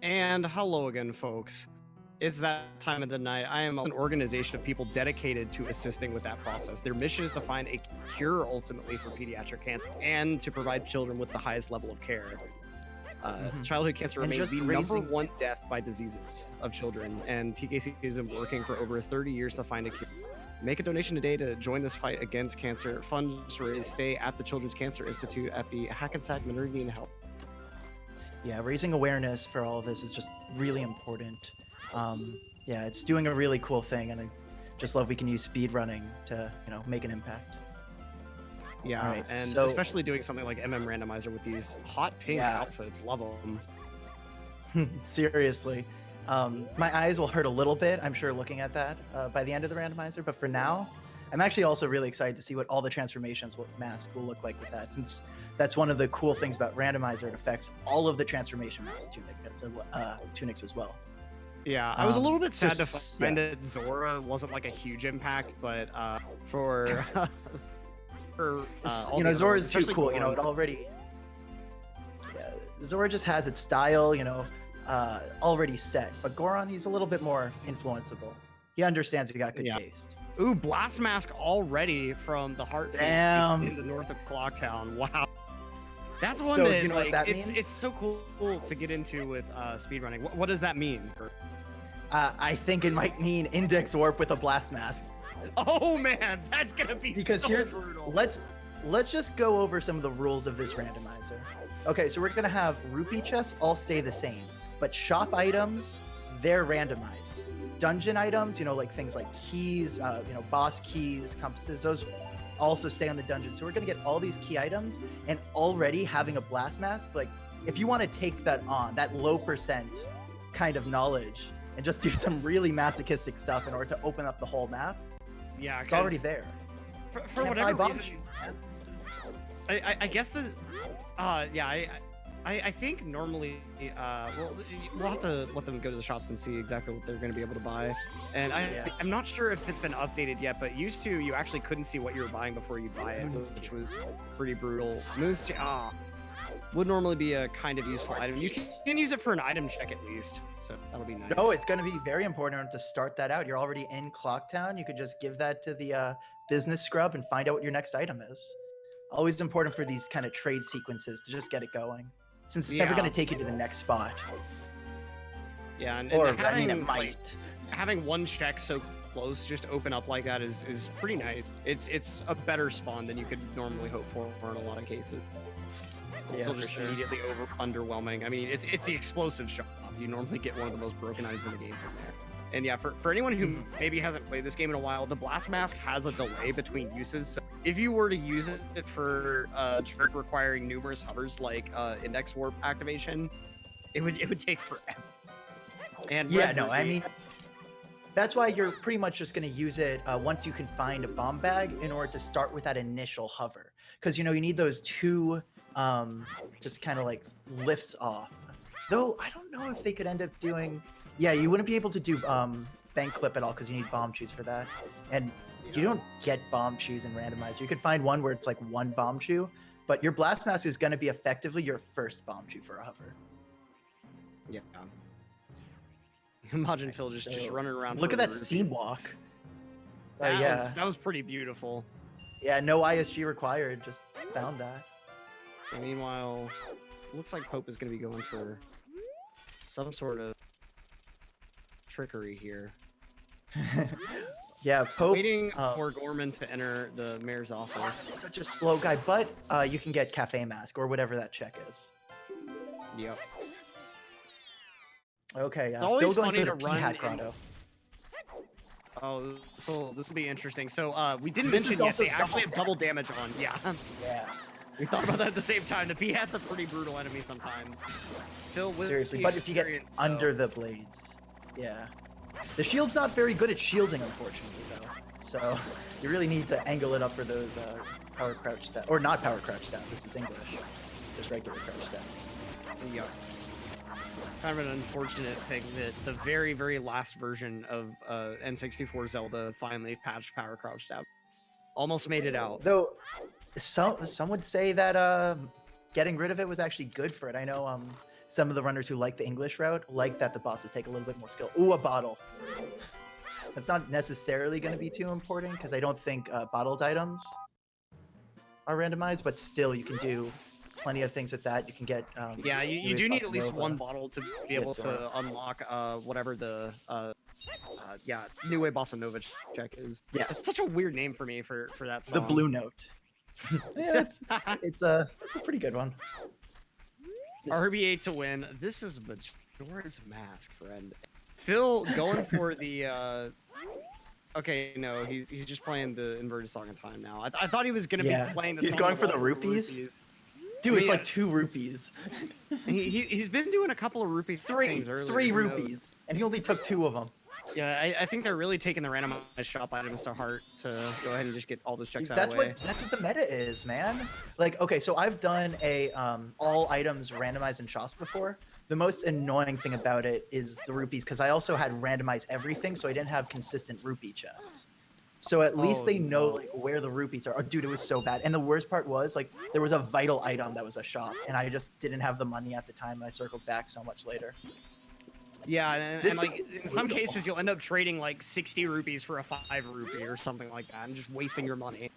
And hello again, folks. It's that time of the night. I am an organization of people dedicated to assisting with that process. Their mission is to find a cure ultimately for pediatric cancer and to provide children with the highest level of care. Childhood cancer remains the #1 death by diseases of children, and TKC has been working for over 30 years to find a cure. Make a donation today to join this fight against cancer. Funds raised stay at the Children's Cancer Institute at the Hackensack Meridian Health. Yeah, raising awareness for all of this is just really important. Yeah, it's doing a really cool thing, and I just love we can use speedrunning to, make an impact. Yeah, right, and so, especially doing something like Randomizer with these hot pink outfits. Love them. Seriously. My eyes will hurt a little bit, I'm sure, looking at that by the end of the randomizer, but for now, I'm actually also really excited to see what all the transformations mask will look like with that, since that's one of the cool things about randomizer. It affects all of the transformation mask tunics as well. Yeah, I was a little bit sad to find that Zora wasn't like a huge impact, but for Zora's too cool. It already. Yeah, Zora just has its style, already set. But Goron, he's a little bit more influenceable. He understands we got good taste. Ooh, Blast Mask already from the Heart in the north of Clocktown. Wow. That's one that, like, what means? It's so cool to get into with speedrunning. What does that mean? I think it might mean Index Warp with a Blast Mask. Oh man, that's gonna be brutal. Let's just go over some of the rules of this randomizer. Okay, so we're gonna have rupee chests all stay the same, but shop items, they're randomized. Dungeon items, like things like keys, boss keys, compasses, those also stay on the dungeon. So we're gonna get all these key items, and already having a Blast Mask, like if you want to take that on, that low percent kind of knowledge, and just do some really masochistic stuff in order to open up the whole map, it's already there. For whatever reason, I guess I think normally, we'll have to let them go to the shops and see exactly what they're going to be able to buy. And I'm not sure if it's been updated yet, but used to, you actually couldn't see what you were buying before you buy it, which was pretty brutal. Moose would normally be a kind of useful item. You can use it for an item check at least, so that'll be nice. No, it's going to be very important to start that out. You're already in Clocktown. You could just give that to the business scrub and find out what your next item is. Always important for these kind of trade sequences to just get it going, since it's never going to take you to the next spot. Yeah, and it might. Having one check so close just open up like that is pretty nice. It's a better spawn than you could normally hope for in a lot of cases. It's still just immediately underwhelming. I mean, it's the explosive shop. You normally get one of the most broken items in the game from there. And yeah, for anyone who maybe hasn't played this game in a while, the Blast Mask has a delay between uses. So if you were to use it for a trick requiring numerous hovers like Index Warp activation, it would take forever. And I mean, that's why you're pretty much just going to use it once you can find a bomb bag in order to start with that initial hover. Because, you need those two just kind of like lifts off. Though I don't know if they could end up doing... Yeah, you wouldn't be able to do bank clip at all because you need bomb chews for that. And you don't get bomb chews in randomizer. You could find one where it's like one bomb chew, but your Blast Mask is going to be effectively your first bomb chew for a hover. Yeah. MajinPhil just running around. Look at that seam walk. That was pretty beautiful. Yeah, no ISG required. Just found that. And meanwhile, looks like Pope is going to be going for some sort of trickery here. Yeah, Pope waiting for Gorman to enter the mayor's office. Such a slow guy, but you can get Cafe Mask or whatever that check is. Yep. Okay, it's always Phil funny going for to the run. Grotto. Oh, so this will be interesting. So we didn't mention yet they actually have double damage on. Yeah. Yeah. We thought about that at the same time. The P-Hat's a pretty brutal enemy sometimes. Phil, with seriously, but if you get under the blades, yeah. The shield's not very good at shielding, unfortunately, though. So you really need to angle it up for those power crouch stats, or not power crouch stats. This is English, just regular crouch stats. Yeah. Kind of an unfortunate thing that the very, very last version of N64 Zelda finally patched power crouch stab. Almost made it out. Though some would say that getting rid of it was actually good for it. I know some of the runners who like the English route like that the bosses take a little bit more skill. Ooh, a bottle. That's not necessarily going to be too important because I don't think bottled items are randomized, but still you can do plenty of things with that. You can get yeah, you do need at least one bottle to be able Sora. to unlock whatever the yeah, New Way Bossa Nova check is. Yeah. It's such a weird name for me for that song. The Blue Note. Yeah, it's a pretty good one. RBA to win. This is Majora's Mask, friend. Phil going for the okay, no, he's just playing the inverted song in time now. I thought he was gonna be playing the He's song going for of the all rupees? Dude, it's like 2 rupees. He's been doing a couple of rupee things earlier. 3 rupees, and he only took 2 of them. Yeah, I think they're really taking the randomized shop items to heart to go ahead and just get all those checks out of the way. That's what the meta is, man. Like, okay, so I've done a all items randomized in shops before. The most annoying thing about it is the rupees, because I also had randomized everything, so I didn't have consistent rupee chests. So at least they know like where the rupees are. Oh, dude, it was so bad. And the worst part was like there was a vital item that was a shop, and I just didn't have the money at the time, and I circled back so much later. Yeah, and like in some cases you'll end up trading like 60 rupees for a 5 rupee or something like that, and just wasting your money.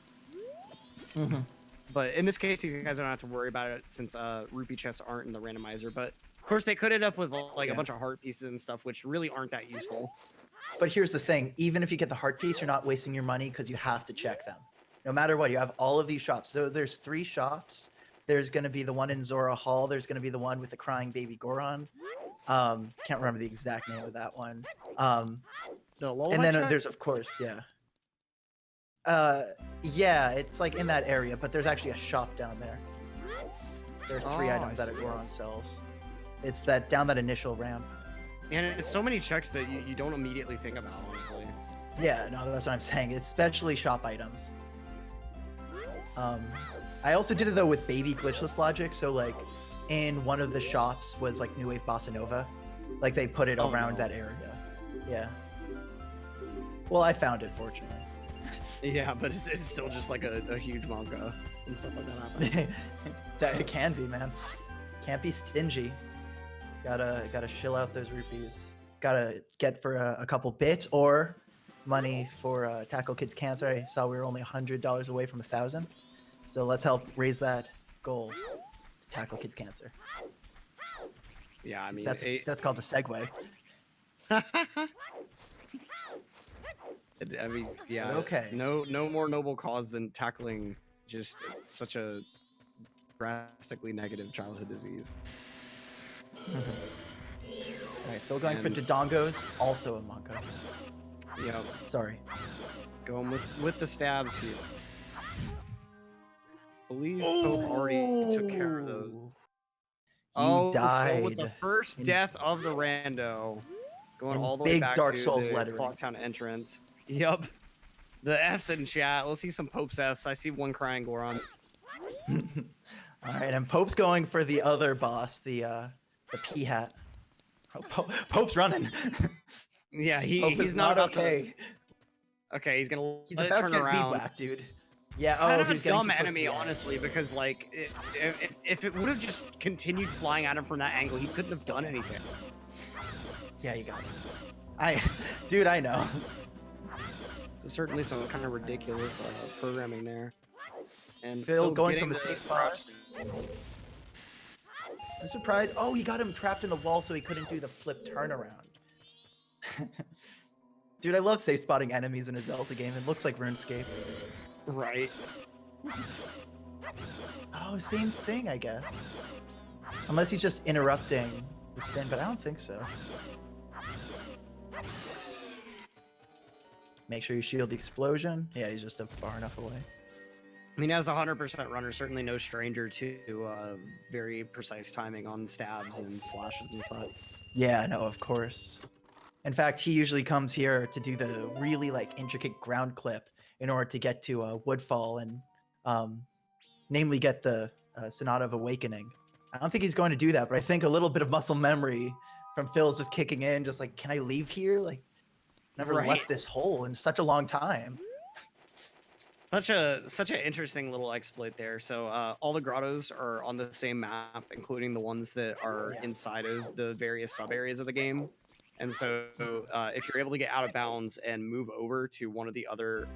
Mm-hmm. But in this case, these guys don't have to worry about it since rupee chests aren't in the randomizer. But of course, they could end up with like a bunch of heart pieces and stuff, which really aren't that useful. But here's the thing: even if you get the heart piece, you're not wasting your money because you have to check them. No matter what, you have all of these shops. So there's 3 shops. There's going to be the one in Zora Hall. There's going to be the one with the crying baby Goron. Can't remember the exact name of that one. The lullaby and then track? there's of course, yeah, it's like in that area, but there's actually a shop down there. There are 3 items that Goron sells. It's that down that initial ramp. And it's so many checks that you don't immediately think about, honestly. Yeah, no, that's what I'm saying. Especially shop items. I also did it though with baby glitchless logic. So like, in one of the shops was like New Wave Bossa Nova, like they put it around that area. Yeah. Well, I found it fortunately. Yeah, but it's still just like a huge manga and stuff like that happen. It can be, man. Can't be stingy. Gotta shill out those rupees. Gotta get for a couple bits or money for Tackle Kids Cancer. I saw we were only $100 away from 1,000. So let's help raise that goal to Tackle Kids Cancer. Yeah, I mean that's called a segue. I mean, yeah. Okay. No more noble cause than tackling just such a drastically negative childhood disease. All right, Phil going for Dodongos, also a manga. Yeah. Sorry. Going with the stabs here. I believe Pope already took care of those. He died. Phil with the first death of the rando. Going all the way big back Dark to Souls the lettering. Clocktown entrance. Yup. The F's in chat. Let's see some Pope's F's. I see one crying Goron. All right, and Pope's going for the other boss, the P hat. Oh, Pope's running. Yeah, Pope he's is not okay. Okay, he's gonna He's let about it turn to get around. beadwhacked, dude. Yeah. Kind Oh, of he's a getting dumb too close to enemy, the edge. honestly, because like if it would have just continued flying at him from that angle, he couldn't have done anything. Yeah, you got it. Dude, I know. So certainly some kind of ridiculous programming there. And Phil going getting from a the safe spot. I'm surprised. Oh, he got him trapped in the wall so he couldn't do the flip turnaround. Dude, I love safe spotting enemies in a Zelda game. It looks like RuneScape. Right. Oh, same thing, I guess. Unless he's just interrupting the spin, but I don't think so. Make sure you shield the explosion. Yeah, he's just far enough away. I mean, as a 100% runner, certainly no stranger to very precise timing on stabs and slashes and such. Yeah, no, of course. In fact, he usually comes here to do the really like intricate ground clip in order to get to Woodfall and namely get the Sonata of Awakening. I don't think he's going to do that, but I think a little bit of muscle memory from Phil's just kicking in, just like, can I leave here? Like, never left this hole in such a long time. Such an interesting little exploit there. So all the grottos are on the same map, including the ones that are Yeah. inside of the various sub areas of the game. And so if you're able to get out of bounds and move over to one of the other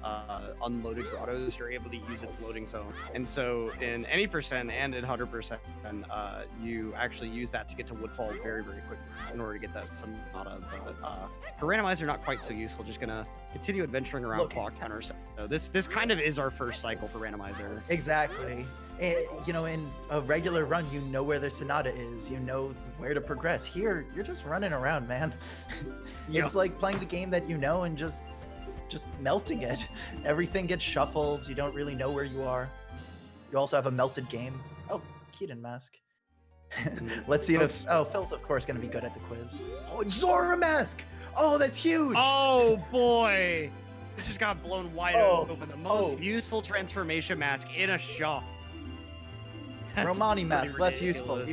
unloaded grottos, you're able to use its loading zone. And so in any percent and at 100%, you actually use that to get to Woodfall very, very quickly in order to get that Sonata. But for Randomizer, not quite so useful. Just gonna continue adventuring around clock counters. So this kind of is our first cycle for Randomizer. Exactly. You know, in a regular run, you know where the Sonata is. You know where to progress. Here, you're just running around, man. It's like playing the game that you know and just melting it. Everything gets shuffled. You don't really know where you are. You also have a melted game. Oh, Keaton mask. Let's see if... Oh, Phil's, of course, going to be good at the quiz. Oh, Zora mask! Oh, that's huge! Oh, boy! This just got blown wide open. The most useful transformation mask in a shop. Romani mask, less useful.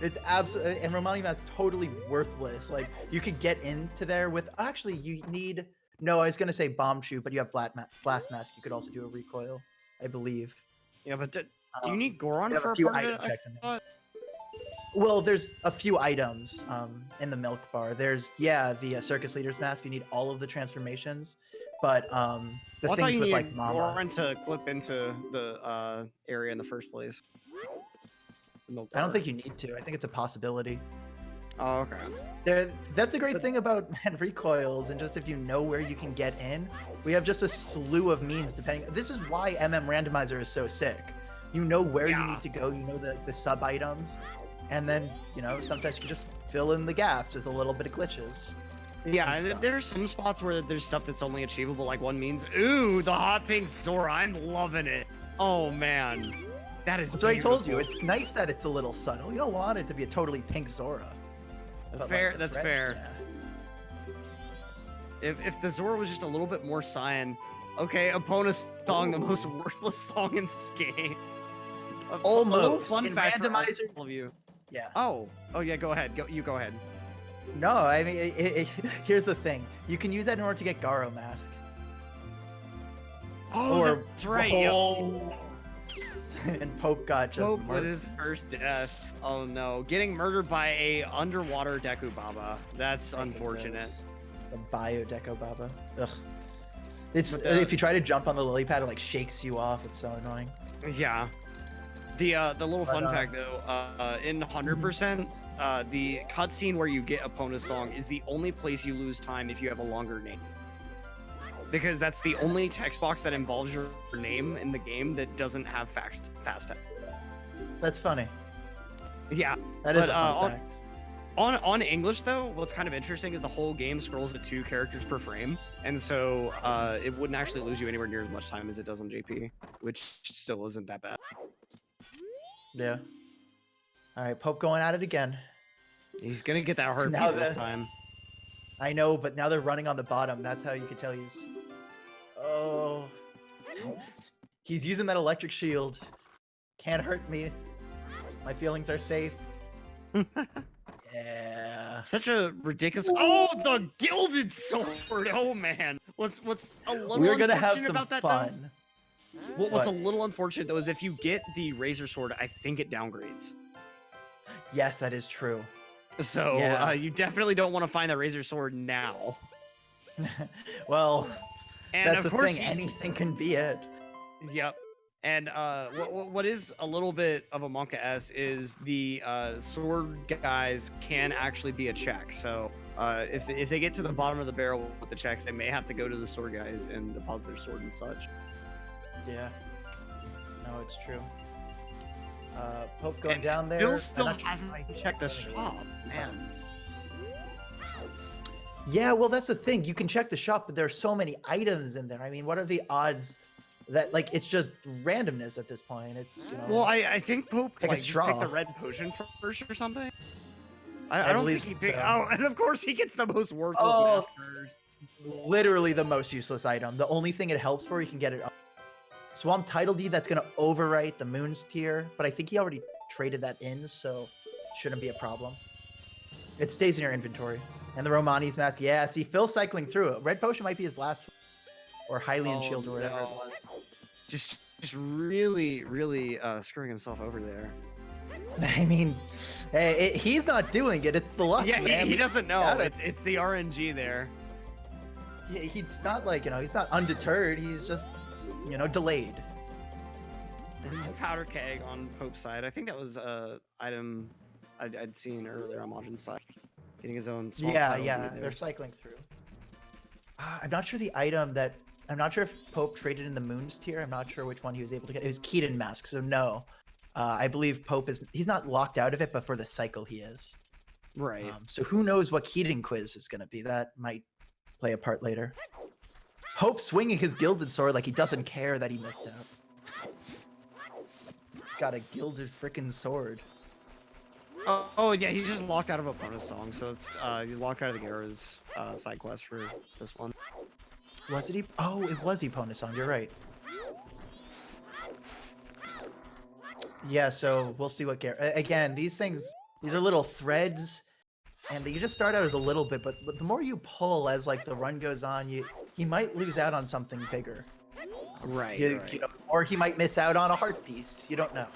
It's absolutely... And Romani mask, totally worthless. Like, you could get into there with... Actually, you need... No, I was going to say bomb shoot, but you have blast mask. You could also do a recoil, I believe. Yeah, but do you need Goron have for a few part of item it? checks in there. Well, there's a few items in the milk bar. There's, the circus leader's mask. You need all of the transformations, but the things with like Mama. Goron to clip into the area in the first place. I don't think you need to. I think it's a possibility. Oh, okay. That's a great thing about recoils, and just if you know where you can get in, we have just a slew of means depending. This is why Randomizer is so sick. You know where you need to go. You know the sub items. And then, you know, sometimes you can just fill in the gaps with a little bit of glitches. Yeah, there's some spots where there's stuff that's only achievable, like one means, ooh, the hot pink Zora, I'm loving it. Oh, man. That is So I told you, it's nice that it's a little subtle. You don't want it to be a totally pink Zora. That's fair, that's fair. If the Zora was just a little bit more cyan, okay, Epona's song, the most worthless song in this game. Almost. Fun in fact Randomizer, for all of you. Yeah. Oh yeah, go ahead. You go ahead. No, I mean, here's the thing. You can use that in order to get Garo mask. Oh, that's right. Oh. And Pope got just Pope with his first death. Oh no, getting murdered by a underwater Deku Baba. That's unfortunate. The bio Deku Baba. Ugh. It's if you try to jump on the lily pad, it like shakes you off. It's so annoying. Yeah. The little fun fact though, in 100%, the cutscene where you get Epona's song is the only place you lose time if you have a longer name. Because that's the only text box that involves your name in the game that doesn't have fast text. That's funny. Yeah. That is a fun fact. On English though, what's kind of interesting is the whole game scrolls at 2 characters per frame, and so it wouldn't actually lose you anywhere near as much time as it does on JP, which still isn't that bad. Yeah. All right, Pope going at it again. He's gonna get that hard piece this time. I know, but now they're running on the bottom. That's how you can tell he's... Oh. He's using that electric shield. Can't hurt me. My feelings are safe. Yeah. Such a ridiculous... Oh, the gilded sword! Oh, man. What's a little We're gonna have some about that, fun. though? What's a little unfortunate, though, is if you get the Razor Sword, I think it downgrades. Yes, that is true. So, you definitely don't want to find the Razor Sword now. Well, and that's of the course thing. Anything can be it. Yep. And what is a little bit of a Monka S is the sword guys can actually be a check. So if they get to the bottom of the barrel with the checks, they may have to go to the sword guys and deposit their sword and such. Yeah. No, it's true. Pope going down there. Bill still hasn't checked the shop, man. Yeah, well, that's the thing. You can check the shop, but there's so many items in there. I mean, what are the odds that, like, it's just randomness at this point? It's, you know. Well, I think Pope picked the red potion first or something. I don't think he picked. So. Oh, and of course he gets the most worthless mask first. Literally the most useless item. The only thing it helps for, you can get it up. Swamp Title Deed, that's going to overwrite the Moon's tier, but I think he already traded that in, so it shouldn't be a problem. It stays in your inventory. And the Romani's mask, yeah, see, Phil's cycling through it. Red Potion might be his last one. Or Hylian Shield or whatever it was. Just really, really screwing himself over there. I mean, he's not doing it. It's the luck, Yeah, man. he doesn't know. It's the RNG there. Yeah, he's not like, he's not undeterred. He's just, delayed. And the powder keg on Pope's side. I think that was item I'd seen earlier on Majin's side. Getting his own swamp. Yeah, they're cycling through. I'm not sure the item that. I'm not sure if Pope traded in the Moons tier. I'm not sure which one he was able to get. It was Keaton Mask, so no. I believe Pope he's not locked out of it, but for the cycle he is. Right. So who knows what Keaton quiz is going to be? That might play a part later. Pope swinging his gilded sword like he doesn't care that he missed out. He's got a gilded freaking sword. Oh yeah, he's just locked out of a bonus song, so it's he's locked out of the Garo's side quest for this one. Was it? Oh, it was Epona song. You're right. Yeah, so we'll see what again, these are little threads, and you just start out as a little bit, but the more you pull as like the run goes on, he might lose out on something bigger. Right. Or he might miss out on a heart piece. You don't know.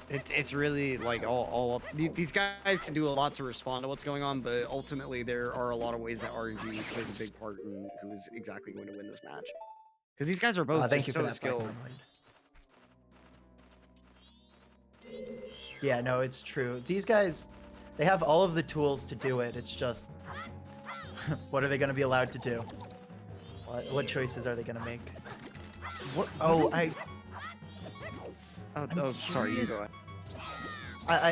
It's really like all up. These guys can do a lot to respond to what's going on, but ultimately there are a lot of ways that RNG plays a big part in who's exactly going to win this match. Because these guys are both so skilled. Yeah, no, it's true. These guys, they have all of the tools to do it. It's just, what are they going to be allowed to do? What choices are they going to make? What? Oh, sorry, you go ahead.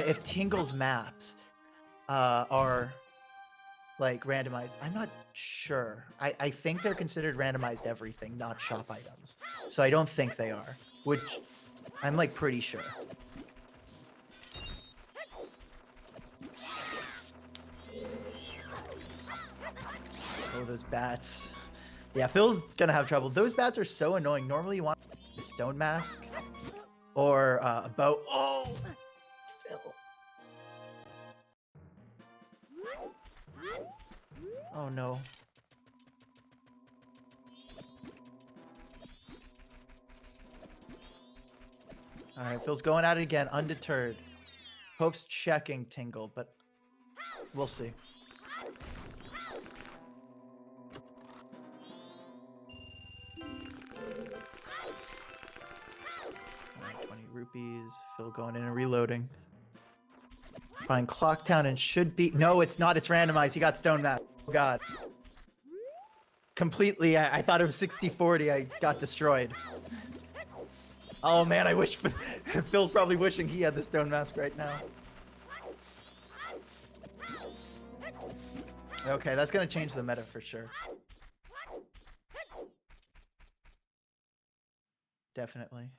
If Tingle's maps are like randomized, I'm not sure. I think they're considered randomized everything, not shop items. So I don't think they are, which I'm like pretty sure. Oh, those bats. Yeah, Phil's gonna have trouble. Those bats are so annoying. Normally you want a stone mask or a bow. Oh, Phil. Oh no. All right, Phil's going at it again, undeterred. Pope's checking Tingle, but we'll see. 20 rupees. Phil going in and reloading. Find Clocktown and should be. No, it's not. It's randomized. He got Stone Map. Oh, God. Completely. I thought it was 60-40. I got destroyed. Oh, man. I wish. Phil's probably wishing he had the Stone Mask right now. Okay, that's going to change the meta for sure. Definitely.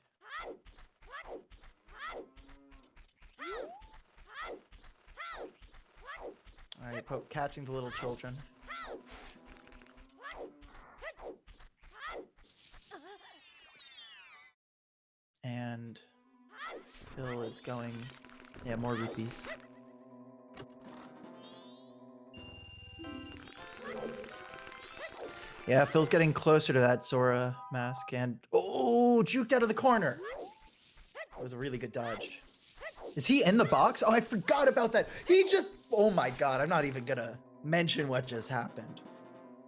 Alright, Pope catching the little children. And Phil is going... Yeah, more rupees. Yeah, Phil's getting closer to that Zora mask and... Oh, juked out of the corner! That was a really good dodge. Is he in the box? Oh, I forgot about that. He just... Oh my god, I'm not even gonna mention what just happened.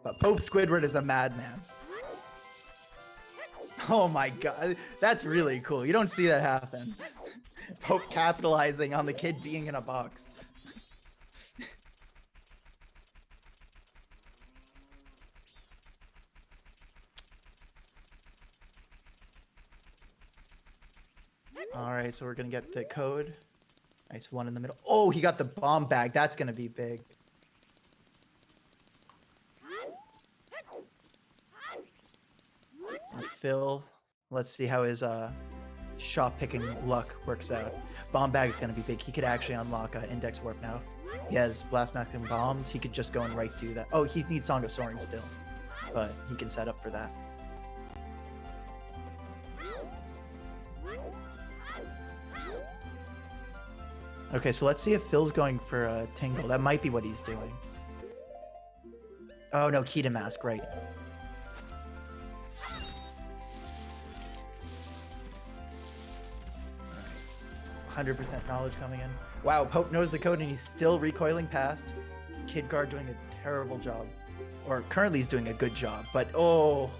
But Pope Squidward is a madman. Oh my god, that's really cool. You don't see that happen. Pope capitalizing on the kid being in a box. Alright, so we're gonna get the code. Nice one in the middle. Oh, he got the bomb bag. That's gonna be big. And Phil, let's see how his shop picking luck works out. Bomb bag is gonna be big. He could actually unlock index warp now. He has blast mask and bombs. He could just go and right do that. Oh, he needs Song of Soaring still, but he can set up for that. Okay, so let's see if Phil's going for a Tingle. That might be what he's doing. Oh no, Keaton Mask, right. 100% knowledge coming in. Wow, Pope knows the code and he's still recoiling past. Kid Guard doing a terrible job. Or currently he's doing a good job, but oh,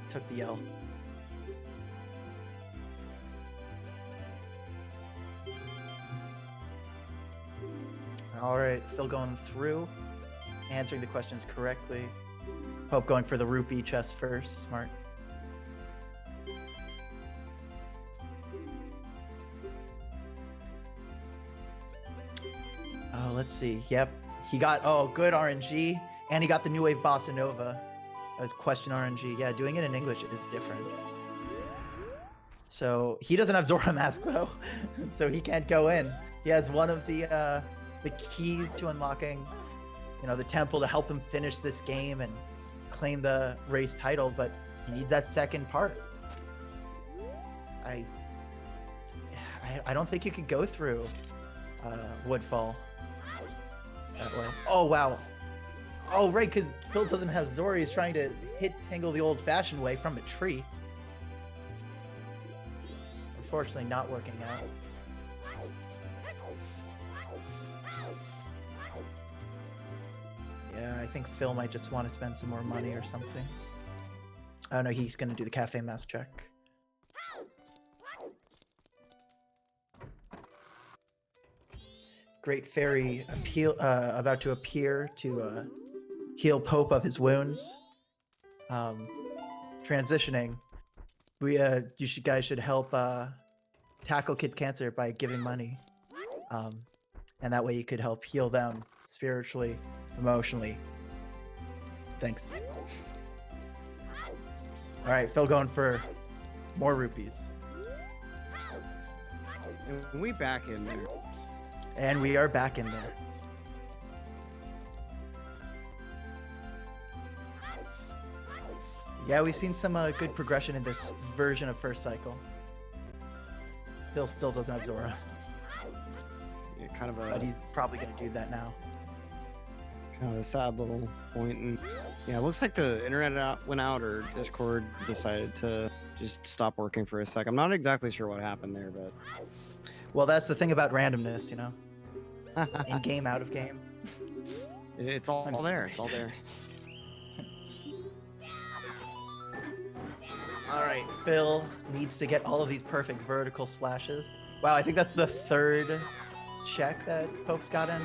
took the L. All right, Phil going through, answering the questions correctly. Pope going for the rupee chest first, smart. Oh, let's see. Yep, he got, oh, good RNG, and he got the New Wave Bossa Nova. That was question RNG. Yeah, doing it in English is different. So he doesn't have Zora Mask though, so he can't go in. He has one of the keys to unlocking, you know, the temple to help him finish this game and claim the race title, but he needs that second part. I don't think you could go through Woodfall that way. Oh wow. Oh right, because Phil doesn't have Zora. He's trying to hit Tangle the old-fashioned way from a tree. Unfortunately, not working out. Yeah, I think Phil might just want to spend some more money or something. Oh no, he's gonna do the cafe mask check. Great Fairy about to appear to heal Pope of his wounds. Transitioning, you guys should help tackle kids' cancer by giving money, and that way you could help heal them spiritually, emotionally. Thanks. All right, Phil going for more rupees. And we back in there. And we are back in there. Yeah, we've seen some good progression in this version of First Cycle. Phil still doesn't have Zora. Yeah, kind of a. But he's probably going to do that now. Kind of a sad little point. And yeah, it looks like the internet went out or Discord decided to just stop working for a sec. I'm not exactly sure what happened there, but. Well, that's the thing about randomness, you know? In game, out of game. It's all there. It's all there. All right, Phil needs to get all of these perfect vertical slashes. Wow, I think that's the third check that Pope's got in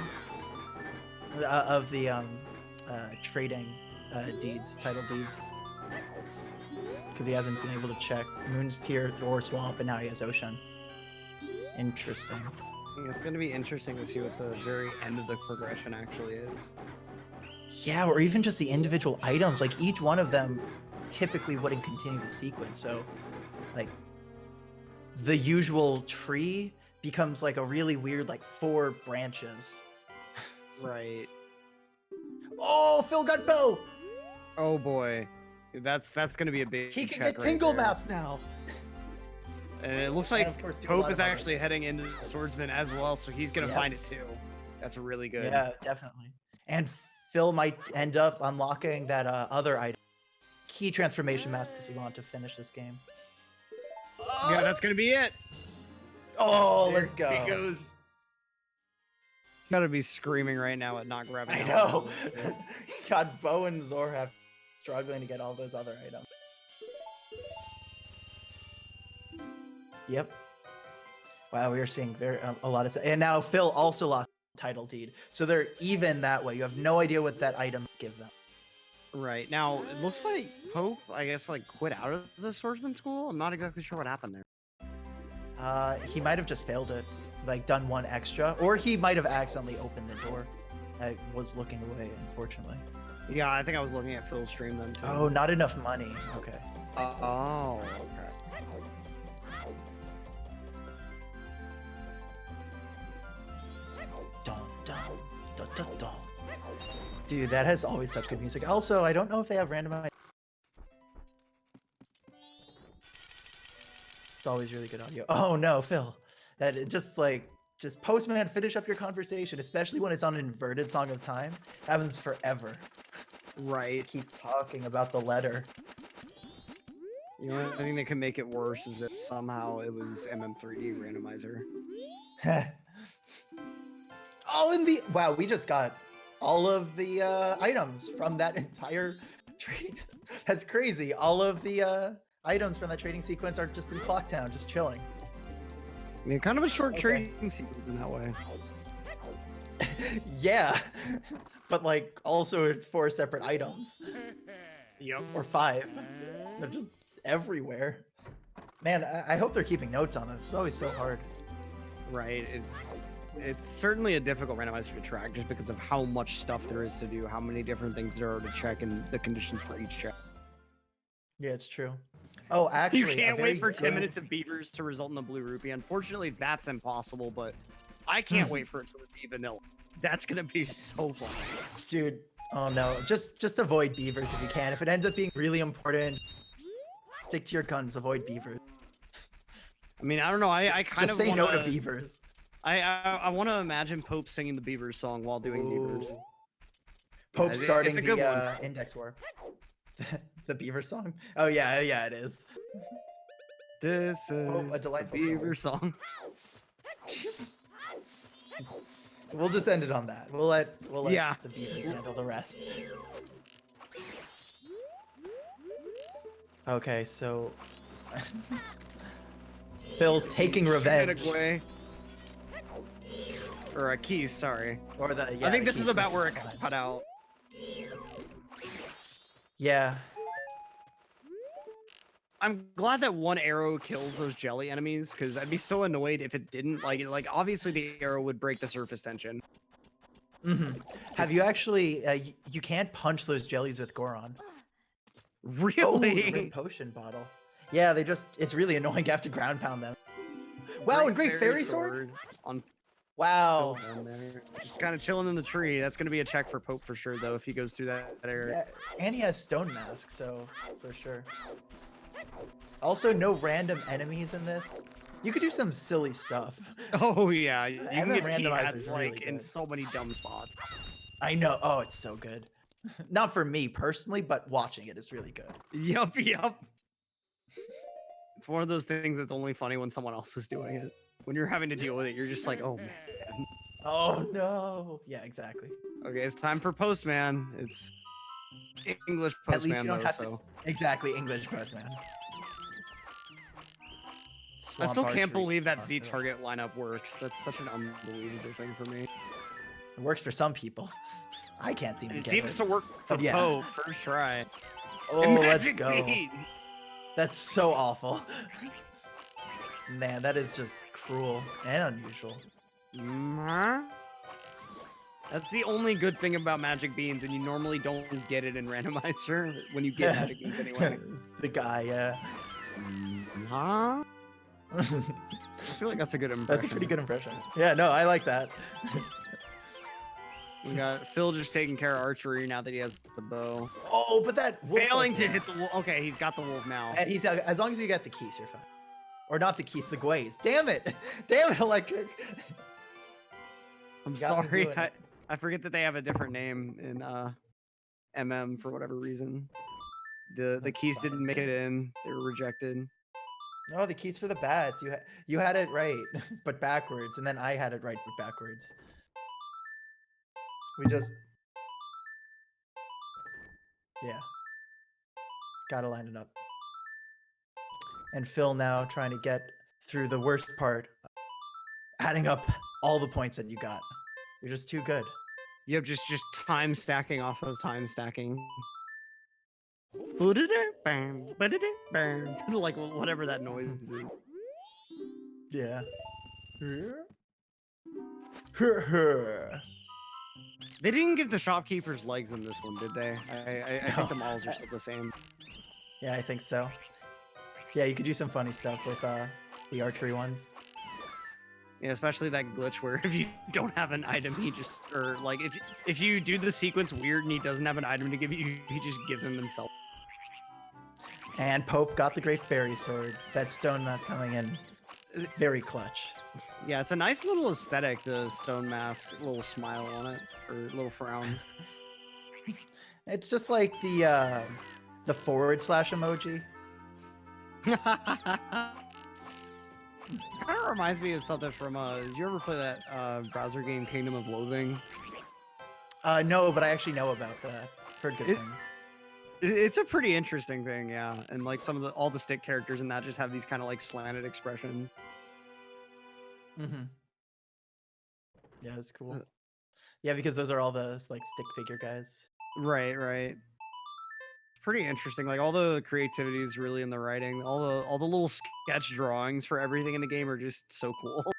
of the trading deeds, title deeds. Because he hasn't been able to check Moon's Tier or Swamp, and now he has Ocean. Interesting. Yeah, it's going to be interesting to see what the very end of the progression actually is. Yeah, or even just the individual items. Like, each one of them typically wouldn't continue the sequence. So, like, the usual tree becomes, like, a really weird, like, 4 branches. Right. Oh, Phil got bow! Oh, boy. That's going to be a big He can check get Tingle right there. Maps now! And it looks like Pope is actually heading into the Swordsman as well, so he's going to find it too. That's really good. Yeah, definitely. And Phil might end up unlocking that other item. Key transformation mask does he want to finish this game? Yeah, that's going to be it. Oh, There let's go. He goes. You gotta be screaming right now at not grabbing. I know. God, Bo and Zora struggling to get all those other items. Yep. Wow, we are seeing a lot of, and now Phil also lost title deed, so they're even that way. You have no idea what that item give them. Right now, it looks like Pope, I guess, like quit out of the swordsman school. I'm not exactly sure what happened there. He might have just failed it, like done one extra, or he might have accidentally opened the door. I was looking away, unfortunately. Yeah, I think I was looking at Phil's stream then too. Oh, not enough money. Okay. Oh, okay. Dude, that has always such good music. Also, I don't know if they have randomized. It's always really good audio. Oh no, Phil. That just Postman, finish up your conversation, especially when it's on an inverted Song of Time. Happens forever. Right. Keep talking about the letter. The only thing that could make it worse is if somehow it was MM3 randomizer. All in the wow, we just got all of the items from that entire trade. That's crazy. All of the items from that trading sequence are just in Clocktown, just chilling. I mean, kind of a short trading sequence in that way. Yeah, but like also it's 4 separate items. Yep. Or 5. They're just everywhere. Man, I hope they're keeping notes on it. It's always so hard. Right. It's certainly a difficult randomizer to track just because of how much stuff there is to do, how many different things there are to check, and the conditions for each check. Yeah, it's true. Oh, actually, you can't wait for 10 minutes of beavers to result in the blue rupee. Unfortunately, that's impossible, but I can't wait for it to be vanilla. That's gonna be so fun. Dude, oh no. Just avoid beavers if you can. If it ends up being really important, stick to your guns, avoid beavers. I mean, I don't know. I kind of say wanna, no to beavers. I want to imagine Pope singing the beavers song while doing beavers. Pope Yeah, starting it's a good the index war. The beaver song? Oh yeah, yeah, it is. This is a delightful the beaver song. We'll just end it on that. We'll let Yeah. the beavers handle the rest. Okay, so Phil taking revenge. Away. Or keys, sorry. Or the I think this is about where it cut out. Yeah. I'm glad that one arrow kills those jelly enemies, because I'd be so annoyed if it didn't. Like obviously the arrow would break the surface tension. Have you actually? You can't punch those jellies with Goron. Really? Oh, the red potion bottle. Yeah, it's really annoying. You have to ground pound them. Wow, and great fairy sword. On wow. Just kind of chilling in the tree. That's gonna be a check for Pope for sure, though, if he goes through that area. Yeah, and he has stone mask, so for sure. Also, no random enemies in this. You could do some silly stuff. Oh yeah, you And can the get randomizer's like really in good. so many dumb spots. I know. Oh, it's so good. Not for me personally, but watching it is really good. Yup. It's one of those things that's only funny when someone else is doing it. When you're having to deal with it, you're just like, oh man. Oh no. Yeah, exactly. Okay, it's time for Postman. It's English Postman. At least you don't though, have so. to. Exactly, English Postman. I still can't Swamp believe that archery. Z target lineup works. That's such an unbelievable thing for me. It works for some people. I can't seem to It get seems it. to work for But yeah. Poe first try. Oh, And let's Magic go. Beans. That's so awful. Man, that is just cruel and unusual. That's the only good thing about Magic Beans, and you normally don't get it in Randomizer when you get Magic Beans anyway. The guy, yeah. Huh? I feel like that's a good impression. That's a pretty good impression. Yeah, no, I like that. We got Phil just taking care of archery now that he has the bow. Oh, but that wolf Failing was- to hit the wolf. Okay, he's got the wolf now. And he's as long as you get the keys, you're fine. Or not the keys, the gways. Damn it! Damn it, Electric. I'm You got me sorry. doing it. I forget that they have a different name in MM for whatever reason. The That's keys fine. didn't make it in. They were rejected. No, the keys for the bats. You had it right, but backwards, and then I had it right, but backwards. We just, yeah, gotta line it up. And Phil now trying to get through the worst part, adding up all the points that you got. You're just too good. Yep, just time stacking off of time stacking. Like whatever that noise is. Yeah. They didn't give the shopkeepers legs in this one, did they? I think the models are still the same. Yeah, I think so. Yeah, you could do some funny stuff with the archery ones. Yeah, especially that glitch where if you don't have an item, he just, or like if you do the sequence weird and he doesn't have an item to give you, he just gives them himself. And Pope got the Great Fairy Sword. That stone mask coming in very clutch. Yeah, it's a nice little aesthetic, the stone mask, little smile on it, or little frown. It's just like the / emoji. Kind of reminds me of something from did you ever play that browser game Kingdom of Loathing? No, but I actually know about that. Heard good things. It's a pretty interesting thing, yeah. And like some of all the stick characters in that just have these kind of like slanted expressions. Mm-hmm. Yeah, that's cool. Yeah, because those are all the like stick figure guys. Right, right. Pretty interesting. Like all the creativity is really in the writing. All the little sketch drawings for everything in the game are just so cool.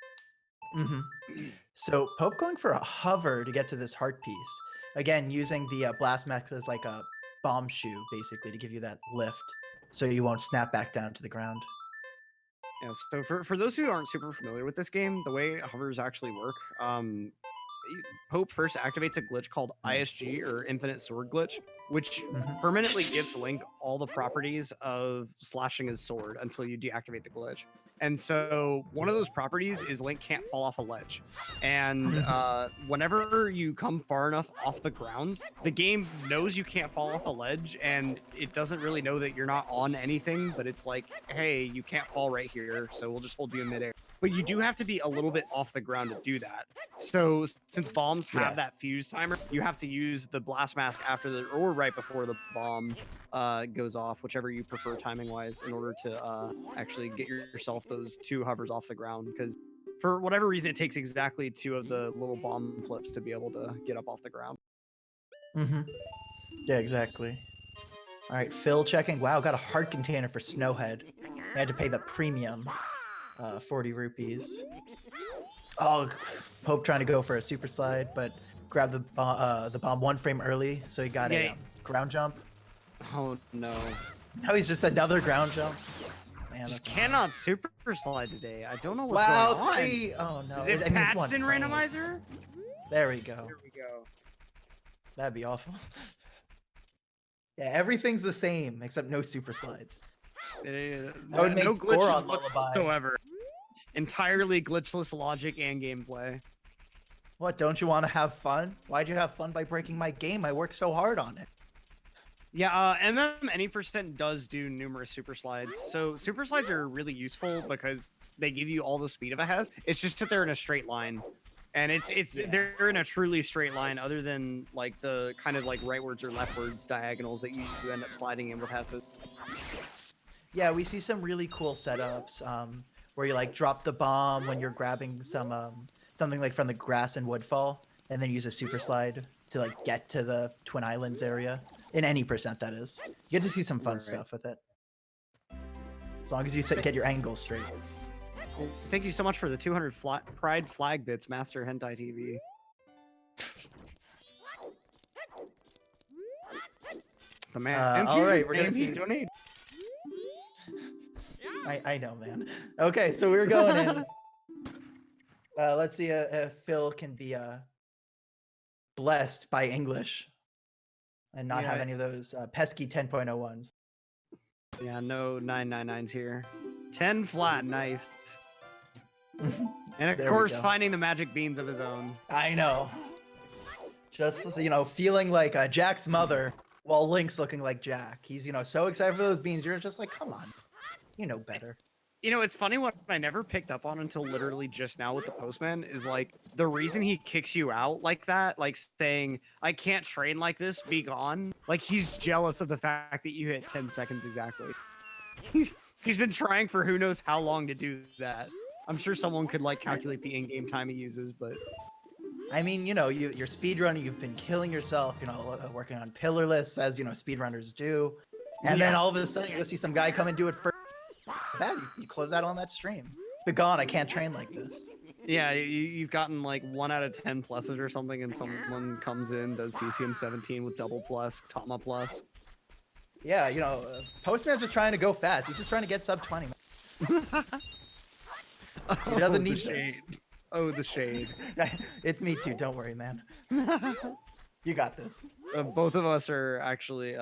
Mm-hmm. So Pope going for a hover to get to this heart piece. Again, using the blast max as like a bomb shoe, basically, to give you that lift, so you won't snap back down to the ground. Yeah, so for those who aren't super familiar with this game, the way hovers actually work, Pope first activates a glitch called ISG, or Infinite Sword Glitch, which permanently gives Link all the properties of slashing his sword until you deactivate the glitch. And so one of those properties is Link can't fall off a ledge. And whenever you come far enough off the ground, the game knows you can't fall off a ledge, and it doesn't really know that you're not on anything, but it's like, hey, you can't fall right here, so we'll just hold you in midair. But you do have to be a little bit off the ground to do that. So since bombs have that fuse timer, you have to use the blast mask after or right before the bomb goes off, whichever you prefer timing wise, in order to actually get yourself those 2 hovers off the ground. Because for whatever reason, it takes exactly 2 of the little bomb flips to be able to get up off the ground. Yeah, exactly. All right, Phil checking. Wow, got a heart container for Snowhead. I had to pay the premium, 40 rupees. Oh, Pope trying to go for a super slide, but grabbed the bomb 1 frame early, so he got a ground jump. Oh no! Now he's just another ground jump. Man, just cannot super slide today. I don't know what's going on. 3! Oh no! Is it patched in Randomizer? There we go. There we go. That'd be awful. Yeah, everything's the same except no super slides. No glitches whatsoever. Entirely glitchless logic and gameplay. What, don't you want to have fun? Why'd you have fun by breaking my game? I worked so hard on it. Yeah, Any% does do numerous super slides. So super slides are really useful because they give you all the speed of a Hess. It's just that they're in a straight line. And they're in a truly straight line, other than like the kind of like rightwards or leftwards diagonals that you end up sliding in with Hesses. Yeah, we see some really cool setups where you like drop the bomb when you're grabbing something like from the grass and woodfall, and then use a super slide to like get to the Twin Islands area. In Any%, that is. You get to see some fun stuff with it. As long as you get your angles straight. Thank you so much for the 200 Pride flag bits, Master Hentai TV. It's the man. All right, we're gonna see. Donate. I know, man. Okay, so we're going in. Let's see if Phil can be blessed by English and not have any of those pesky 10.01s. Yeah, no 999s here. 10 flat, nice. And of course, finding the magic beans of his own. I know. Just, you know, feeling like Jack's mother while Link's looking like Jack. He's, you know, so excited for those beans. You're just like, come on. You know better. You know, it's funny, what I never picked up on until literally just now with the postman is like the reason he kicks you out like that, like saying, I can't train like this, be gone. Like he's jealous of the fact that you hit 10 seconds exactly. He's been trying for who knows how long to do that. I'm sure someone could like calculate the in-game time he uses, but I mean, you know, you're speedrunning, you've been killing yourself, you know, working on pillar lists as, you know, speedrunners do. And then all of a sudden you just see some guy come and do it first. Bad, you close out on that stream. But gone, I can't train like this. Yeah, you've gotten like 1 out of 10 pluses or something, and someone comes in, does CCM 17 with double plus, Tama plus. Yeah, you know, Postman's just trying to go fast. He's just trying to get sub 20. He doesn't need shade. Oh, the shade. It's me too. Don't worry, man. You got this. Both of us are actually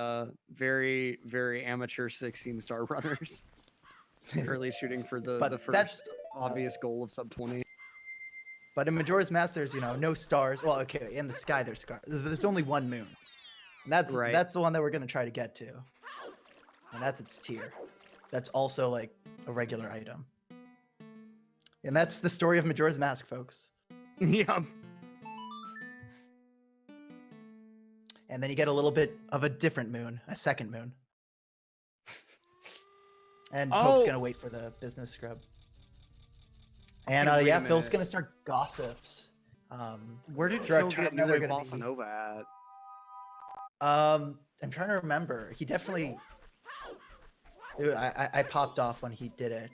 very, very amateur 16-star runners. Currently shooting for the first obvious goal of sub 20. But in Majora's Mask, there's, you know, no stars. Well, okay, in the sky there's stars. There's only one moon. And that's the one that we're gonna try to get to. And that's its tier. That's also like a regular item. And that's the story of Majora's Mask, folks. Yeah. And then you get a little bit of a different moon, a second moon. And Pope's gonna wait for the business scrub. And Okay, wait a yeah, Phil's minute. gonna start gossips. Where did Phil Phil get New Wave Bossa Nova at? I'm trying to remember. He definitely. I popped off when he did it.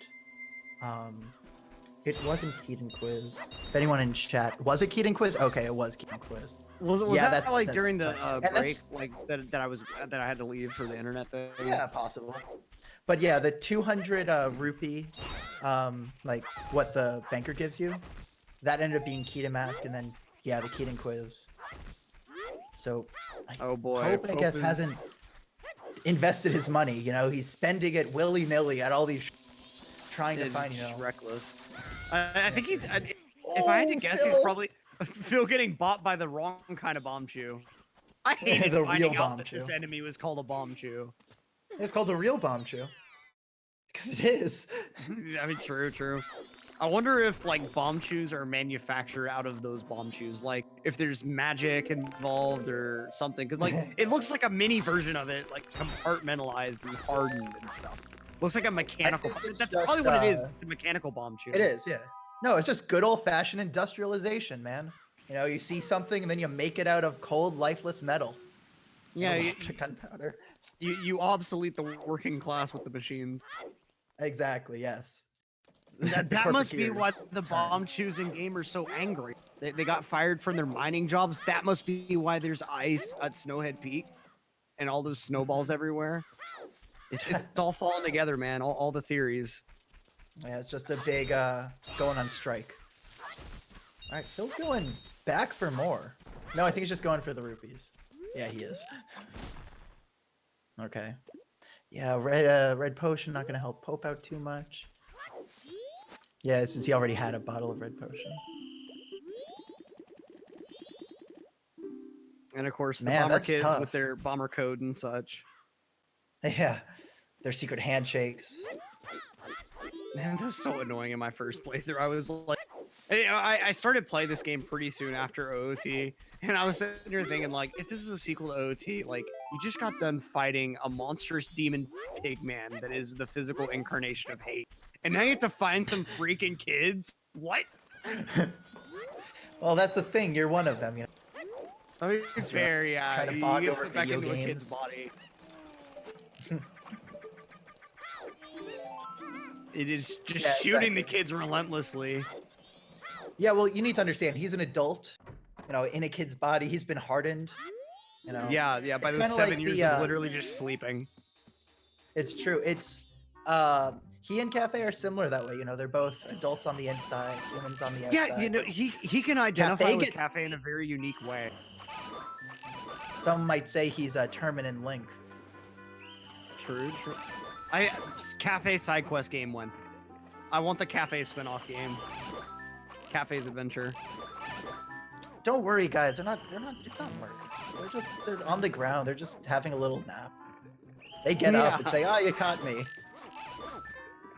It wasn't Keaton Quiz. If anyone in chat, was it Keaton Quiz? Okay, it was Keaton Quiz. Was Yeah, that that's like during the and break, like that I had to leave for the internet thing? Yeah, possible. But yeah, the 200 rupee, like what the banker gives you, that ended up being Keaton Mask, and then yeah, the Keaton Quiz. So, like, Oh boy, Pope, I guess, hasn't invested his money. You know, he's spending it willy nilly at all these shops, trying to find, you know, reckless. I think he's. If I had to guess, he's probably Phil getting bought by the wrong kind of bomb chew. I hated The finding real out bomb that chew. this enemy was called a bomb chew. It's called the real bomb chew. Because it is. I mean, true. I wonder if like bomb chews are manufactured out of those bomb chews, like if there's magic involved or something, because like it looks like a mini version of it, like compartmentalized and hardened and stuff. Looks like a mechanical. That's just, probably what it is. A mechanical bomb chew. It is, yeah. No, it's just good old-fashioned industrialization, man. You know, you see something and then you make it out of cold, lifeless metal. Yeah, gunpowder. You obsolete the working class with the machines. Exactly. Yes. That must be what the bomb chews in game are so angry. They got fired from their mining jobs. That must be why there's ice at Snowhead Peak, and all those snowballs everywhere. It's all falling together, man. All the theories. Yeah, it's just a big going on strike. All right, Phil's going back for more. No, I think he's just going for the rupees. Yeah, he is. Okay. Yeah, red potion not gonna help Pope out too much. Yeah, since he already had a bottle of red potion. And of course, the Man, bomber that's kids tough. with their bomber code and such. Yeah, their secret handshakes. Man, that was so annoying in my first playthrough. I was like, I started playing this game pretty soon after OOT, and I was sitting here thinking, like, if this is a sequel to OOT, like, you just got done fighting a monstrous demon pig man that is the physical incarnation of hate, and now you have to find some freaking kids? What? Well, that's the thing. You're one of them, you know. I mean, it's fair, yeah. Trying to You bond get over put back video into a games. kid's body. It is just shooting the kids relentlessly. Yeah, well, you need to understand, he's an adult, you know, in a kid's body. He's been hardened, you know. Yeah. By It's those kinda 7 like years the, of literally just sleeping. It's true. It's he and Cafe are similar that way. You know, they're both adults on the inside, humans on the outside. Yeah, you know, he can identify Cafe with Cafe in a very unique way. Some might say he's a Termin Link. True. Cafe side quest game 1. I want the Cafe spin-off game. Cafe's Adventure. Don't worry, guys. They're not. It's not work. They're on the ground. They're just having a little nap. They get up and say, "Oh, you caught me."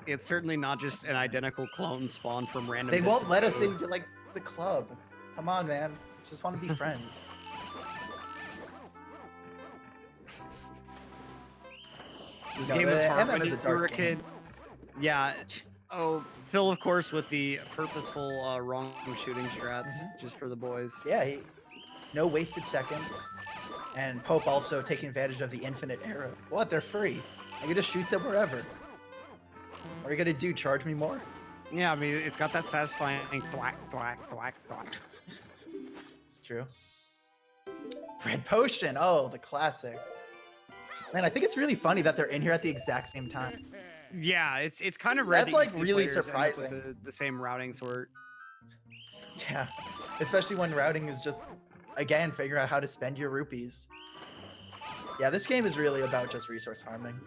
It's certainly not just an identical clone spawned from random. They won't let us into like the club. Come on, man. Just want to be friends. This No, game was the hard MM when is you a were a dark kid. game. Yeah. Oh, Phil, of course, with the purposeful wrong shooting strats, just for the boys. Yeah, no wasted seconds. And Pope also taking advantage of the infinite arrow. What? They're free. I can just shoot them wherever. What are you gonna do? Charge me more? Yeah, I mean, it's got that satisfying thwack, thwack, thwack, thwack. It's true. Red potion. Oh, the classic. Man, I think it's really funny that they're in here at the exact same time. Yeah, it's kind of rare. That's that you like see really players end up with surprising. the same routing sort. Yeah, especially when routing is just, again, figuring out how to spend your rupees. Yeah, this game is really about just resource farming.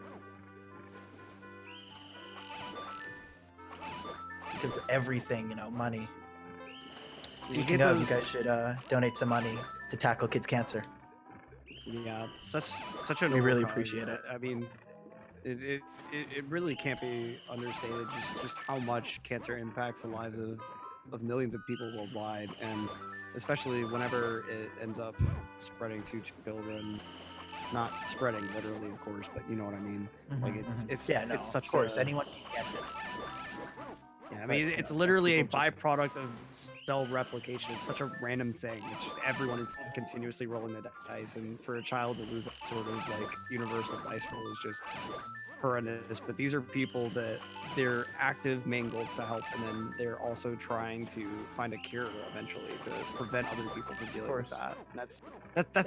Because everything, you know, money. Speaking of, you guys should donate some money to tackle kids' cancer. Yeah, it's such a We really noble cause. appreciate it. I mean, It really can't be understated just how much cancer impacts the lives of millions of people worldwide, and especially whenever it ends up spreading to children. Not spreading literally, of course, but you know what I mean. Like it's yeah, no, it's such of course a anyone can get it. yeah. I But, mean, you it's know, some literally a people just- byproduct of cell replication. It's such a random thing. It's just everyone is continuously rolling the dice, and for a child to lose that sort of like universal dice roll is just horrendous. But these are people that their active main goal is to help, and then they're also trying to find a cure eventually to prevent other people from dealing with course. that. And that's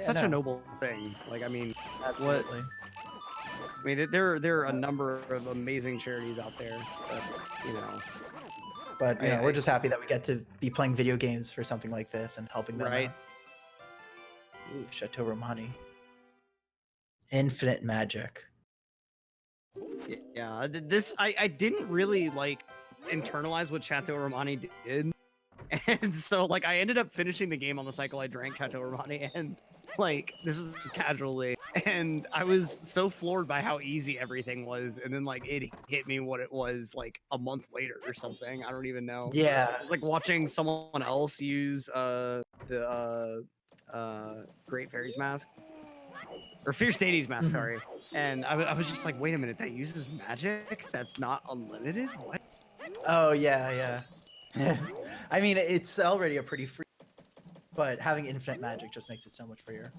Yeah, such a no. noble thing. Like, I mean, Absolutely. I mean, there are a number of amazing charities out there that, you know, But you know, I we're just happy that we get to be playing video games for something like this and helping them right. out. Ooh, Chateau Romani. Infinite magic. Yeah, this I didn't really like internalize what Chateau Romani did, and so like I ended up finishing the game on the cycle I drank Chateau Romani, and like this is casually, and I was so floored by how easy everything was, and then like it hit me what it was like a month later or something. I don't even know. Yeah. It's like watching someone else use the Great Fairy's Mask. Or Fierce Deity's Mask, sorry. And I was just like, wait a minute, that uses magic? That's not unlimited? What? Oh yeah, yeah. I mean, it's already a pretty free, but having infinite magic just makes it so much freer.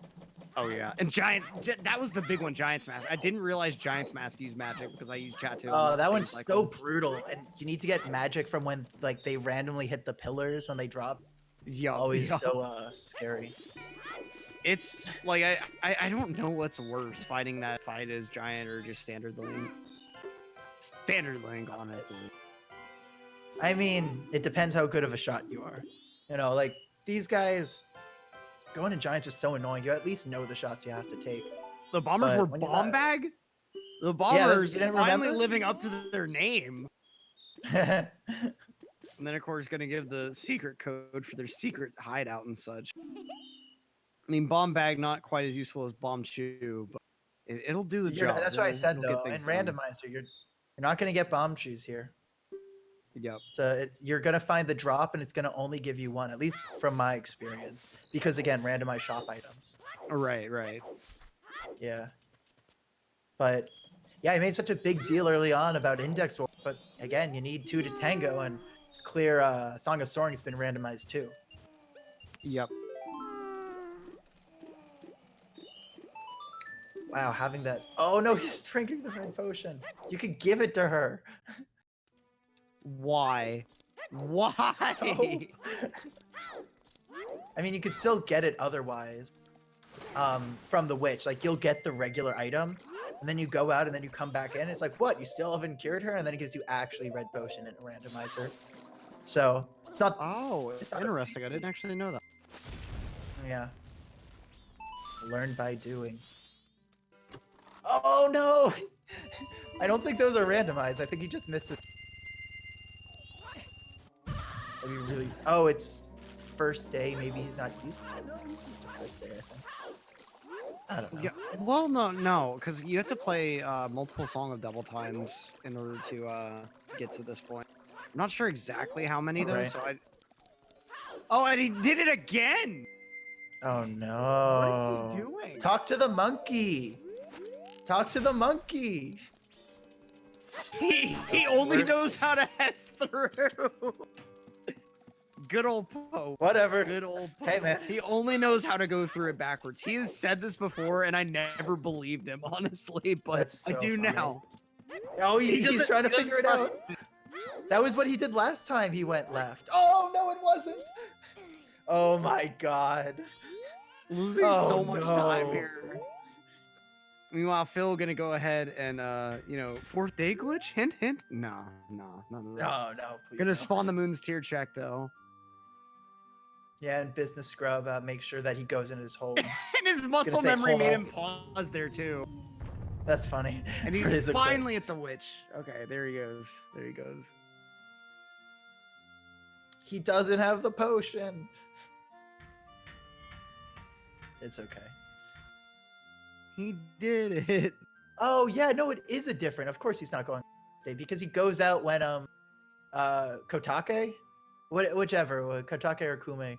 Oh yeah, and Giants, that was the big one, Giants Mask. I didn't realize Giants Mask used magic because I used Chateau. Oh, that one's so brutal, and you need to get magic from when like they randomly hit the pillars when they drop. Yeah, Always so scary. It's like I don't know what's worse, fighting that fight as Giant or just Standard Link. Standard Link, honestly. I mean, it depends how good of a shot you are. You know, like these guys going to Giants is so annoying. You at least know the shots you have to take. The Bombers But were when you're bomb not- bag. The Bombers you didn't finally remember? living up to their name. And then, of course, going to give the secret code for their secret hideout and such. I mean, bomb bag not quite as useful as bomb shoe, but it'll do the job. That's what I said It'll get though. In things done. randomizer, you're not gonna get bomb shoes here. Yep. So you're gonna find the drop, and it's gonna only give you one, at least from my experience. Because again, randomized shop items. Right, right. Yeah. But yeah, I made such a big deal early on about index order, but again, you need 2 to tango, and it's clear Song of Soaring's been randomized too. Yep. Wow, having that. Oh no, he's drinking the red potion. You could give it to her. Why? Why? Oh. I mean, you could still get it otherwise. From the witch, like you'll get the regular item, and then you go out, and then you come back in. It's like, what? You still haven't cured her, and then it gives you actually red potion in a randomizer. So it's not. Oh, it's interesting. I didn't actually know that. Yeah. Learn by doing. Oh no! I don't think those are randomized. I think he just missed it. That'd be really. Oh, it's first day. Maybe he's not used to it. No, he's used to first day, I think. I don't know. Yeah. Well, no, because you have to play multiple Song of Double times in order to get to this point. I'm not sure exactly how many though. Right. So Oh, and he did it again. Oh no. What is he doing? Talk to the monkey. Talk to the monkey. He only knows how to Hess through. Good old Pope. Whatever. Good old Pope. Hey man. He only knows how to go through it backwards. He has said this before, and I never believed him, honestly, but That's so I do funny. now. Oh, he's doesn't- trying to he figure it doesn't out. trust it. That was what he did last time he went left. Oh no, it wasn't. Oh my god. Losing Oh, so much time no. here. Meanwhile, Phil gonna go ahead and fourth day glitch? Hint, hint. Nah, none of that. Oh no, please. Gonna no. spawn the moon's tier check though. Yeah, and business scrub make sure that he goes into his hole. And his muscle say, memory "Hold made on." him pause there too. That's funny. And for he's his equip. finally at the witch. Okay, there he goes. There he goes. He doesn't have the potion. It's okay. He did it. Oh yeah, no, it is a different. Of course, he's not going day because he goes out when Kotake, whichever Kotake or Kume,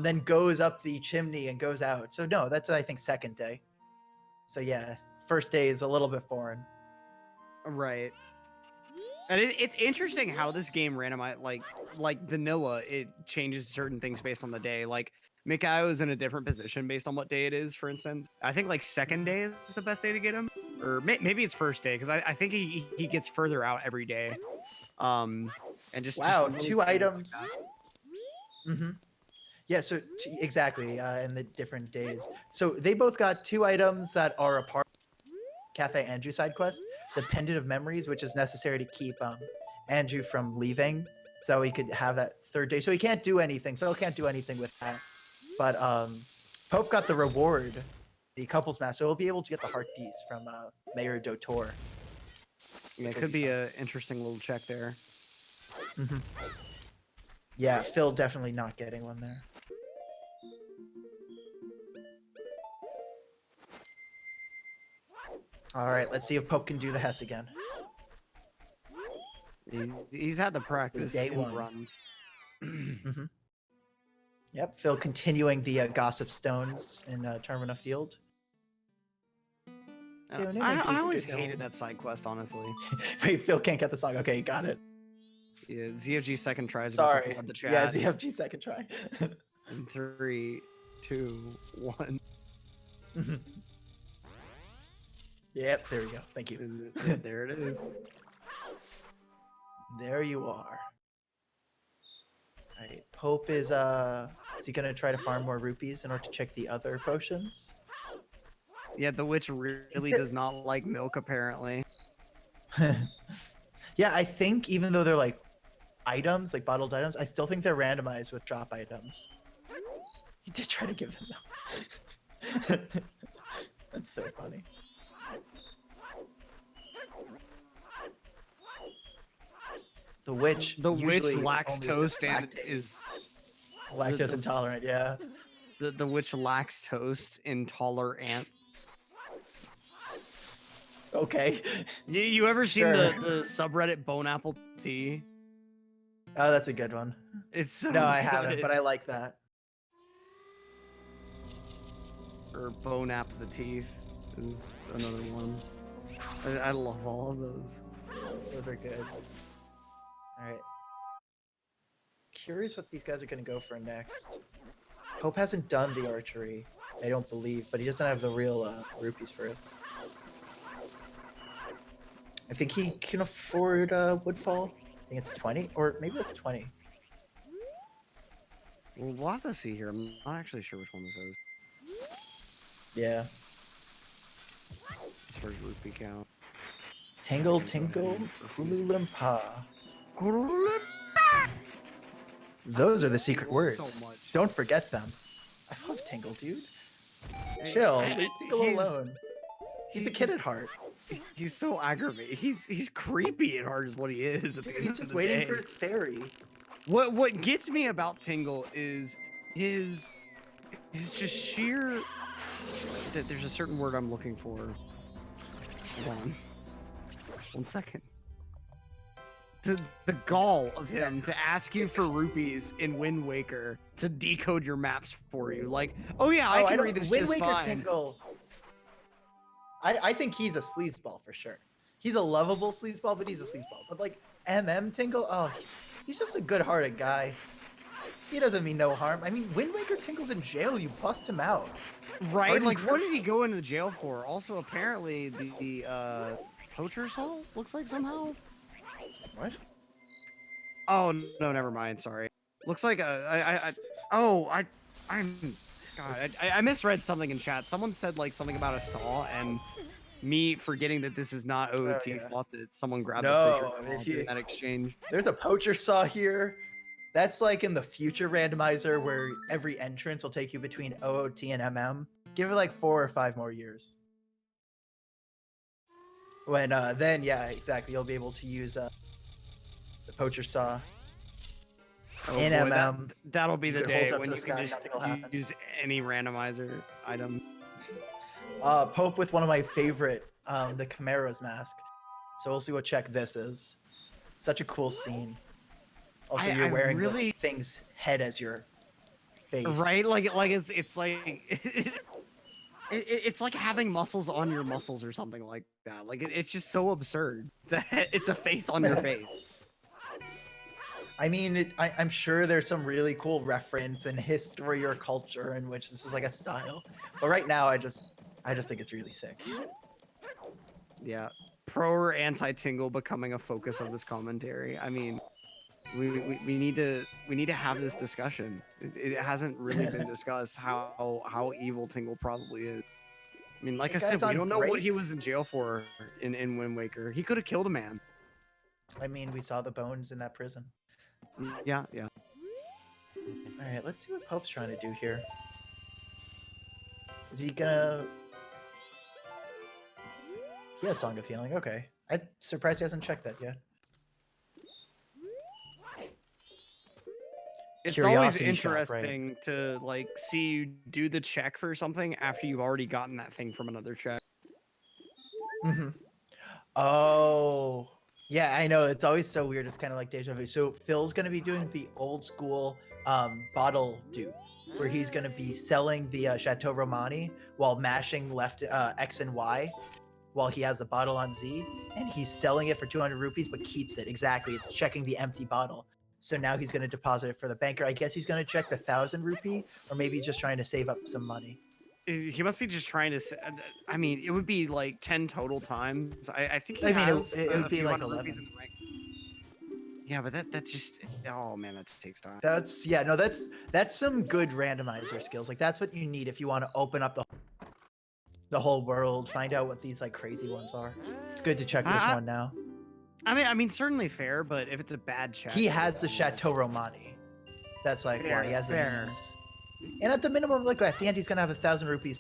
then goes up the chimney and goes out. So no, that's I think second day. So yeah, first day is a little bit foreign. Right. And it's interesting how this game randomized, like vanilla, it changes certain things based on the day. Like Mikaio is in a different position based on what day it is. For instance, I think like second day is the best day to get him, or maybe it's first day because I think he gets further out every day. And Wow, just 2 items. Mm-hmm. Yeah, so exactly in the different days. So they both got 2 items that are a part of Cafe Andrew side quest, the Pendant of Memories, which is necessary to keep Andrew from leaving, so he could have that third day. So he can't do anything. Phil can't do anything with that. But Pope got the reward, the couples mask, so he'll be able to get the heart piece from Mayor Dotor. Yeah, it could be an interesting little check there. Mm-hmm. Yeah, Phil definitely not getting one there. All right, let's see if Pope can do the Hess again. He's had the practice Day in 1. runs. Mm-hmm. Yep, Phil continuing the Gossip Stones in Termina Field. I always hated that side quest, honestly. Wait, Phil can't get the song. Okay, got it. Yeah, ZFG second try is Sorry. about to flood the chat. Yeah, ZFG second try. In 3, 2, 1. Yep, there we go. Thank you. There it is. There you are. All right, Pope is he gonna try to farm more rupees in order to check the other potions? Yeah, the witch really does not like milk, apparently. Yeah, I think even though they're like items, like bottled items, I still think they're randomized with drop items. He did try to give them milk. That's so funny. The witch lacks toast and is lactose intolerant. Yeah. The witch lacks toast intolerant. Okay. You ever seen the subreddit Bone Apple Tea? Oh, that's a good one. It's so no, I good. haven't, but I like that. Or Bone Apple the Teeth is another one. I love all of those. Those are good. All right. Curious what these guys are going to go for next. Hope hasn't done the archery, I don't believe, but he doesn't have the real rupees for it. I think he can afford Woodfall. I think it's 20, or maybe it's 20. Well, we'll have to see here. I'm not actually sure which one this is. Yeah. As far as rupee count. Tingle, Tinkle, Kululimpa. Those are the secret words. So much. Don't forget them. I love Tingle, dude. Chill. Leave Tingle alone. He's a kid at heart. He's so aggravating. He's creepy at heart is what he is. At the end He's of just the waiting day. for his fairy. What gets me about Tingle is his just sheer. There's a certain word I'm looking for. Hold on. 1 second. The gall of him to ask you for rupees in Wind Waker to decode your maps for you. Like, oh yeah, I can read this Wind just Waker fine. Tingle. I think he's a sleazeball for sure. He's a lovable sleazeball, but he's a sleazeball. But like Tingle, oh, he's just a good-hearted guy. He doesn't mean no harm. I mean, Wind Waker Tingle's in jail. You bust him out. Right? Like, what did he go into jail for? Also, apparently, the poacher soul looks like somehow. What? Oh no, never mind. Sorry. Looks like I misread something in chat. Someone said like something about a saw, and me forgetting that this is not OOT thought that someone grabbed the picture in that exchange. There's a poacher saw here. That's like in the future randomizer where every entrance will take you between OOT and MM. Give it like 4 or 5 more years. When then yeah, exactly, you'll be able to use the poacher saw in boy, MM. That'll be the day when you can just use any randomizer item. Pope with one of my favorite the Chimero's mask. So we'll see what check this is. Such a cool scene. Also, you're wearing really the thing's head as your face. right, like it's like it's like having muscles on your muscles or something like that. Like it's just so absurd. It's a face on your face. I mean, I'm sure there's some really cool reference in history or culture in which this is like a style. But right now, I just think it's really sick. Yeah, pro or anti-tingle becoming a focus of this commentary. I mean, we need to have this discussion. It hasn't really been discussed how evil Tingle probably is. I mean, like I said, we don't know what he was in jail for in Wind Waker. He could have killed a man. I mean, we saw the bones in that prison. Yeah, yeah. All right, let's see what Pope's trying to do here. Is he gonna... He has Song of Healing, okay. I'm surprised he hasn't checked that yet. It's Curiosity always shop, interesting to like see you do the check for something after you've already gotten that thing from another check. Mm-hmm. Oh, yeah, I know. It's always so weird. It's kind of like deja vu. So Phil's going to be doing the old school bottle dupe, where he's going to be selling the Chateau Romani while mashing left X and Y while he has the bottle on Z, and he's selling it for 200 rupees, but keeps it. Exactly. It's checking the empty bottle. So now he's going to deposit it for the banker. I guess he's going to check the 1,000 rupee, or maybe just trying to save up some money. He must be just trying to. I mean, it would be like 10 total times. I think. I mean, it would be like 11. Yeah, but that just. Oh man, that takes time. That's no. That's some good randomizer skills. Like that's what you need if you want to open up the whole world. Find out what these like crazy ones are. It's good to check this one now. I mean, certainly fair, but if it's a bad check, he has the Chateau Romani. That's like why he has the means. And at the minimum, like at the end, he's gonna have 1,000 rupees.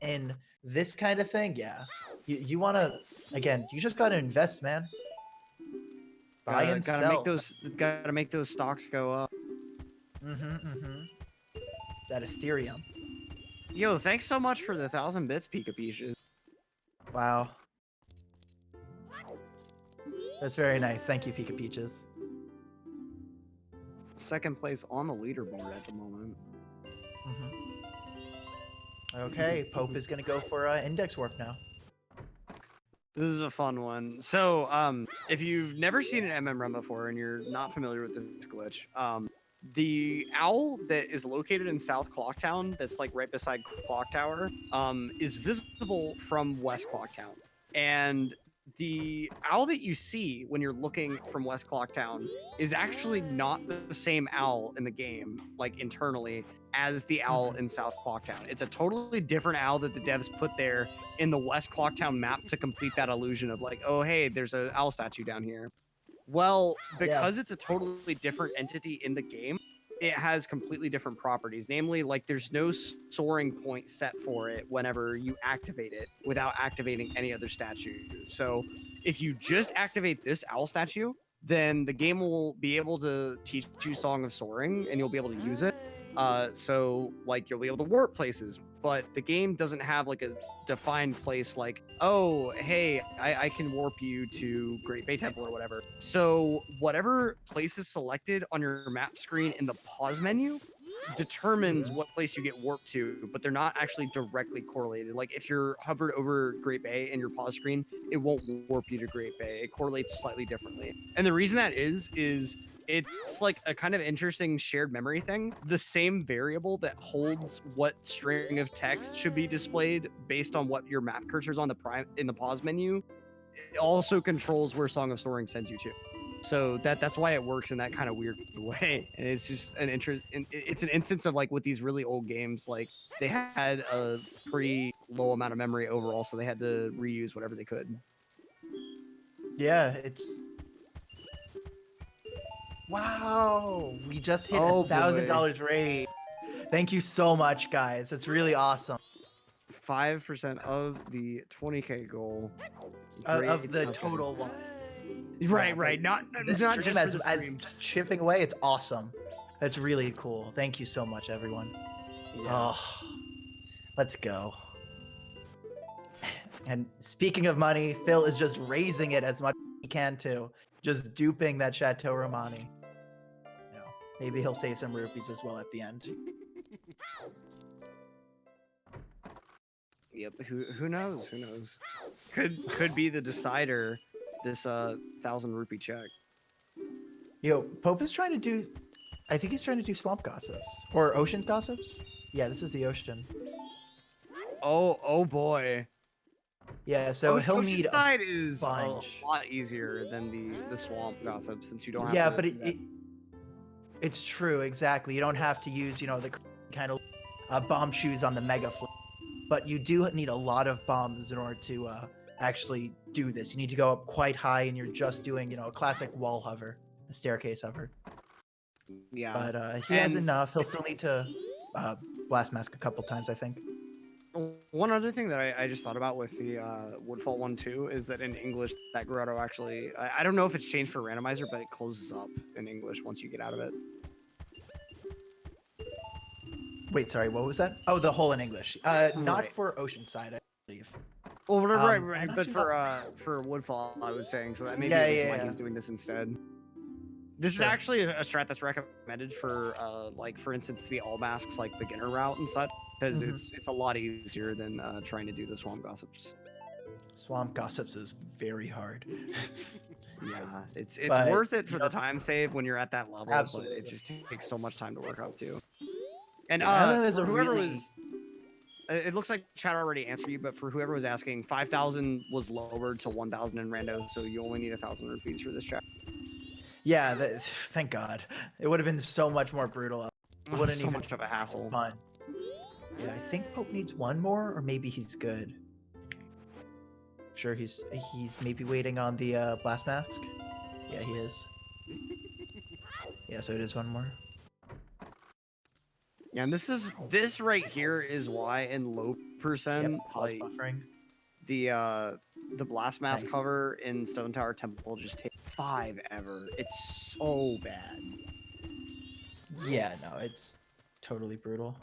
In this kind of thing, yeah. You wanna again? You just gotta invest, man. Buy and sell. Gotta make those stocks go up. That Ethereum. Yo, thanks so much for the 1,000 bits, Pika Peaches. Wow. That's very nice. Thank you, Pika Peaches. Second place on the leaderboard at the moment. Okay, Pope is gonna go for index warp now. This is a fun one. So, if you've never seen an MM run before and you're not familiar with this glitch, the owl that is located in South Clocktown, that's like right beside Clock Tower, is visible from West Clocktown. And the owl that you see when you're looking from West Clocktown is actually not the same owl in the game, like internally, as the owl in South Clocktown. It's a totally different owl that the devs put there in the West Clocktown map to complete that illusion of like, oh, hey, there's an owl statue down here. Well, because it's a totally different entity in the game, it has completely different properties. Namely, like there's no soaring point set for it whenever you activate it without activating any other statue. So if you just activate this owl statue, then the game will be able to teach you Song of Soaring and you'll be able to use it. So like you'll be able to warp places, but the game doesn't have like a defined place like, oh, hey, I can warp you to Great Bay Temple or whatever. So whatever place is selected on your map screen in the pause menu determines what place you get warped to, but they're not actually directly correlated. Like if you're hovered over Great Bay in your pause screen, it won't warp you to Great Bay. It correlates slightly differently. And the reason that is it's like a kind of interesting shared memory thing. The same variable that holds what string of text should be displayed based on what your map cursor is on in the pause menu, it also controls where Song of Soaring sends you to. So that's why it works in that kind of weird way. And it's just it's an instance of like with these really old games, like they had a pretty low amount of memory overall, so they had to reuse whatever they could. Yeah, it's... Wow, we just hit $1,000 raid. Thank you so much, guys. It's really awesome. 5% of the 20K goal of the total one. Right. Not just for the stream. Just chipping away. It's awesome. That's really cool. Thank you so much, everyone. Yeah. Oh, let's go. And speaking of money, Phil is just raising it as much as he can too. Just duping that Chateau Romani. You know, maybe he'll save some rupees as well at the end. Yep. Who knows? Who knows? Could be the decider. This 1,000 rupee check. Yo, Pope is trying to do. I think he's trying to do swamp gossips or ocean gossips. Yeah, this is the ocean. Oh boy. Yeah, so he'll Ocean need a side is bunch. a lot easier than the swamp gossip since you don't have Yeah, to. but it's true, exactly. You don't have to use, you know, the kind of bomb shoes on the mega flip. But you do need a lot of bombs in order to actually do this. You need to go up quite high, and you're just doing, you know, a classic wall hover, a staircase hover. Yeah. But he has enough. He'll still need to blast mask a couple times, I think. One other thing that I just thought about with the Woodfall 1 too is that in English that grotto actually I don't know if it's changed for randomizer, but it closes up in English once you get out of it. Wait, sorry, what was that? Oh, the hole in English. Not for Oceanside, I believe. Well, right. But actually for Woodfall, I was saying, so that maybe Yeah, the reason yeah, why yeah. he's doing this instead. This is Sure. actually a strat that's recommended for like for instance the all masks like beginner route and such because it's a lot easier than trying to do the swamp gossips. Swamp gossips is very hard. Yeah, it's But, worth it for you the know, time save when you're at that level, absolutely. but it just takes so much time to work up to. And that is for a whoever really- was, it looks like chat already answered you, but for whoever was asking, 5,000 was lowered to 1,000 in rando, so you only need 1,000 rupees for this chat. Yeah, thank God. It would have been so much more brutal. It wouldn't So even much of a hassle. fun. Yeah, I think Pope needs one more, or maybe he's good. Sure, he's maybe waiting on the blast mask. Yeah, he is. Yeah, so it is one more. Yeah, and this right here is why in low percent Yep, pause like buffering. the blast mask Nice. cover in Stone Tower Temple just takes 5 ever. It's so bad. Yeah, no, it's totally brutal.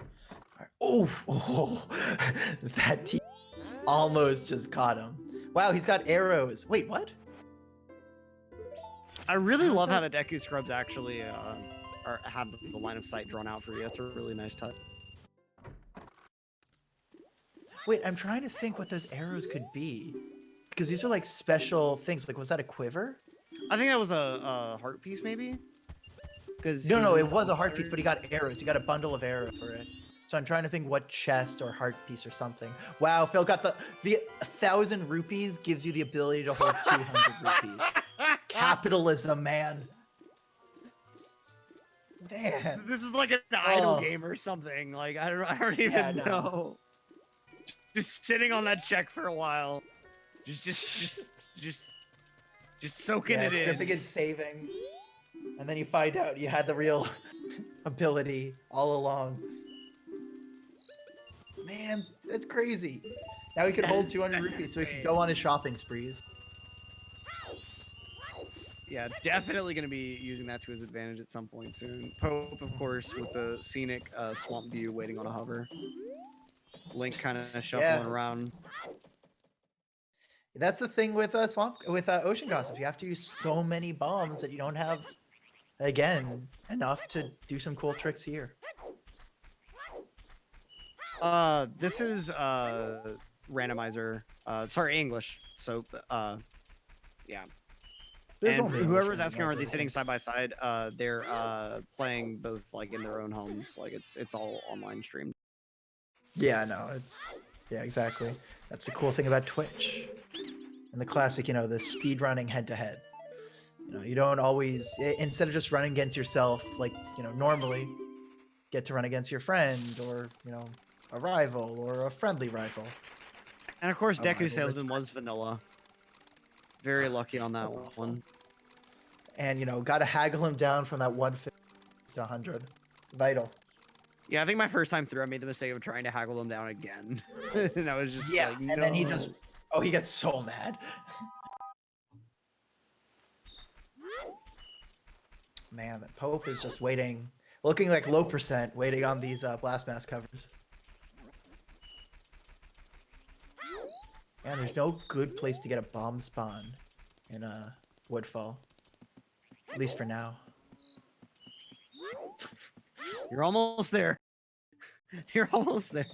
Oh, that team almost just caught him. Wow, he's got arrows. Wait, what? I really How's love how that- the Deku Scrubs actually have the line of sight drawn out for you. That's a really nice touch. Wait, I'm trying to think what those arrows could be. Because these are like special things. Like, was that a quiver? I think that was a heart piece, maybe. Because No, it was a heart piece, but he got arrows. He got a bundle of arrows for it. So I'm trying to think what chest or heart piece or something. Wow, Phil got the 1,000 rupees gives you the ability to hold 200 rupees. Capitalism, man. Man. This is like an idle game or something. Like I don't even know. Just sitting on that check for a while. Just soaking it in. Scripting and saving. And then you find out you had the real ability all along. Man, that's crazy. Now he can hold 200 rupees so he can go on his shopping sprees. Yeah, definitely going to be using that to his advantage at some point soon. Pope, of course, with the scenic swamp view waiting on a hover. Link kind of shuffling around. That's the thing with ocean gossips. You have to use so many bombs that you don't have, again, enough to do some cool tricks here. This is Randomizer. Sorry, English. So yeah. And whoever's asking, are they sitting side by side? They're playing both like in their own homes. Like it's all online streamed. Yeah, no, yeah, exactly. That's the cool thing about Twitch. And the classic, the speedrunning head-to-head. You don't always, instead of just running against yourself, like, normally, get to run against your friend or, a rival or a friendly rival. And of course, Deku Salesman was vanilla. Very lucky on that one. And, gotta haggle him down from that 150 to 100. Vital. Yeah, I think my first time through, I made the mistake of trying to haggle him down again. And I was just like, no. And then he just, he gets so mad. Man, the Pope is just waiting, looking like low percent, waiting on these blast mask covers. And there's no good place to get a bomb spawn in Woodfall. At least for now. You're almost there. You're almost there.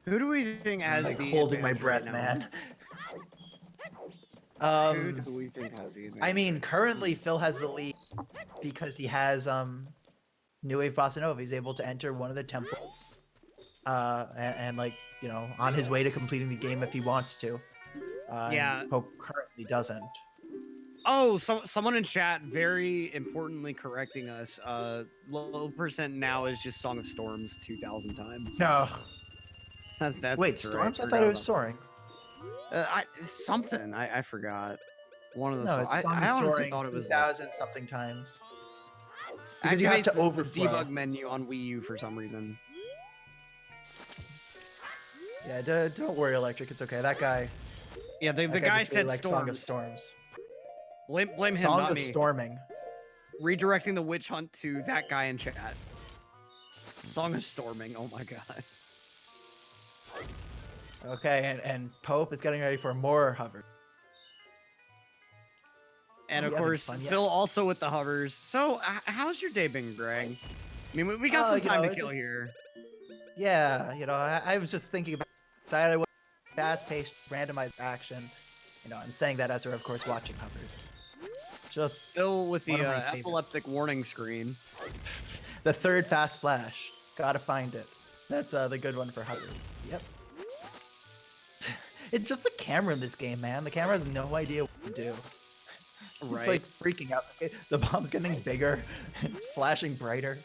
Who do we think I'm has like the holding my advantage breath, right now? man. Who do we think has the advantage? I mean, currently Phil has the lead because he has New Wave Bossa Nova. He's able to enter one of the temples, and like on his way to completing the game if he wants to. Yeah. Pope currently doesn't. Oh, someone in chat very importantly correcting us. Low percent now is just Song of Storms 2,000 times. No. That's Wait, right, Storms? I forgot thought it was about soaring. something. I forgot. One of the No, songs. it's Song I of honestly Soaring thought it was 2,000 something times. Because you have to activates the overflow. debug menu on Wii U for some reason. Yeah, don't worry, Electric. It's okay. That guy. Yeah, the that guy just really said likes Song of Storms. Storms. Blame him, Song not of me. Storming. Redirecting the witch hunt to that guy in chat. Song of Storming. Oh my god. Okay, and Pope is getting ready for more hover. And Are of we having course, fun yet? Phil also with the hovers. So, how's your day been, Greg? I mean, we got some time to kill here. Yeah, I was just thinking about that. Fast-paced, randomized action. I'm saying that as we're of course watching hovers. Just Phil with the one of my favorites. epileptic warning screen. The third fast flash. Gotta find it. That's the good one for hovers. Yep. It's just the camera in this game, man. The camera has no idea what to do. Right. It's like freaking out. The bomb's getting bigger. It's flashing brighter.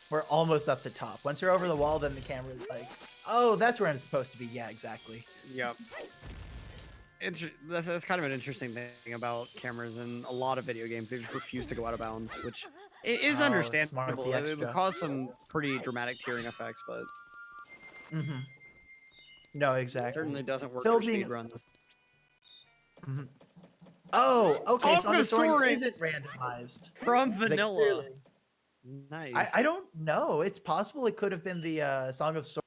We're almost at the top. Once you're over the wall, then the camera's like, oh, that's where it's supposed to be. Yeah, exactly. Yep. That's kind of an interesting thing about cameras in a lot of video games. They just refuse to go out of bounds, which is understandable. Smart, It would cause some pretty dramatic tearing effects, but no, exactly. it certainly doesn't work Phil for being... speedruns. Oh, okay. Song of Soaring isn't randomized from vanilla. Nice. I don't know. It's possible it could have been the Song of Soaring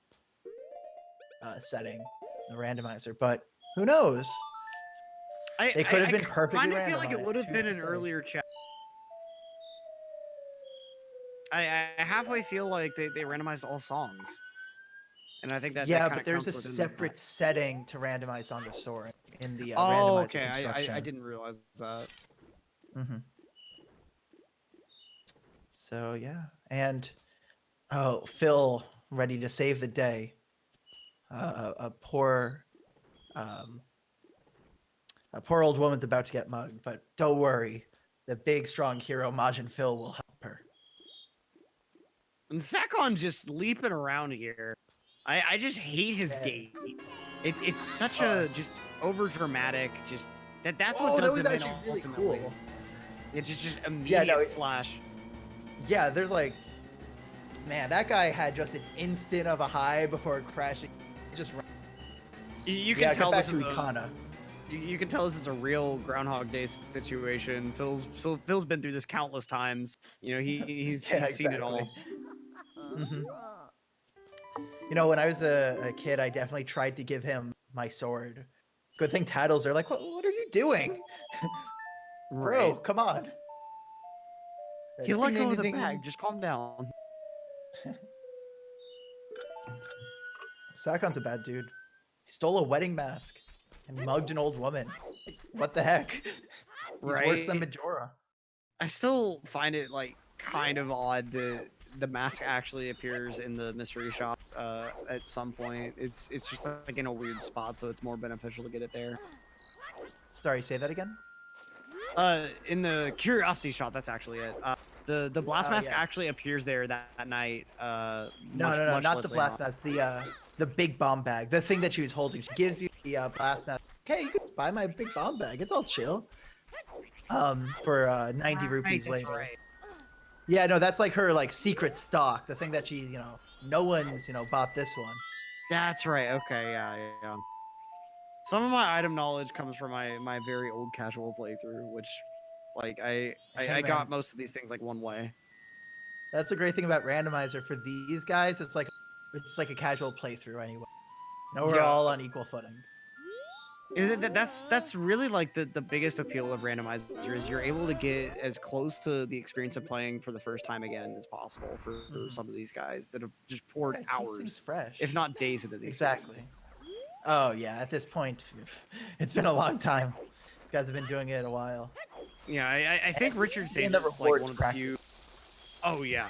setting, the randomizer, but who knows? It could have been perfectly randomized. I feel like it would have been an earlier chat. I halfway feel like they randomized all songs, and I think that but there's a separate setting to randomize Song of Soaring in the randomizer. Oh, okay. I didn't realize that. So yeah, and Phil ready to save the day. A poor old woman's about to get mugged, but don't worry, the big strong hero MajinPhil will help her. And Sakon just leaping around here. I just hate his gait. It's such a just over dramatic. Just that's what does him in ultimately. Cool. It's just immediate slash. Yeah, there's like, man, that guy had just an instant of a high before crashing. Just you can tell this is Ikana. You can tell this is a real Groundhog Day situation. Phil's been through this countless times. He's seen it all. When I was a kid, I definitely tried to give him my sword. Good thing Tattles are like, what are you doing? Bro, come on. He let go of the bag. Just calm down. Sakon's a bad dude. He stole a wedding mask and mugged an old woman. What the heck? He's worse than Majora. I still find it like kind of odd that the mask actually appears in the mystery shop at some point. It's just like in a weird spot, so it's more beneficial to get it there. Sorry, say that again? In the curiosity shop, that's actually it. The blast mask actually appears there that night. No, not the blast mask. The big bomb bag. The thing that she was holding. She gives you the blast mask. Okay, you can buy my big bomb bag. It's all chill. For 90 rupees later. Right. Yeah, no, that's like her secret stock. The thing that she, no one's bought this one. That's right. Okay, yeah. Some of my item knowledge comes from my very old casual playthrough, which, I got most of these things one way. That's the great thing about Randomizer for these guys. It's like a casual playthrough anyway. Now we're all on equal footing. That's really like the biggest appeal of Randomizer is you're able to get as close to the experience of playing for the first time again as possible for some of these guys that have just poured hours, fresh, if not days into these. Exactly. Oh yeah, at this point, it's been a long time. These guys have been doing it a while. Yeah, I think Richard Sage is like one of the few. Oh yeah.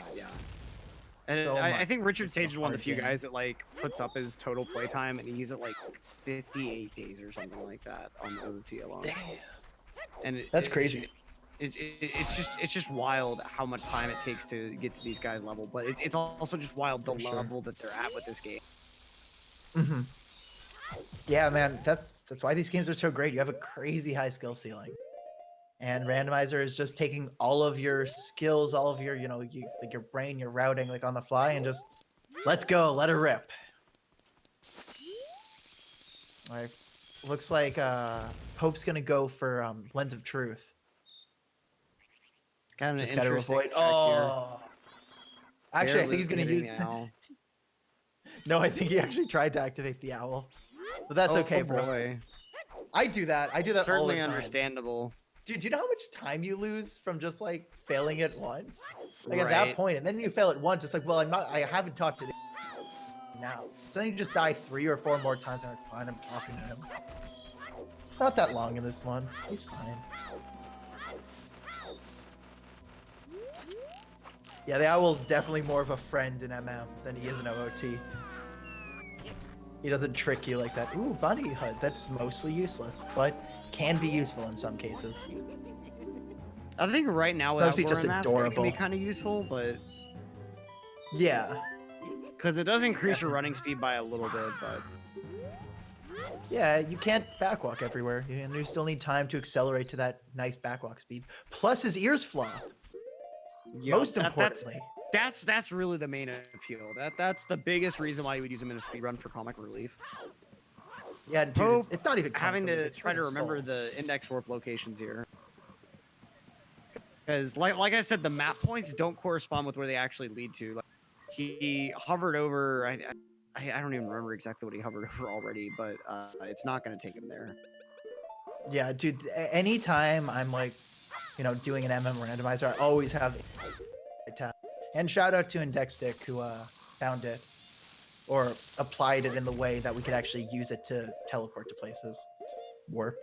And So I think Richard Sage is one of the few guys that like puts up his total playtime, and he's at like 58 days or something like that on OT alone. Damn. And that's crazy. It's just wild how much time it takes to get to these guys' level, but it's also just wild the level that they're at with this game. Mm-hmm. Yeah, man, that's why these games are so great. You have a crazy high skill ceiling. And Randomizer is just taking all of your skills, all of your, like your brain, your routing, like on the fly, and just let's go, let her rip. All right, looks like Pope's gonna go for Lens of Truth. Kind of just gotta avoid. Oh, actually, I think he's gonna use the owl. No, I think he actually tried to activate the owl, but that's okay, bro. Boy. I do that. I do that all the time. Certainly understandable. Dude, do you know how much time you lose from just like failing it once? Like at that point, and then you fail it once, it's like, well, I haven't talked to him now. So then you just die 3 or 4 more times, and I'm like, fine, I'm talking to him. It's not that long in this one. He's fine. Yeah, the owl's definitely more of a friend in MM than he is in OOT. He doesn't trick you like that. Ooh, bunny hood. That's mostly useless, but can be useful in some cases. I think right now it's just adorable. It can be kind of useful, but yeah, because it does increase your running speed by a little bit, but yeah, you can't backwalk everywhere. You still need time to accelerate to that nice backwalk speed. Plus, his ears flop. Yep, most importantly. That's really the main appeal. That's the biggest reason why you would use him in a speedrun for comic relief. Yeah, dude, it's not even having to try to remember the index warp locations here. Because like I said, the map points don't correspond with where they actually lead to. Like, he hovered over. I don't even remember exactly what he hovered over already, but it's not going to take him there. Yeah, dude. Anytime I'm like, doing an MM randomizer, I always have tap. And shout out to Indexstick who found it or applied it in the way that we could actually use it to teleport to places. Warp.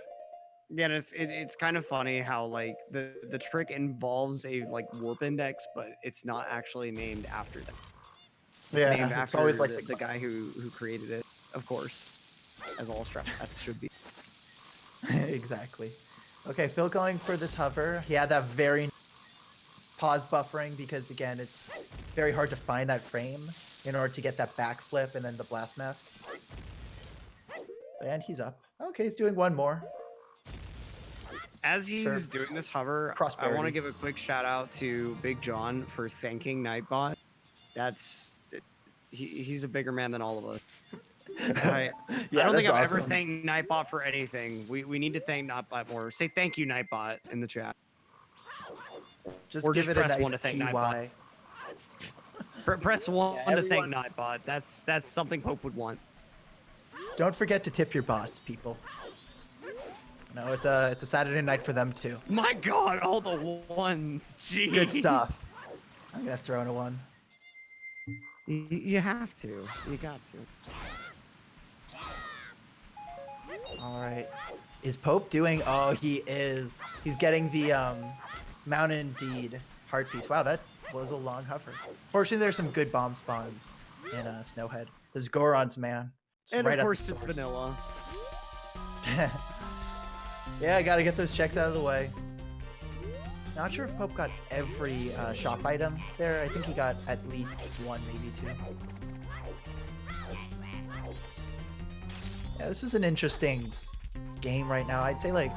Yeah, it's kind of funny how like the trick involves a like warp index, but it's not actually named after that. It's named after always like the guy who created it, of course, as all strap paths should be. Exactly. Okay, Phil going for this hover. He had that very pause buffering because again, it's very hard to find that frame in order to get that backflip and then the blast mask. And he's up. Okay, he's doing one more. As he's doing this hover, I want to give a quick shout out to Big John for thanking Nightbot. He's a bigger man than all of us. I don't think I've ever thanked Nightbot for anything. We need to thank Nightbot more. Say thank you, Nightbot, in the chat. Just or give just it press a nice 1 to thank Nightbot. Press 1 to thank Nightbot. That's something Pope would want. Don't forget to tip your bots, people. No, it's a Saturday night for them too. My God, all the ones. Jeez. Good stuff. I'm gonna throw in a 1. You have to. You got to. All right. Is Pope doing? Oh, he is. He's getting the Mountain Deed heart piece. Wow, that was a long hover. Fortunately, there's some good bomb spawns in Snowhead. There's Goron's man. It's and right of course, it's vanilla. Yeah, I gotta get those checks out of the way. Not sure if Pope got every shop item there. I think he got at least 1, maybe 2. Yeah, this is an interesting game right now. I'd say like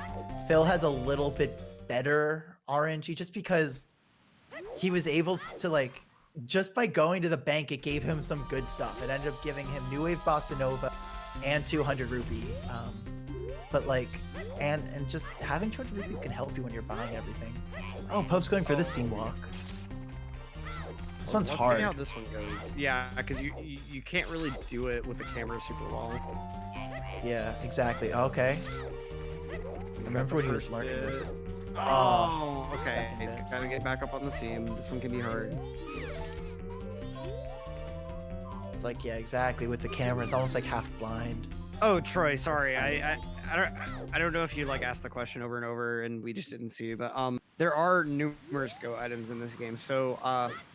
Phil has a little bit better RNG just because he was able to like, just by going to the bank, it gave him some good stuff. It ended up giving him New Wave Bossa Nova and 200 rupee. But like, and just having 200 rupees can help you when you're buying everything. Oh, Pope's going for the seam walk. This one's Let's hard. see how this one goes. Yeah, because you can't really do it with the camera super well. Yeah, exactly. Okay. He's Remember got when the he was first learning bit. this? Oh, okay. second He's bit. got to get back up on the seam. This one can be hard. It's like, yeah, exactly. With the camera, it's almost like half blind. Oh, Troy, sorry. I don't know if you like asked the question over and over and we just didn't see, but there are numerous go items in this game. So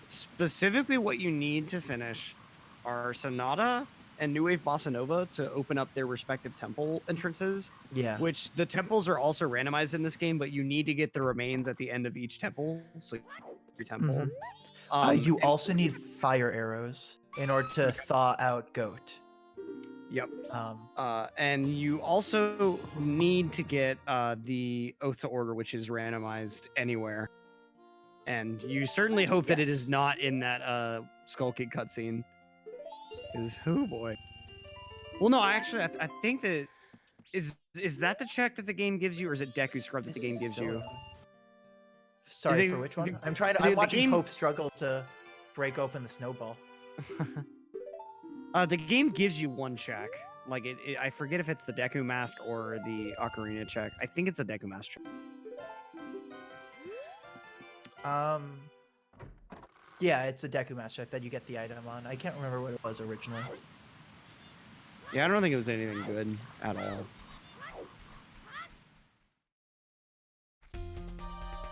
specifically what you need to finish are Sonata and New Wave Bossa Nova to open up their respective temple entrances. Yeah. Which the temples are also randomized in this game, but you need to get the remains at the end of each temple. So your temple. You And- also need fire arrows in order to thaw out goat. Yep. And you also need to get the Oath to Order, which is randomized anywhere. And you certainly hope that it Yes. is not in that Skull Kid cutscene. Because, oh boy. Well, no, actually, I think that is that the check that the game gives you, or is it Deku Scrub that the game gives you? Sorry, The- for which one? the- I'm trying to. the I'm watching game- Pope struggle to break open the snowball. The game gives you one check. Like I forget if it's the Deku Mask or the Ocarina check. I think it's the Deku Mask check. Yeah, it's a Deku Master that you get the item on. I can't remember what it was originally. Yeah, I don't think it was anything good at all.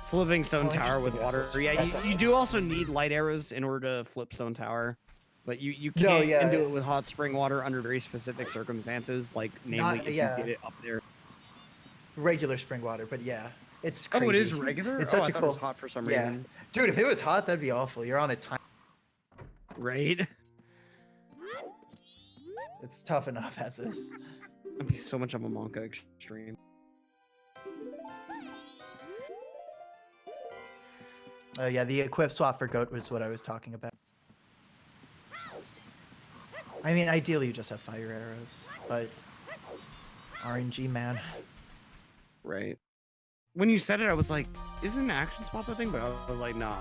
Flipping Stone Oh, Tower with interesting. water. That's- Yeah, that's you do also need light arrows in order to flip Stone Tower. But you can't No, yeah. do it with hot spring water under very specific circumstances, like namely if yeah. you get it up there. Regular spring water, but yeah, it's crazy. Oh, it is regular? It's Oh, such I a thought cool. it was hot for some Yeah. reason. Dude, if it was hot, that'd be awful. You're on a time. Right? It's tough enough as is. That'd be so much of a Monka extreme. Yeah, the equip swap for goat was what I was talking about. I mean, ideally you just have fire arrows, but RNG, man. Right. When you said it, I was like, "Isn't an action swap a thing?" But I was like, "No.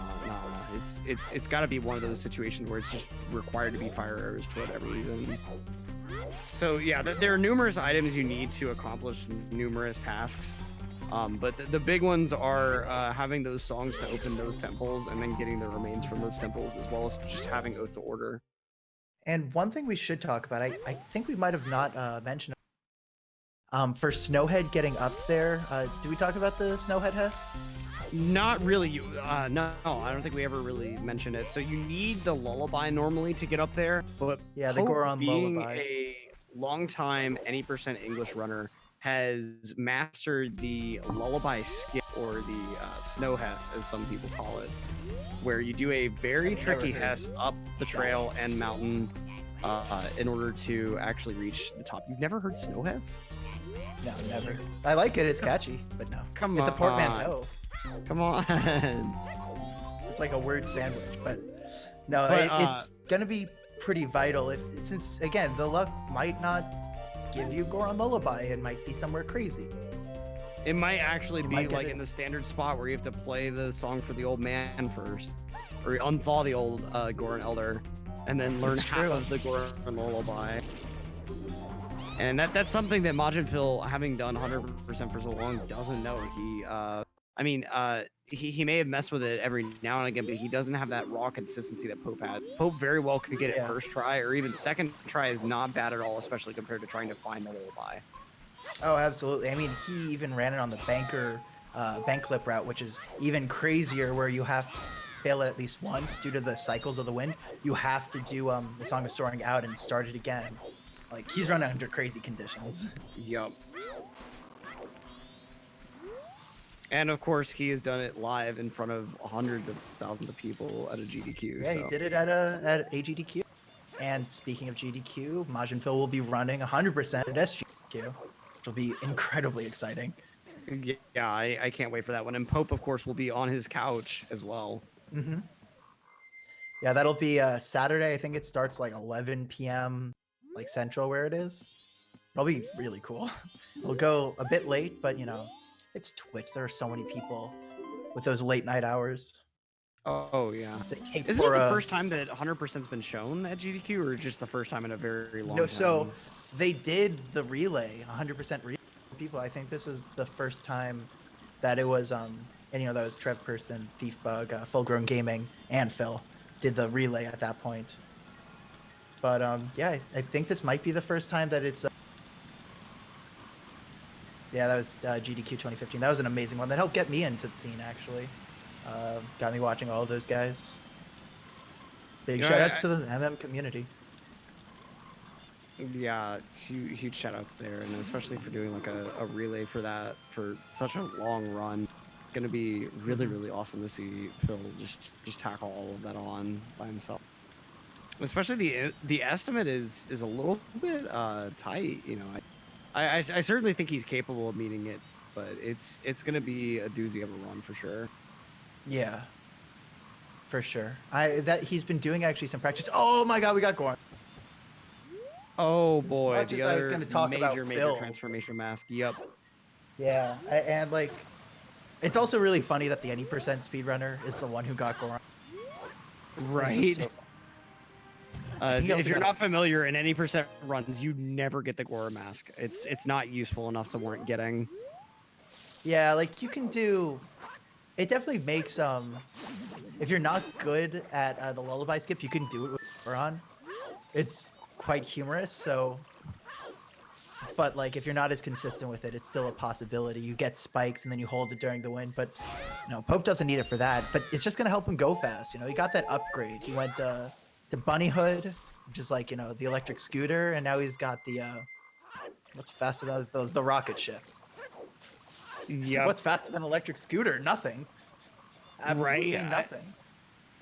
It's got to be one of those situations where it's just required to be fire arrows for whatever reason." So yeah, there are numerous items you need to accomplish numerous tasks. But the big ones are having those songs to open those temples, and then getting the remains from those temples, as well as just having Oath to Order. And one thing we should talk about, I think we might have not mentioned. For Snowhead getting up there, did we talk about the Snowhead Hess? Not really. No, I don't think we ever really mentioned it. So you need the lullaby normally to get up there, but Yeah, the Pope, Goron being lullaby. a long-time any percent English runner, has mastered the lullaby skip, or the snow hess, as some people call it, where you do a very I've tricky never heard hess up the trail and mountain in order to actually reach the top. You've never heard snow hess? No, never. I like it. It's catchy, but no. Come It's a on. portmanteau. Come on. It's like a word sandwich, but no, But, it's gonna be pretty vital since again the luck might not give you Goron lullaby. It might be somewhere crazy. It might actually You be might get like it. in the standard spot where you have to play the song for the old man first, or unthaw the old Goron Elder, and then learn It's half true. of the Goron lullaby. And that's something that MajinPhil, having done 100% for so long, doesn't know. He may have messed with it every now and again, but he doesn't have that raw consistency that Pope has. Pope very well could get it Yeah. first try, or even second try is not bad at all, especially compared to trying to find the lullaby. Oh, absolutely. I mean, he even ran it on the bank clip route, which is even crazier, where you have to fail it at least once due to the cycles of the wind. You have to do the Song of Soaring out and start it again. Like, he's running under crazy conditions. Yup. And of course, he has done it live in front of hundreds of thousands of people at a GDQ. Yeah, so. he did it at a GDQ. And speaking of GDQ, MajinPhil will be running 100% at SGDQ, which will be incredibly exciting. Yeah, I can't wait for that one. And Pope, of course, will be on his couch as well. Mm-hmm. Yeah, that'll be Saturday. I think it starts like 11 p.m. like Central, where it is. It'll be really cool. It'll go a bit late, but you know, it's Twitch. There are so many people with those late night hours. Oh yeah. The Cape Is it the Cora- first time that 100%'s been shown at GDQ, or just the first time in a very long No, time? so they did the relay, 100% relay for people. I think this was the first time that it was, and you know, that was Trev Person, Thief Bug, Full Grown Gaming, and Phil did the relay at that point. But yeah, I think this might be the first time that it's. Yeah, that was GDQ 2015. That was an amazing one. That helped get me into the scene, actually. Got me watching all of those guys. Big You know, shout outs to the MM community. Yeah, huge shout outs there, and especially for doing like a relay for that for such a long run. It's gonna be really, really awesome to see Phil just tackle all of that on by himself. Especially the estimate is a little bit tight, you know. I certainly think he's capable of meeting it, but it's gonna be a doozy of a run for sure. Yeah, for sure. He's been doing actually some practice. Oh my God, we got Goron. Oh As boy, much the as I was other gonna talk about major Phil. transformation mask. Yep. Yeah, and like, it's also really funny that the any percent speedrunner is the one who got Goron. Right. So if you're not familiar, in any percent runs, you never get the Gora mask. It's not useful enough to warrant getting. Yeah, like you can do. It definitely makes if you're not good at the lullaby skip, you can do it with Goron. It's quite humorous, so. But like, if you're not as consistent with it, it's still a possibility. You get spikes and then you hold it during the wind, but Pope doesn't need it for that. But it's just gonna help him go fast. You know, he got that upgrade. He went to Bunny Hood, which is like the electric scooter, and now he's got the what's faster than the rocket ship. Yeah. What's faster than electric scooter? Nothing. Absolutely right. nothing.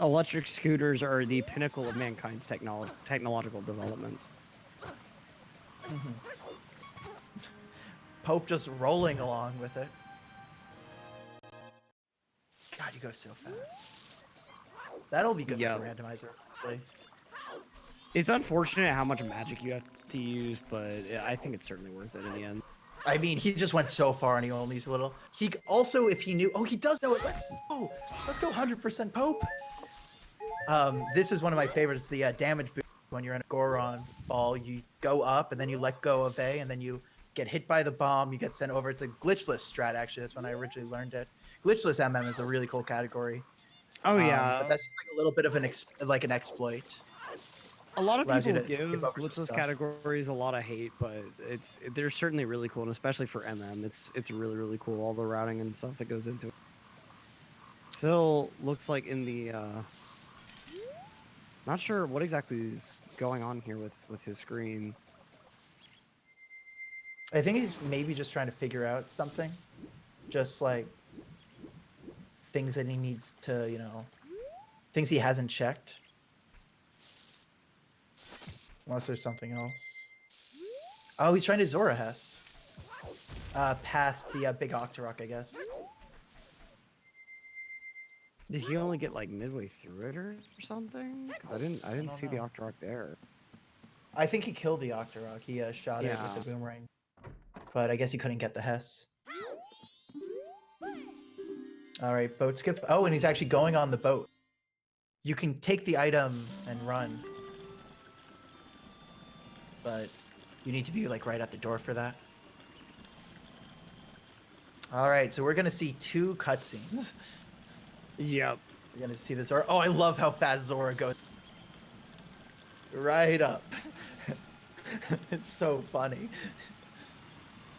Electric scooters are the pinnacle of mankind's technological developments. Pope just rolling along with it. God, you go so fast. That'll be good for Randomizer, honestly. It's unfortunate how much magic you have to use, but I think it's certainly worth it in the end. I mean, he just went so far and he only used a little. He also, if he knew, he does know it. Let's go 100% Pope. This is one of my favorites, the damage boost. When you're in a Goron ball, you go up and then you let go of A, and then you get hit by the bomb. You get sent over. It's a glitchless strat, actually. That's when I originally learned it. Glitchless MM is a really cool category. Oh yeah, but that's just like a little bit of an exploit. A lot of people give glitchless categories a lot of hate, but they're certainly really cool, and especially for MM, it's really, really cool. All the routing and stuff that goes into it. Phil looks like in the not sure what exactly is going on here with his screen. I think he's maybe just trying to figure out something, just like things that he needs to, things he hasn't checked. Unless there's something else. Oh, he's trying to Zora Hess. Past the big Octorok, I guess. Did he only get like midway through it or something? Because I didn't see the Octorok there. I think he killed the Octorok. He shot it with a boomerang. But I guess he couldn't get the Hess. Alright, boat skip. Oh, and he's actually going on the boat. You can take the item and run. But you need to be like right at the door for that. Alright, so we're gonna see 2 cutscenes. Yep. We're gonna see this Zora. Oh, I love how fast Zora goes. Right up. It's so funny.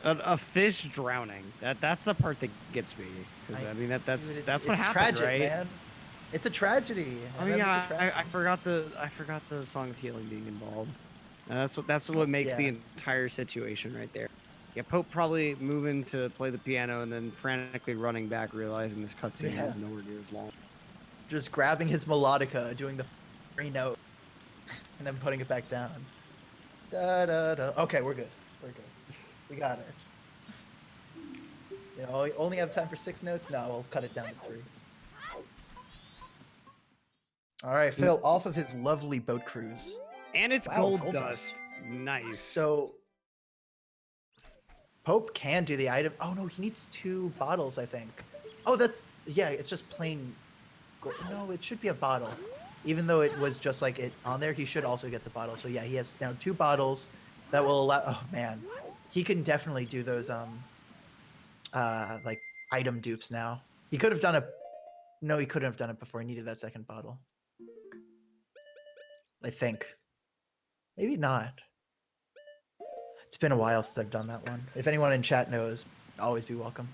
A fish drowning. That's the part that gets me. Because I mean that's what happened, tragic, right? Man. It's a tragedy. Oh yeah, I forgot the Song of Healing being involved. And that's what makes the entire situation right there. Yeah, Pope probably moving to play the piano and then frantically running back, realizing this cutscene is nowhere near as long. Just grabbing his melodica, doing the free note, and then putting it back down. Da da da. Okay, we're good. We're good. We got it. We only have time for 6 notes. No, we'll cut it down to 3. All right, Phil, off of his lovely boat cruise. And it's gold dust. Nice. So Pope can do the item. Oh no, he needs 2 bottles, I think. Oh, it's just plain No, it should be a bottle. Even though it was just like it on there, he should also get the bottle. So yeah, he has now 2 bottles that will allow. Oh man, he can definitely do those like item dupes now. He could have done a. No, he couldn't have done it before. He needed that second bottle. I think. Maybe not. It's been a while since I've done that one. If anyone in chat knows, always be welcome.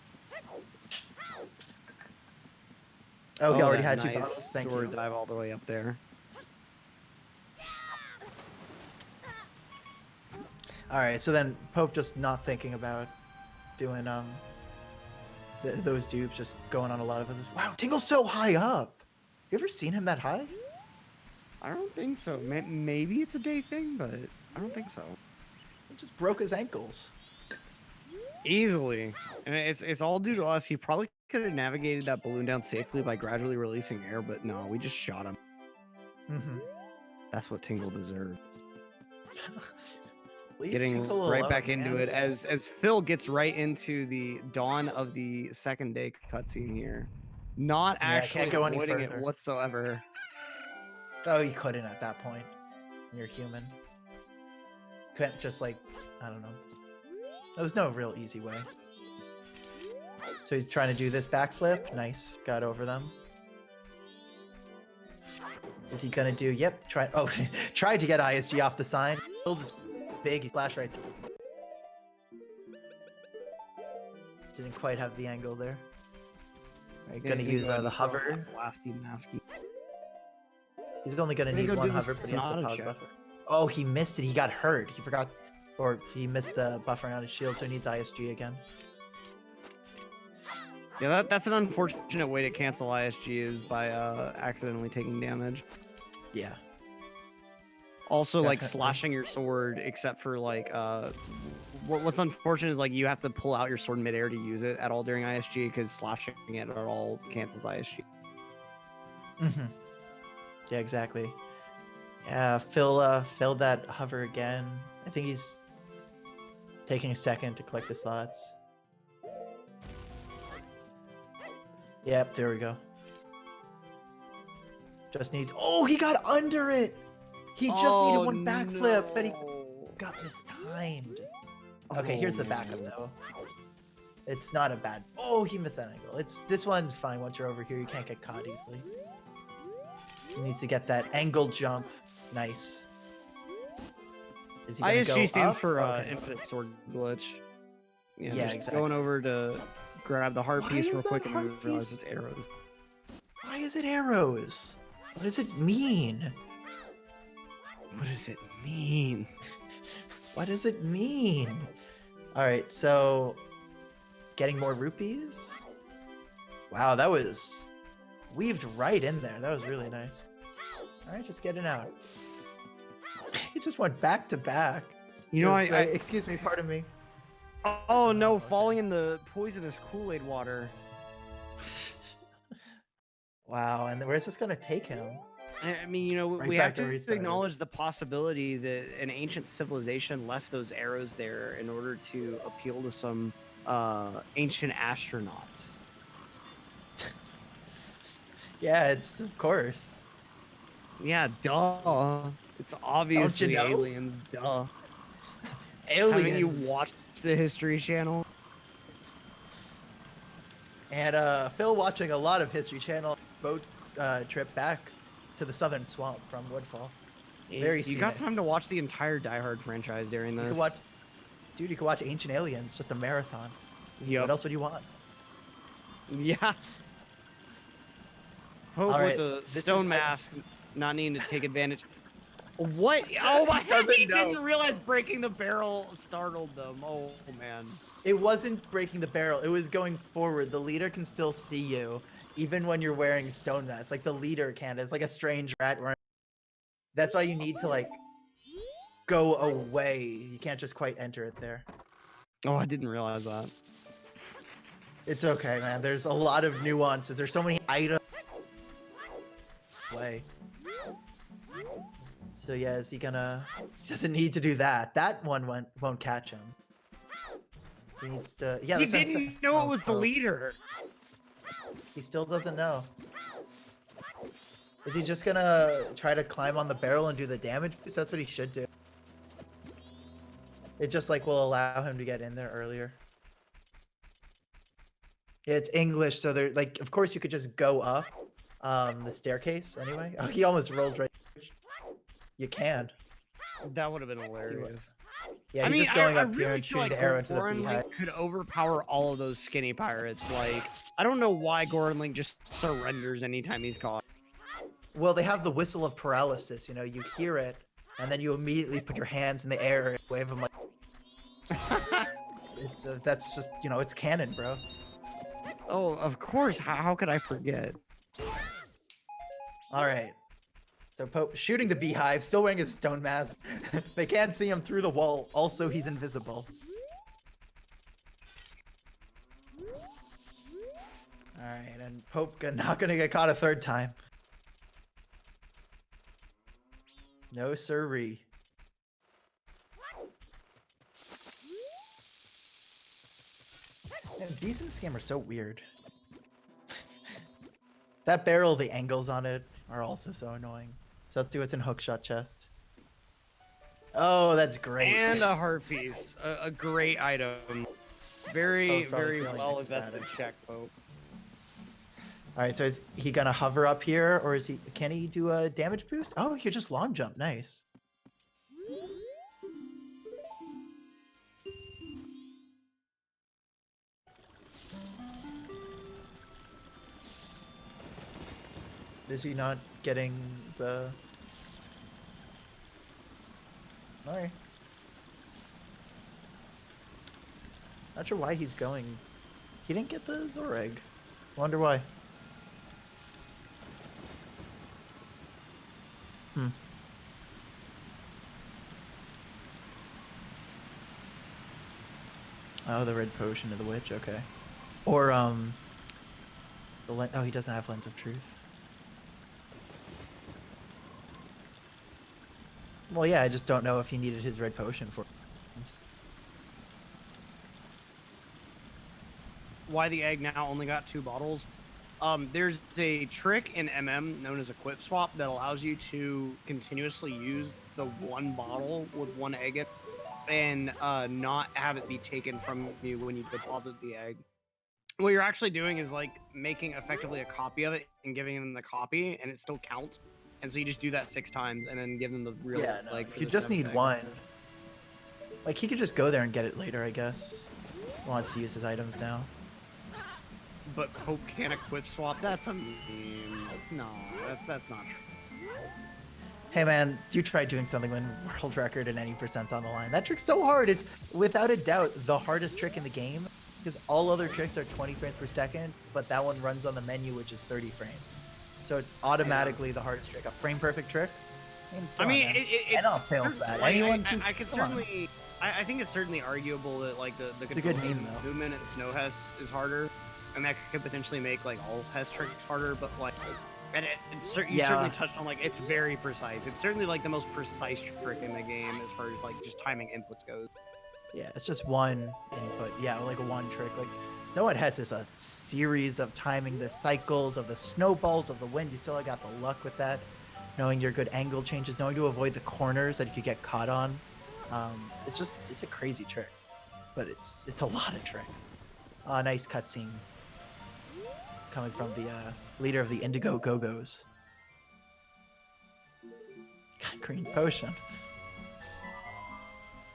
Oh, he already had 2 bottles. Thank you. Sword dive all the way up there. All right, so then Pope just not thinking about doing those dupes, just going on a lot of this. Wow, Tingle's so high up. You ever seen him that high? I don't think so. Maybe it's a day thing, but I don't think so. He just broke his ankles. Easily, and it's all due to us. He probably could have navigated that balloon down safely by gradually releasing air, but no, we just shot him. Mm-hmm. That's what Tingle deserved. Getting Tingle right back into it as Phil gets right into the dawn of the second day cutscene here, not actually avoiding it whatsoever. Oh, you couldn't at that point. You're human. Couldn't just like, I don't know. There's no real easy way. So he's trying to do this backflip. Nice, got over them. Is he gonna do? Yep. Oh, tried to get ISG off the sign. Still just big. He flashed right through. Didn't quite have the angle there. Right, gonna use the hover. Blasty masky. He's only gonna need one hover, but he has to pause buffer. Oh, he missed it. He got hurt. He forgot, or he missed the buffer on his shield, so he needs ISG again. Yeah, that's an unfortunate way to cancel ISG is by accidentally taking damage. Yeah. Also, like slashing your sword, except for like what's unfortunate is like you have to pull out your sword midair to use it at all during ISG because slashing it at all cancels ISG. Mm-hmm. Yeah, exactly. Yeah, Phil failed that hover again. I think he's taking a second to collect the slots. Yep, there we go. Just needs. Oh, he got under it. He just needed one backflip, but he got mistimed. Okay, here's the backup though. It's not a bad. Oh, he missed that angle. This one's fine. Once you're over here, you can't get caught easily. He needs to get that angle jump. Nice. Is he ISG stands for infinite sword glitch. Yeah, just exactly. Going over to grab the heart piece real quick and realize it's arrows. Why is it arrows? What does it mean? What does it mean? What does it mean? All right, so getting more rupees. Wow, that was weaved right in there. That was really nice. All right, just getting out. He just went back to back. You know, excuse me, pardon me. Oh no, falling in the poisonous Kool-Aid water. Wow, and where's this gonna take him? I mean, you know, we have to acknowledge the possibility that an ancient civilization left those arrows there in order to appeal to some ancient astronauts. Yeah, it's of course. Yeah, duh. It's obviously aliens, duh. Aliens. Haven't you watched the History Channel? And Phil watching a lot of History Channel boat trip back to the Southern Swamp from Woodfall. Very You got time to watch the entire Die Hard franchise during this. You could watch Ancient Aliens, just a marathon. Yep. What else would you want? Yeah. Hope with the stone mask not needing to take advantage. What? Oh my god, he didn't realize breaking the barrel startled them. Oh man. It wasn't breaking the barrel, it was going forward. The leader can still see you, even when you're wearing stone mask. Like the leader can't. It's like a strange rat. That's why you need to like go away. You can't just quite enter it there. Oh, I didn't realize that. It's okay, man. There's a lot of nuances. There's so many items. Way. So yeah, is he gonna? He doesn't need to do that. That one won't catch him. He needs to. Yeah. He didn't know it was the leader. He still doesn't know. Is he just gonna try to climb on the barrel and do the damage boost? That's what he should do. It just like will allow him to get in there earlier. Yeah, it's English, so they're like, of course you could just go up the staircase anyway. Oh, he almost rolled right. You can. That would have been hilarious. Yeah, he's just going up here really and feel shooting the arrow into the Goron beehive. Link could overpower all of those skinny pirates. Like, I don't know why Goron Link just surrenders anytime he's caught. Well, they have the whistle of paralysis. You know, you hear it, and then you immediately put your hands in the air and wave them like. That's just, you know, it's canon, bro. Oh, of course. How could I forget? All right. So Pope shooting the beehive, still wearing his stone mask. They can't see him through the wall. Also, he's invisible. All right, and Pope not gonna get caught a third time. No siree. Man, bees in this game are so weird. That barrel, the angles on it are also so annoying. So let's do what's in hookshot chest. Oh, that's great. And a heart piece. A great item. Very, very well invested check, Pope. All right, so is he gonna hover up here, or can he do a damage boost? Oh, he could just long jump. Nice. Is he not getting the... Alright. Not sure why he's going. He didn't get the Zoreg. Wonder why. Oh, the red potion of the witch, okay. Or, oh, he doesn't have Lens of Truth. Well, yeah, I just don't know if he needed his red potion for... Why the egg now only got 2 bottles? There's a trick in MM known as a Quip Swap that allows you to continuously use the 1 bottle with 1 egg in it and not have it be taken from you when you deposit the egg. What you're actually doing is like making effectively a copy of it and giving them the copy, and it still counts. And so you just do that 6 times and then give them the real. Yeah, no, like you just need egg. 1. Like he could just go there and get it later, I guess. He wants to use his items now. But Hope can't equip swap. That's a meme. No, that's not true. Hey man, you tried doing something when world record and any percent's on the line. That trick's so hard. It's without a doubt the hardest trick in the game because all other tricks are 20 frames per second, but that one runs on the menu, which is 30 frames. So it's automatically the hardest trick. A frame perfect trick. I mean, it's fails that. Like, Anyone I could certainly. I think it's certainly arguable that like the good meme, though. movement and snow Hess is harder, and that could potentially make like all Hess tricks harder. But like, and you certainly touched on like it's very precise. It's certainly like the most precise trick in the game as far as like just timing inputs goes. Yeah, it's just 1 input. Yeah, like a 1 trick. Like Snow White Hess is a series of timing the cycles of the snowballs of the wind. You still got the luck with that. Knowing your good angle changes, knowing to avoid the corners that you could get caught on. It's a crazy trick, but it's a lot of tricks. Nice cutscene coming from the leader of the Indigo Go-Go's. Green potion.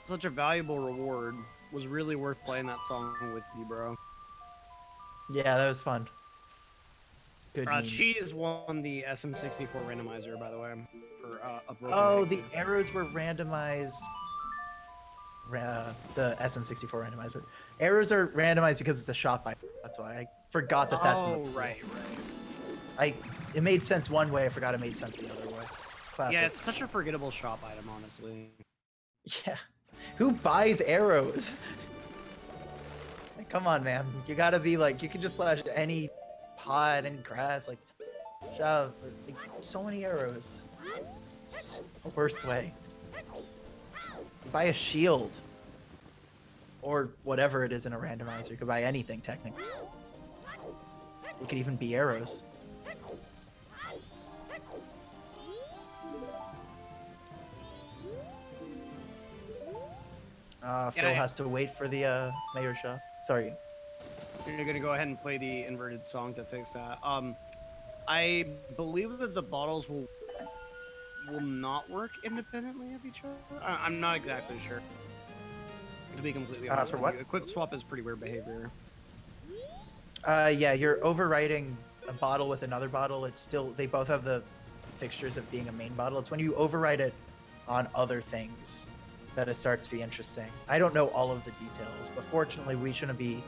Such a valuable reward. Was really worth playing that song with you, bro. Yeah, that was fun. Good news. Cheese won the SM64 randomizer, by the way. For a broken egg. The arrows were randomized. The SM64 randomizer. Arrows are randomized because it's a shot by. That's why I forgot that that's. Oh, right. It made sense one way. I forgot it made sense the other way. Classic. Yeah, it's such a forgettable shop item, honestly. Yeah. Who buys arrows? Like, come on, man. You gotta be like, you can just slash any pod, any grass, like, shove. Like, so many arrows. It's the worst way. Buy a shield. Or whatever it is in a randomizer. You could buy anything, technically. It could even be arrows. Phil has to wait for the Majora. Sorry. You're gonna go ahead and play the inverted song to fix that. I believe that the bottles will not work independently of each other. I'm not exactly sure. To be completely honest For with what? you, a quick swap is pretty weird behavior. Yeah, you're overwriting a bottle with another bottle. It's still, they both have the fixtures of being a main bottle. It's when you overwrite it on other things that it starts to be interesting. I don't know all of the details, but fortunately we shouldn't be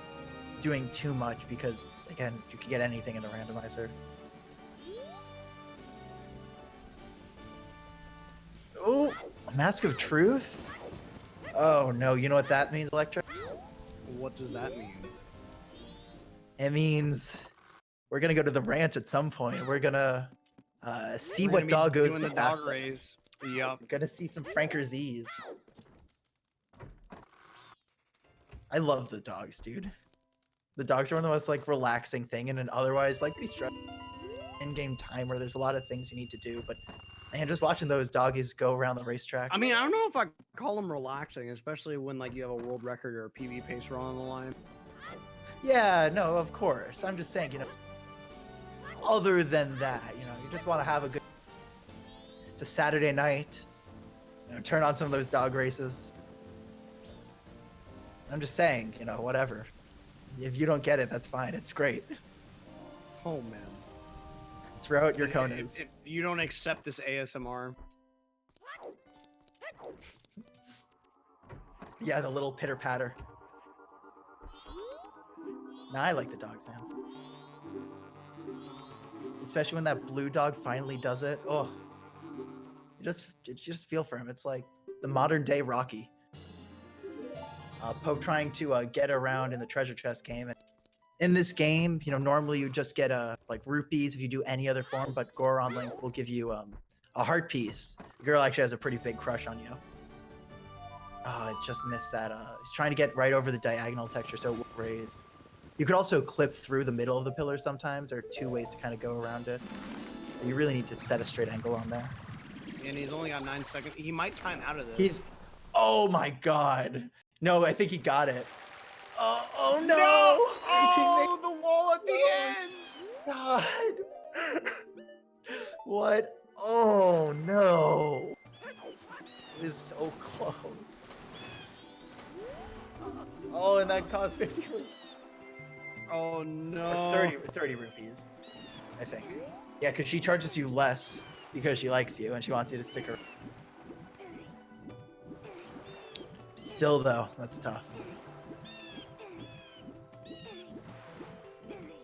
doing too much because, again, you can get anything in the randomizer. Oh, Mask of Truth? Oh no, you know what that means, Electra? What does that mean? It means we're gonna go to the ranch at some point. We're gonna see We're what gonna be dog goes doing the the dog fastest. race. Yup. We're gonna see some Franker Z's. I love the dogs, dude. The dogs are one of the most like relaxing thing in an otherwise like pretty stressful in-game time where there's a lot of things you need to do. But man, just watching those doggies go around the racetrack. I mean, I don't know if I call them relaxing, especially when like you have a world record or a PB pacer on the line. Yeah, no, of course. I'm just saying, you know, other than that, you know, you just want to have a good. It's a Saturday night. You know, turn on some of those dog races. I'm just saying, you know, whatever. If you don't get it, that's fine. It's great. Oh man. Throw out your Konas. If you don't accept this ASMR. Yeah, the little pitter patter. Nah, I like the dogs, man. Especially when that blue dog finally does it. Oh, you just feel for him. It's like the modern day Rocky. Pope trying to get around in the treasure chest game. And in this game, you know, normally you just get like rupees if you do any other form, but Goron Link will give you a heart piece. The girl actually has a pretty big crush on you. Oh, I just missed that. He's trying to get right over the diagonal texture, so it will raise. You could also clip through the middle of the pillar sometimes. There are two ways to kind of go around it. You really need to set a straight angle on there. And he's only got 9 seconds. He might time out of this. He's... Oh my god. No, I think he got it. Oh no! Oh, the wall at the end! God. What? Oh no. It was so close. Oh, and that cost 50 rupees. Oh no. Or 30 rupees, I think. Yeah, because she charges you less because she likes you and she wants you to stick around. Still though, that's tough.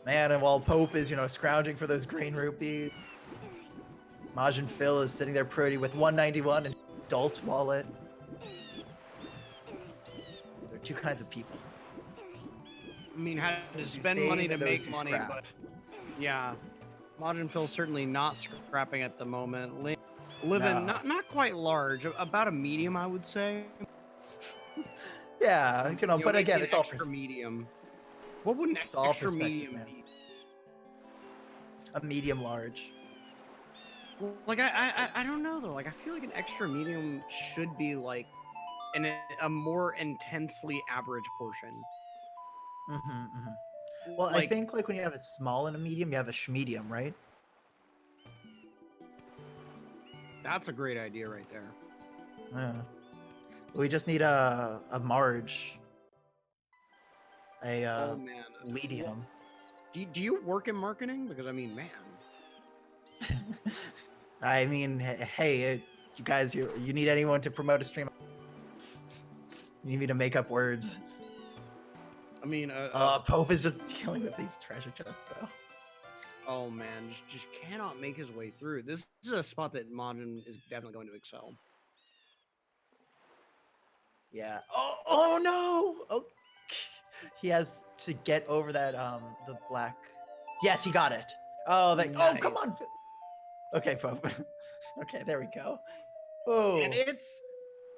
Man, and while Pope is, you know, scrounging for those green rupees, MajinPhil is sitting there pretty with 191 and adult's wallet. There are two kinds of people. I mean, had to spend money to make money, but yeah, MajinPhil's certainly not scrapping at the moment. Living not quite large, about a medium, I would say. Yeah, you know, but again, it's all extra medium. What would an extra medium be? A medium large. Like I don't know though. Like I feel like an extra medium should be like a more intensely average portion. Well, like, I think like when you have a small and a medium, you have a schmedium, right? That's a great idea right there. Yeah. We just need a marge. Oh man, medium. Do you work in marketing? Because I mean, man. I mean, hey, you guys, you need anyone to promote a stream? You need me to make up words? I mean, Pope is just dealing with these treasure chests, though. Oh man, just cannot make his way through. This is a spot that Majin is definitely going to excel. Yeah. Oh no! Oh, he has to get over that the black. Yes, he got it. Oh, nice. Oh, come on. Okay, Pope. Okay, there we go. Oh. And it's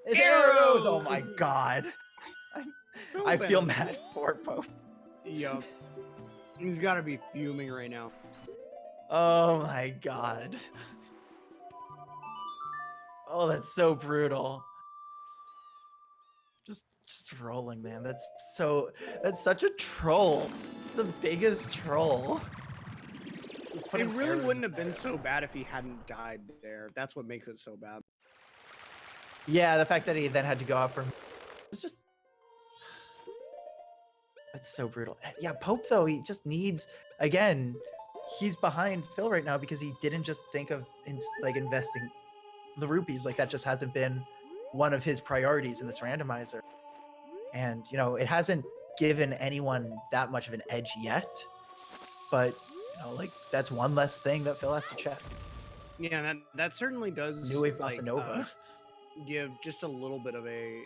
arrows. Oh my god. I feel mad for Pope. Yup. He's got to be fuming right now. Oh my god. Oh, that's so brutal. Just trolling, man. That's such a troll. It's the biggest troll. It really wouldn't have been so bad if he hadn't died there. That's what makes it so bad. Yeah, the fact that he then had to go out for it's just that's so brutal. Yeah, Pope though, he just needs again, he's behind Phil right now because he didn't just think of like investing the rupees. Like that just hasn't been one of his priorities in this randomizer. And you know, it hasn't given anyone that much of an edge yet. But you know, like that's one less thing that Phil has to check. Yeah, that certainly does New Wave Bossa Nova. Give just a little bit of a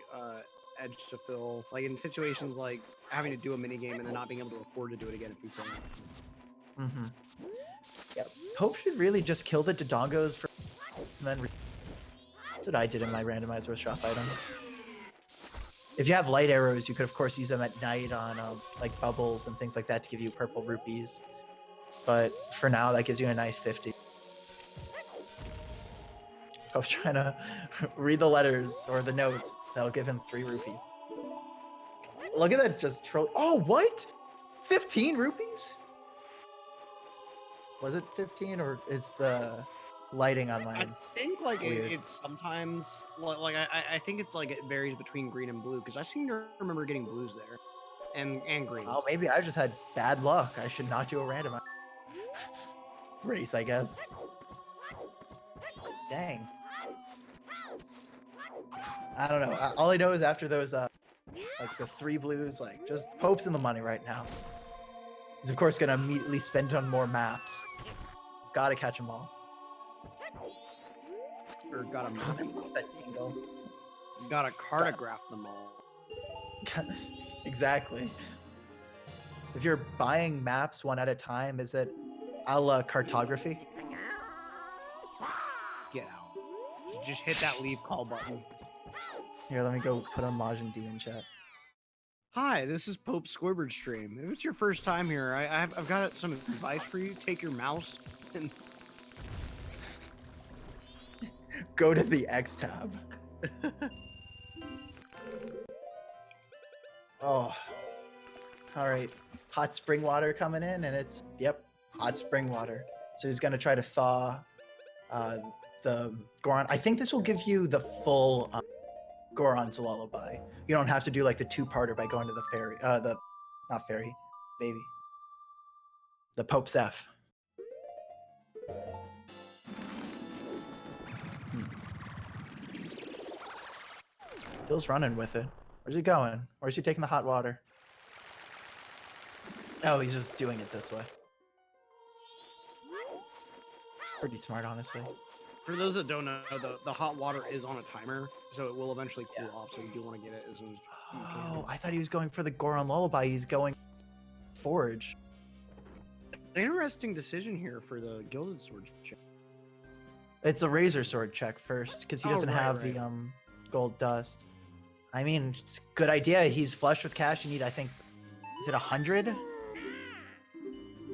edge to Phil, like in situations like having to do a mini game and then not being able to afford to do it again if you can. Mm-hmm. Yeah, Pope should really just kill the Dodongos for, and then that's what I did in my randomizer with shop items. If you have light arrows, you could of course use them at night on like bubbles and things like that to give you purple rupees. But for now, that gives you a nice 50. I was trying to read the letters or the notes. That'll give him 3 rupees. Look at that, just troll. Oh, what? 15 rupees? Was it 15 or is the lighting on I mine? think like Weird. it's sometimes like I think it's like it varies between green and blue because I seem to remember getting blues there, and greens. Oh, maybe I just had bad luck. I should not do a random race, I guess. Dang. I don't know. All I know is after those, like the 3 blues, like just Pope's in the money right now. He's of course gonna immediately spend it on more maps. Gotta catch them all. Or gotta that dingo. gotta cartograph them all. Exactly. If you're buying maps one at a time, is it a la cartography? Get out. Just hit that leave call button. Here, let me go put on Majin D in chat. Hi, this is Pope Squidward stream. If it's your first time here, I've got some advice for you. Take your mouse and Go to the X tab. Oh. Alright. Hot spring water coming in, and it's, yep, hot spring water. So he's going to try to thaw the Goron. I think this will give you the full Goron's Lullaby. You don't have to do like the 2-parter by going to the fairy. Not fairy, baby. The Pope's F. Phil's running with it. Where's he going? Where's he taking the hot water? Oh, he's just doing it this way. Pretty smart, honestly. for those that don't know, the hot water is on a timer, so it will eventually cool off. So you do want to get it as soon as you can. Oh, I thought he was going for the Goron Lullaby. He's going Forge. Interesting decision here for the Gilded Sword check. It's a Razor Sword check first, because he doesn't have right. the gold dust. I mean, it's a good idea. He's flush with cash. You need, I think, is it 100?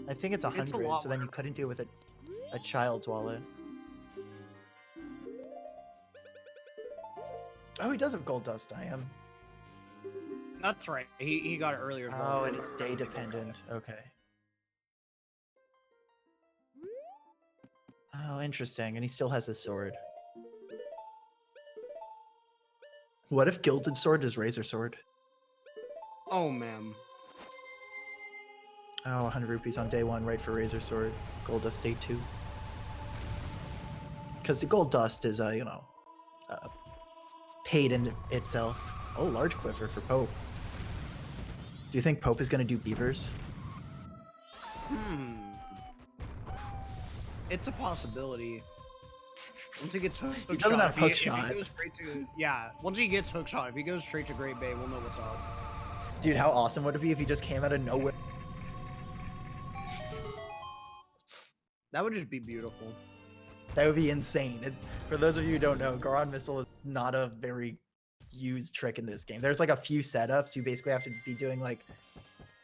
I think it's 100, so then you couldn't do it with a child's wallet. Oh, he does have gold dust, I am. That's right. He got it earlier. Oh, and it's day dependent. Okay. Oh, interesting. And he still has his sword. What if Gilded Sword is Razor Sword? Oh, man. Oh, 100 rupees on day 1, right for Razor Sword. Gold dust day 2. Because the gold dust is, paid in itself. Oh, large quiver for Pope. Do you think Pope is going to do beavers? It's a possibility. Once he gets hook He doesn't shot, have hook shot. If he goes straight to, once he gets hook shot, if he goes straight to Great Bay, we'll know what's up. Dude, how awesome would it be if he just came out of nowhere? That would just be beautiful. That would be insane. For those of you who don't know, Goron Missile is not a very used trick in this game. There's like a few setups. You basically have to be doing like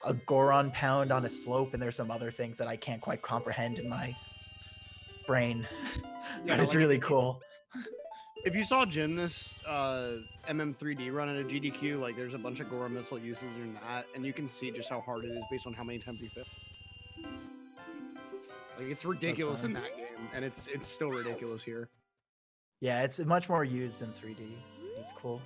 a Goron pound on a slope, and there's some other things that I can't quite comprehend in my brain. But it's really cool. If you saw Jim this MM3D run at a GDQ, like there's a bunch of Gora missile uses in that, and you can see just how hard it is based on how many times he failed. Like it's ridiculous in that game, and it's still ridiculous here. Yeah, it's much more used in 3D. It's cool.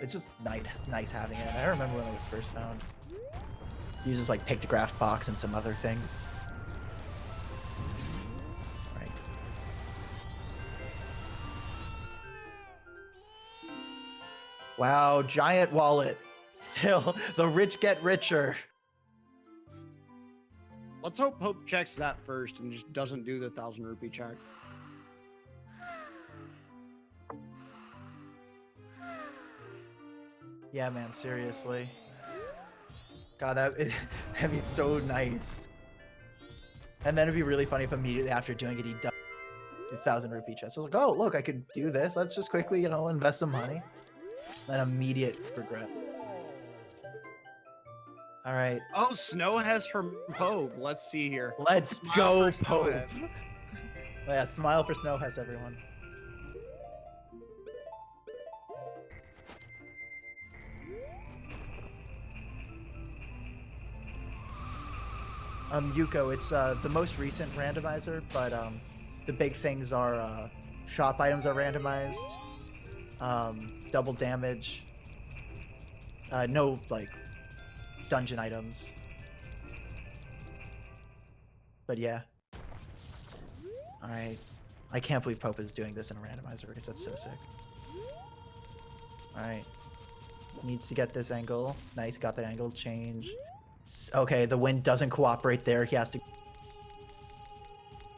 It's just nice having it. I remember when it was first found. It uses like pictograph box and some other things. Right. Wow, giant wallet. Phil, the rich get richer. Let's hope Pope checks that first and just doesn't do the 1,000 rupee check. Yeah, man, seriously. God, that'd be so nice. And then it'd be really funny if immediately after doing it, he does 1,000 rupee chest. I was like, oh, look, I could do this. Let's just quickly, you know, invest some money. Then immediate regret. All right. Oh, Snow has from Pope. Let's see here. Let's Smile go, for Pope. Snowhead. Yeah, smile for Snowhead, everyone. Yuko, it's the most recent randomizer, but the big things are shop items are randomized, double damage, no like dungeon items. But yeah. Alright. I can't believe Pope is doing this in a randomizer because that's so sick. Alright. Needs to get this angle. Nice, got that angle change. Okay, the wind doesn't cooperate there. He has to...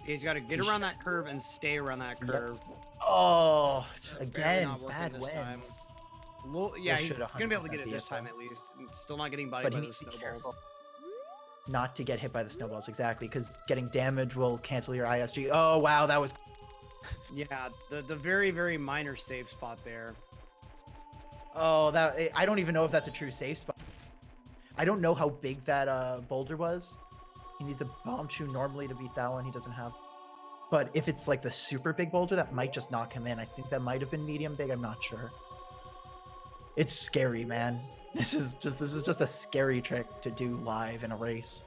He's got to get around that curve and stay around that curve. Oh, Barely again, not working bad this wind. time. Well, yeah, This he's should gonna be able to get 100% it be this a time fail. at least. Still not getting bodied But by he the needs to be snowballs. careful not to get hit by the snowballs, exactly, because getting damage will cancel your ISG. Oh, wow, that was... Yeah, the very, very minor save spot there. Oh, that... I don't even know if that's a true safe spot. I don't know how big that boulder was. He needs a bomb shoe normally to beat that one. He doesn't have... But if it's like the super big boulder, that might just knock him in. I think that might have been medium big. I'm not sure. It's scary, man. This is just a scary trick to do live in a race.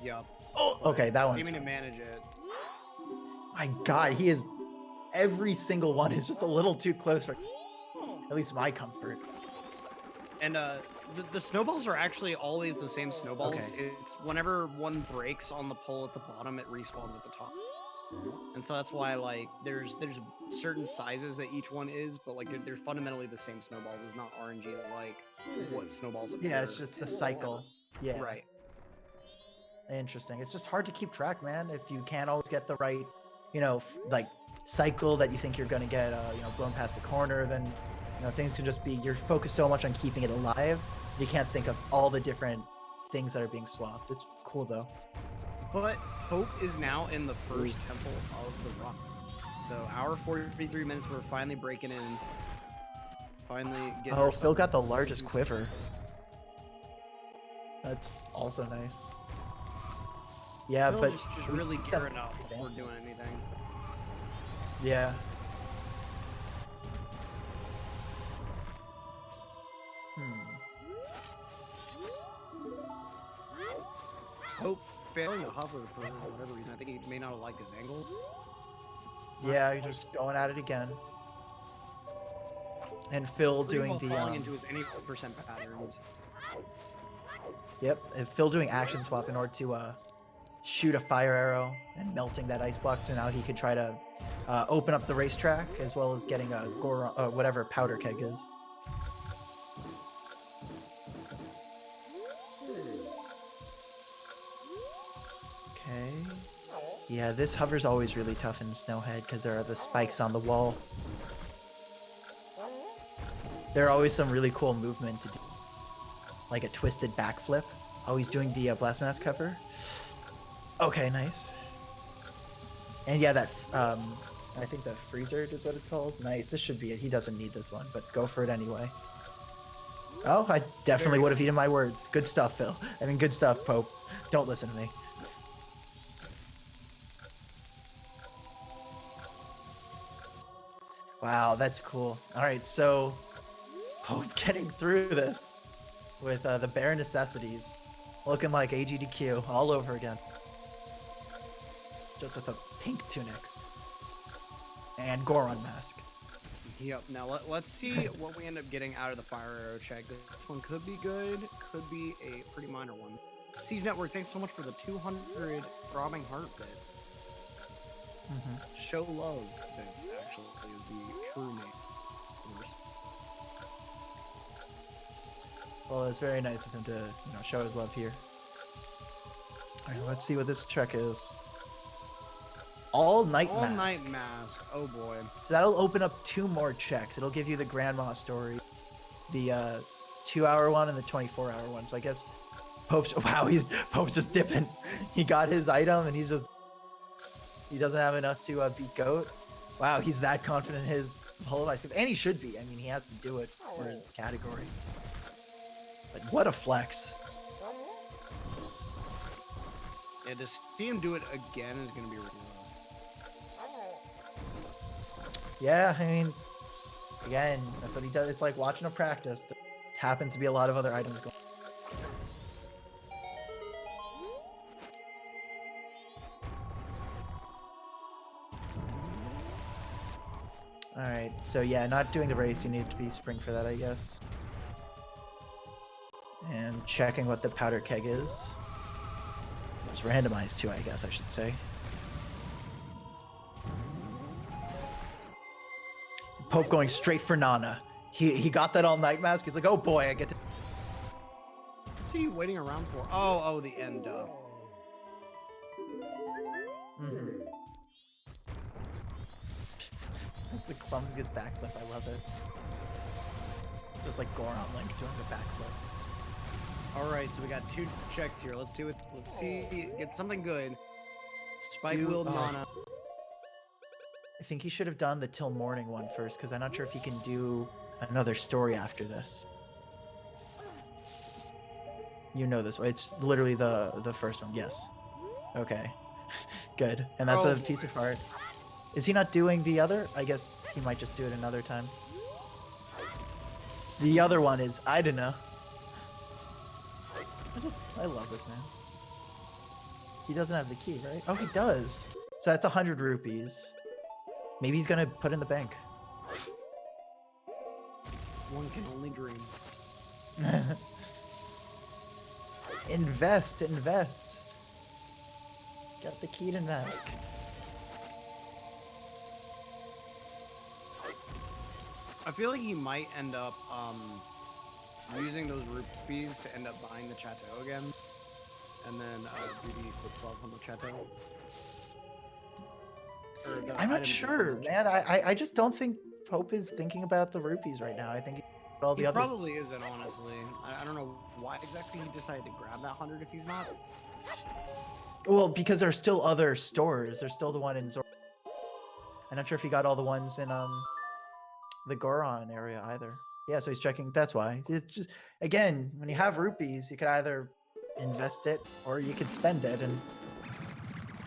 Yep. Oh, okay, that one's... Seeming to manage it. My God, he is... Every single one is just a little too close for at least my comfort. And the snowballs are actually always the same snowballs. Okay. It's whenever one breaks on the pole at the bottom, it respawns at the top. And so that's why like there's certain sizes that each one is, but like they're fundamentally the same snowballs. It's not RNG like what snowballs appear. Yeah, it's just the cycle. Yeah. Right. Interesting. It's just hard to keep track, man. If you can't always get the right, you know, like cycle that you think you're gonna get, you know, blown past the corner, then you know things can just be you're focused so much on keeping it alive, you can't think of all the different things that are being swapped. It's cool though. But Hope is now in the first temple of the run. So hour 43 minutes, we're finally breaking in. Finally getting. Oh, Phil got the largest quiver. That's also nice. Yeah, Phil but just really gearing up before doing anything. Yeah. Hope failing to hover for whatever reason. I think he may not have liked his angle. Yeah, you're just going at it again. And Phil doing the falling into his any percent patterns. Yep, and Phil doing action swap in order to shoot a fire arrow and melting that ice block, so now he could try to open up the racetrack as well as getting a whatever powder keg is. Okay. Yeah, this hover's always really tough in Snowhead because there are the spikes on the wall. There are always some really cool movement to do, like a twisted backflip. Oh, he's doing the blast mask cover. Okay, nice. And yeah, that I think the freezer is what it's called. Nice. This should be it. He doesn't need this one, but go for it anyway. Oh, I definitely would have eaten my words. Good stuff, Phil. I mean, good stuff, Pope. Don't listen to me. Wow, that's cool. All right, so Pope getting through this with the bare necessities, looking like AGDQ all over again, just with a pink tunic and Goron mask. Yep. Now let's see what we end up getting out of the fire arrow check. This one could be good. Could be a pretty minor one. Siege Network, thanks so much for the 200 throbbing heart bit. Show love bits actually is the true name. Well, it's very nice of him to, show his love here. All right, let's see what this check is. All Night Mask. All Night Mask. Oh boy. So that'll open up 2 more checks. It'll give you the Grandma story, the 2-hour one and the 24-hour one. So I guess Pope's just dipping. He got his item and he doesn't have enough to beat Goat. Wow, he's that confident in his Hollow Knight, and he should be. I mean, he has to do it for his category. But what a flex. Yeah, to see him do it again is gonna be really Yeah, I mean, again, that's what he does. It's like watching a practice. There happens to be a lot of other items going. Alright, so yeah, not doing the race, you need to be spring for that, I guess. And checking what the powder keg is. It's randomized too, I guess I should say. Pope going straight for Nana. He got that All Night Mask. He's like, oh boy, I get to. What's he waiting around for? Oh, the end. That's the clumsiest backflip. I love it. Just like Goron Link doing the backflip. All right, so we got 2 checks here. Let's see, get something good. Spike Willed Nana. I think he should have done the Till Morning one first, because I'm not sure if he can do another story after this. You know this. It's literally the first one. Yes. Okay. Good. And that's a piece of art. Is he not doing the other? I guess he might just do it another time. The other one is, I don't know. I love this man. He doesn't have the key, right? Oh, he does. So that's 100 rupees. Maybe he's gonna put in the bank. One can only dream. Invest. Get the key to mask. I feel like he might end up using those rupees to end up buying the Chateau again, and then do the quick flop on the Chateau. I'm not sure, man. I just don't think Pope is thinking about the rupees right now. I think all the he other. Probably isn't, honestly. I don't know why exactly he decided to grab that 100 if he's not. Well, because there's still other stores. There's still the one in Zor. I'm not sure if he got all the ones in the Goron area either. Yeah, so he's checking. That's why. It's just, again, when you have rupees, you could either invest it or you could spend it. And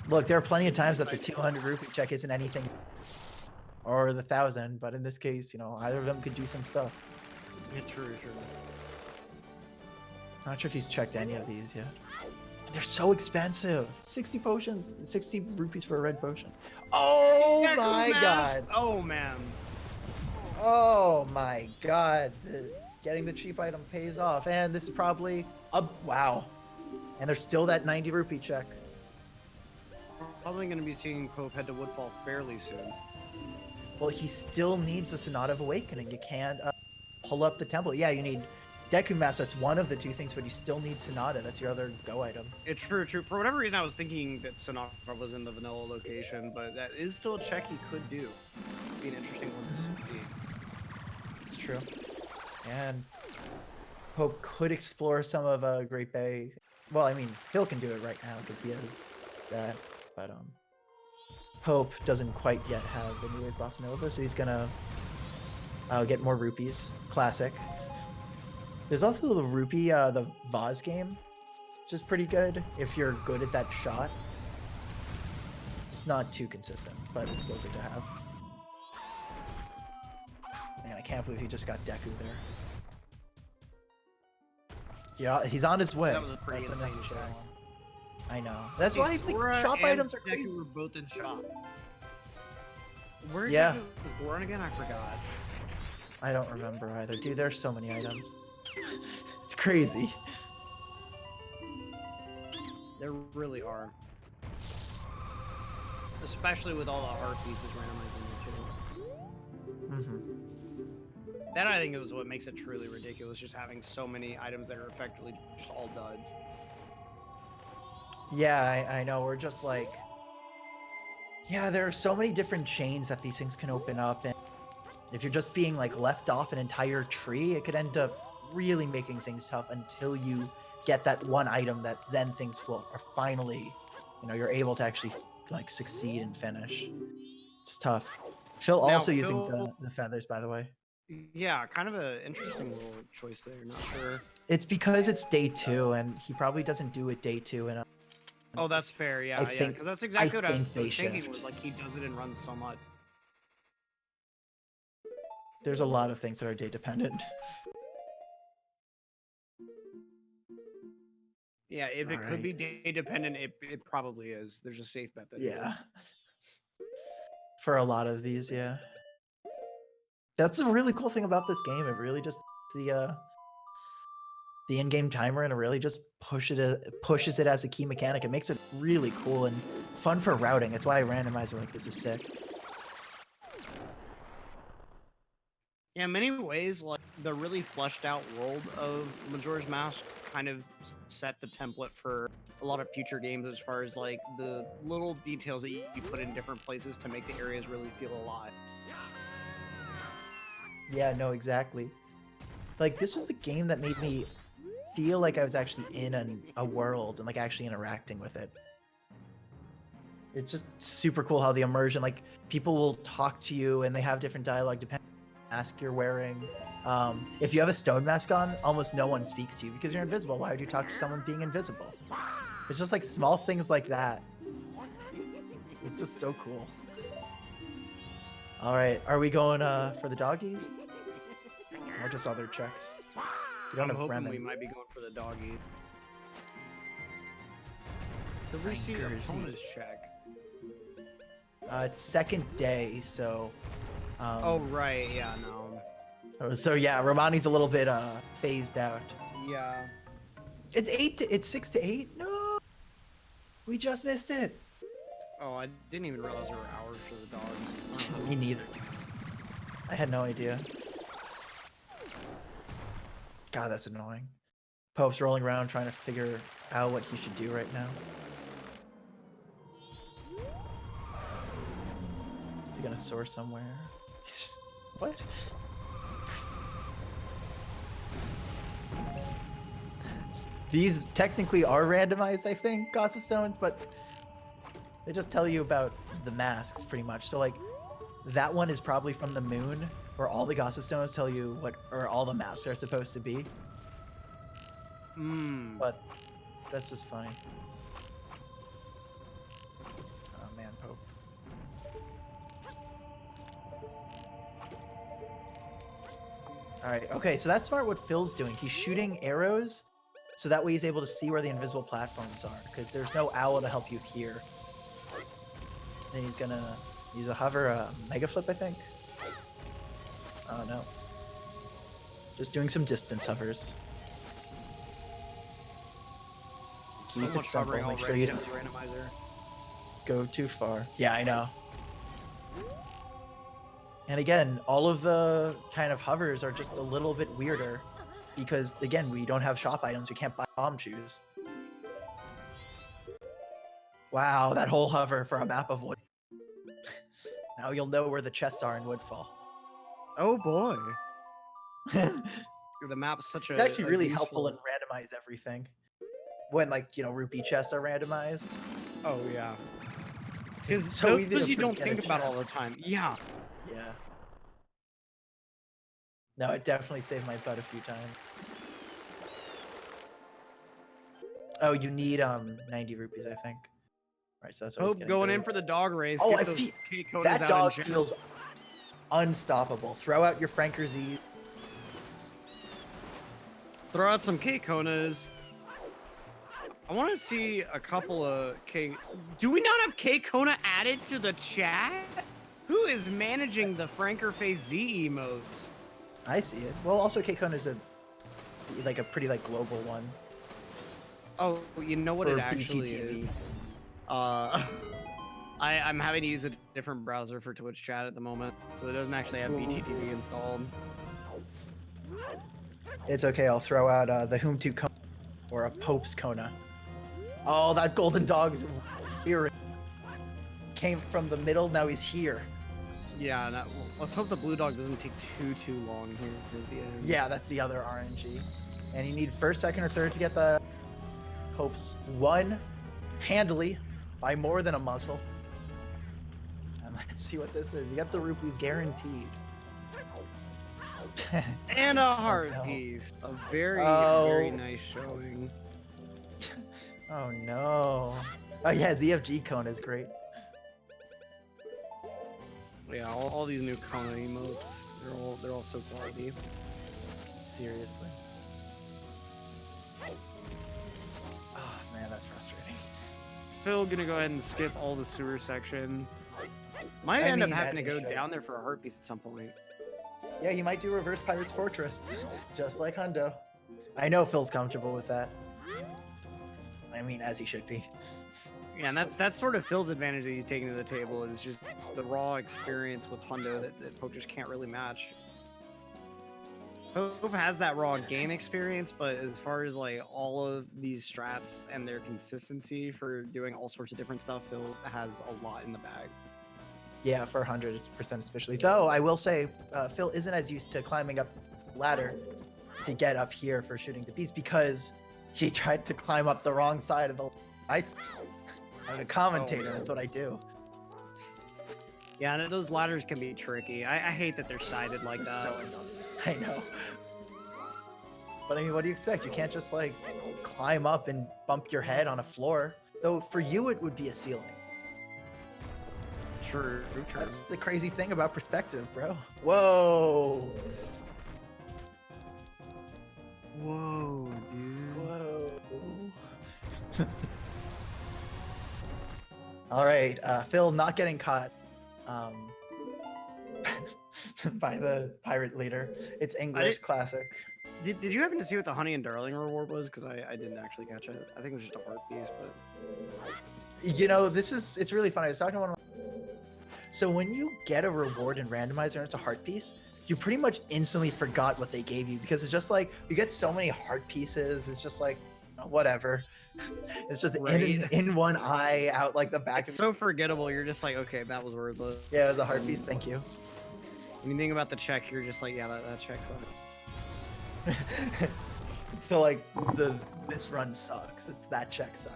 look, there are plenty of times that the 200 rupee check isn't anything, or the 1,000. But in this case, either of them could do some stuff. Yeah, true. Not sure if he's checked any of these yet. They're so expensive. 60 potions, 60 rupees for a red potion. Oh my god. Oh man. Oh my god. Getting the cheap item pays off. And this is probably wow. And there's still that 90 rupee check. Probably going to be seeing Pope head to Woodfall fairly soon. Well, he still needs the Sonata of Awakening. You can't pull up the temple. Yeah, you need Deku Mask. That's one of the 2 things, but you still need Sonata. That's your other go item. It's true. For whatever reason, I was thinking that Sonata was in the vanilla location, but that is still a check he could do. It'd be an interesting one to see. It's true. And Pope could explore some of Great Bay. Well, I mean, Phil can do it right now because he has that. But Pope doesn't quite yet have the New Age Bossa Nova, so he's gonna get more rupees. Classic. There's also the rupee, the Vaz game, which is pretty good if you're good at that shot. It's not too consistent, but it's still good to have. I can't believe he just got Deku there. Yeah, he's on his way. That was a pretty That's insane unnecessary check. one. I know. That's Okay, why I think Sora shop and items are Deku crazy. were both in shop. Where's Yeah. Goron again? I forgot. I don't remember either. Dude, there's so many items. It's crazy. There really are. Especially with all the art pieces randomized in there too. Mm-hmm. That I think is what makes it truly ridiculous, just having so many items that are effectively just all duds. Yeah, I know. We're just like, yeah, there are so many different chains that these things can open up, and if you're just being like left off an entire tree, it could end up really making things tough until you get that one item that then things will are finally, you're able to actually like succeed and finish. It's tough. Phil Now, also using Phil- the feathers, by the way. Yeah, kind of an interesting little choice there. Not sure. It's because it's day 2, and he probably doesn't do it day 2. And Oh, that's fair. Yeah, I yeah. think- Because that's exactly what I think was they thinking. shift. Was like he does it and runs so much. there's a lot of things that are day dependent. Yeah, if it could Alright. be day dependent, it probably is. There's a safe bet that it Yeah. is. For a lot of these, yeah. That's a really cool thing about this game. It really just the in-game timer, and it really just pushes it as a key mechanic. It makes it really cool and fun for routing. It's why a randomizer like this is sick. Yeah, in many ways, like the really fleshed out world of Majora's Mask kind of set the template for a lot of future games as far as like the little details that you put in different places to make the areas really feel alive. Yeah, no, exactly. Like, this was a game that made me feel like I was actually in a world and like actually interacting with it. It's just super cool how the immersion, like, people will talk to you and they have different dialogue depending on the mask you're wearing. If you have a stone mask on, almost no one speaks to you because you're invisible. Why would you talk to someone being invisible? It's just like small things like that. It's just so cool. All right, are we going for the doggies? Or just other checks? We don't I'm have hoping Bremen. we might be going for the doggy. The Frank receipt Jersey. opponent's check. It's second day, so. Oh right, yeah, no. So yeah, Romani's a little bit phased out. Yeah. It's 6 to 8. No, we just missed it. Oh, I didn't even realize there were hours for the dogs. Me neither. I had no idea. God, that's annoying. Pope's rolling around trying to figure out what he should do right now. Is he gonna soar somewhere? What? These technically are randomized, I think, Gossip Stones, but they just tell you about the masks pretty much. So like, that one is probably from the moon, where all the Gossip Stones tell you what or all the masks are supposed to be. But that's just fine. Oh man, Pope. Alright, okay, so that's smart what Phil's doing. He's shooting arrows, so that way he's able to see where the invisible platforms are, because there's no owl to help you here. Then he's gonna use a hover, a mega flip, I think. Oh no. Just doing some distance hovers. So Keep it much simple, covering make sure already you as don't a randomizer. go too far. Yeah, I know. And again, all of the kind of hovers are just a little bit weirder because, again, we don't have shop items. We can't buy bomb shoes. Wow, that whole hover for a map of wood. Now you'll know where the chests are in Woodfall. Oh boy. The map's such It's actually really useful... helpful in randomize everything. When, like, rupee chests are randomized. Oh, yeah. Because Because so easy those to you don't forget a think about all the chest. time. Yeah. Yeah. No, it definitely saved my butt a few times. Oh, you need 90 rupees, I think. Right, so that's what I was Hope getting going in towards. for the dog race. Oh, Get I those feel K-Konas that out dog in feels. unstoppable. Throw out your Franker Z. Throw out some K Konas. I want to see a couple of K. Do we not have K Kona added to the chat? Who is managing the Franker Face Z emotes? I see it. Well, also K-Kona is a pretty like global one. Oh, you know what it For actually BTTV. is? I'm having to use a different browser for Twitch chat at the moment, so it doesn't actually have BTTV installed. It's okay. I'll throw out the Whom to Kona or a Pope's Kona. Oh, that golden dog's here. Came from the middle. Now he's here. Yeah, let's hope the blue dog doesn't take too long here at the end. Yeah, that's the other RNG. And you need first, second, or third to get the Popes one handily by more than a muzzle. And let's see what this is. You got the rupees guaranteed. And a heart no. piece. A very nice showing. Oh no. Oh yeah, ZFG Kona is great. Yeah, all these new Kona emotes, they're all so quality. Seriously. Oh man, that's frustrating. Phil gonna go ahead and skip all the sewer section. Might end up having to go down there for a heart piece at some point. Yeah, you might do reverse Pirate's Fortress, just like Hundo. I know Phil's comfortable with that. I mean, as he should be. Yeah, and that's sort of Phil's advantage that he's taking to the table is just the raw experience with Hundo that Pope just can't really match. Pope has that raw game experience, but as far as like all of these strats and their consistency for doing all sorts of different stuff, Phil has a lot in the bag. Yeah, for 100% especially. Though, I will say, Phil isn't as used to climbing up the ladder to get up here for shooting the beast because he tried to climb up the wrong side of the ice. I'm a commentator, that's what I do. Yeah, those ladders can be tricky. I hate that they're sided like that. So annoying. I know. But I mean, what do you expect? You can't just like climb up and bump your head on a floor. Though for you, it would be a ceiling. True. That's the crazy thing about perspective, bro. Whoa. Whoa, dude. Whoa. All right, Phil not getting caught by the pirate leader. It's English classic. Did you happen to see what the Honey and Darling reward was? Because I didn't actually catch it. I think it was just a heart piece, but... You know, it's really funny. I was talking to one of my... So when you get a reward in Randomizer and it's a heart piece, you pretty much instantly forgot what they gave you because it's just like, you get so many heart pieces, it's just like, whatever. It's just right. in one eye, out like the back. It's so forgettable. You're just like, okay, that was worthless. Yeah, it was a heart piece. Thank you. When you think about the check, you're just like, yeah, that check sucks. So like this run sucks. It's that check sucks.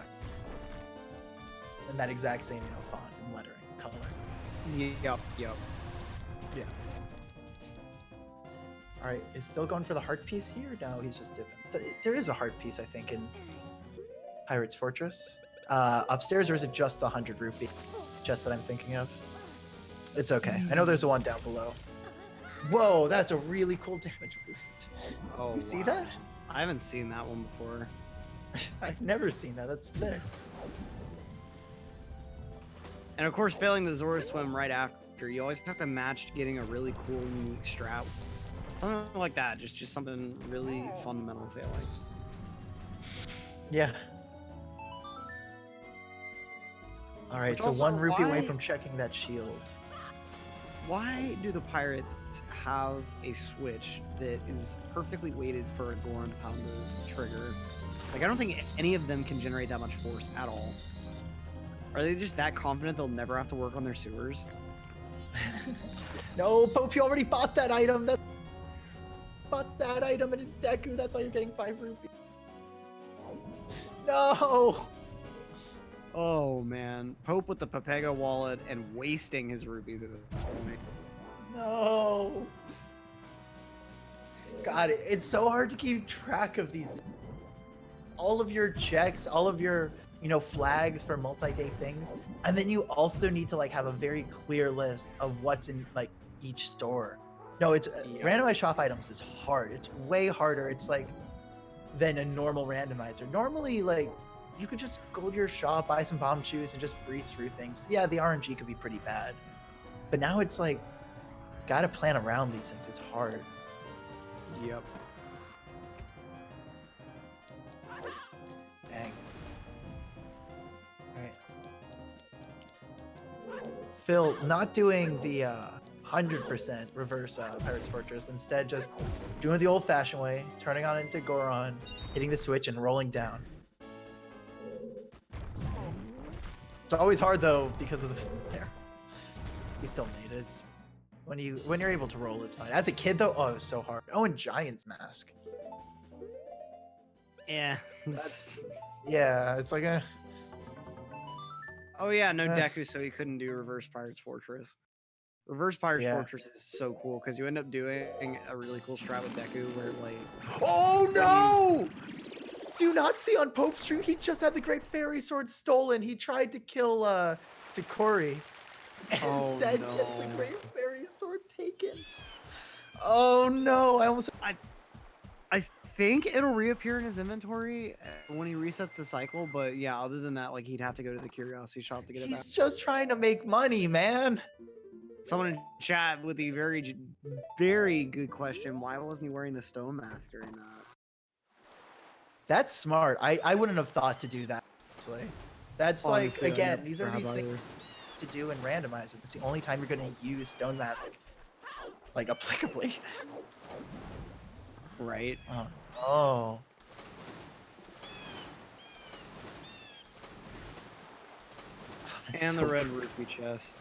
And that exact same, font and lettering and color. Yep. Yeah. All right, is Phil going for the heart piece here? No, he's just dipping. There is a heart piece, I think, in Pirate's Fortress. Upstairs, or is it just the 100 rupee chest that I'm thinking of? It's okay. I know there's a one down below. Whoa, that's a really cool damage boost. Oh, you see that? I haven't seen that one before. I've never seen that. That's sick. And of course, failing the Zora swim right after, you always have to match getting a really cool, unique strat. Something like that, just something really fundamental failing. Yeah. All right, so also, 1 rupee away from checking that shield. Why do the pirates have a switch that is perfectly weighted for a Goron Poundo's trigger? Like, I don't think any of them can generate that much force at all. Are they just that confident they'll never have to work on their sewers? No, Pope, you already bought that item. Bought that item and it's Deku. That's why you're getting 5 rupees. No. Oh man, Pope with the Papega wallet and wasting his rupees at this point. No. God, it's so hard to keep track of these. All of your checks, all of your, flags for multi-day things, and then you also need to have a very clear list of what's in each store. No, it's randomized shop items is hard. It's way harder. It's like than a normal randomizer. Normally, like you could just go to your shop, buy some bomb shoes, and just breeze through things. Yeah, the RNG could be pretty bad, but now it's like gotta plan around these things. It's hard. Yep. Dang. All right. Phil, not doing the 100% reverse Pirates Fortress. Instead, just doing it the old-fashioned way, turning on into Goron, hitting the switch, and rolling down. It's always hard though because of the there. He still made it. It's, when you're able to roll, it's fine. As a kid though, oh, it was so hard. Oh, and Giant's Mask. Yeah. Yeah, it's like a. Oh yeah, no Deku, so he couldn't do Reverse Pirates Fortress. Reverse Pirates Fortress is so cool because you end up doing a really cool strat with Deku where like. Oh no! Do not see on Pope Street. He just had the Great Fairy Sword stolen. He tried to kill Takori. And instead gets the Great Fairy Sword taken. Oh no! I think it'll reappear in his inventory when he resets the cycle, but yeah, other than that, like he'd have to go to the Curiosity shop to get it back. He's just trying to make money, man. Someone in chat with the very good question: why wasn't he wearing the Stone Mask during that? That's smart. I wouldn't have thought to do that. Actually, that's Honestly, like again, these are these either. things to do in randomizer. It's the only time you're going to use Stone Mask, like applicably. Right. Oh. And the red rupee chest.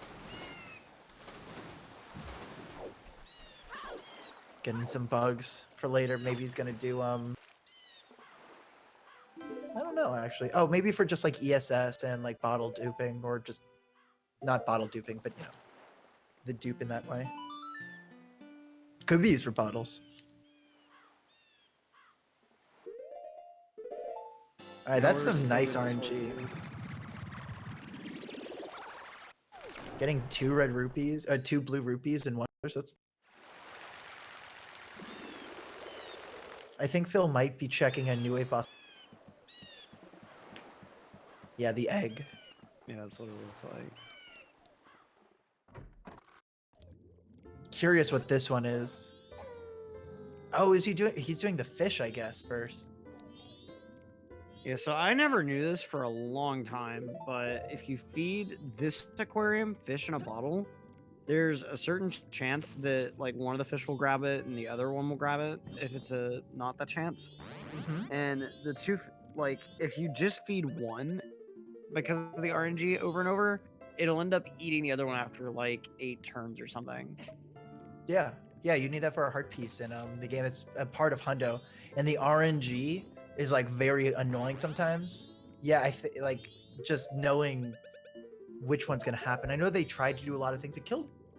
Getting some bugs for later. Maybe he's gonna do I don't know actually. Oh, maybe for just like ESS and like bottle duping, or just not bottle duping, but you know, the dupe in that way. Could be used for bottles. All right, that's some nice RNG. Getting 2 red rupees, 2 blue rupees in 1. That's. I think Phil might be checking a new wave boss. Yeah, the egg. Yeah, that's what it looks like. Curious what this one is. Oh, is he doing? He's doing the fish, I guess, first. Yeah, so I never knew this for a long time, but if you feed this aquarium fish in a bottle, there's a certain chance that like one of the fish will grab it and the other one will grab it if it's not that chance. And the two, like if you just feed one because of the RNG over and over, it'll end up eating the other one after like 8 turns or something. Yeah, you need that for a heart piece in the game. It's a part of Hundo, and the RNG is like very annoying sometimes. Yeah, like just knowing which one's gonna happen. I know they tried to do a lot of things.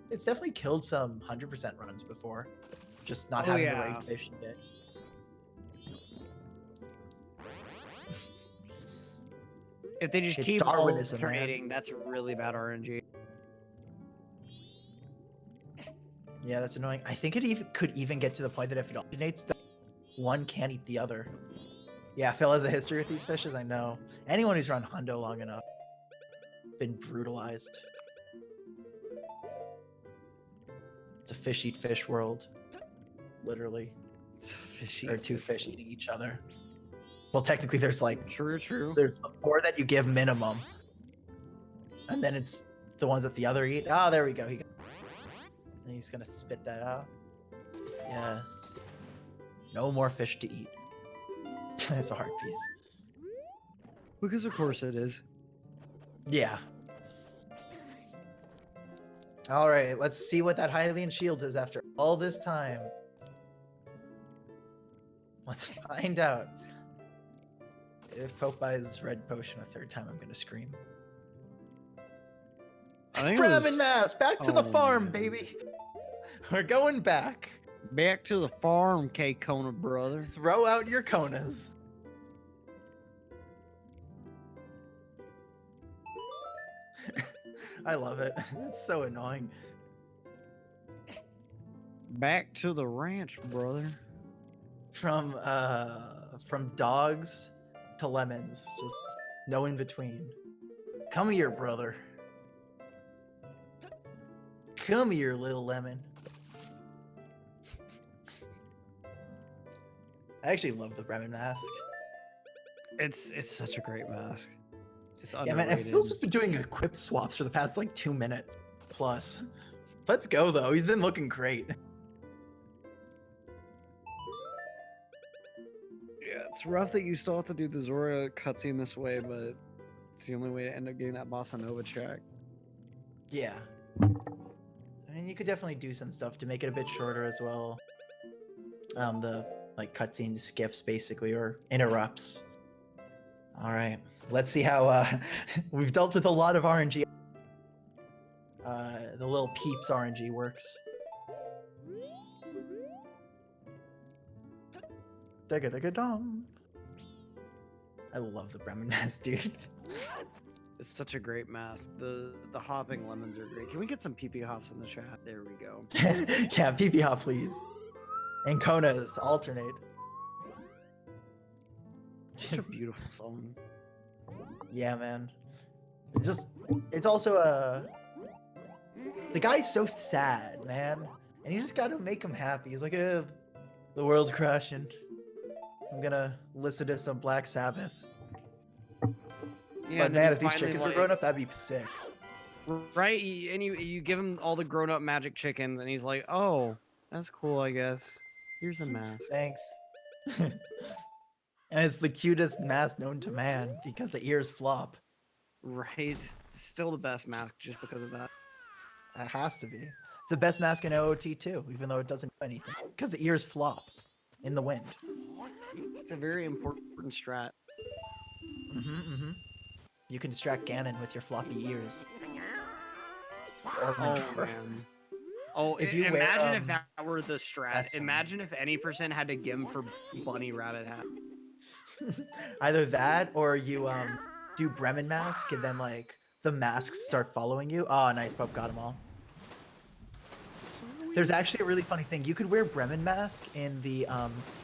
It's definitely killed some 100% runs before, just not having the right fish in it. If they just keep alternating, that's really bad RNG. Yeah, that's annoying. I think it could even get to the point that if it alternates, one can't eat the other. Yeah, Phil has a history with these fishes, I know. Anyone who's run Hundo long enough been brutalized. It's a fish eat fish world. Literally. It's a fish or 2 fish eating each other. Well, technically there's like true. There's the 4 that you give minimum. And then it's the ones that the other eat. Ah, there we go. And he's gonna spit that out. Yes. No more fish to eat. It's a heart piece. Because of course it is. Yeah. All right, let's see what that Hylian shield is after all this time. Let's find out. If Pope buys red potion a 3rd time, I'm gonna scream. Ramen mass, back to the farm, baby. We're going back. Back to the farm, K-Kona brother. Throw out your Konas. I love it. It's so annoying. Back to the ranch, brother. From dogs to lemons, just no in between. Come here, brother. Come here, little lemon. I actually love the Bremen mask. It's such a great mask. It's Yeah, man, underrated. Phil's just been doing equip swaps for the past like 2 minutes plus. Let's go though. He's been looking great. Yeah, it's rough that you still have to do the Zora cutscene this way, but it's the only way to end up getting that Bossa Nova track. Yeah. I mean, you could definitely do some stuff to make it a bit shorter as well. The like cutscene skips basically or interrupts. All right, let's see how we've dealt with a lot of RNG. The little peeps RNG works. Dum. I love the Bremen mask, dude. It's such a great mask. The hopping lemons are great. Can we get some PP hops in the chat? There we go. Yeah, PP hop, please. And Konas alternate. Such a beautiful song. Yeah, man. It's also the guy's so sad, man, and you just gotta make him happy. He's like, the world's crashing. I'm gonna listen to some Black Sabbath. Yeah, But and then man, you if these finally, chickens were grown up, that'd be sick. Right? You give him all the grown up magic chickens, and he's like, oh, that's cool, I guess. Here's a mask. Thanks. And it's the cutest mask known to man because the ears flop. Right? Still the best mask just because of that. It has to be. It's the best mask in OOT too, even though it doesn't do anything. Because the ears flop in the wind. It's a very important strat. You can distract Ganon with your floppy ears. Oh, man. Oh, If you imagine wear, if that were the strat. Imagine if any person had to give him for bunny rabbit hat. either that or you do Bremen mask and then like the masks start following you. Oh, nice, Pope got them all. There's actually a really funny thing. You could wear Bremen mask in the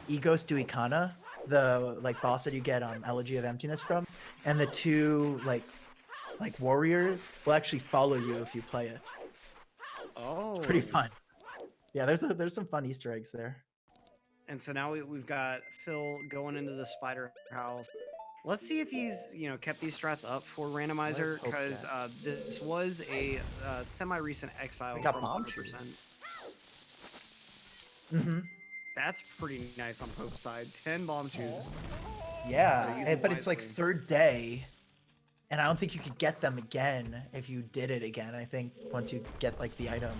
Egos Duikana, the like boss that you get Elegy of Emptiness from, and the two like warriors will actually follow you if you play it. Oh, It's pretty fun. Yeah, there's some fun Easter eggs there. And so now we've got Phil going into the spider house. Let's see if he's kept these strats up for Randomizer, because this was a semi-recent exile. We got from bomb 100%. shoes. That's pretty nice on Pope's side. 10 bomb shoes. Yeah, but it's like third day, and I don't think you could get them again if you did it again. I think once you get like the item.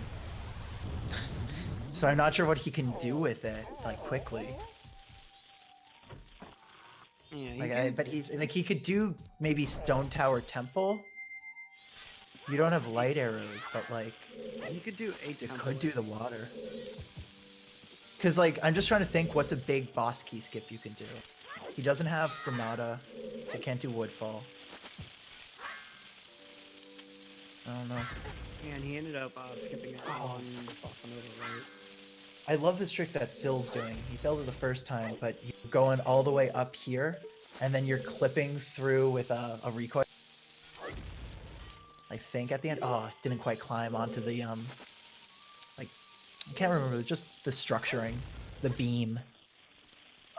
So I'm not sure what he can do with it like quickly. Yeah, but he's like he could do maybe Stone Tower Temple. You don't have light arrows, but like you could do a temple. You could do the water. Cause like I'm just trying to think what's a big boss key skip you can do. He doesn't have Sonata, so he can't do Woodfall. I don't know. Yeah, and he ended up skipping it on Bossa Nova, right? I love this trick that Phil's doing. He failed it the first time, but you're going all the way up here, and then you're clipping through with a recoil. I think at the end. Oh, it didn't quite climb onto the like I can't remember. Just the structuring, the beam.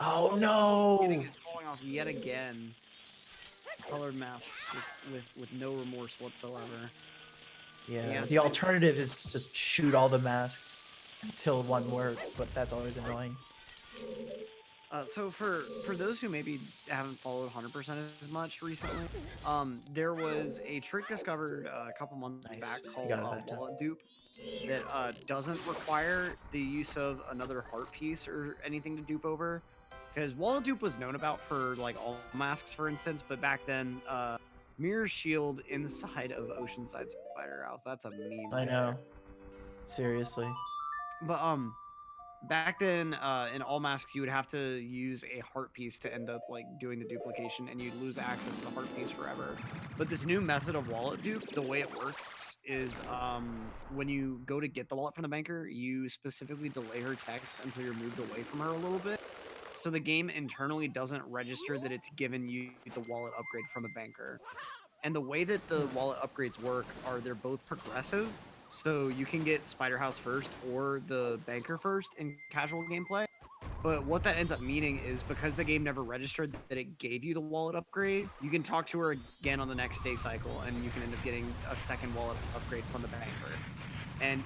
Oh no! Getting it falling off yet again. Colored masks, just with no remorse whatsoever. Yeah. The alternative is just shoot all the masks until one works, but that's always annoying. So for those who maybe haven't followed 100% as much recently, there was a trick discovered a couple months back called Wallet Dupe that doesn't require the use of another heart piece or anything to dupe over. Because Wallet Dupe was known about for like all masks, for instance, but back then, Mirror Shield inside of Oceanside Spider House. That's a meme. I know. Seriously. But back then, in all masks, you would have to use a heart piece to end up like doing the duplication, and you'd lose access to the heart piece forever. But this new method of wallet dupe, the way it works is, when you go to get the wallet from the banker, you specifically delay her text until you're moved away from her a little bit. So the game internally doesn't register that it's given you the wallet upgrade from the banker. And the way that the wallet upgrades work are they're both progressive. So you can get Spider House first or the banker first in casual gameplay. But what that ends up meaning is because the game never registered that it gave you the wallet upgrade, you can talk to her again on the next day cycle and you can end up getting a second wallet upgrade from the banker. And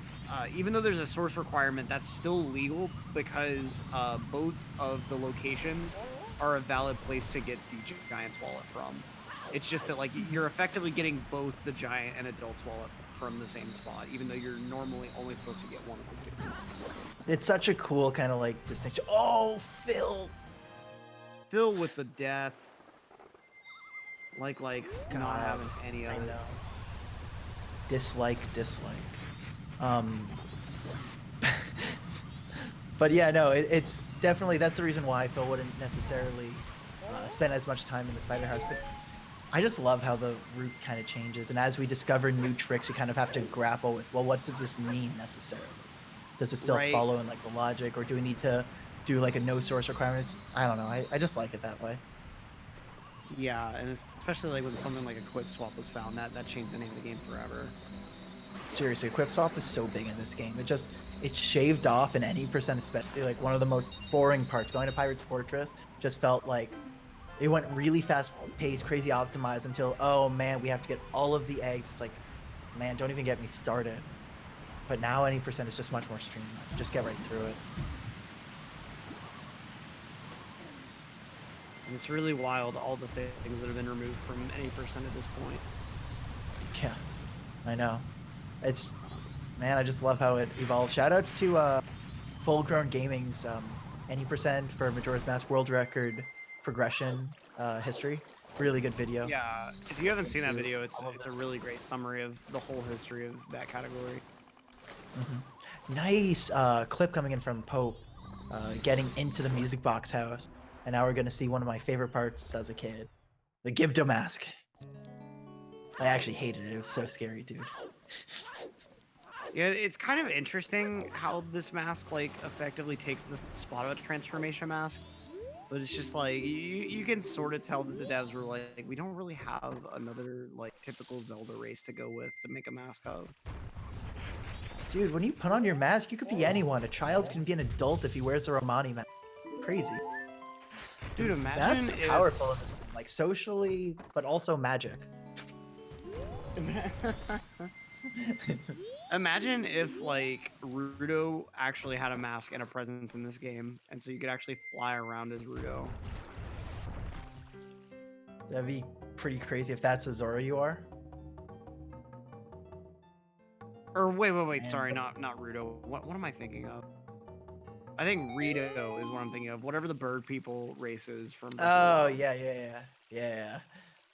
even though there's a source requirement, that's still legal because both of the locations are a valid place to get the Giant's wallet from. It's just that like you're effectively getting both the Giant and Adult's wallet from the same spot, even though you're normally only supposed to get one of the two. It's such a cool kind of like distinction. Oh, Phil! Phil with the death. Likes not God, having any of I it. know. Dislike. But yeah, no, it's definitely, that's the reason why Phil wouldn't necessarily spend as much time in the Spider House. But I just love how the route kind of changes, and as we discover new tricks, we kind of have to grapple with, well, what does this mean necessarily? Does it still Right. follow in like the logic, or do we need to do like a no source requirements? I don't know. I just like it that way. Yeah, and especially like when something like a Quip Swap was found, that changed the name of the game forever. Seriously, Quip Swap is so big in this game. It shaved off in any percent, especially like one of the most boring parts. Going to Pirate's Fortress just felt like it went really fast paced, crazy optimized until, oh man, we have to get all of the eggs. It's like, man, don't even get me started. But now any percent is just much more streamlined. Just get right through it. And it's really wild, all the things that have been removed from any percent at this point. Yeah, I know. It's, man, I just love how it evolved. Shoutouts to Full Grown Gaming's any percent for Majora's Mask world record progression history. Really good video. Yeah, if you haven't seen that Through video, it's all of a this. really great summary of the whole history of that category. Nice clip coming in from Pope, getting into the music box house. And now we're going to see one of my favorite parts as a kid, the Gibdo mask. I actually hated it. It was so scary, dude. Yeah, it's kind of interesting how this mask like effectively takes the spot of a transformation mask, but it's just like you can sort of tell that the devs were like, we don't really have another like typical Zelda race to go with to make a mask of. Dude, when you put on your mask, you could be anyone. A child can be an adult if he wears a Romani mask. Crazy. Dude, Masks imagine are if powerful in this game, like socially, but also magic. Imagine if like Rudo actually had a mask and a presence in this game, and so you could actually fly around as Rudo. That'd be pretty crazy if that's a Zora you are. Or wait, Man. sorry, not Rudo. What am I thinking of? I think Rito is what I'm thinking of. Whatever the bird people race is from. Oh yeah.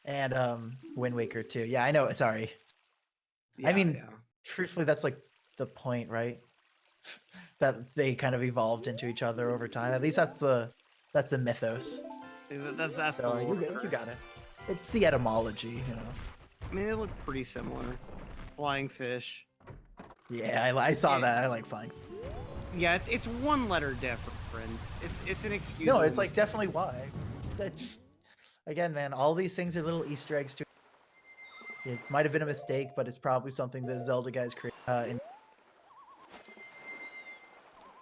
And Wind Waker too. Yeah, I know. Sorry. Yeah, I mean, yeah. truthfully, that's like the point, right? That they kind of evolved into each other over time. At least that's the mythos. That's So the you lore. got it. It's the etymology, you know. I mean, they look pretty similar. Flying fish. Yeah, I saw that. I like flying. Yeah, it's one letter difference. It's an excuse. No, it's like definitely why. Again, man, all these things are little Easter eggs too. It might have been a mistake, but it's probably something the Zelda guys created.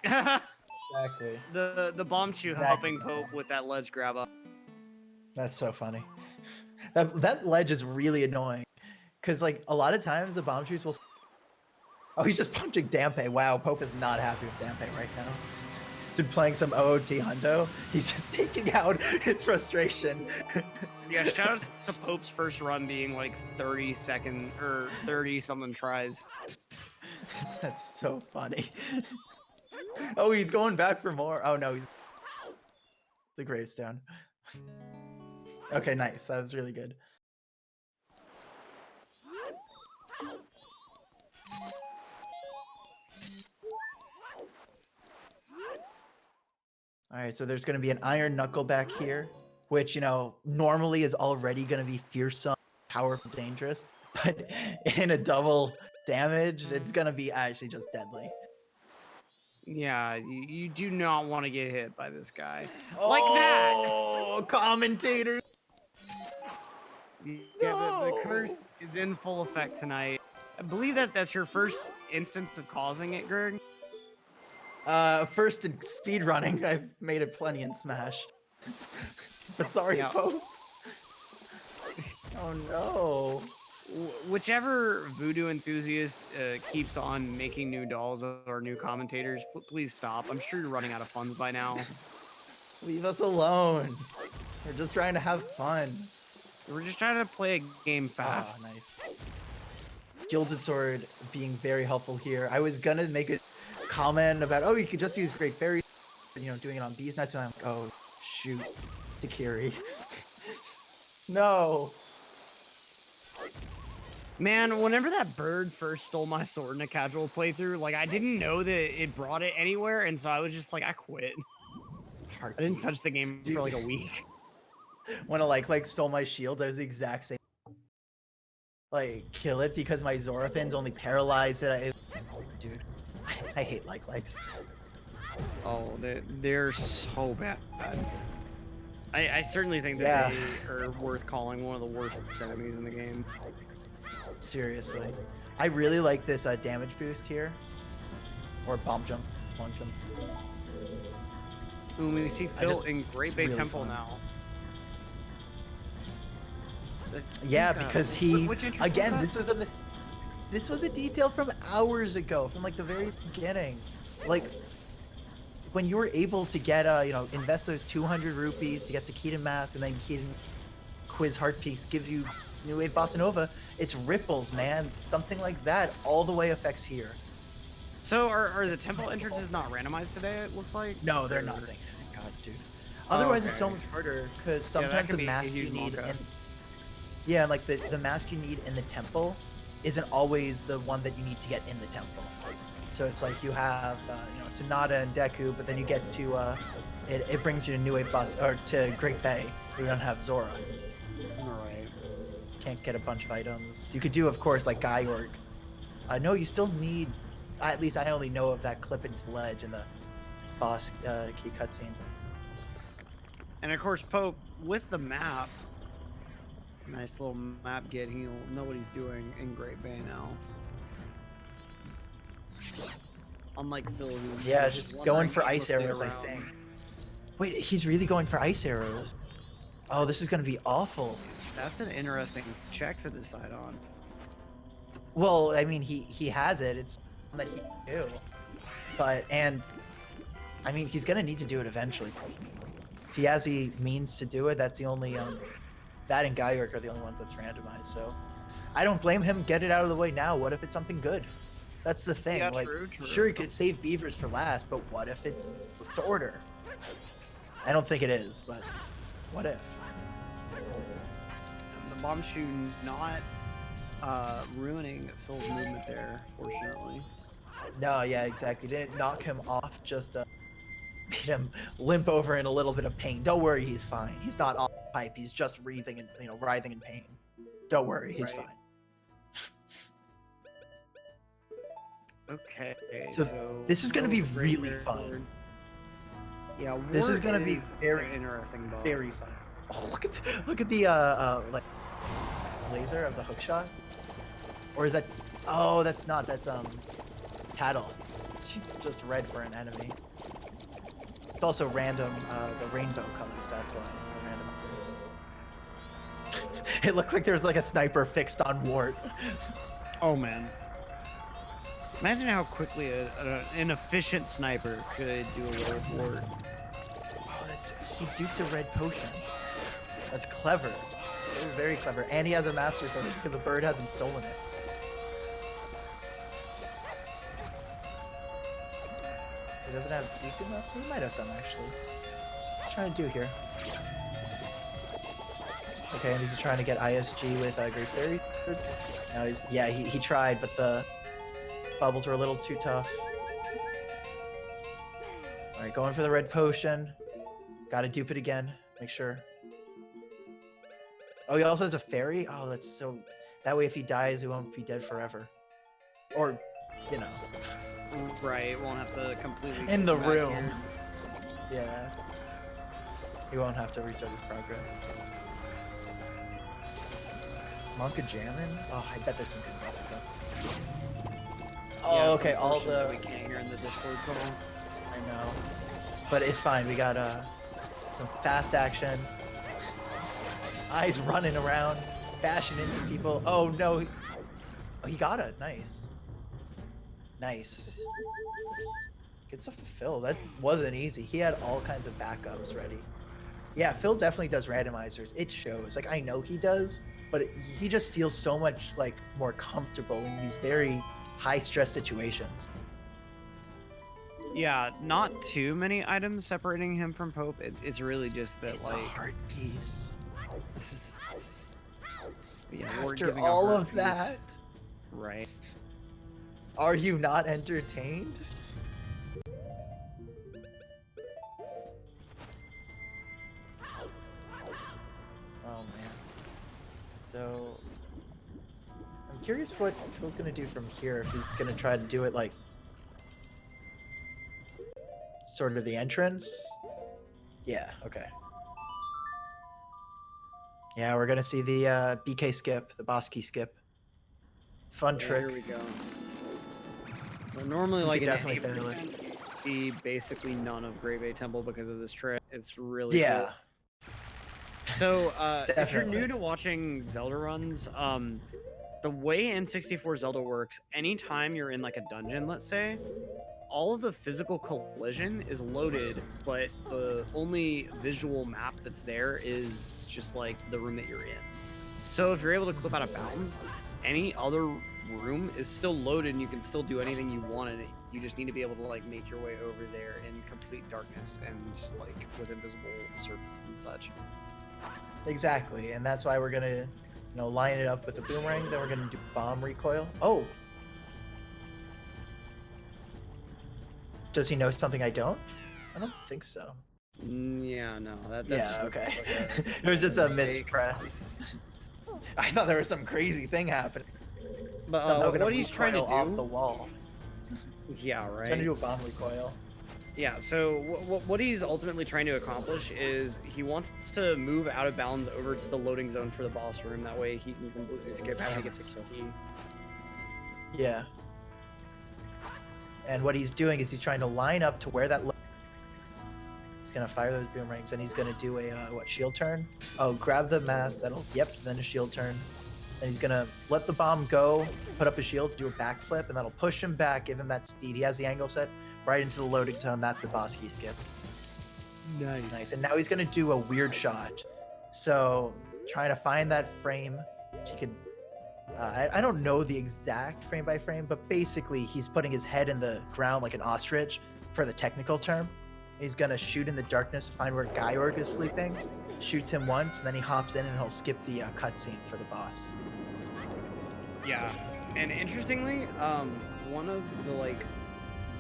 Exactly. The bomb shoe helping Pope with that ledge grab up. That's so funny. That ledge is really annoying, because like a lot of times the bomb shoes will. Oh, he's just punching Dampe. Wow, Pope is not happy with Dampe right now. He's been playing some OOT hundo. He's just taking out his frustration. Yeah, shoutouts to Pope's first run being like 30 second or 30 something tries. That's so funny. Oh, he's going back for more. Oh no, he's the gravestone. Okay, nice. That was really good. All right, so there's going to be an Iron Knuckle back here, which, you know, normally is already going to be fearsome, powerful, dangerous, but in a double damage, it's going to be actually just deadly. Yeah, you do not want to get hit by this guy. Like that! Oh, commentators! Yeah, the curse is in full effect tonight. I believe that's your first instance of causing it, Greg. First in speedrunning, I've made it plenty in Smash. But sorry, Yeah. Pope. Oh no. Whichever voodoo enthusiast keeps on making new dolls or new commentators, please stop. I'm sure you're running out of funds by now. Leave us alone. We're just trying to have fun. We're just trying to play a game fast. Ah, nice. Gilded Sword being very helpful here. I was gonna make a comment about, oh, you could just use Great Fairy, you know, doing it on Beast Knights, and I'm like, oh, shoot, Takiri. No. Man, whenever that bird first stole my sword in a casual playthrough, like, I didn't know that it brought it anywhere, and so I was just like, I quit. I didn't touch the game for like a week. When I like stole my shield, I was the exact same. Like, kill it because my Zorafins only paralyze it. Dude, I hate likes. Oh, they're so bad. I certainly think that they are worth calling one of the worst enemies in the game. Seriously. I really like this damage boost here. Or bomb jump. Ooh, we see Phil in Great Bay really Temple fun. now. Yeah, because he again, was this was a detail from hours ago, from like the very beginning. Like when you were able to get you know, invest those 200 rupees to get the Keaton Mask, and then Keaton Quiz Heart Piece gives you New Wave Bossa Nova. It's ripples, man. Something like that all the way affects here. So are the temple entrances not randomized today, it looks like? No, they're not. Thank God, dude. Otherwise, it's so okay. much harder because sometimes the mask you need yeah, like the mask you need in the temple isn't always the one that you need to get in the temple. So it's like you have you know, Sonata and Deku, but then you get to it brings you to New Wave Boss or to Great Bay. We don't have Zora. Alright. Can't get a bunch of items. You could do, of course, like Gaiorg. No, you still need. At least I only know of that clip into the ledge in the boss key cutscene. And of course, Pope, with the map, nice little map get, he'll know what he's doing in Great Bay now. Unlike Phil, who's just going for ice arrows, I think. Wait, he's really going for ice arrows. Oh, this is going to be awful. That's an interesting check to decide on. Well, I mean, he has it. It's that he can do. But, and, I mean, he's going to need to do it eventually. If he has the means to do it, that's the only, that and Gaiorg are the only ones that's randomized, so. I don't blame him. Get it out of the way now. What if it's something good? That's the thing. Yeah, like, true. Sure, you could save beavers for last, but what if it's to order? I don't think it is, but what if? The bomb shoe not ruining Phil's movement there, fortunately. No, yeah, exactly. Didn't knock him off, just made him limp over in a little bit of pain. Don't worry, he's fine. He's not off pipe. He's just writhing and writhing in pain. Don't worry, he's fine. Okay, so this is going to be really fun. Yeah, this is going to be very interesting. Very fun. Oh, look at the like laser of the hook shot. Or is that? Oh, that's not. That's Tattle. She's just red for an enemy. It's also random. The rainbow colors. That's why it's a random. It looked like there was like a sniper fixed on Wart. Oh man. Imagine how quickly an efficient sniper could do away with Wart. Oh, he duped a red potion. That's clever. It was very clever. And he has a master sword because a bird hasn't stolen it. He doesn't have deep in us? He might have some actually. What's he trying to do here? Okay, and he's trying to get ISG with Great Fairy. No, he tried, but the bubbles were a little too tough. Alright, going for the red potion. Gotta dupe it again. Make sure. Oh, he also has a fairy? Oh, that's so... That way if he dies, he won't be dead forever. Or, you know. Right, won't have to completely... In the come back room. here. Yeah. He won't have to restart his progress. Monka jamming? Oh, I bet there's some good music though. Oh, Yeah, it's okay, all unfortunate the... that we can't hear in the Discord call. I know. But it's fine, we got some fast action. Eyes running around, bashing into people. Oh no! Oh, he got it. Nice. Nice. Good stuff to Phil. That wasn't easy. He had all kinds of backups ready. Yeah, Phil definitely does randomizers. It shows. Like, I know he does, but he just feels so much, like, more comfortable in these very high-stress situations. Yeah, not too many items separating him from Pope. It's really just that, It's like... a heart piece. This is, yeah, we're After giving a all heart of piece. that, Right. are you not entertained? Oh man. So I'm curious what Phil's gonna do from here, if he's gonna try to do it like sort of the entrance. Yeah, okay. Yeah, we're gonna see the BK skip, the boss key skip. Fun trick. Here we go. Well, normally, You like could in definitely any fail it. event, you see basically none of Grave A Temple because of this trick. It's really Yeah. cool. So, if you're new Definitely. to watching Zelda runs, the way N64 Zelda works, anytime you're in like a dungeon, let's say, all of the physical collision is loaded, but the only visual map that's there is just like the room that you're in. So if you're able to clip out of bounds, any other room is still loaded and you can still do anything you want in it. You just need to be able to like make your way over there in complete darkness and like with invisible surfaces and such. Exactly, and that's why we're gonna, you know, line it up with a boomerang. Then we're gonna do bomb recoil. Oh, does he know something I don't? I don't think so. Yeah, no, that's Yeah, just okay. like It was just a mistake. mispress. I thought there was some crazy thing happening. But Somehow gonna what he's trying to recoil do, off the wall. yeah, right. Trying to do a bomb recoil. Yeah, so what he's ultimately trying to accomplish is he wants to move out of bounds over to the loading zone for the boss room. That way he can completely skip after he gets So a key. Yeah. And what he's doing is he's trying to line up to where that. He's gonna fire those boomerangs, and he's gonna do a what, shield turn? Oh, grab the mask. That'll, yep. Then a shield turn. And he's gonna let the bomb go, put up a shield to do a backflip, and that'll push him back, give him that speed. He has the angle set right into the loading zone. That's the boss key skip. Nice. Nice. And now he's gonna do a weird shot. So trying to find that frame. He could. I don't know the exact frame by frame, but basically he's putting his head in the ground like an ostrich for the technical term. He's gonna shoot in the darkness to find where Georg is sleeping, shoots him once, and then he hops in and he'll skip the cutscene for the boss. Yeah, and interestingly, one of the like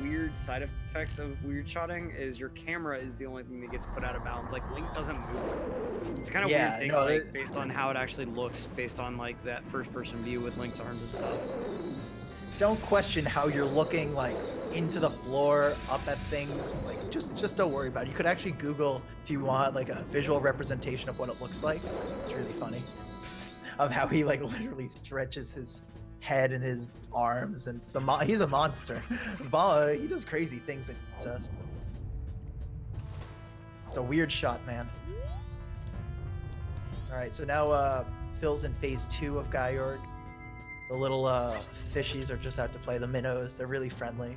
weird side effects of weird shotting is your camera is the only thing that gets put out of bounds. Like Link doesn't move. It's kind of Yeah, weird thing, no, like based on how it actually looks, based on like that first-person view with Link's arms and stuff. Don't question how you're looking like into the floor, up at things. Like just don't worry about it. You could actually Google if you want like a visual representation of what it looks like. It's really funny of how he like literally stretches his head and his arms, and he's a monster. Bala, he does crazy things. It's a weird shot, man. All right, so now Phil's in phase 2 of Georg. The little fishies are just out to play, the minnows. They're really friendly.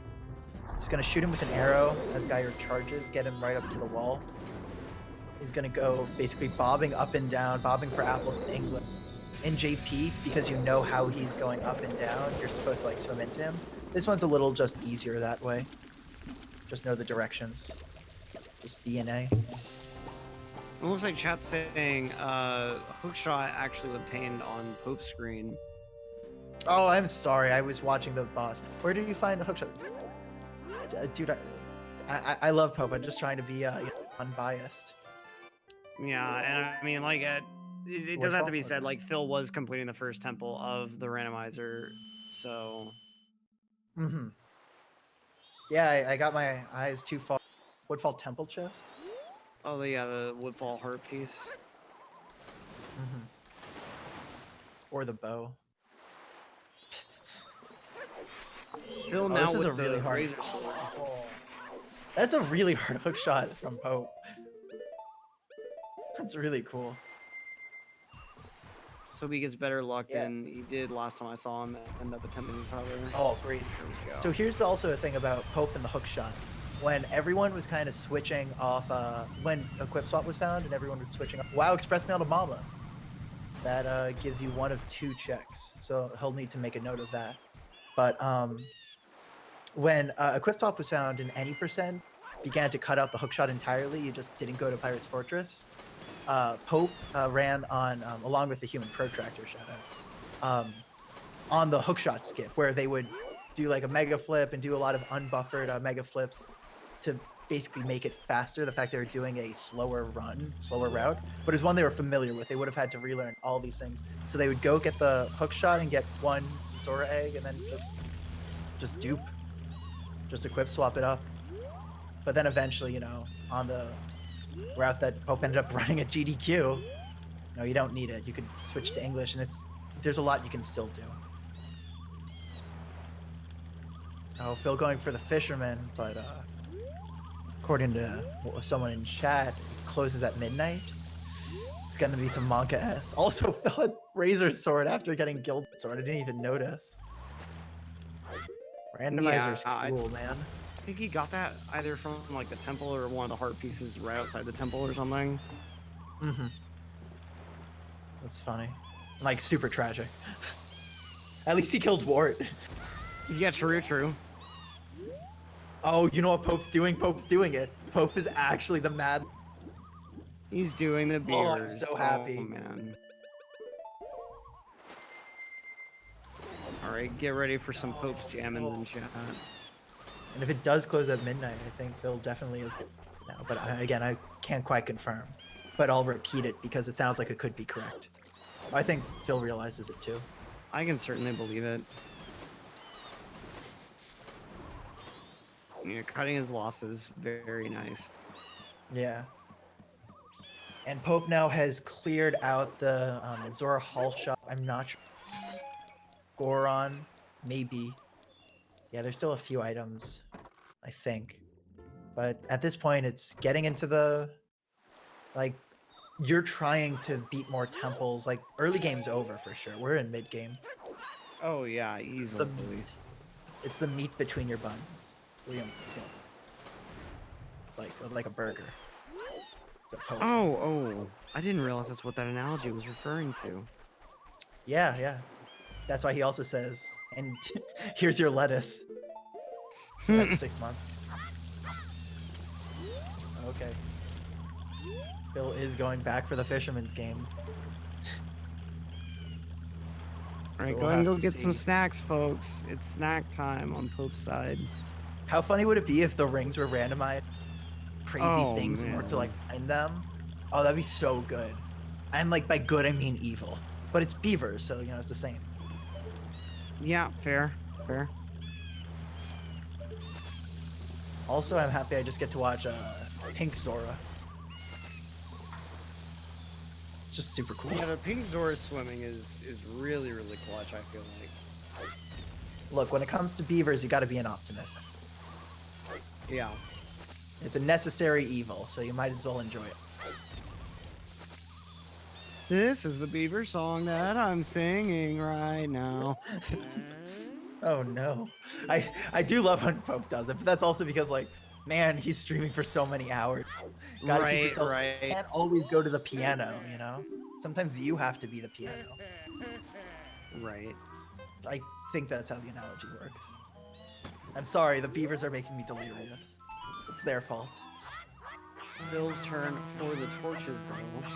He's gonna shoot him with an arrow as Georg charges, get him right up to the wall. He's gonna go basically bobbing up and down, bobbing for apples in England. In JP, because you know how he's going up and down, you're supposed to like swim into him. This one's a little just easier that way. Just know the directions. Just B and A. It looks like chat's saying hookshot actually obtained on Pope's screen. Oh, I'm sorry. I was watching the boss. Where did you find the hookshot? Dude, I love Pope. I'm just trying to be unbiased. Yeah, and I mean, like, it doesn't have to be said. Like, Phil was completing the first temple of the randomizer, so. Mm-hmm. Yeah, I got my eyes too far. Woodfall Temple chest. Oh, yeah, the Woodfall heart piece. Mm-hmm. Or the bow. Phil now this is with a really the hard. razor sword. That's a really hard hook shot from Pope. That's really cool. So he gets better luck Yeah. than he did last time I saw him end up attempting this harder. Oh, great. There we go. So here's also a thing about Pope and the hook shot. When everyone was kind of switching off, when Equip Swap was found and everyone was switching off, WoW Express Mail to Mama. That gives you one of 2 checks. So he'll need to make a note of that. But when Equip Swap was found and any percent began to cut out the hookshot entirely, you just didn't go to Pirate's Fortress. Pope ran on, along with the human protractor shoutouts, on the hookshot skip, where they would do like a mega flip and do a lot of unbuffered mega flips to basically make it faster. The fact they were doing a slower route, but it's one they were familiar with. They would have had to relearn all these things. So they would go get the hookshot and get 1 Zora egg and then just dupe. Just equip swap it up. But then eventually, you know, on the route that Pope ended up running at GDQ, no, you don't need it. You could switch to English, and there's a lot you can still do. Oh, Phil going for the fisherman, but according to someone in chat, it closes at midnight. It's gonna be some Monka S. Also, Phil had Razor Sword after getting Guild Sword. I didn't even notice. Randomizer's cool, man. I think he got that either from like the temple or one of the heart pieces right outside the temple or something. Mm-hmm. That's funny. Like, super tragic. At least he killed Wart. Yeah, true. Oh, you know what Pope's doing? Pope's doing it. Pope is actually the mad. He's doing the beers. Oh, I'm so happy. Oh, man. All right, get ready for some Pope's jammins in chat. And if it does close at midnight, I think Phil definitely is now. But again, I can't quite confirm. But I'll repeat it because it sounds like it could be correct. I think Phil realizes it too. I can certainly believe it. Yeah, cutting his losses, very nice. Yeah. And Pope now has cleared out the Zora Hall shop. I'm not sure. Goron, maybe. Yeah, there's still a few items, I think. But at this point, it's getting into the, like, you're trying to beat more temples. Like, early game's over for sure. We're in mid game. Oh yeah, easily. It's the meat between your buns. Like a burger. It's a poke. Oh, I didn't realize that's what that analogy was referring to. Yeah. That's why he also says, and here's your lettuce. That's 6 months. Okay. Phil is going back for the fisherman's game. All right, go ahead and go get some snacks, folks. It's snack time on Pope's side. How funny would it be if the rings were randomized? Crazy things in order to like find them. Oh, that'd be so good. And like by good, I mean evil. But it's beavers, so you know it's the same. Yeah, fair. Also, I'm happy I just get to watch Pink Zora. It's just super cool. Yeah, the Pink Zora swimming is really clutch, I feel like. Look, when it comes to beavers, you gotta be an optimist. Yeah. It's a necessary evil, so you might as well enjoy it. This is the beaver song that I'm singing right now. Oh no. I do love when Pope does it, but that's also because like, man, he's streaming for so many hours. Gotta keep yourself. Right. You can't always go to the piano, you know? Sometimes you have to be the piano. Right. I think that's how the analogy works. I'm sorry, the beavers are making me delirious. It's their fault. It's Phil's turn for the torches, though.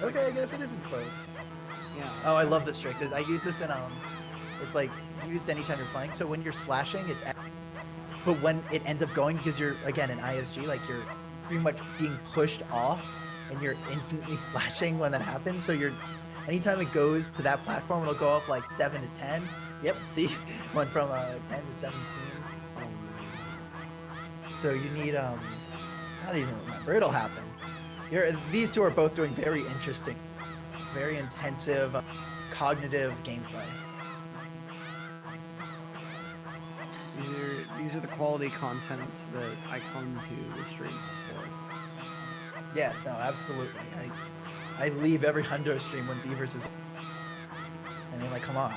Okay, I guess it isn't closed. Yeah. Oh, I love this trick. I use this in it's like used anytime you're playing. So when you're slashing, it's but when it ends up going, because you're again in ISG, like you're pretty much being pushed off, and you're infinitely slashing when that happens. So anytime it goes to that platform, it'll go up like 7 to 10. Yep, see, went from 10 to 17. Oh no. So you need I don't even remember. It'll happen. These two are both doing very interesting, very intensive, cognitive gameplay. These are the quality contents that I come to the stream for. Yes, no, absolutely. I leave every hundo stream when Beavers is. I mean, like, come on.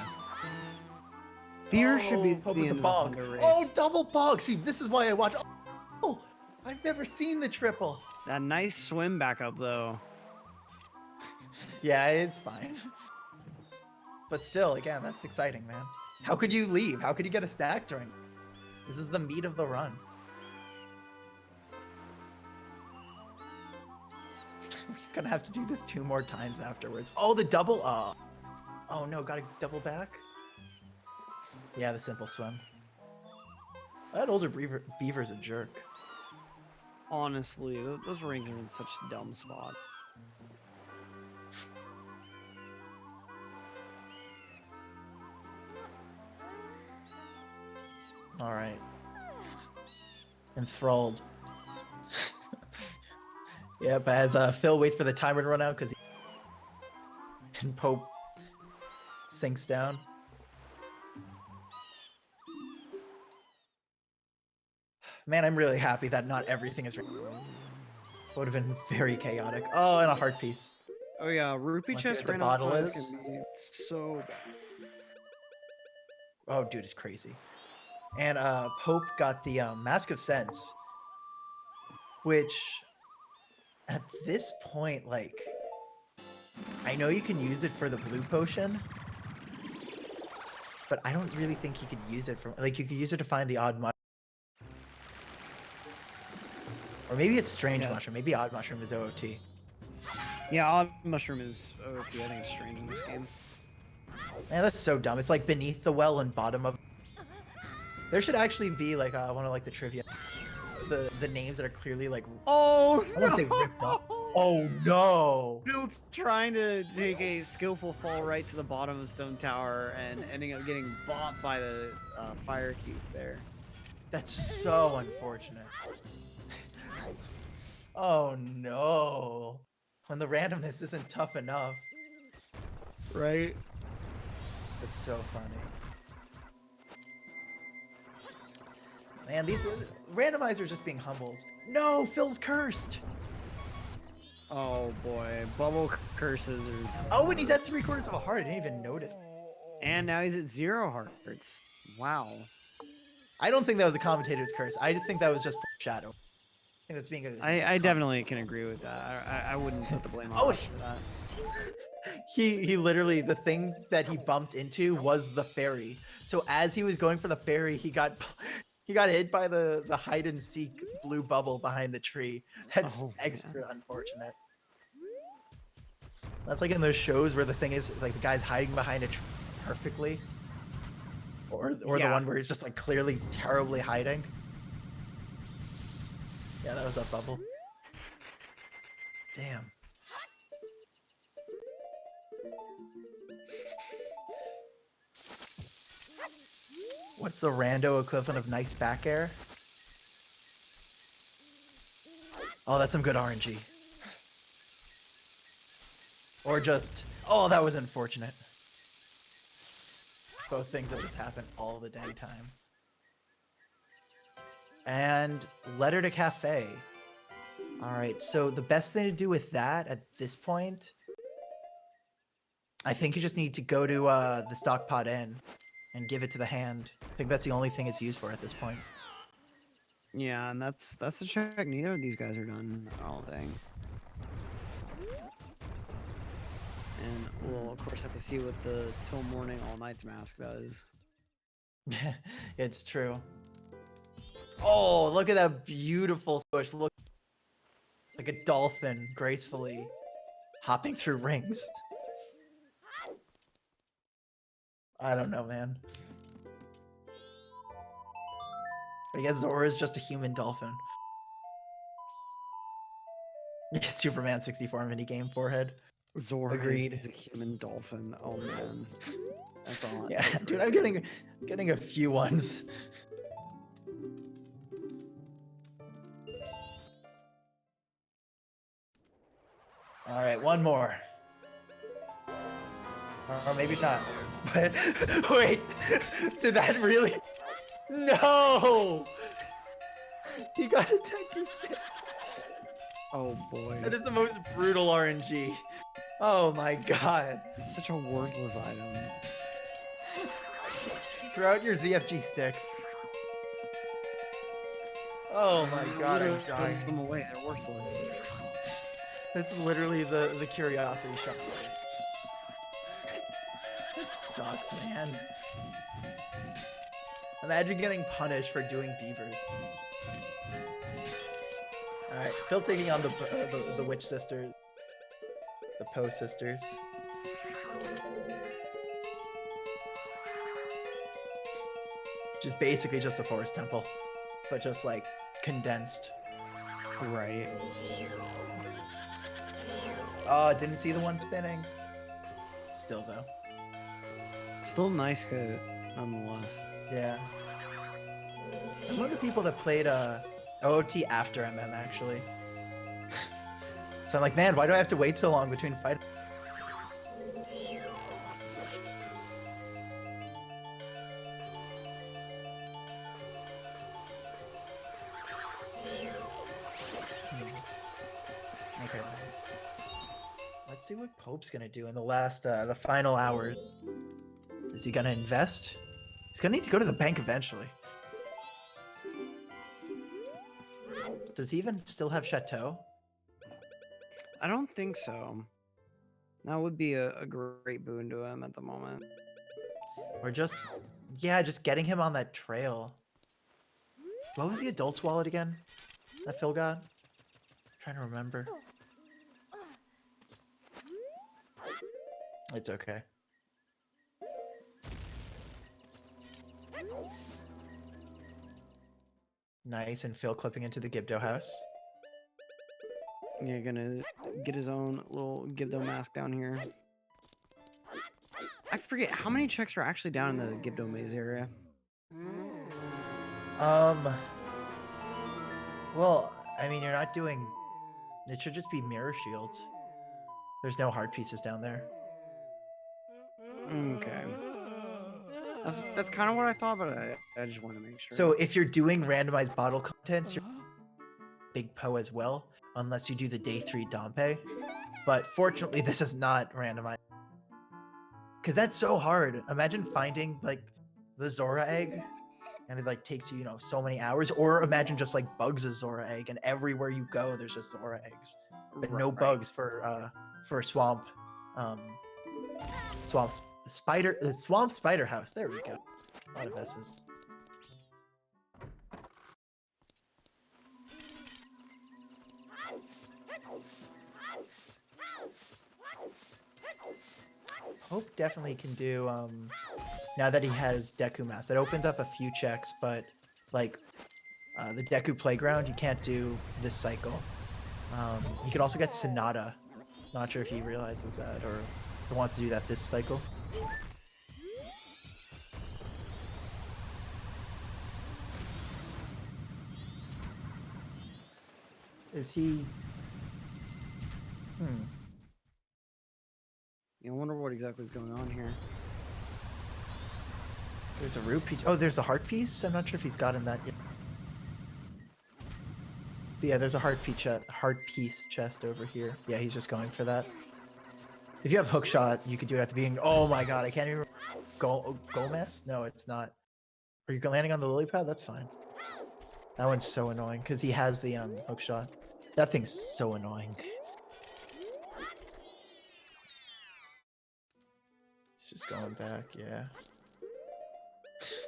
Beer should be Pope the with end the of bog. the Hundo race. Oh, double bog. See, this is why I watch. Oh, I've never seen the triple. That nice swim back up though. Yeah, it's fine. But still, again, that's exciting, man. How could you leave? How could you get a stack during? This is the meat of the run. We're just gonna have to do this 2 more times afterwards. Oh, the double. Oh no, gotta double back. Yeah, the simple swim. That older beaver's a jerk. Honestly, those rings are in such dumb spots. All right. Enthralled. Yep, as Phil waits for the timer to run out because and Pope sinks down. Man, I'm really happy that not everything is. Would have been very chaotic. Oh, and a heart piece. Oh yeah, rupee Wanna see chest what the bottle randomized is? can be so bad. Oh, dude, it's crazy. And Pope got the Mask of Sense, which at this point, like, I know you can use it for the blue potion, but I don't really think you could use it for, like, you could use it to find the odd mushroom. Or maybe it's strange mushroom. Maybe odd mushroom is OOT. Yeah, odd mushroom is OOT. I think it's strange in this game. Man, that's so dumb. It's like beneath the well and bottom of. There should actually be like one of like the trivia, the names that are clearly like. Oh I want to say ripped off. Oh no! Bill trying to take a skillful fall right to the bottom of Stone Tower and ending up getting bought by the fire keys there. That's so unfortunate. Oh no! When the randomness isn't tough enough. Right? That's so funny. Man, these randomizers just being humbled. No, Phil's cursed. Oh boy, bubble curses are. Oh, and he's at 3/4 of a heart. I didn't even notice. And now he's at 0 hearts. Wow. I don't think that was a commentator's curse. I think that was just shadow. I think that's being a. I definitely can agree with that. I wouldn't put the blame on Oh, us for that. He literally, the thing that he bumped into was the fairy. So as he was going for the fairy, he got hit by the hide and seek blue bubble behind the tree. That's extra unfortunate. That's like in those shows where the thing is like the guy's hiding behind a tree perfectly. Or the one where he's just like clearly terribly hiding. Yeah, that was that bubble. Damn. What's the rando equivalent of nice back air? Oh, that's some good RNG. Or just, oh, that was unfortunate. Both things that just happen all the dang time. And letter to cafe. All right, so the best thing to do with that at this point, I think you just need to go to the Stockpot Inn and give it to the hand. I think that's the only thing it's used for at this point. Yeah, and that's the check. Neither of these guys are done all day. And we'll of course have to see what the till morning all nights mask does. It's true. Oh, look at that beautiful swoosh. Look like a dolphin gracefully hopping through rings. I don't know, man. I guess Zora is just a human dolphin. Superman 64 minigame forehead. Zora Agreed. is a human dolphin. Oh man, that's all. Yeah, dude, I'm getting a few ones. All right, one more. Or maybe not. But wait, did that really? No! He got a Deku stick. Oh boy, That is the most brutal RNG. Oh my god. it's such a worthless item. Throw out your ZFG sticks. Oh my god, I'm dying. Throw them away. They're worthless. This is literally the curiosity shop. That sucks, man. Imagine getting punished for doing beavers. Alright, Phil taking on the witch sisters. The Poe sisters. Which is basically just a forest temple. But just like condensed. Right. Oh, didn't see the one spinning. Still though. Still a nice hit, nonetheless. Yeah. I'm one of the people that played OOT after MM actually. So I'm like, man, why do I have to wait so long between fights? Okay, nice. Let's see what Pope's gonna do in the last, the final hours. Is he gonna invest? He's gonna need to go to the bank eventually. Does he even still have Chateau? I don't think so. That would be a great boon to him at the moment. Or just, yeah, just getting him on that trail. What was the adult's wallet again that Phil got? I'm trying to remember. It's okay. Nice, and Phil clipping into the Gibdo house. Yeah, gonna get his own little Gibdo mask down here. I forget how many checks are actually down in the Gibdo maze area. Well, I mean, you're not doing. It should just be mirror shield. There's no heart pieces down there. Okay. That's kind of what I thought, but I just want to make sure. So if you're doing randomized bottle contents, you're Big Poe as well, unless you do the day 3 Dompe. But fortunately, this is not randomized. Because that's so hard. Imagine finding, like, the Zora egg, and it, like, takes you, you know, so many hours. Or imagine just, like, Bugs' Zora egg, and everywhere you go, there's just Zora eggs. But no bugs for Swamp, Swamp Spider House. There we go. A lot of S's. Hope definitely can do, now that he has Deku Mask. That opens up a few checks, but, like, the Deku Playground, you can't do this cycle. He could also get Sonata. Not sure if he realizes that, or wants to do that this cycle. Is he... I wonder what exactly is going on here. There's a root piece. Oh, there's a heart piece? I'm not sure if he's gotten that yet. So yeah, there's a heart piece chest over here. Yeah, he's just going for that. If you have hook shot, you could do it at the beginning. Oh my god, I can't even... Gomez? No, it's not. Are you landing on the lily pad? That's fine. That one's so annoying, because he has the hook shot. That thing's so annoying. It's just going back, yeah.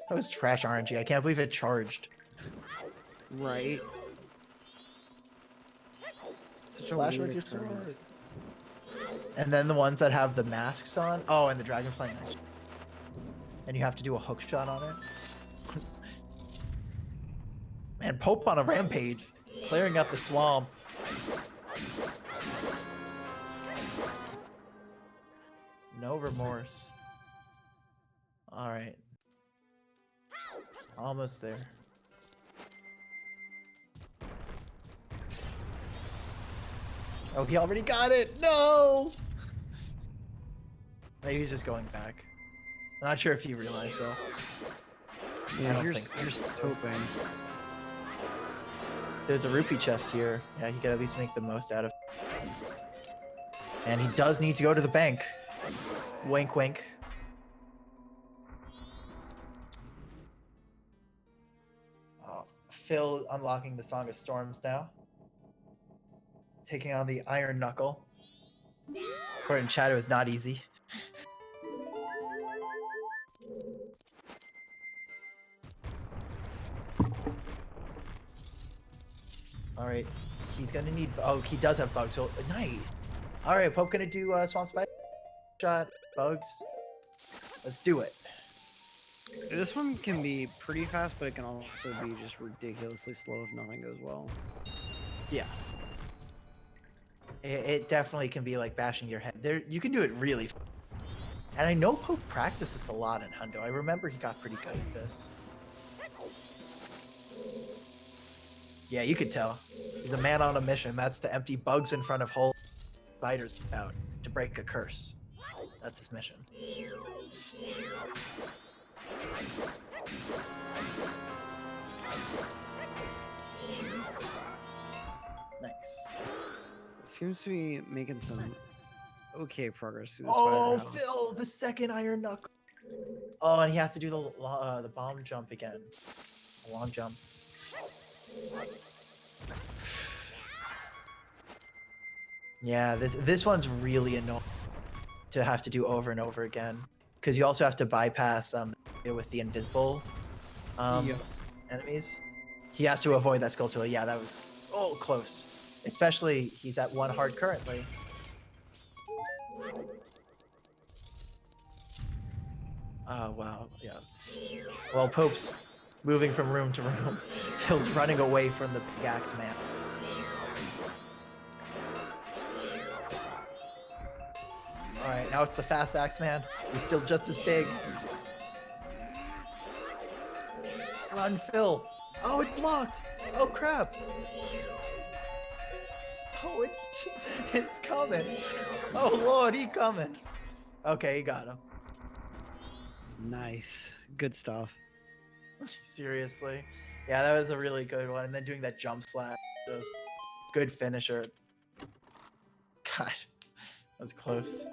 That was trash RNG. I can't believe it charged. Right. Slash with your sword. And then the ones that have the masks on. Oh, and the dragonfly knife. And you have to do a hook shot on it. Man, Pope on a rampage. Clearing out the swamp. No remorse. All right. Almost there. Oh, he already got it. No. Maybe he's just going back. I'm not sure if he realized though. I Yeah, don't here's, think so. here's hoping. There's a rupee chest here. Yeah, he could at least make the most out of it. And he does need to go to the bank. Wink, wink. Oh, Phil unlocking the Song of Storms now. Taking on the Iron Knuckle. According to chat, it was not easy. All right, he's gonna need. Oh, he does have bugs. So nice. All right, Pope gonna do Swamp Spider shot bugs. Let's do it. This one can be pretty fast, but it can also be just ridiculously slow if nothing goes well. Yeah. It definitely can be like bashing your head. There, you can do it really. And I know Pope practiced this a lot in Hundo. I remember he got pretty good at this. Yeah, you could tell. He's a man on a mission. That's to empty bugs in front of whole spiders out to break a curse. That's his mission. Nice. Seems to be making some okay progress through the Oh, spider house. Phil, the second Iron Knuckle. Oh, and he has to do the bomb jump again. A long jump. Yeah, this one's really annoying to have to do over and over again, because you also have to bypass with the invisible enemies. He has to avoid that Skulltula. Yeah, that was close. Especially he's at 1 heart currently. Oh wow, yeah. Well, Pope's moving from room to room. Phil's running away from the big axe man. Alright, now it's the fast axe man. He's still just as big. Run, Phil. Oh, it blocked. Oh, crap. Oh, it's coming. Oh, Lord, he coming. Okay, he got him. Nice. Good stuff. Seriously. Yeah, that was a really good one. And then doing that jump slash. Just good finisher. God, that was close.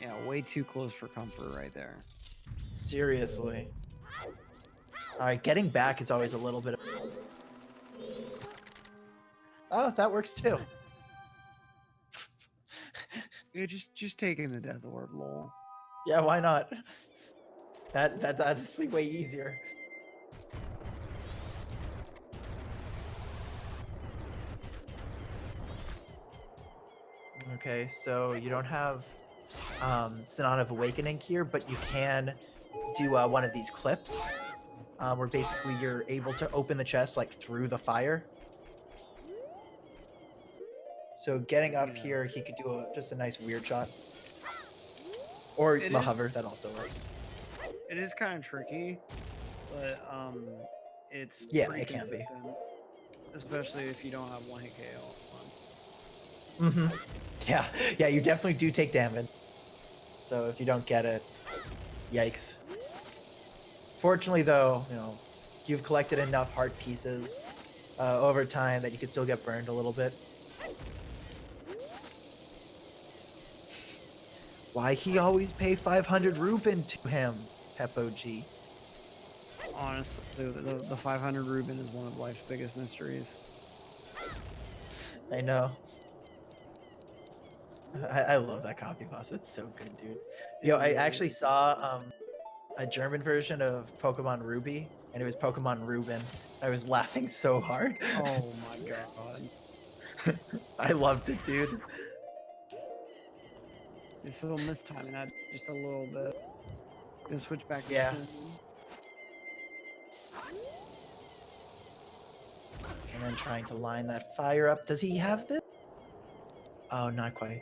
Yeah, way too close for comfort right there. Seriously. Alright, getting back is always a little bit of... Oh, that works too. Yeah, just taking the death orb, lol. Yeah, why not? That's honestly way easier. Okay, so you don't have Sonata of Awakening here, but you can do one of these clips where basically you're able to open the chest like through the fire. So getting up here, he could do just a nice weird shot. Or the hover, that also works. It is kind of tricky, but it's pretty consistent. Can be. Especially if you don't have 1 hit KO. Mm-hmm. Yeah, you definitely do take damage. So if you don't get it, yikes. Fortunately, though, you've collected enough heart pieces over time that you could still get burned a little bit. Why he always pay 500 Rubin to him, Peppo G? Honestly, the 500 Rubin is one of life's biggest mysteries. I know. I love that copy boss. It's so good, dude. Yo, I actually saw a German version of Pokemon Ruby, and it was Pokemon Rubin. I was laughing so hard. Oh my god. I loved it, dude. I feel mistiming that just a little bit. Gonna switch back to Yeah. And then trying to line that fire up. Does he have this? Oh, not quite.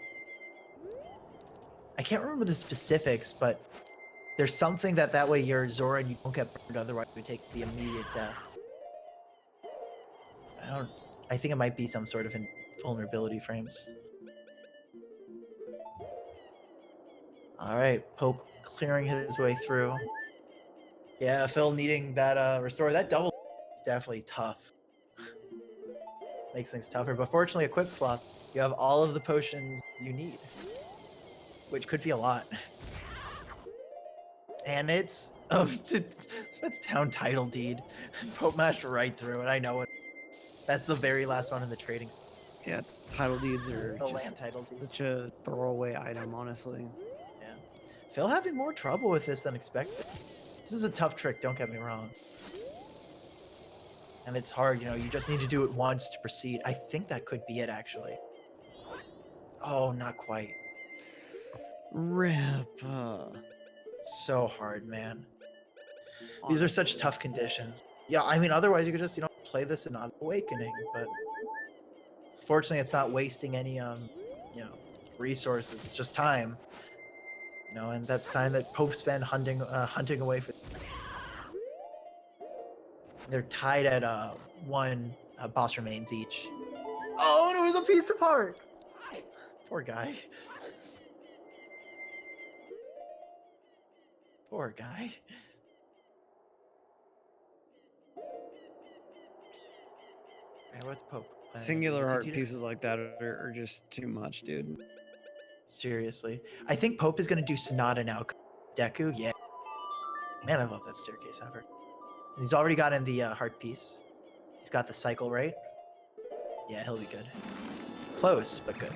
I can't remember the specifics, but there's something that way you're Zora and you don't get burned, otherwise you take the immediate death. I think it might be some sort of invulnerability frames. Alright, Pope clearing his way through. Yeah, Phil needing that restore. That double is definitely tough. Makes things tougher, but fortunately a quick flop, you have all of the potions you need. Which could be a lot. And it's that's town title deed. Pope mashed right through it. I know it. That's the very last one in the trading. Yeah, title deeds are The just land title deeds. such a throwaway item, honestly. Yeah. Phil having more trouble with this than expected. This is a tough trick, don't get me wrong. And it's hard, you know, you just need to do it once to proceed. I think that could be it, actually. Oh, not quite. Rip. So hard, man. These are such tough conditions. Yeah, I mean, otherwise you could just, you know, play this in Awakening, but fortunately it's not wasting any, you know, resources. It's just time. You know, and that's time that Pope spent hunting away for. They're tied at one boss remains each. Oh, and it was a piece of heart. Poor guy. Poor guy. Hey, what's Pope? Singular heart pieces like that are just too much, dude. Seriously. I think Pope is going to do Sonata now. Deku, yeah. Man, I love that staircase ever. And he's already got in the heart piece. He's got the cycle, right? Yeah, he'll be good. Close, but good.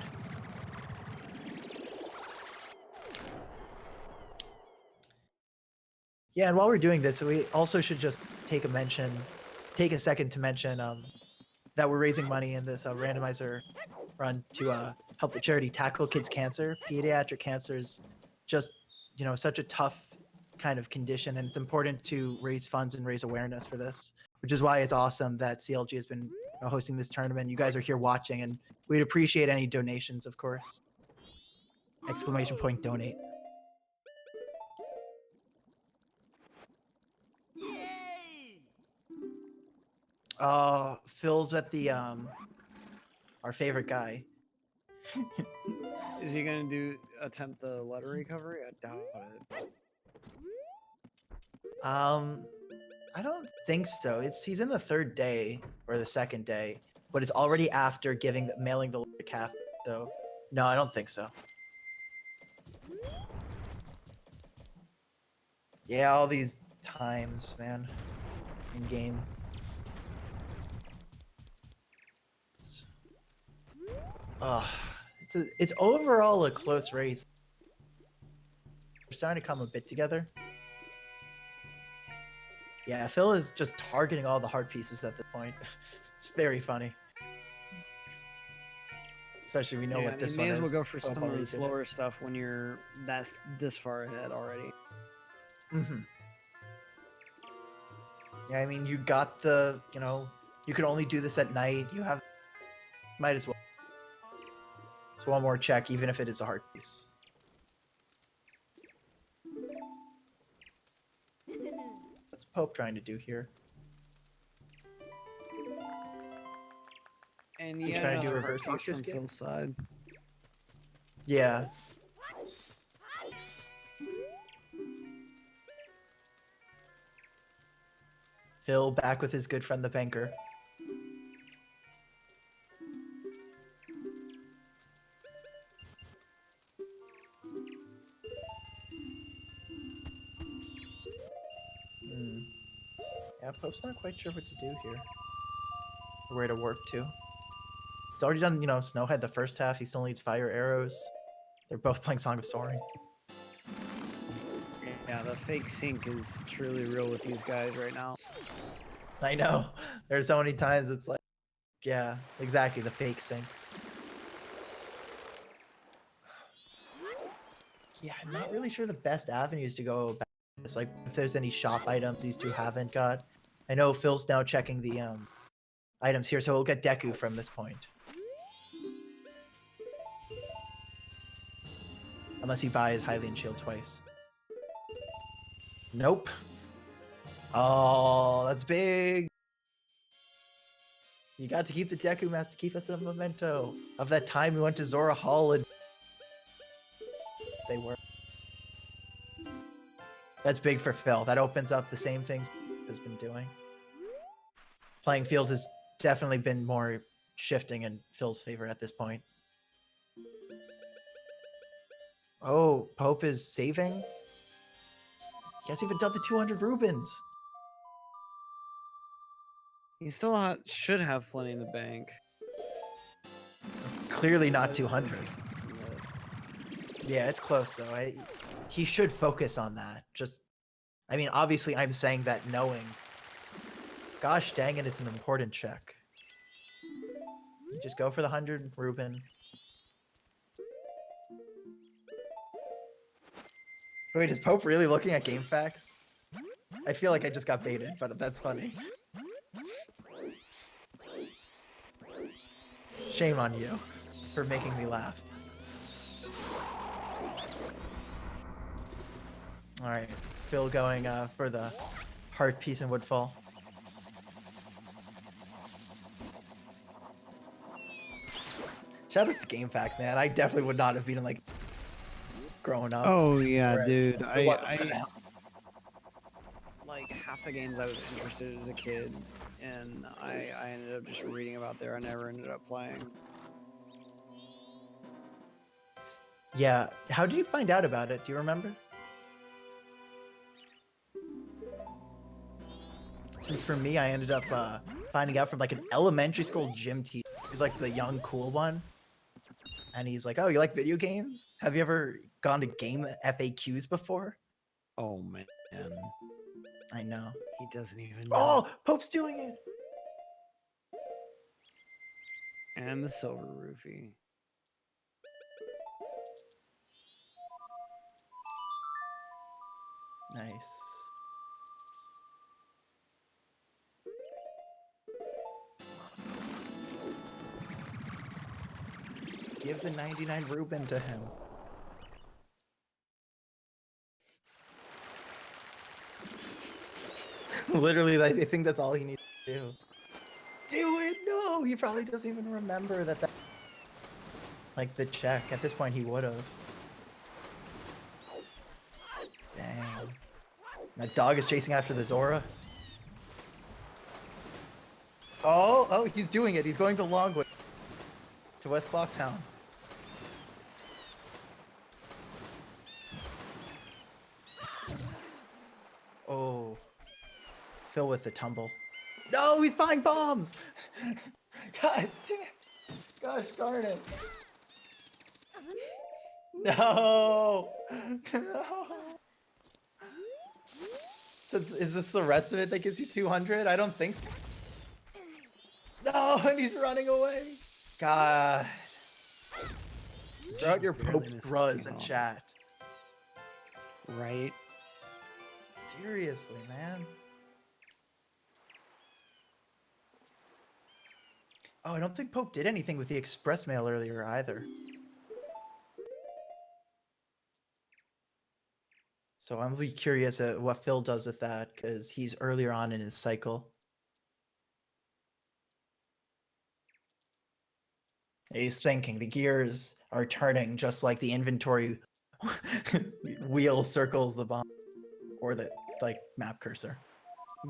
Yeah, and while we're doing this, we also should just take a second to mention that we're raising money in this randomizer run to help the charity tackle kids' cancer. Pediatric cancer is just, you know, such a tough kind of condition, and it's important to raise funds and raise awareness for this, which is why it's awesome that CLG has been, you know, hosting this tournament. You guys are here watching, and we'd appreciate any donations, of course. Exclamation point donate. Phil's at the our favorite guy. Is he gonna attempt the letter recovery? I doubt it. I don't think so. He's in the third day or the second day, but it's already after mailing the letter to Calf. So no, I don't think so. Yeah, all these times, man, in game. It's overall a close race. We're starting to come a bit together. Yeah, Phil is just targeting all the heart pieces at this point. It's very funny. Especially we know what this one is. You may as well go for some of the slower stuff when you're this far ahead already. Mm-hmm. Yeah, I mean, you got the, you know, you can only do this at night. Might as well. It's one more check, even if it is a heart piece. What's Pope trying to do here? And he's trying to do reverse from Phil's side. Yeah. Phil back with his good friend the banker. Yeah, Pope's not quite sure what to do here. Or where to warp to. He's already done, you know, Snowhead the first half. He still needs fire arrows. They're both playing Song of Soaring. Yeah, the fake sync is truly real with these guys right now. I know. There's so many times it's like, yeah, exactly, the fake sync. Yeah, I'm not really sure the best avenues to go about this. Like, if there's any shop items these two haven't got. I know Phil's now checking the items here, so we'll get Deku from this point. Unless he buys Hylian Shield twice. Nope. Oh, that's big. You got to keep the Deku Mask to keep us a memento of that time we went to Zora Hall and they were. That's big for Phil. That opens up the same things has been doing. Playing field has definitely been more shifting in Phil's favor at this point. Oh, Pope is saving? He hasn't even done the 200 Rubens. He still should have plenty in the bank. Clearly not 200. Yeah, it's close though. He should focus on that. I mean, obviously I'm saying that knowing. Gosh dang it, it's an important check. Just go for the 100 Ruben. Wait, is Pope really looking at game facts? I feel like I just got baited, but that's funny. Shame on you for making me laugh. All right, Phil going for the heart piece and Woodfall. Shout out to Game Facts, man. I definitely would not have been like growing up. Oh yeah, dude. I like half the games I was interested in as a kid, and I ended up just reading about there. I never ended up playing. Yeah. How did you find out about it? Do you remember? Since for me, I ended up finding out from like an elementary school gym teacher. He's like the young, cool one. And he's like, oh, you like video games? Have you ever gone to game FAQs before? Oh man, I know. he doesn't even know. Oh, Pope's doing it. And the silver roofie. Nice. Give the 99 Ruben to him. Literally, I think that's all he needs to do. Do it! No! He probably doesn't even remember that. Like the check. At this point, he would have. Dang. That dog is chasing after the Zora. Oh, he's doing it. He's going to Longwood. To West Clocktown. Oh. Phil with the tumble. No, he's buying bombs! God damn. Gosh darn it. No! No! So is this the rest of it that gives you 200? I don't think so. No, and he's running away. God. Throw out your Pope's bruz in chat. Right? Seriously, man. Oh, I don't think Pope did anything with the express mail earlier either. So I'm really curious at what Phil does with that, because he's earlier on in his cycle. He's thinking, the gears are turning just like the inventory wheel circles the bomb, or the like map cursor.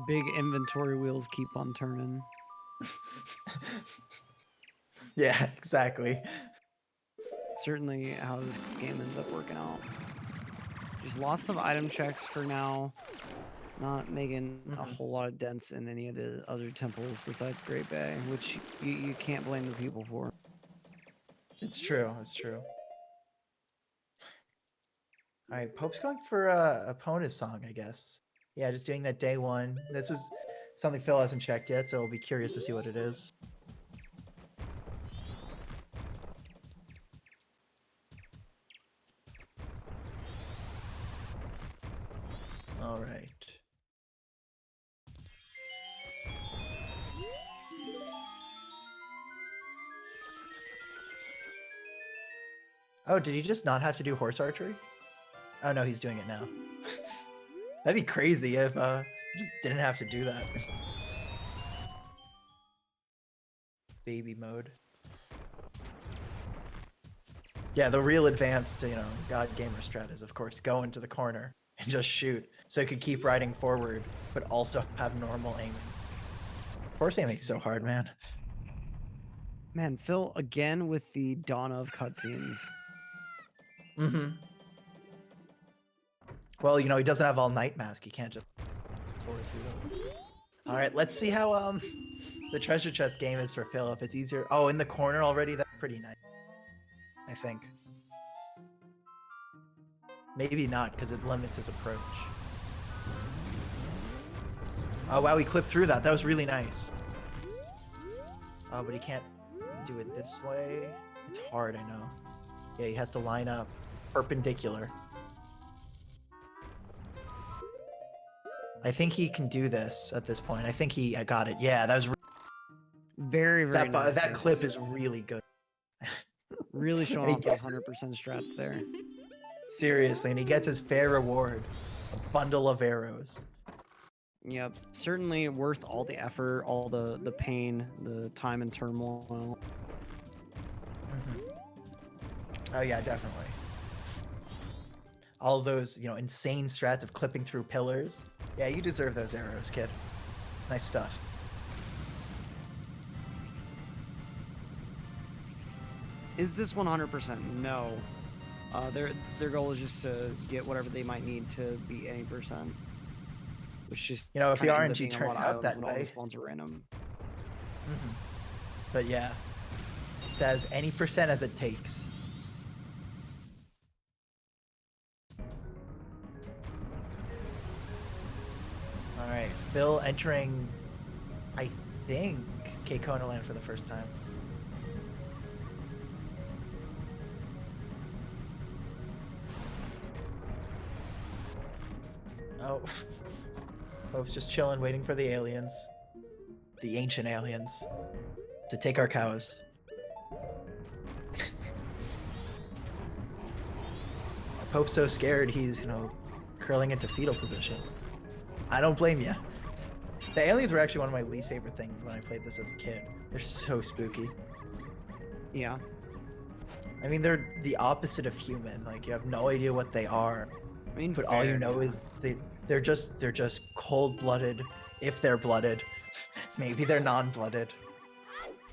Big inventory wheels keep on turning. Yeah, exactly. Certainly how this game ends up working out. Just lots of item checks for now. Not making a whole lot of dents in any of the other temples besides Great Bay, which you can't blame the people for. It's true, it's true. Alright, Pope's going for a Ponus song, I guess. Yeah, just doing that day one. This is something Phil hasn't checked yet, so I'll be curious to see what it is. Alright. Oh, did he just not have to do horse archery? Oh no, he's doing it now. That'd be crazy if he just didn't have to do that. Baby mode. Yeah, the real advanced, God gamer strat is, of course, go into the corner and just shoot, so you could keep riding forward, but also have normal aiming. Horse aiming's so hard, man. Man, Phil again with the dawn of cutscenes. Mm-hmm. Well, he doesn't have all night mask. He can't just forward through them. All right, let's see how the treasure chest game is for Phil. If it's easier. Oh, in the corner already. That's pretty nice. I think. Maybe not, because it limits his approach. Oh wow, he clipped through that. That was really nice. Oh, but he can't do it this way. It's hard, I know. Yeah, he has to line up perpendicular. I think he can do this at this point. I think I got it. Yeah, that was very nice. That clip is really good. Really showing off those 100% strats there. Seriously, and he gets his fair reward, a bundle of arrows. Yep, certainly worth all the effort, all the pain, the time and turmoil. Oh yeah, definitely. All those, insane strats of clipping through pillars. Yeah, you deserve those arrows, kid. Nice stuff. Is this 100%? No. Their goal is just to get whatever they might need to beat any percent. Which just if the kinda ends up RNG being a turns lot of out that islands when all the way. spawns are random. But yeah, it says any percent as it takes. All right, Phil entering, I think, Kona Land for the first time. Oh, Pope's just chilling, waiting for the aliens, the ancient aliens, to take our cows. Pope's so scared he's, curling into fetal position. I don't blame you. The aliens were actually one of my least favorite things when I played this as a kid. They're so spooky. Yeah. I mean, they're the opposite of human. Like, you have no idea what they are. I mean, But all you know is they're just cold-blooded, if they're blooded. Maybe they're non-blooded.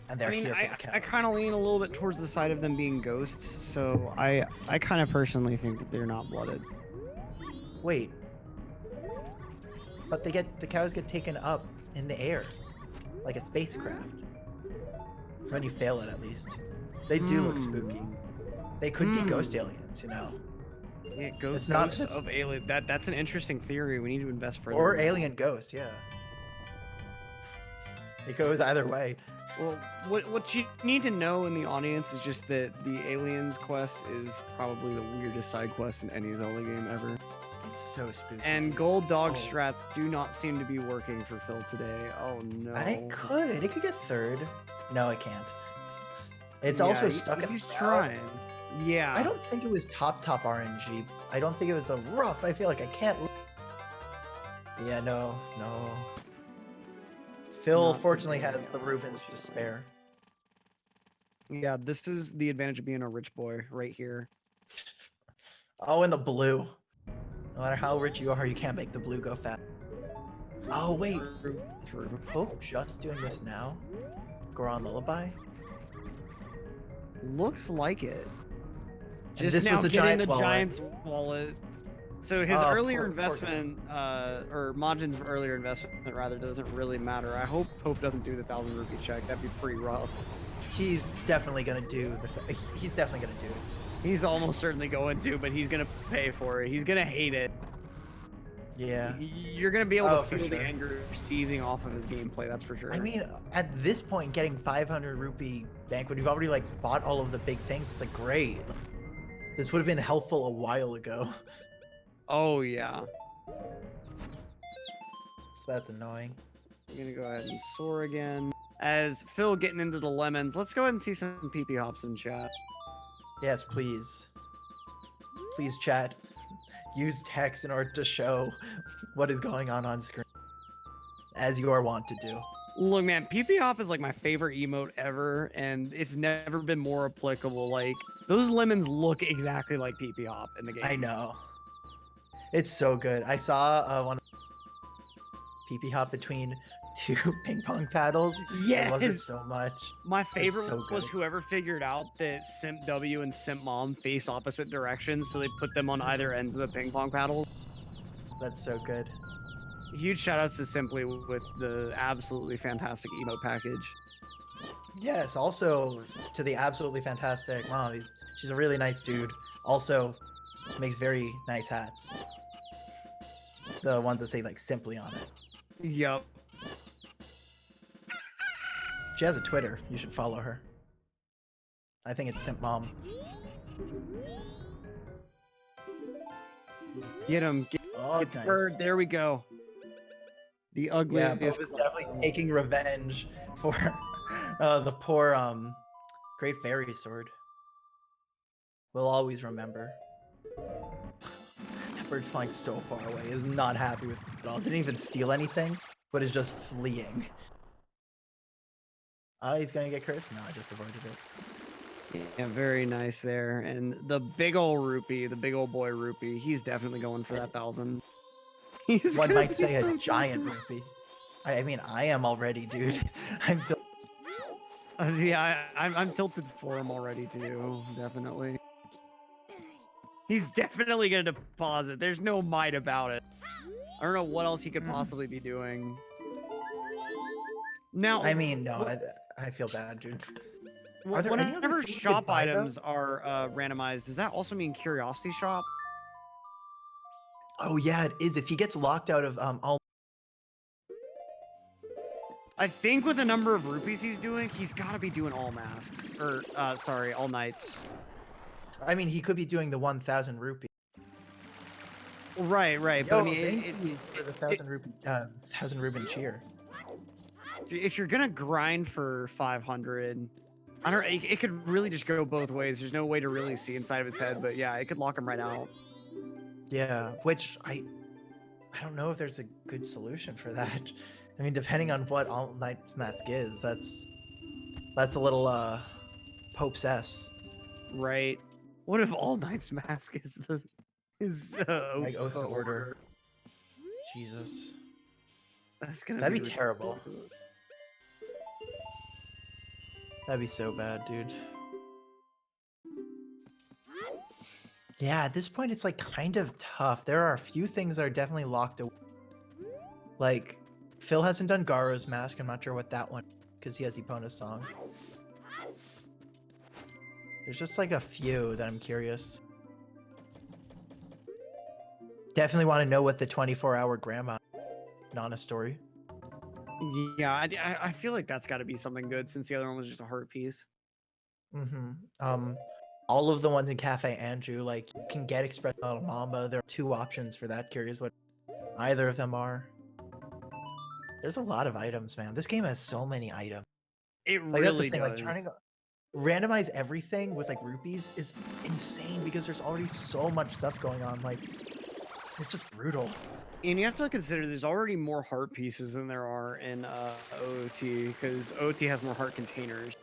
And they're here for the cows. I kind of lean a little bit towards the side of them being ghosts, so I kind of personally think that they're not blooded. Wait. But the cows get taken up in the air, like a spacecraft. When you fail it, at least. They do look spooky. They could be ghost aliens, Yeah, ghosts of alien. That's an interesting theory. We need to invest further. Or alien ghosts, yeah. It goes either way. Well, what you need to know in the audience is just that the aliens quest is probably the weirdest side quest in any Zelda game ever. It's so spooky. And gold dog strats do not seem to be working for Phil today. Oh no. It could get third. No, it can't. It's also stuck in. He's trying. Yeah. I don't think it was top RNG. I don't think it was the rough. I feel like I can't. Yeah, no. Phil fortunately has the Rubens to spare. Yeah, this is the advantage of being a rich boy right here. Oh, and the blue. No matter how rich you are, you can't make the blue go fast. Oh, wait. Pope just doing this now? Goron Lullaby? Looks like it. And Just this now was a getting giant the wallet. Giant's wallet. So his earlier investment, or Majin's earlier investment rather, doesn't really matter. I hope Pope doesn't do the 1,000 rupee check. That'd be pretty rough. He's definitely gonna do he's definitely gonna do it. He's almost certainly going to, but he's gonna pay for it. He's gonna hate it. Yeah. You're gonna be able to feel the sure. anger seething off of his gameplay. That's for sure. I mean, at this point, getting 500 rupee bank when you've already bought all of the big things, it's like great. This would have been helpful a while ago. Oh yeah. So that's annoying. We're gonna go ahead and soar again. As Phil getting into the lemons, let's go ahead and see some PP hops in chat. Yes, please. Please, chat. Use text in order to show what is going on screen, as you are wont to do. Look, man, PP Hop is like my favorite emote ever, and it's never been more applicable. Like, those lemons look exactly like PP Hop in the game. I know. It's so good. I saw one PP hop between two ping pong paddles. I loved it Yes! so much. My favorite so was good. whoever figured out that Simp W and Simp Mom face opposite directions, so they put them on either ends of the ping pong paddle. That's so good. Huge shout outs to Simply with the absolutely fantastic emote package. Yes, also to the absolutely fantastic mom. She's a really nice dude. Also makes very nice hats. The ones that say like simply on it. Yup. She has a Twitter. You should follow her. I think it's Simp Mom. Get him. Oh, Get the bird. There we go. The Yeah, ugliest. Pope is definitely taking revenge for the poor Great Fairy Sword. We'll always remember. That bird's flying so far away. Is not happy with it at all. Didn't even steal anything, but is just fleeing. He's gonna get cursed? No, I just avoided it. Yeah, very nice there. And the big ol' rupee, the big old boy rupee, he's definitely going for that 1,000. One might say a giant rupee. I mean, I am already, dude. Yeah, I'm tilted for him already too. Definitely. He's definitely gonna deposit. There's no might about it. I don't know what else he could possibly be doing. Now, I mean, no, I feel bad, dude. Are there any other whenever things you shop could buy, though? items are randomized, does that also mean Curiosity Shop? Oh yeah, it is. If he gets locked out of all, I think with the number of rupees he's doing, he's got to be doing all masks. Or, sorry, all nights. I mean, he could be doing the 1,000 rupee. Right. But I mean, for the 1,000 Reuben cheer. If you're gonna grind for 500, I don't. It could really just go both ways. There's no way to really see inside of his head, but yeah, it could lock him right out. Yeah, which I don't know if there's a good solution for that. I mean, depending on what All Night Mask is, that's a little Pope's S. Right. What if All Night's Mask is Like Oath to Order? Jesus, that'd be terrible. That'd be so bad, dude. Yeah, at this point, it's like kind of tough. There are a few things that are definitely locked away. Like, Phil hasn't done Garo's mask. I'm not sure what that one, because he has Epona's song. There's just like a few that I'm curious. Definitely want to know what the 24-hour grandma Nana story. Yeah, I feel like that's got to be something good since the other one was just a heart piece. All of the ones in Cafe Andrew, like, you can get Express Little Mamba. There are 2 options for that. Curious what either of them are. There's a lot of items, man. This game has so many items. It Like, that's the really thing. does. Like, trying to randomize everything with like rupees is insane because there's already so much stuff going on. Like, it's just brutal. And you have to consider there's already more heart pieces than there are in OOT because OOT has more heart containers.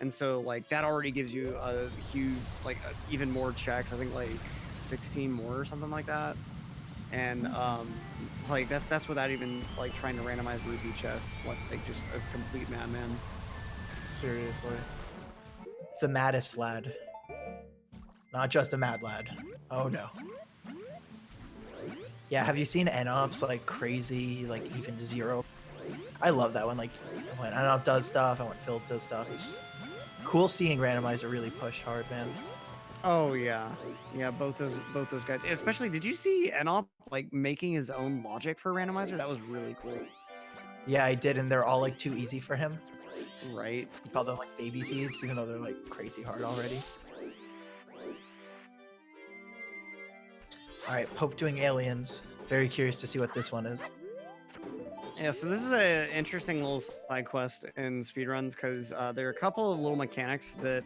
And so like that already gives you a huge, like even more checks. I think like 16 more or something like that. And like that's without even like trying to randomize rupee chests. Like just a complete madman. Seriously. The maddest lad. Not just a mad lad. Oh no. Yeah, have you seen Enops like crazy, like even 0? I love that one. Like when Enop does stuff and when Phil does stuff, it's just cool seeing Randomizer really push hard, man. Oh yeah, both those guys. Especially, did you see Enop like making his own logic for Randomizer? That was really cool. Yeah, I did, and they're all like too easy for him. Right. You call them like baby seeds, even though they're like crazy hard already. All right, Pope doing aliens. Very curious to see what this one is. Yeah, so this is an interesting little side quest in speedruns because there are a couple of little mechanics that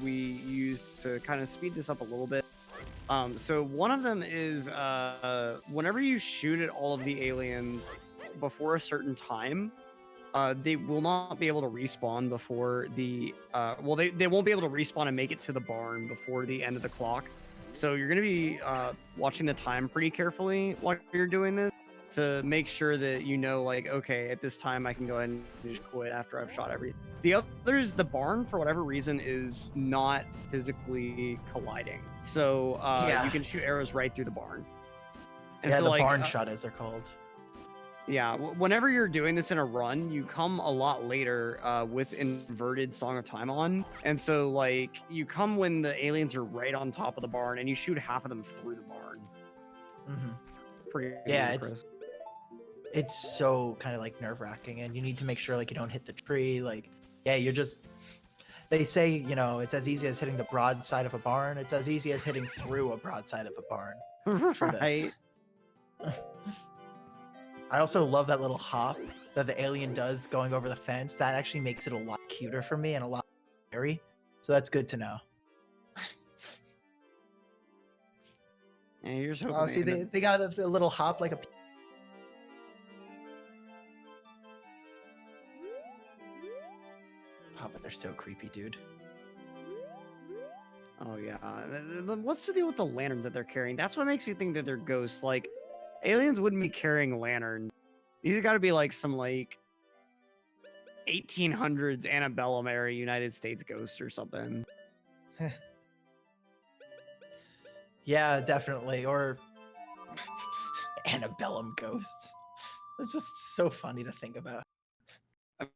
we used to kind of speed this up a little bit. So one of them is whenever you shoot at all of the aliens before a certain time, they will not be able to respawn before the well, they won't be able to respawn and make it to the barn before the end of the clock. So you're going to be watching the time pretty carefully while you're doing this to make sure that you know, like, okay, at this time I can go ahead and just quit after I've shot everything. The other is the barn, for whatever reason, is not physically colliding. So Yeah. you can shoot arrows right through the barn. And Yeah, so, the like, barn shot, as they're called. yeah, whenever you're doing this in a run, you come a lot later with inverted Song of Time on. And so, like, you come when the aliens are right on top of the barn and you shoot half of them through the barn. Mm-hmm. Pretty Yeah, ludicrous. it's so kind of like nerve-wracking, and you need to make sure like you don't hit the tree. Like, yeah, you're just. They say, you know, it's as easy as hitting the broadside of a barn. It's as easy as hitting through a broadside of a barn. For this. Right. I also love that little hop that the alien does going over the fence. That actually makes it a lot cuter for me and a lot scary. So that's good to know. Yeah, you're just hoping Oh, see, they got a little hop like a. Oh, but they're so creepy, dude. Oh yeah. What's the deal with the lanterns that they're carrying? That's what makes me think that they're ghosts. Like, aliens wouldn't be carrying lanterns. These have got to be like some like 1800s antebellum era United States ghost or something. Yeah, definitely. Or antebellum ghosts. It's just so funny to think about.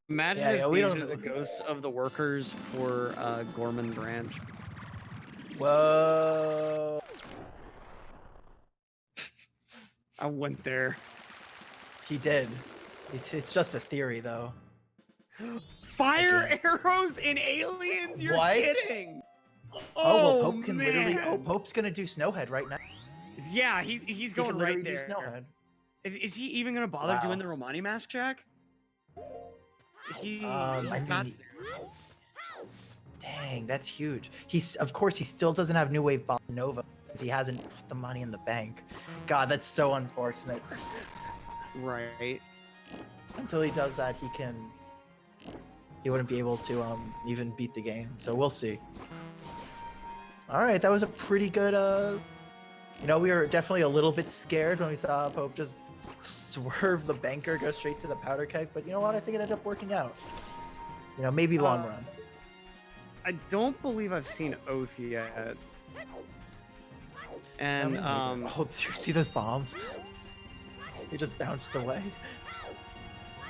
Imagine Yeah, if yeah, we these don't are the know. ghosts of the workers for Gorman's Ranch. Whoa. I went there. He did. It's just a theory, though. Fire Again. arrows in aliens? You're What? kidding. Oh, well, Pope can literally. man. Oh, Pope's gonna do Snowhead right now. Yeah, he's He going can right literally do there. Snowhead. Is he even gonna bother Wow. doing the Romani mask check? He's I got. mean, dang, that's huge. Of course, he still doesn't have New Wave Bossa Nova because he hasn't put the money in the bank. God, that's so unfortunate. Right. Until he does that, he wouldn't be able to even beat the game. So we'll see. All right, that was a pretty good. You know, we were definitely a little bit scared when we saw Pope just swerve the banker, go straight to the powder keg. But you know what? I think it ended up working out. You know, maybe long run. I don't believe I've seen Oath yet. And Oh, did you see those bombs? They just bounced away.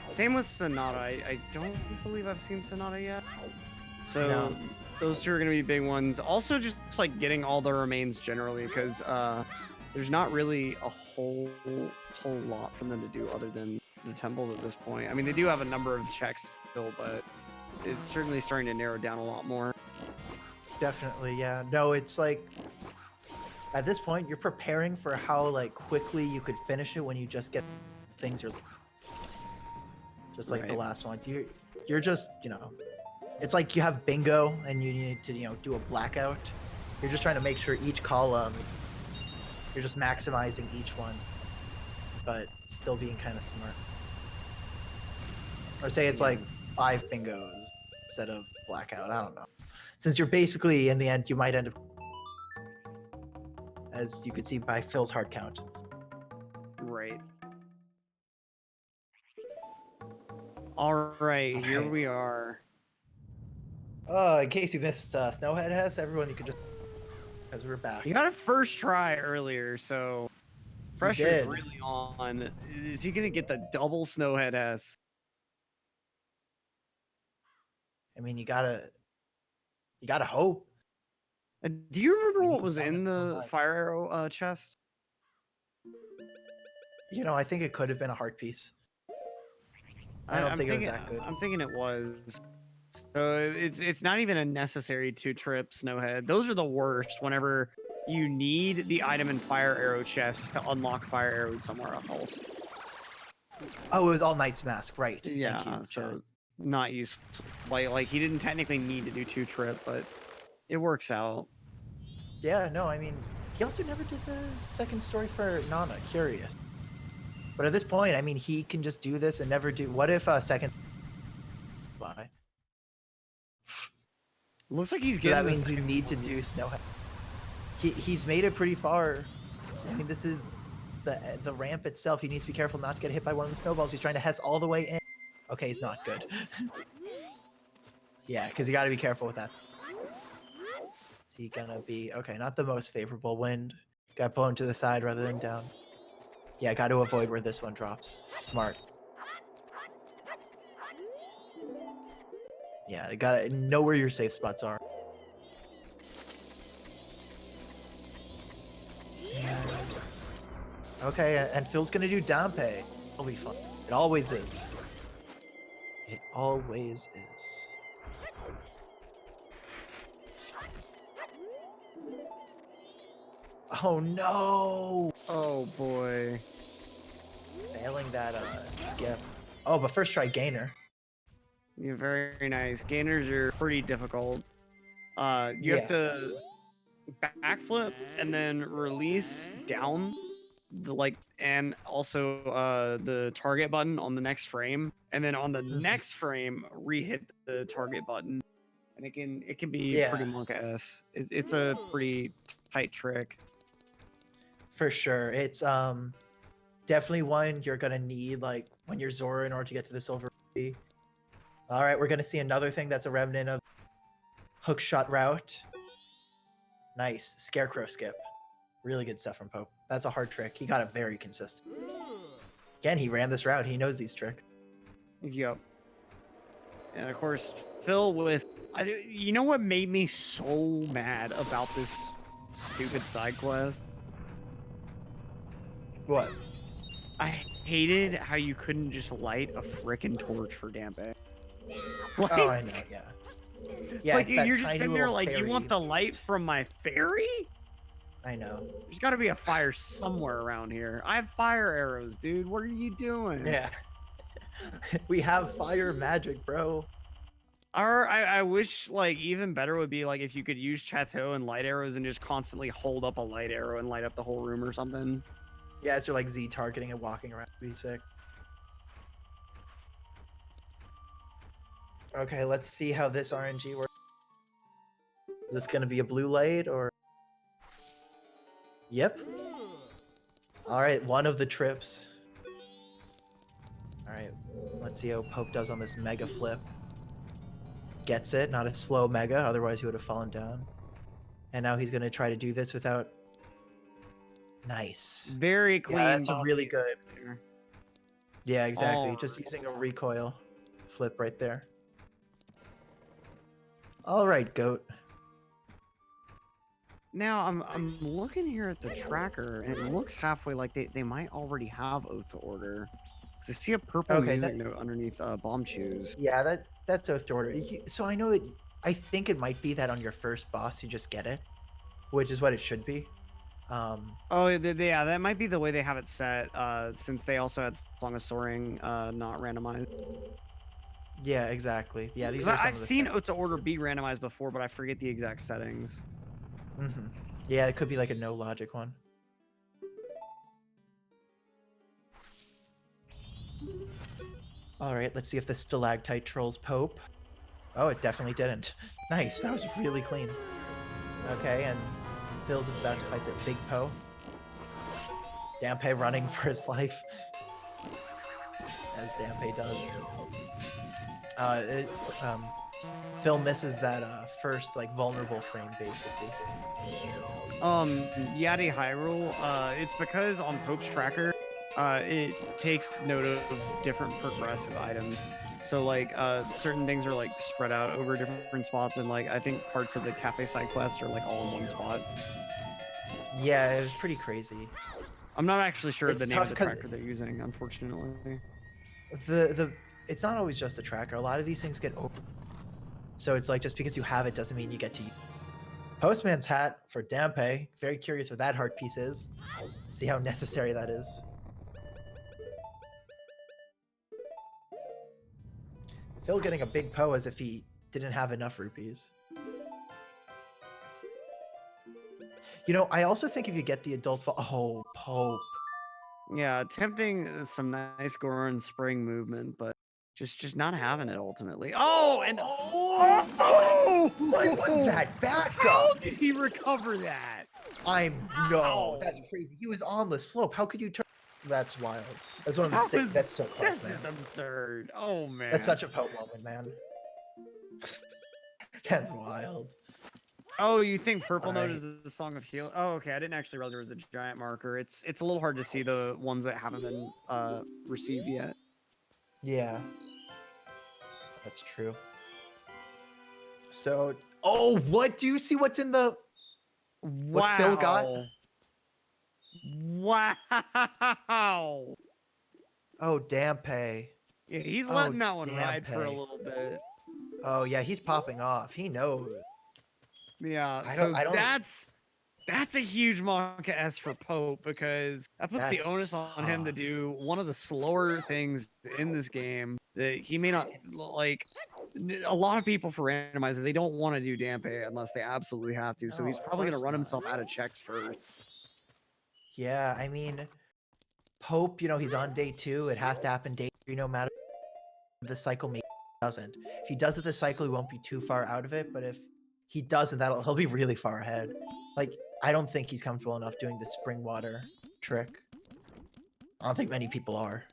same with Sonata. I don't believe I've seen Sonata yet. So No. those two are gonna be big ones. Also, just like getting all the remains generally, because there's not really a whole lot for them to do other than the temples at this point. I mean, they do have a number of checks still, but it's certainly starting to narrow down a lot more. Definitely, yeah. No, it's like at this point you're preparing for how like quickly you could finish it when you just get things you're just like the Right. last one. You're just, you know, it's like you have bingo and you need to, you know, do a blackout. You're just trying to make sure each column you're just maximizing each one, but still being kind of smart. Or say it's like 5 bingos instead of blackout. I don't know. Since you're basically in the end, you might end up, as you could see by Phil's hard count. Right. All right, here Okay. we are. In case you missed Snowhead Hess, everyone, you could just, because we're back. You got a first try earlier, so pressure's did. really on. Is he gonna get the double Snowhead S? I mean, you gotta hope. Do you remember I mean, what he's was done in it so the much. fire arrow chest? You know, I think it could have been a heart piece. I don't think it was that good. I'm thinking it was. So it's not even a necessary 2-trip Snowhead. Those are the worst whenever you need the item in fire arrow chest to unlock fire arrows somewhere else. Oh, it was all Knight's Mask, right? Thank Yeah, you, so Chad. not useful. Like he didn't technically need to do 2-trip, but it works out. Yeah, no, I mean, he also never did the second story for Nana. Curious. But at this point, I mean, he can just do this and never do. What if a second? Why? Looks like he's So that getting means you this. need to do snow. He's made it pretty far. I mean, this is the ramp itself. He needs to be careful not to get hit by one of the snowballs. He's trying to Hess all the way in. Okay, he's not good. Yeah, because you got to be careful with that. Is he gonna be okay? Not the most favorable wind. Got blown to the side rather than down. Yeah, got to avoid where this one drops. Smart. Yeah, you gotta know where your safe spots are. And, okay, and Phil's gonna do down pay. It'll be fun. It always is. It always is. Oh no! Oh boy. Failing that skip. Oh, but first try gainer. Yeah, very nice. Gainers are pretty difficult. You have to backflip and then release down and also the target button on the next frame, and then on the next frame re-hit the target button, and it can be pretty monk-ass. It's a pretty tight trick. For sure. It's definitely one you're gonna need like when you're Zora in order to get to the silver ruby. All right, we're gonna see another thing that's a remnant of hook shot route. Nice scarecrow skip. Really good stuff from Pope. That's a hard trick. He got it very consistent. Again, he ran this route. He knows these tricks. Yep. And of course, Phil with you know what made me so mad about this stupid side quest? What? I hated how you couldn't just light a frickin' torch for Dampe. Like, Oh, I know. Yeah. Yeah. like it's that you're just tiny sitting there little like, you want fairy. the light from my fairy? I know. There's got to be a fire somewhere around here. I have fire arrows, dude. What are you doing? Yeah. We have fire magic, bro. Or I wish like even better would be like if you could use Chateau and light arrows and just constantly hold up a light arrow and light up the whole room or something. Yeah, so like Z targeting and walking around would be sick. Okay, let's see how this RNG works. Is this gonna be a blue light or? Yep. All right, one of the trips. All right, let's see how Pope does on this mega flip. Gets it, not a slow mega, otherwise he would have fallen down. And now he's gonna try to do this without. Nice. Very clean. Yeah, that's a boss really piece good. there. Yeah, exactly. All Just right. using a recoil flip right there. All right, goat. Now I'm looking here at the tracker and it looks halfway like they might already have Oath to Order. 'Cause I see a purple Okay, music note underneath Bomb Choose. Yeah, that's Oath to Order. So I know it. I think it might be that on your first boss you just get it, which is what it should be. Oh yeah, that might be the way they have it set. Since they also had Song of Soaring not randomized. Yeah, exactly. Yeah, these 'Cause are some I've of the seen Oath to Order be randomized before, but I forget the exact settings. Yeah, it could be like a no logic one. All right, let's see if the stalactite trolls Pope. Oh, it definitely didn't. Nice, that was really clean. Okay, and Phil's about to fight the big Poe. Dampe running for his life. As Dampe does. Phil misses that first like vulnerable frame basically. Yadi Hyrule, it's because on Pope's tracker, it takes note of different progressive items. So like certain things are like spread out over different spots, and like I think parts of the cafe side quest are like all in one spot. Yeah, it was pretty crazy. I'm not actually sure It's the name of the tough 'cause tracker they're using, unfortunately. It's not always just the tracker. A lot of these things get open. So it's like just because you have it doesn't mean you get to use it. Postman's hat for Dampe. Very curious what that heart piece is. See how necessary that is. Phil getting a big Poe as if he didn't have enough rupees. You know, I also think if you get the adult... Oh, Pope. Yeah, attempting some nice Goron spring movement, but just not having it ultimately. Oh, and Oh! What was that How backup? did he recover that? No, that's Ow. crazy. He was on the slope. How could you turn? That's wild. That's one of the That sick. was- That's so close, That's man. just absurd. Oh man. That's such a Pope moment, man. That's wild. Oh, you think Purple Note Alright. is the Song of Heal? Oh, okay. I didn't actually realize there was a giant marker. It's a little hard to see the ones that haven't been received yet. Yeah, that's true. So, oh, what? Do you see what's in the... What Phil got? Wow. Oh, Dampe. Yeah, he's Oh, letting that one ride for a Dampe. little bit. Oh, yeah, he's popping off. He knows. Yeah, I so don't... that's a huge Monka S for Pope because that puts the That's onus on him to tough. do one of the slower things in this game that he may not like. A lot of people for randomizer, they don't want to do Dampe unless they absolutely have to. So No, he's of probably going to course run not. himself out of checks first. Yeah, I mean, Pope, you know, he's on day 2. It has to happen day 3 no matter the cycle. Maybe doesn't. If he does it this cycle, he won't be too far out of it. But if he doesn't, he'll be really far ahead. Like, I don't think he's comfortable enough doing the spring water trick. I don't think many people are.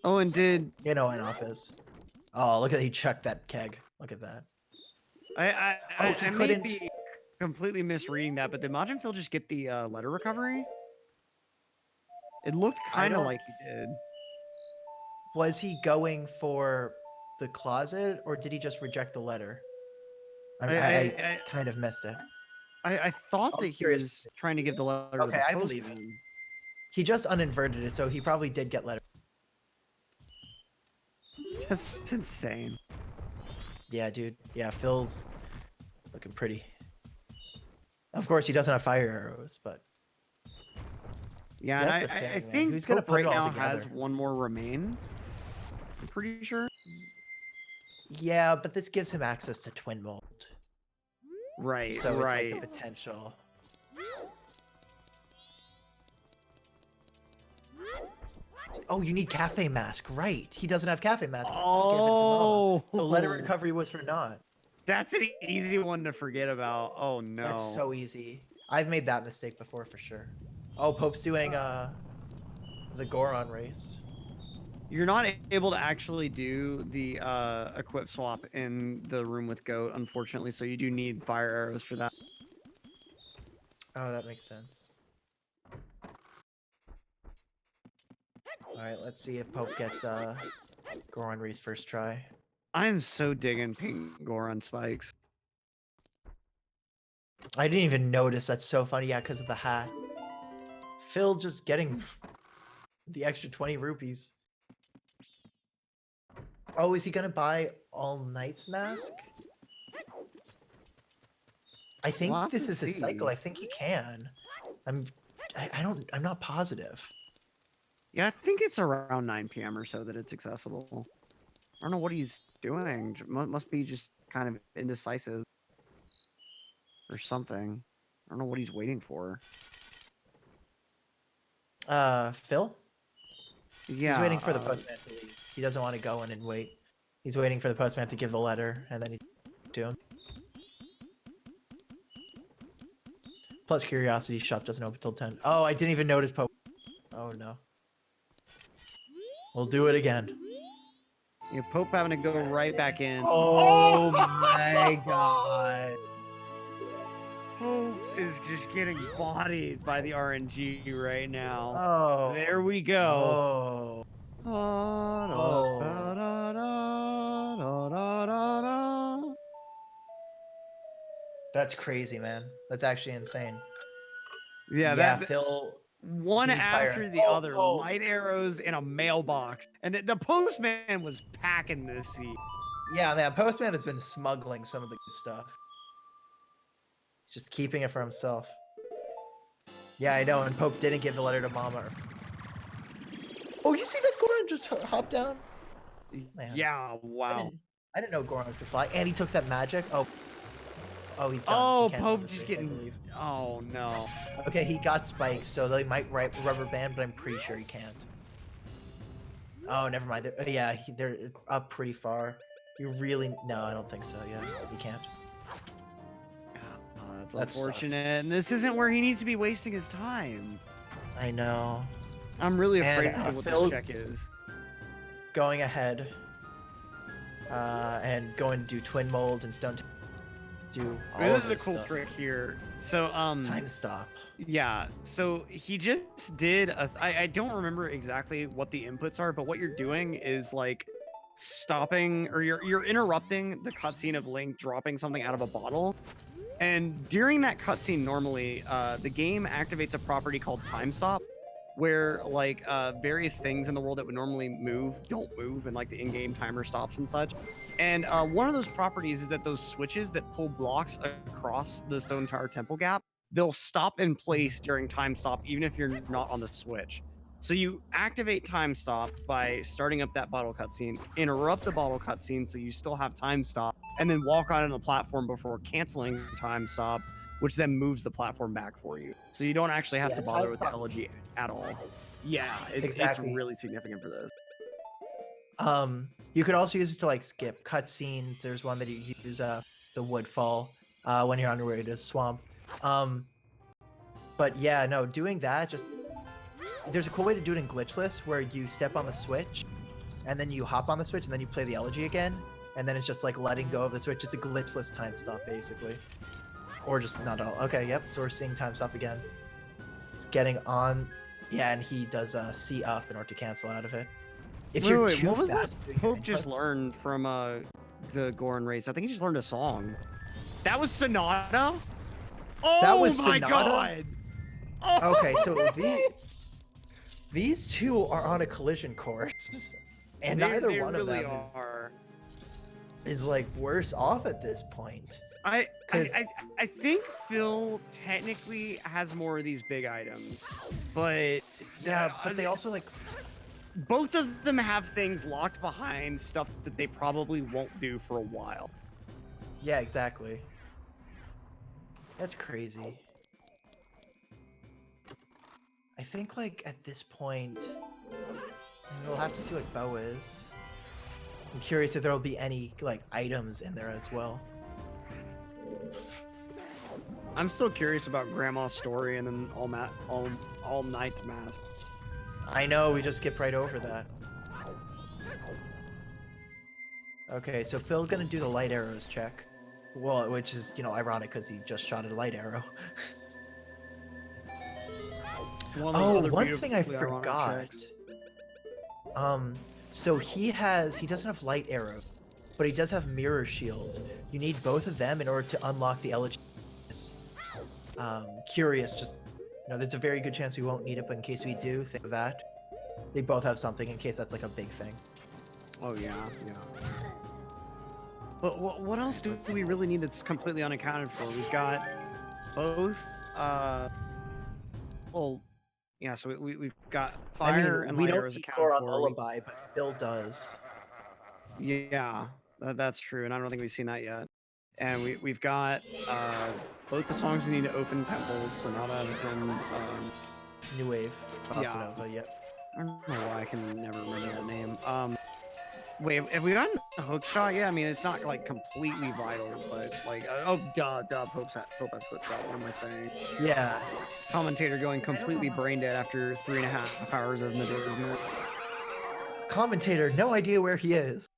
Oh, and did You know, Inop is. Oh, look at he chucked that keg. Look at that. I may couldn't. be completely misreading that, but did MajinPhil just get the letter recovery? It looked kind of don't- like he did. Was he going for the closet, or did he just reject the letter? I kind of missed it. I thought I'm that he curious. was trying to give the letter to Okay, the I believe it. postman. He just uninverted it, so he probably did get letter. That's insane. Yeah, dude. Yeah, Phil's looking pretty. Of course, he doesn't have fire arrows, but Yeah, and That's the I thing, man. think Who's gonna Pope put it right all now has together? one more remain. I'm pretty sure. yeah, but this gives him access to Twin Mold, Right, so it's like right. the potential. Oh, you need Cafe Mask, right? He doesn't have Cafe Mask. Oh, The letter recovery was for not. that's an easy one to forget about. Oh no. That's so easy. I've made that mistake before for sure. Oh, Pope's doing the Goron race. You're not able to actually do the equip swap in the room with Goat, unfortunately, so you do need fire arrows for that. Oh, that makes sense. Alright, let's see if Pope gets Goron race first try. I am so digging pink Goron spikes. I didn't even notice. That's so funny. Yeah, because of the hat. Phil just getting the extra 20 rupees. Oh, is he gonna buy All Knight's mask? I think We'll have this to is his cycle. see. I think he can. I'm not positive. Yeah, I think it's around 9 p.m. or so that it's accessible. I don't know what he's doing. Must be just kind of indecisive or something. I don't know what he's waiting for. Phil? Yeah. He's waiting for the postman to leave. He doesn't want to go in and wait. He's waiting for the postman to give the letter, and then he's to him. Plus, Curiosity Shop doesn't open till 10. Oh, I didn't even notice Pope. Oh, no. We'll do it again. Yeah, Pope having to go right back in. Oh my god. Pope is just getting bodied by the RNG right now. Oh. There we go. That's crazy, man. That's actually insane. Yeah, Yeah, that Phil. one he's after firing. the other. Oh. Light arrows in a mailbox. And the postman was packing this seat. Yeah, man. Postman has been smuggling some of the good stuff. He's just keeping it for himself. Yeah, I know. And Pope didn't give the letter to Mama. Oh, you see that Goron just hop down? Man. Yeah, wow. I didn't know Goron could fly, and he took that magic. Oh, he's done. Oh, He can't run Pope this just race, I getting. believe. Oh no. Okay, he got spikes, so they might rubber band, but I'm pretty sure he can't. Oh, never mind. Yeah, they're up pretty far. You really? No, I don't think so. Yeah, he can't. Oh, that's That unfortunate. sucks. And this isn't where he needs to be wasting his time. I know. I'm really And, afraid of what Phil- this check is. Going ahead. And going to do twin mold and stone. Do all I mean, of this is a cool stuff. trick here. So Time stop. yeah, so he just did I don't remember exactly what the inputs are, but what you're doing is like stopping, or you're interrupting the cutscene of Link dropping something out of a bottle. And during that cutscene, normally the game activates a property called time stop, where like various things in the world that would normally move don't move, and like the in-game timer stops and such. And one of those properties is that those switches that pull blocks across the Stone Tower Temple gap, they'll stop in place during time stop, even if you're not on the switch. So you activate time stop by starting up that bottle cutscene, interrupt the bottle cutscene so you still have time stop, and then walk onto the platform before canceling time stop, which then moves the platform back for you. So you don't actually have to bother with the LG at all. Yeah, it's really significant for this. You could also use it to like skip cutscenes. There's one that you use the woodfall when you're on your way to the swamp. But yeah, no, doing that just there's a cool way to do it in glitchless where you step on the switch and then you hop on the switch and then you play the elegy again, and then it's just like letting go of the switch. It's a glitchless time stop basically, or just not all. Okay, yep. So we're seeing time stop again. He's getting on, yeah, and he does C up in order to cancel out of it. If you're too what was fast, that Pope just learned from the Goron race? I think he just learned a song. That was Sonata? Oh That was my Sonata? god! Oh. Okay, so these two are on a collision course, and neither they one of really them are. is like worse off at this point. I think Phil technically has more of these big items, but Yeah, but they also like both of them have things locked behind stuff that they probably won't do for a while. yeah, exactly. That's crazy. I think like at this point, we'll have to see what Bo is. I'm curious if there'll be any like items in there as well. I'm still curious about Grandma's story and then all Night's Mask. I know, we just skipped right over that. Okay, so Phil's gonna do the light arrows check. Well, which is, ironic because he just shot a light arrow. One thing I forgot. So he doesn't have light arrow, but he does have mirror shield. You need both of them in order to unlock the LG. Curious, just there's a very good chance we won't need it, but in case we do, think of that. They both have something in case that's like a big thing. Oh yeah. But what else do we really need that's completely unaccounted for? We've got both. Well, yeah. So we've got fire and we light don't arrows need accounted Goron for. Lullaby, but Phil does. Yeah, that's true, and I don't think we've seen that yet. And we've got both the songs we need to open temples, Sonata and New Wave. Yeah. Nova, yep. I don't know why I can never remember that name. Wait, have we gotten a hook shot? Yeah, I mean it's not like completely vital, but like Pope has hook shot. What am I saying? Yeah. Commentator going completely brain dead after 3.5 hours of Majora's Mask. Commentator, no idea where he is.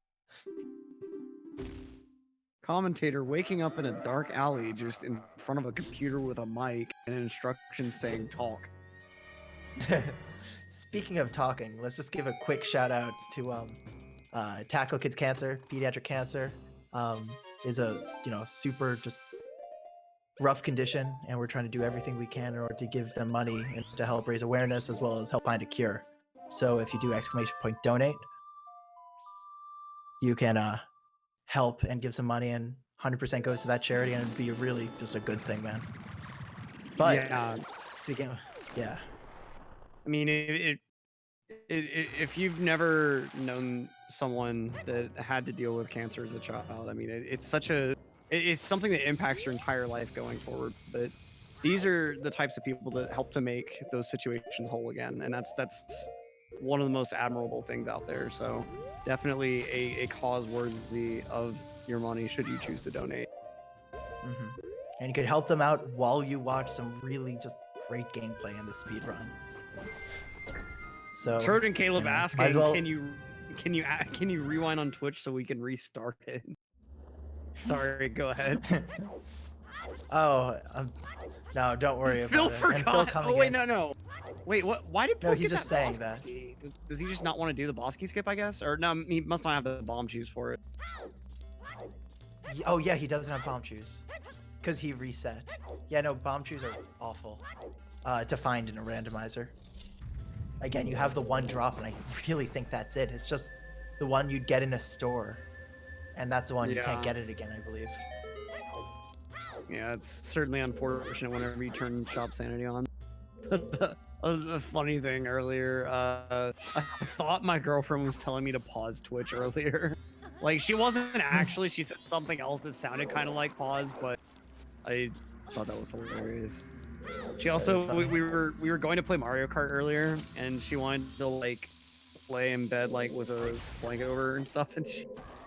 Commentator waking up in a dark alley just in front of a computer with a mic and instructions saying talk. Speaking of talking, let's just give a quick shout out to Tackle Kids Cancer, pediatric cancer. Is a super just rough condition, and we're trying to do everything we can in order to give them money and to help raise awareness as well as help find a cure. So if you do !donate, you can help and give some money, and 100% goes to that charity, and it'd be really just a good thing, man. But yeah. yeah. I mean, If you've never known someone that had to deal with cancer as a child, I mean, it's such a it's something that impacts your entire life going forward. But these are the types of people that help to make those situations whole again, and that's one of the most admirable things out there. So definitely a cause worthy of your money should you choose to donate. And you could help them out while you watch some really just great gameplay in the speedrun. So Trojan Caleb you know, asking, might as well- can you rewind on Twitch so we can restart it? Sorry, go ahead. Oh, no, don't worry about Phil it. forgot. And Phil coming Oh wait, in. no. Wait, what? Why did No, Poke he's get just that saying boss that. key? Does he just not want to do the boss key skip? I guess, or no, he must not have the bomb shoes for it. Oh yeah, he doesn't have bomb shoes, because he reset. Yeah, no, bomb shoes are awful to find in a randomizer. Again, you have the one drop, and I really think that's it. It's just the one you'd get in a store, and that's the one you can't Yeah. get it again, I believe. Yeah, it's certainly unfortunate whenever you turn shop sanity on. A funny thing earlier, I thought my girlfriend was telling me to pause Twitch earlier. Like, she wasn't actually, she said something else that sounded kind of like pause, but I thought that was hilarious. She also, we were going to play Mario Kart earlier, and she wanted to like lay in bed like with a blanket over her and stuff, and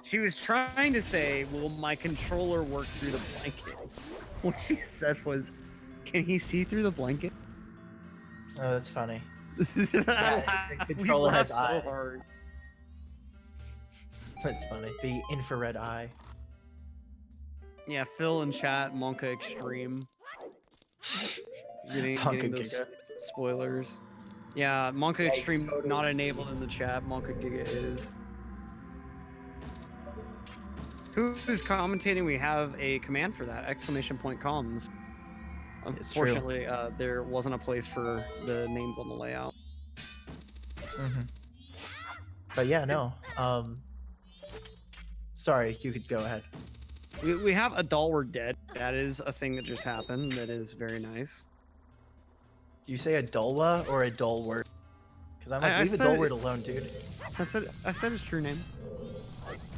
she was trying to say, will my controller work through the blanket? What she said was, can he see through the blanket? Oh, that's funny. Yeah, the controller has so eye. hard. That's funny. The infrared eye. Yeah, Phil in chat, Monka Extreme. Getting those Giga. spoilers. Yeah, Monka Yeah, Extreme totally not is. enabled in the chat. Monka Giga is. Who's commentating? We have a command for that! Exclamation point comms. It's true. Unfortunately, there wasn't a place for the names on the layout. But yeah, no. Sorry, you could go ahead. We have a doll we're dead. That is a thing that just happened. That is very nice. Do you say a Dolwa or a Dolword? Because I'm like, I leave a said Dolword it- alone, dude. I said his true name.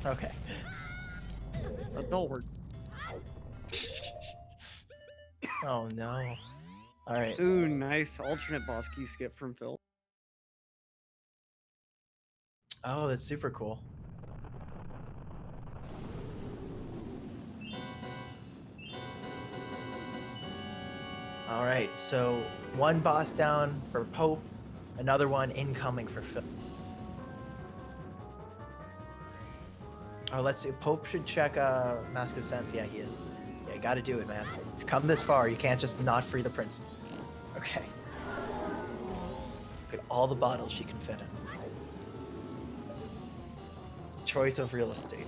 Okay. A doll word. Oh no. Alright. Ooh, nice alternate boss key skip from Phil. Oh, that's super cool. Alright, so one boss down for Pope, another one incoming for Phil. Oh, let's see. Pope should check Mask of Sense. Yeah, he is. Yeah, you gotta do it, man. You've come this far, you can't just not free the prince. Okay. Look at all the bottles she can fit in. Choice of real estate.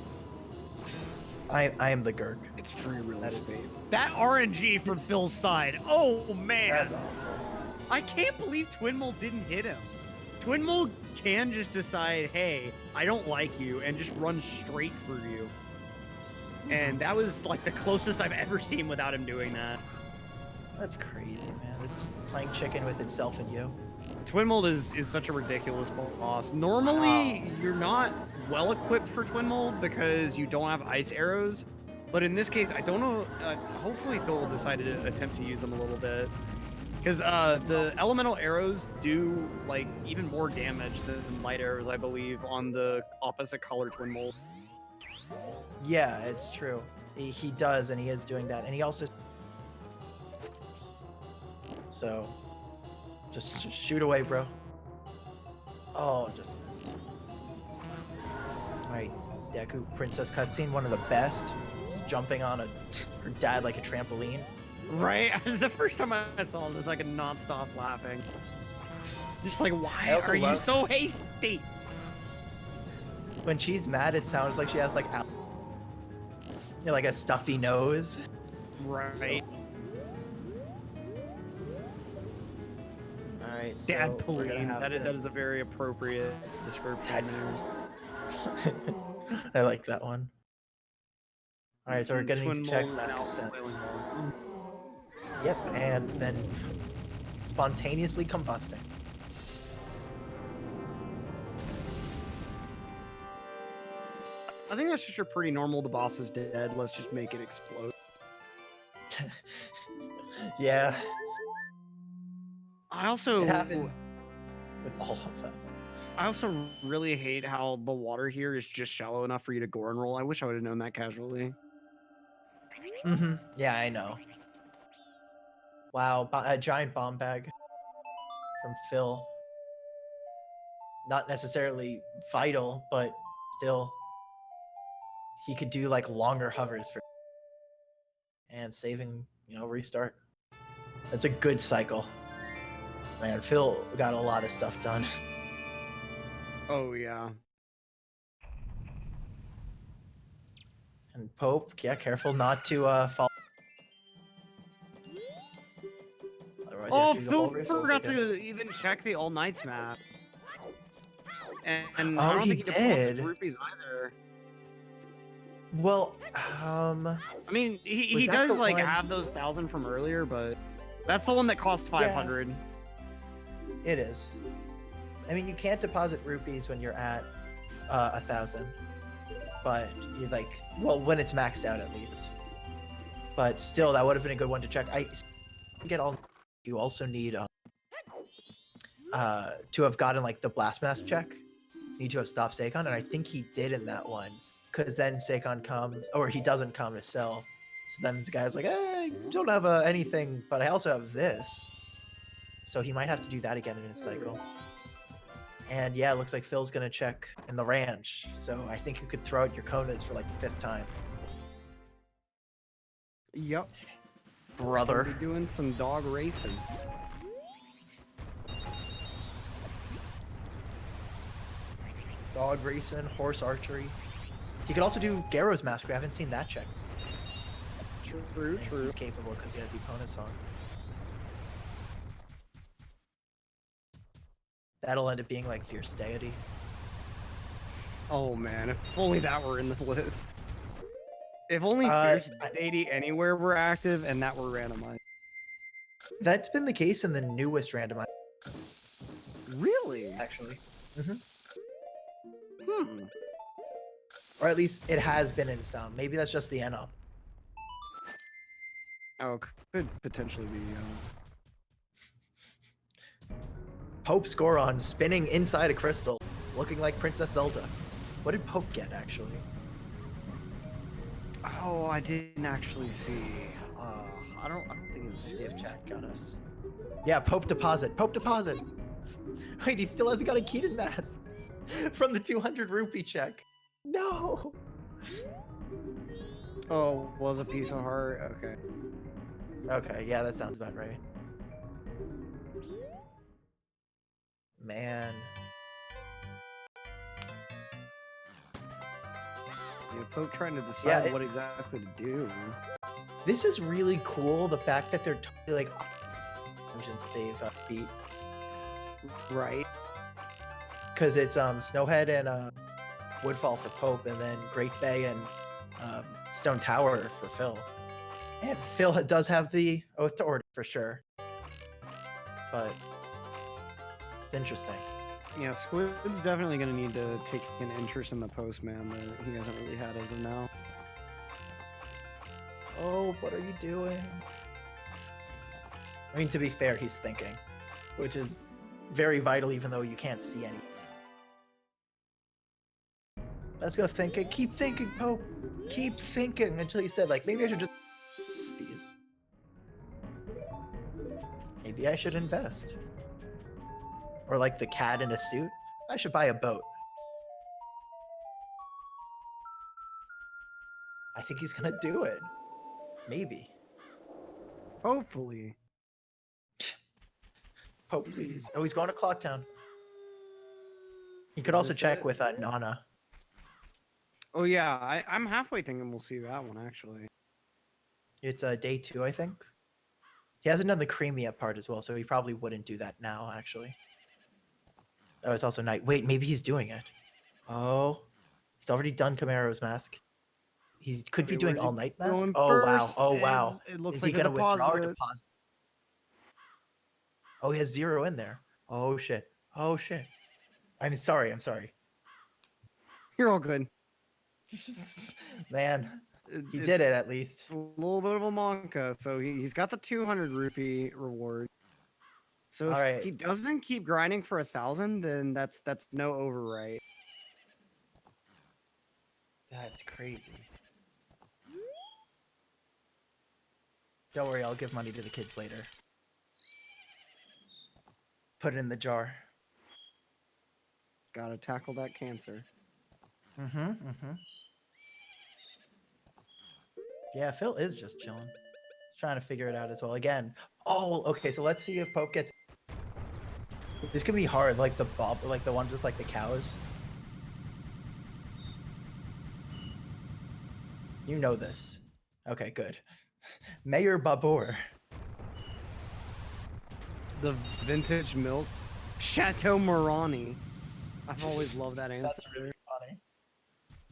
I am the Gurk. It's free real That is- estate. That RNG from Phil's side. Oh man, That's awful. I can't believe Twinmole didn't hit him. Twinmole can just decide, hey, I don't like you, and just run straight through you. And that was like the closest I've ever seen without him doing that. That's crazy, man. It's just playing chicken with itself and you. Twinmold is such a ridiculous boss. Normally, Wow. you're not well equipped for Twinmold because you don't have ice arrows. But in this case, I don't know. Hopefully, Phil will decide to attempt to use them a little bit. Because the elemental arrows do like even more damage than light arrows, I believe, on the opposite color Twinmold. Yeah, it's true. He does, and he is doing that. And he also... So... Just shoot away, bro. Oh, just missed. Alright, Deku, Princess cutscene, one of the best. Just jumping on her dad like a trampoline. Right? The first time I saw this, I could not stop laughing. Just like, I why also are you love- so hasty? When she's mad, it sounds like she has like like a stuffy nose. Right. So- Alright, so Dad we're gonna Pauline. have That to... is a very appropriate description Dad there. I like that one. Alright, so we're And gonna need to check Twinmold is Mask now of Sense. flailing ball. Yep, and then spontaneously combusting. I think that's just your pretty normal. The boss is dead. Let's just make it explode. Yeah, I also it happened with all of them. I also really hate how the water here is just shallow enough for you to gore and roll. I wish I would have known that casually. Yeah, I know. Wow, a giant bomb bag from Phil. Not necessarily vital, but still, he could do like longer hovers for and saving, restart. That's a good cycle. Man, Phil got a lot of stuff done. Oh yeah. And Pope, yeah, careful not to fall. Otherwise, you have Oh, to do the Phil whole race over forgot again. to even check the all nights map. And Oh, I don't he think he deposited did. rupees either. Well, I mean, he Was that does the like one- have those 1,000 from earlier, but that's the one that cost 500. it is. I mean, you can't deposit rupees when you're at 1,000, but you when it's maxed out at least. But still, that would have been a good one to check. I get all. You also need to have gotten like the blast mask check. You need to have stopped Seikon, and I think he did in that one. Because then Seikon comes, or he doesn't come to sell. So then this guy's like, I don't have anything, but I also have this. So he might have to do that again in his cycle. And yeah, it looks like Phil's going to check in the ranch. So I think you could throw out your Konas for like the 5th time. Yep. Brother. We'll be doing some dog racing. Dog racing, horse archery. He could also do Garrow's Mask. We haven't seen that check. True, And true. he's capable because he has Epona's on. That'll end up being like Fierce Deity. Oh man, if only that were in the list. If only Uh, Fierce Deity Anywhere were active and that were randomized. That's been the case in the newest randomizer, Really? actually. Hmm. Or at least it has been in some. Maybe that's just the NO. Oh, could potentially be. Pope Scoron spinning inside a crystal, looking like Princess Zelda. What did Pope get, actually? Oh, I didn't actually see. I don't think it was. See if chat got us. Yeah, Pope deposit. Pope deposit. Wait, he still hasn't got a Keaton mask from the 200 rupee check. No. Oh, was a piece of heart. Okay. Okay, yeah, that sounds about right. Man. Yeah, Pope trying to decide Yeah, what exactly to do. This is really cool, the fact that they're totally like dungeons they've beat. Right. Because it's Snowhead and Woodfall for Pope, and then Great Bay and Stone Tower for Phil. And Phil does have the Oath to Order for sure. But it's interesting. Yeah, Squid's definitely going to need to take an interest in the postman that he hasn't really had as of now. Oh, what are you doing? I mean, to be fair, he's thinking, which is very vital even though you can't see anything. Let's go thinking. Keep thinking, Pope. Keep thinking until you said, like, maybe I should just these. Maybe I should invest. Or like the cat in a suit. I should buy a boat. I think he's gonna do it. Maybe. Hopefully. Pope, please. Oh, he's going to Clocktown. He could Is also this check it? with Nana. Oh yeah, I'm halfway thinking we'll see that one actually. It's day 2, I think. He hasn't done the creamy up part as well, so he probably wouldn't do that now, actually. Oh, it's also night. Wait, maybe he's doing it. Oh, he's already done Camaro's mask. He could be Okay, doing where's he all night mask. going Oh wow! first? Oh wow! It looks Is like he a gonna withdraw or deposit. deposit? Oh, he has 0 in there. Oh shit! Oh shit! I'm sorry. I'm sorry. You're all good. Man, he It's did it at least. a little bit of a monka. So he's got the 200 rupee reward. So All if right. he doesn't keep grinding for 1,000, then that's no overwrite. That's crazy. Don't worry, I'll give money to the kids later. Put it in the jar. Gotta tackle that cancer. Yeah, Phil is just chilling. He's trying to figure it out as well. Again. Oh, okay. So let's see if Pope gets. This could be hard, like the like the ones with like the cows. You know this. Okay, good. Mayor Babur. The vintage milk, Chateau Morani. I've always loved that answer. That's really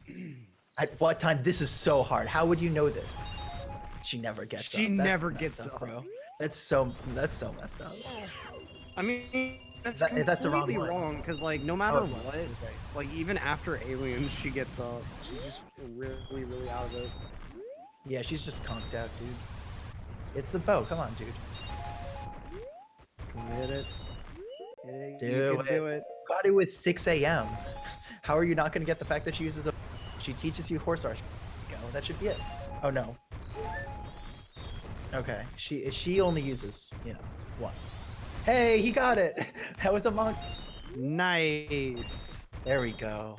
funny. At what time? This is so hard. How would you know this? She never gets She up. never gets up, up. bro. That's so messed up. I mean, that's That's the wrong completely one. wrong because like no matter Oh, what, this is right. like even after aliens, she gets up. She's just really out of it. Yeah, she's just conked out, dude. It's the bow. Come on, dude. Hit it. Hit it. Do You can it. do it. God, it was 6 a.m. How are you not going to get the fact that she uses a... She teaches you horse archery. Go. That should be it. Oh, no. Okay. She only uses, you know, one. Hey, he got it. That was a monk. Nice. There we go.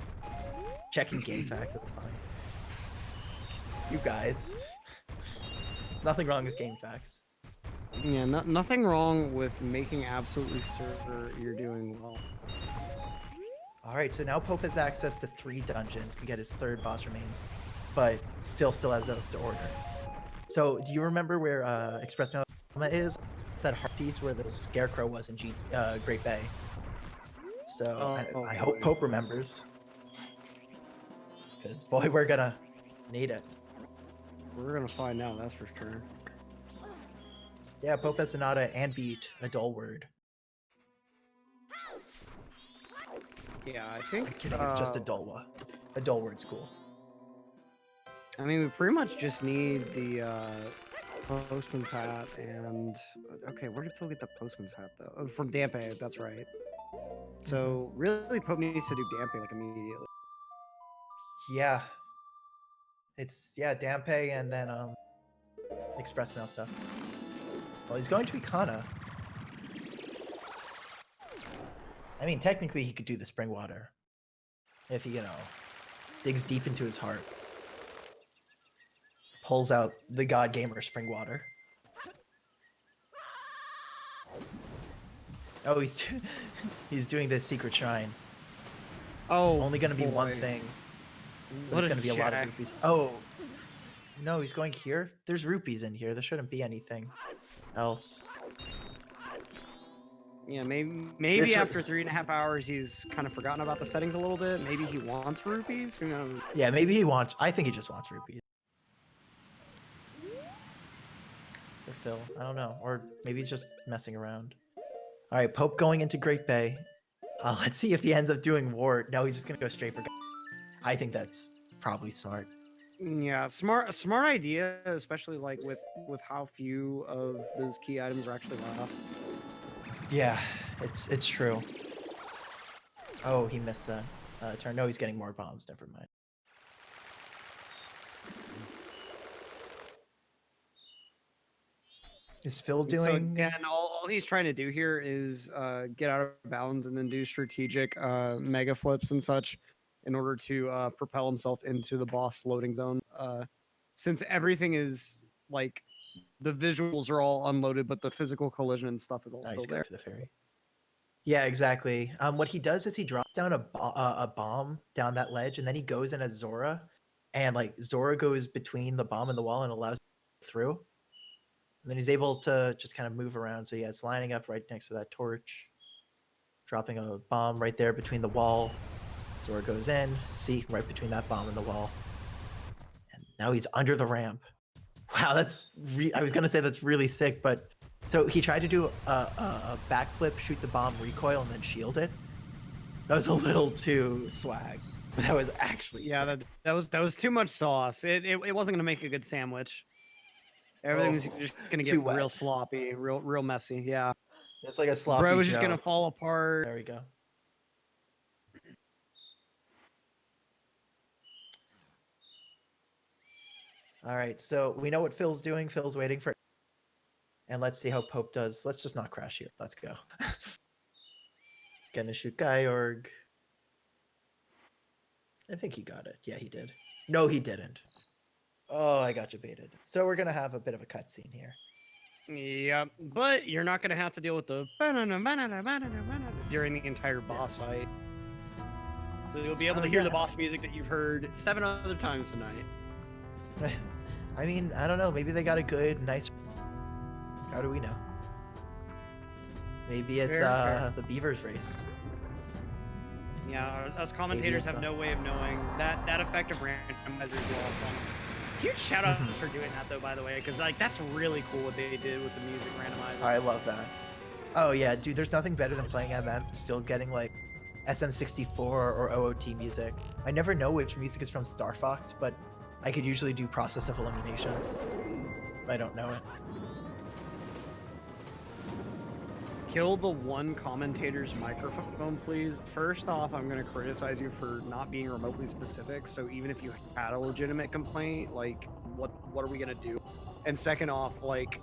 Checking game facts. That's fine. You guys. There's nothing wrong with game facts. Yeah, nothing wrong with making absolutely sure you're doing well. All right, so now Pope has access to 3 dungeons, can get his 3rd boss remains, but Phil still has Oath to Order. So, do you remember where Express Mail is? It's that heart piece where the Scarecrow was in Great Bay. So, I hope Pope remembers. Because, boy, we're gonna need it. We're gonna find out, that's for sure. Yeah, Pope has Sonata and beat a dull word. Yeah, I think. I'm kidding, it's just a dull one. A dull word's cool. I mean, we pretty much just need the postman's hat and. Okay, where did Phil get the postman's hat though? Oh, from Dampe, that's right. So really, Pope needs to do Dampe like immediately. Yeah. It's, yeah, Dampe and then, Express Mail stuff. Well, he's going to Ikana. I mean, technically, he could do the spring water. If he, you know, digs deep into his heart. Pulls out the God Gamer spring water. Oh, he's doing the secret shrine. Oh, it's only going to be one boy. thing. But What it's a going to be a lot of jack. rupees. Oh. No, he's going here. There's rupees in here. There shouldn't be anything else. Yeah, maybe after 3.5 hours, he's kind of forgotten about the settings a little bit. Maybe he wants rupees. Who knows? Yeah, maybe he wants... I think he just wants rupees. For Phil. I don't know. Or maybe he's just messing around. Alright, Pope going into Great Bay. Let's see if he ends up doing Ward. No, he's just going to go straight for... I think that's probably smart. Yeah, smart idea, especially like with how few of those key items are actually left. Yeah, it's true. Oh, he missed the turn. No, he's getting more bombs. Never mind. Is Phil doing? So again, all he's trying to do here is get out of bounds and then do strategic mega flips and such in order to propel himself into the boss loading zone. Since everything is like the visuals are all unloaded, but the physical collision and stuff is all still there. For the fairy. Yeah, exactly. What he does is he drops down a bomb down that ledge, and then he goes in as Zora, and like Zora goes between the bomb and the wall and allows through. And then he's able to just kind of move around. So yeah, it's lining up right next to that torch, dropping a bomb right there between the wall. Zora goes in, see, right between that bomb and the wall. And now he's under the ramp. Wow, that's I was gonna say that's really sick, but so he tried to do a backflip, shoot the bomb, recoil, and then shield it. That was a little too swag. That was actually Yeah, sick. that was too much sauce. It wasn't gonna make a good sandwich. Everything was just gonna too get real wet. sloppy, real messy. Yeah, It's like a sloppy bread was just Joe. gonna fall apart. There we go. All right, so we know what Phil's doing. Phil's waiting for, and let's see how Pope does. Let's just not crash here. Let's go. Gonna shoot Georg. I think he got it. Yeah, he did. No, he didn't. Oh, I got you baited. So we're gonna have a bit of a cutscene here. Yep, but you're not gonna have to deal with the during the entire boss fight. So you'll be able to hear the boss music that you've heard 7 other times tonight. I mean, I don't know. Maybe they got a good, nice. How do we know? Maybe it's Fair. the Beavers race. Yeah, us commentators have no way of knowing that effect of randomizer is fun. Huge shout out for doing that though, by the way, because like that's really cool what they did with the music randomizer. I love that. Oh yeah, dude. There's nothing better than playing MM, still getting like SM64 or OOT music. I never know which music is from Star Fox, but I could usually do process of elimination if I don't know it. Kill the one commentator's microphone, please. First off, I'm gonna criticize you for not being remotely specific. So even if you had a legitimate complaint, like what are we gonna do? And second off, like,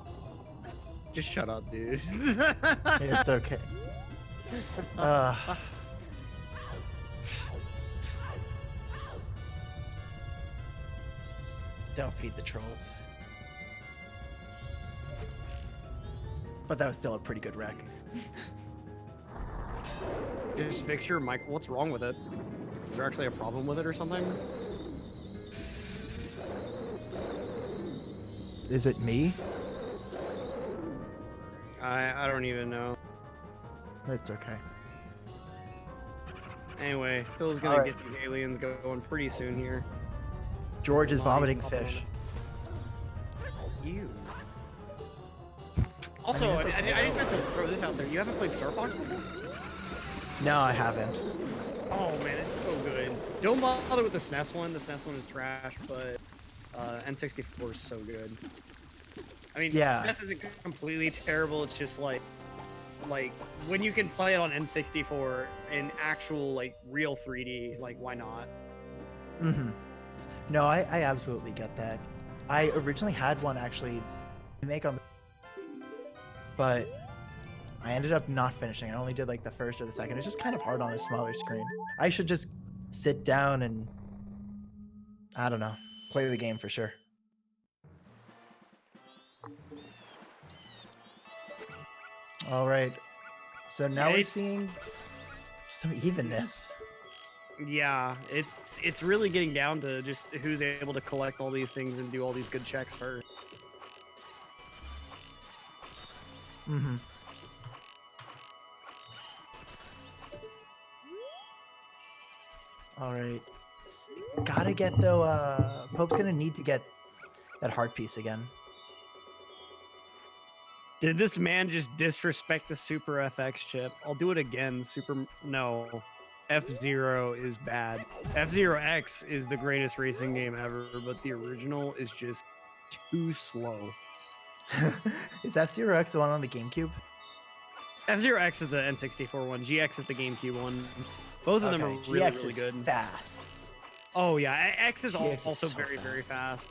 just shut up, dude. It's okay. Don't feed the trolls. But that was still a pretty good wreck. Just fix your mic. What's wrong with it? Is there actually a problem with it or something? Is it me? I don't even know. It's okay. Anyway, Phil's gonna get these aliens going pretty soon here. George is vomiting fish. You. Also, I just meant to throw this out there. You haven't played Star Fox before? No, I haven't. Oh man, it's so good. Don't bother with the SNES one. The SNES one is trash, but N64 is so good. I mean, Yeah. SNES isn't completely terrible. It's just like when you can play it on N64 in actual like real 3D, like why not? Mm-hmm. No, I absolutely get that. I originally had one actually make on, but I ended up not finishing. I only did like the first or the second. It's just kind of hard on a smaller screen. I should just sit down and, I don't know, play the game for sure. All right. So now we're seeing some evenness. Yeah, it's really getting down to just who's able to collect all these things and do all these good checks first. Mm-hmm. All right. Gotta get though. Pope's gonna need to get that heart piece again. Did this man just disrespect the Super FX chip? I'll do it again. No. F-Zero is bad. F-Zero X is the greatest racing game ever, but the original is just too slow. Is F-Zero X the one on the GameCube? F-Zero X is the N64 one. GX is the GameCube one. Both of them are really, really good. Fast. Oh yeah, X is GX also is so very, fast. very fast.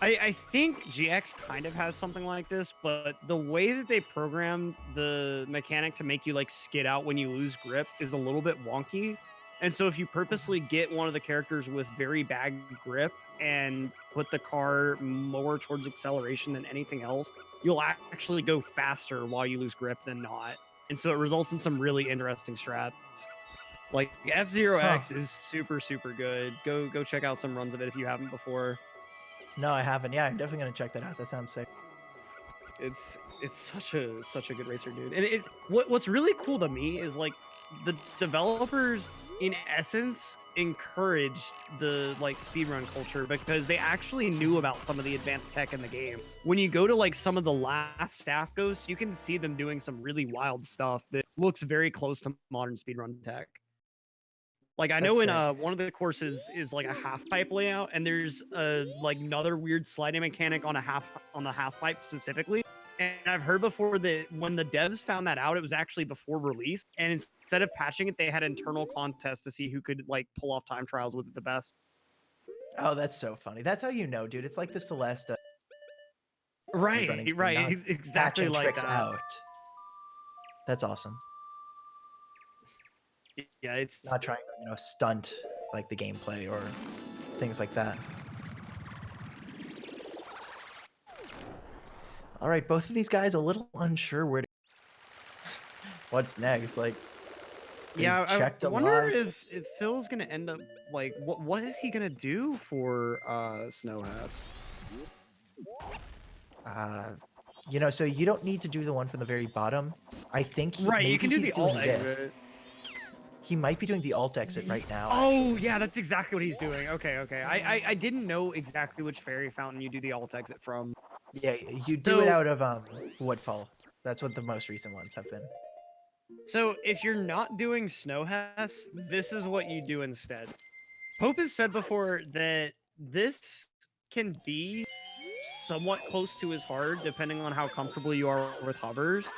I think GX kind of has something like this, but the way that they programmed the mechanic to make you like skid out when you lose grip is a little bit wonky. And so if you purposely get one of the characters with very bad grip and put the car more towards acceleration than anything else, you'll actually go faster while you lose grip than not. And so it results in some really interesting strats. Like F-Zero X is super, super good. Go check out some runs of it if you haven't before. No, I haven't. Yeah, I'm definitely gonna check that out. That sounds sick. It's such a good racer, dude. And it's what's really cool to me is like the developers in essence encouraged the like speedrun culture because they actually knew about some of the advanced tech in the game. When you go to like some of the last staff ghosts, you can see them doing some really wild stuff that looks very close to modern speedrun tech. Like I know That's in sick. one of the courses is like a half pipe layout, and there's like another weird sliding mechanic on the half pipe specifically. And I've heard before that when the devs found that out, it was actually before release, and instead of patching it, they had internal contests to see who could like pull off time trials with it the best. Oh, that's so funny. That's how you know, dude. It's like the Celeste speedrunning Right, scene, right, not exactly patching like tricks that. out. That's awesome. Yeah, it's Not trying to, stunt like the gameplay or things like that. All right, both of these guys a little unsure where to what's next. Like they've yeah. checked I a wonder lot. if Phil's gonna end up like what is he gonna do for Snowhouse? So you don't need to do the one from the very bottom. I think Right, you maybe can do he's the doing alt this. exit. He might be doing the alt exit right now. Oh actually. yeah, that's exactly what he's doing. Okay, okay. I didn't know exactly which fairy fountain you do the alt exit from. Yeah, you do it So out of Woodfall. That's what the most recent ones have been. so if you're not doing Snowhouse, this is what you do instead. Pope has said before that this can be somewhat close to his heart, depending on how comfortable you are with hovers.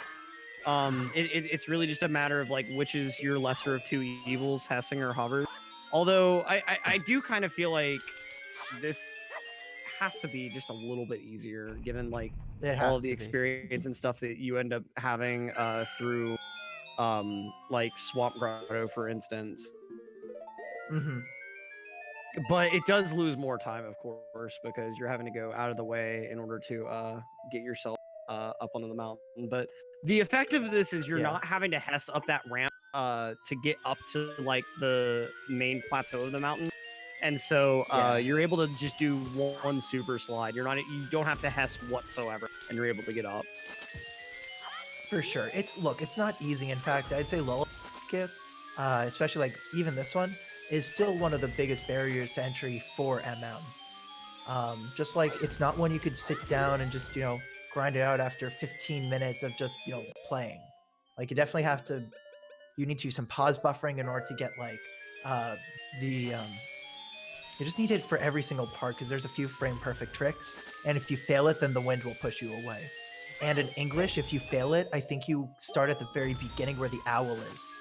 It's really just a matter of like which is your lesser of two evils, Hessing or hover. Although I do kind of feel like this has to be just a little bit easier, given like It all has of the to be. experience and stuff that you end up having through like Swamp Grotto, for instance. Hmm. But it does lose more time, of course, because you're having to go out of the way in order to get yourself up onto the mountain. But the effect of this is you're Yeah. not having to hess up that ramp to get up to like the main plateau of the mountain. And so Yeah. you're able to just do one super slide. You don't have to hess whatsoever, and you're able to get up. For sure. It's not easy. In fact, I'd say Lullaby Skip, especially like even this one, is still one of the biggest barriers to entry for MM. Just like it's not one you could sit down and just, grind it out after 15 minutes of just, playing. Like you need to use some pause buffering in order to get like the you just need it for every single part because there's a few frame perfect tricks, and if you fail it, then the wind will push you away. And in English, if you fail it, I think you start at the very beginning where the owl is.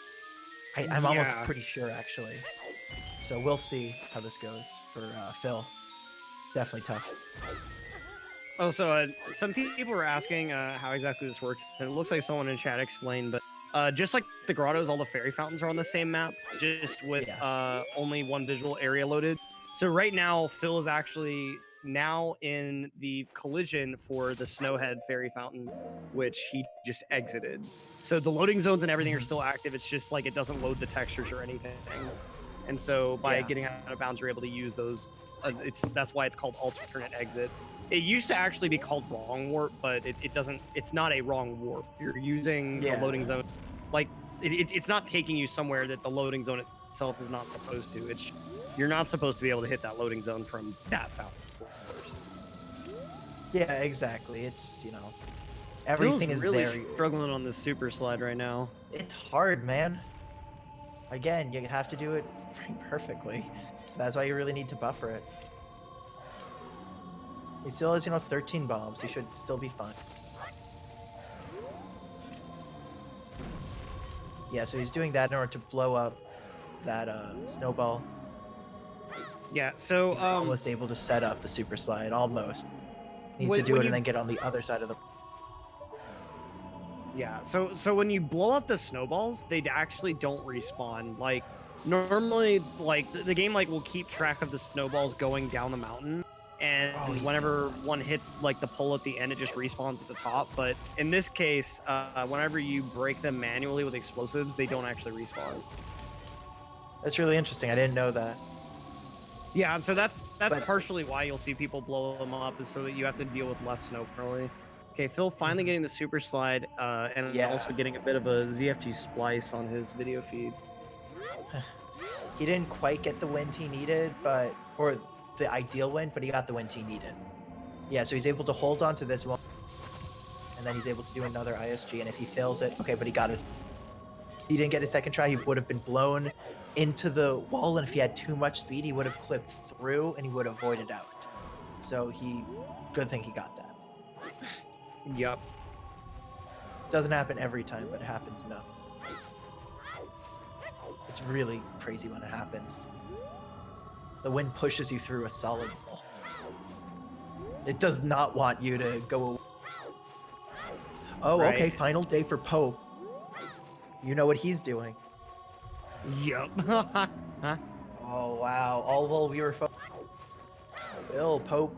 I'm almost Yeah. pretty sure, actually. So we'll see how this goes for Phil. Definitely tough. Also, some people were asking how exactly this works, and it looks like someone in chat explained, but just like the grottos, all the fairy fountains are on the same map, just with Yeah. only one visual area loaded. So right now, Phil is actually now in the collision for the Snowhead fairy fountain, which he just exited. So the loading zones and everything are still active. It's just like it doesn't load the textures or anything. And so by Yeah. getting out of bounds, you're able to use those. That's why it's called alternate exit. It used to actually be called wrong warp, but it doesn't. It's not a wrong warp. You're using the loading zone, like it's not taking you somewhere that the loading zone itself is not supposed to. You're not supposed to be able to hit that loading zone from that fountain. Yeah, exactly. It's, everything is really there. struggling on this super slide right now. It's hard, man. Again, you have to do it frame perfectly. That's why you really need to buffer it. He still has, 13 bombs. He should still be fine. Yeah, so he's doing that in order to blow up that snowball. Yeah, so He's almost able to set up the super slide. Almost. Needs to do it and then get on the other side of the. Yeah, so when you blow up the snowballs, they actually don't respawn. Like normally, like the game like will keep track of the snowballs going down the mountain, and whenever one hits like the pole at the end, it just respawns at the top. But in this case, whenever you break them manually with explosives, they don't actually respawn. That's really interesting. I didn't know that. Yeah, so that's partially why you'll see people blow them up, is so that you have to deal with less snow early. Okay, Phil finally getting the super slide, and also getting a bit of a ZFG splice on his video feed. He didn't quite get the wind he needed, or the ideal wind, but he got the wind he needed. Yeah, so he's able to hold on to this one, and then he's able to do another ISG, and if he fails it, okay, but he got it. He didn't get a second try, he would have been blown into the wall, and if he had too much speed, he would have clipped through and he would have voided out. So good thing he got that. Yup. Doesn't happen every time, but it happens enough. It's really crazy when it happens. The wind pushes you through a solid wall. It does not want you to go away. Oh, Right. okay, final day for Pope. You know what he's doing. Yup. Oh, wow. All while we were Phil, Pope,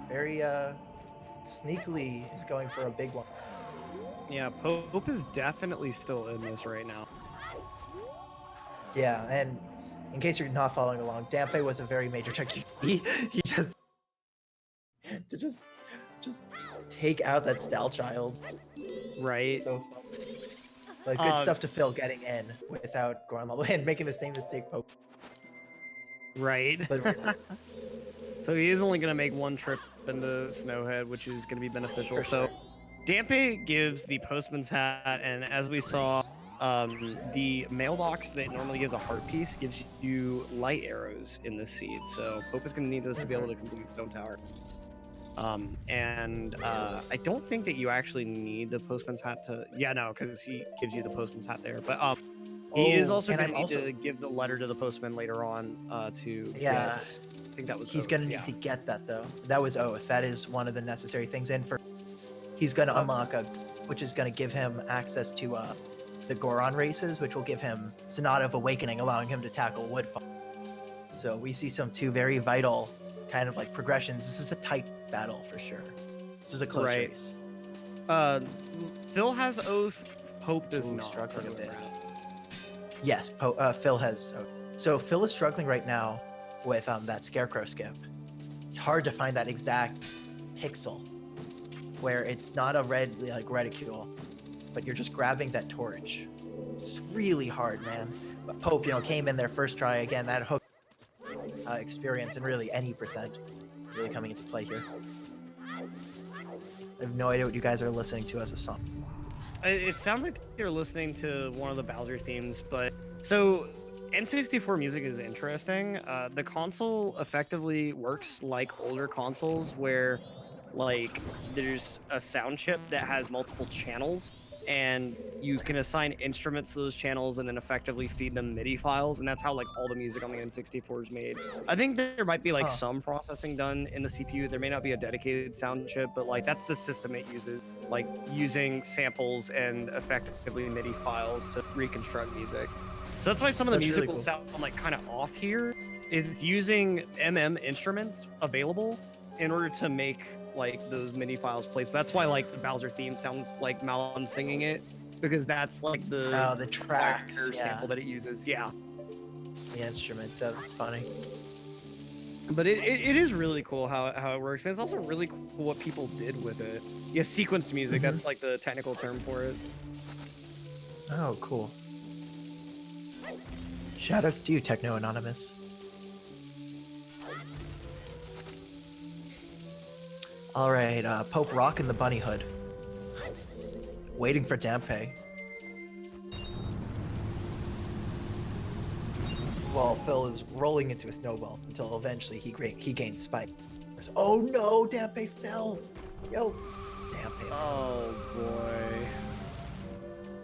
very sneakily is going for a big one. Yeah, Pope is definitely still in this right now. Yeah, and in case you're not following along, Dampe was a very major trick. He just to just take out that Style Child. Right. So fun. But good stuff to Phil getting in without going all the way and making the same mistake Pope. Right. But really, So he is only going to make one trip into Snowhead, which is going to be beneficial. For So sure. Dampe gives the postman's hat, and as we saw, the mailbox that normally gives a heart piece gives you light arrows in the seed. So Pope is going to need those to be able to complete Stone Tower. I don't think that you actually need the postman's hat to. Yeah, no, because he gives you the postman's hat there. But he is also going to need to give the letter to the postman later on to Yeah. get. I think that was. He's Oath, gonna need yeah. to get that though. That was Oath. That is one of the necessary things in for. He's gonna unlock which is gonna give him access to the Goron races, which will give him Sonata of Awakening, allowing him to tackle Woodfall. So we see two very vital kind of like progressions. This is a tight battle for sure. This is a close Right. race. Phil has Oath. Pope does Ooh, not. struggling a for bit. Wrath. Yes, Phil has. So Phil is struggling right now with that Scarecrow skip. It's hard to find that exact pixel where it's not a red like reticule, but you're just grabbing that torch. It's really hard, man. But Pope, came in there first try again. That hook experience and really any percent really coming into play here. I have no idea what you guys are listening to as a song. It sounds like you're listening to one of the Bowser themes, but so N64 music is interesting. The console effectively works like older consoles where like there's a sound chip that has multiple channels and you can assign instruments to those channels and then effectively feed them MIDI files, and that's how like all the music on the N64 is made. I think there might be like some processing done in the CPU. There may not be a dedicated sound chip, but like that's the system it uses, like using samples and effectively MIDI files to reconstruct music. So that's why some of the music will sound like kind of off here. Is it's using instruments available in order to make like those MIDI files play. So that's why like the Bowser theme sounds like Malon singing it, because that's like the tracks sample that it uses. Yeah. The instruments. That's funny. But it is really cool how it works, and it's also really cool what people did with it. Yeah, sequenced music. That's like the technical term for it. Oh, cool. Shoutouts to you, Techno Anonymous. All right, Pope rocking the bunny hood. Waiting for Dampe. Well, Phil is rolling into a snowball until eventually he gains spike. Oh no, Dampe fell. Yo, Dampe. Oh boy.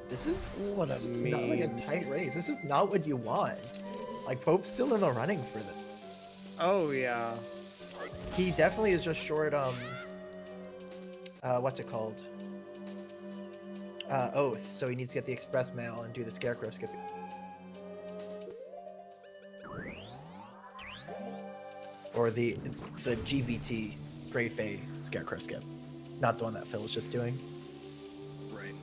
This is What a this is not like a meme. tight race. This is not what you want. Like Pope's still in the running for this. Oh yeah. He definitely is just short what's it called? Oath. So he needs to get the express mail and do the Scarecrow skipping. Or the GBT Great Bay Scarecrow skip. Not the one that Phil is just doing. Right.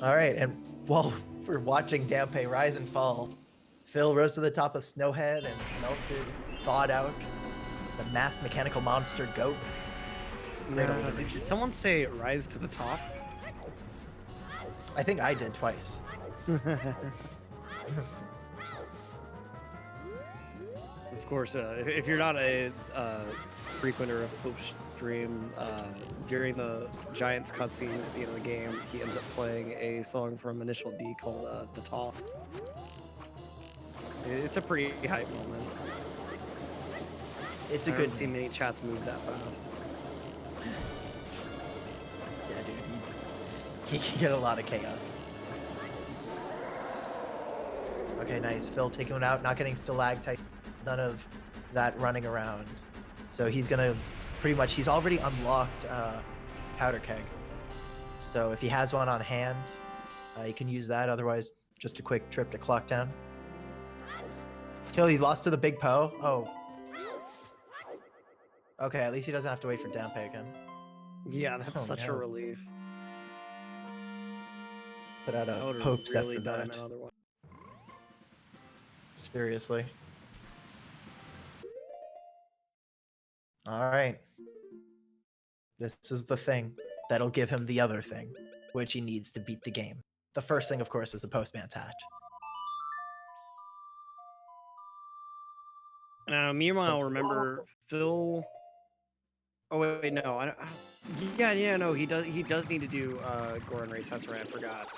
Alright, and while we're watching Dampe rise and fall, Phil rose to the top of Snowhead and melted, thawed out the masked mechanical monster goat. Did someone say rise to the top? I think I did twice. Of course, if you're not a frequenter of Pope stream, during the Giants cutscene at the end of the game, he ends up playing a song from Initial D called "The Top." It's a pretty hype moment. It's a I good don't see many chats move that fast. Yeah, dude. He can get a lot of chaos. Okay, nice. Phil taking one out, not getting stalactite, none of that running around. So he's gonna pretty much, he's already unlocked powder keg. So if he has one on hand, he can use that. Otherwise, just a quick trip to clock down. Kill, he lost to the big Poe. Oh. Okay, at least he doesn't have to wait for Dampe again. Yeah, that's Oh, such a no. relief. Put out I a would've Pope set really for done that. him otherwise. Seriously. All right. This is the thing that'll give him the other thing, which he needs to beat the game. The first thing, of course, is the postman's hatch. Meanwhile, remember Phil. Oh wait, no, I don't. Yeah, no, he does need to do Goron race. That's right, I forgot.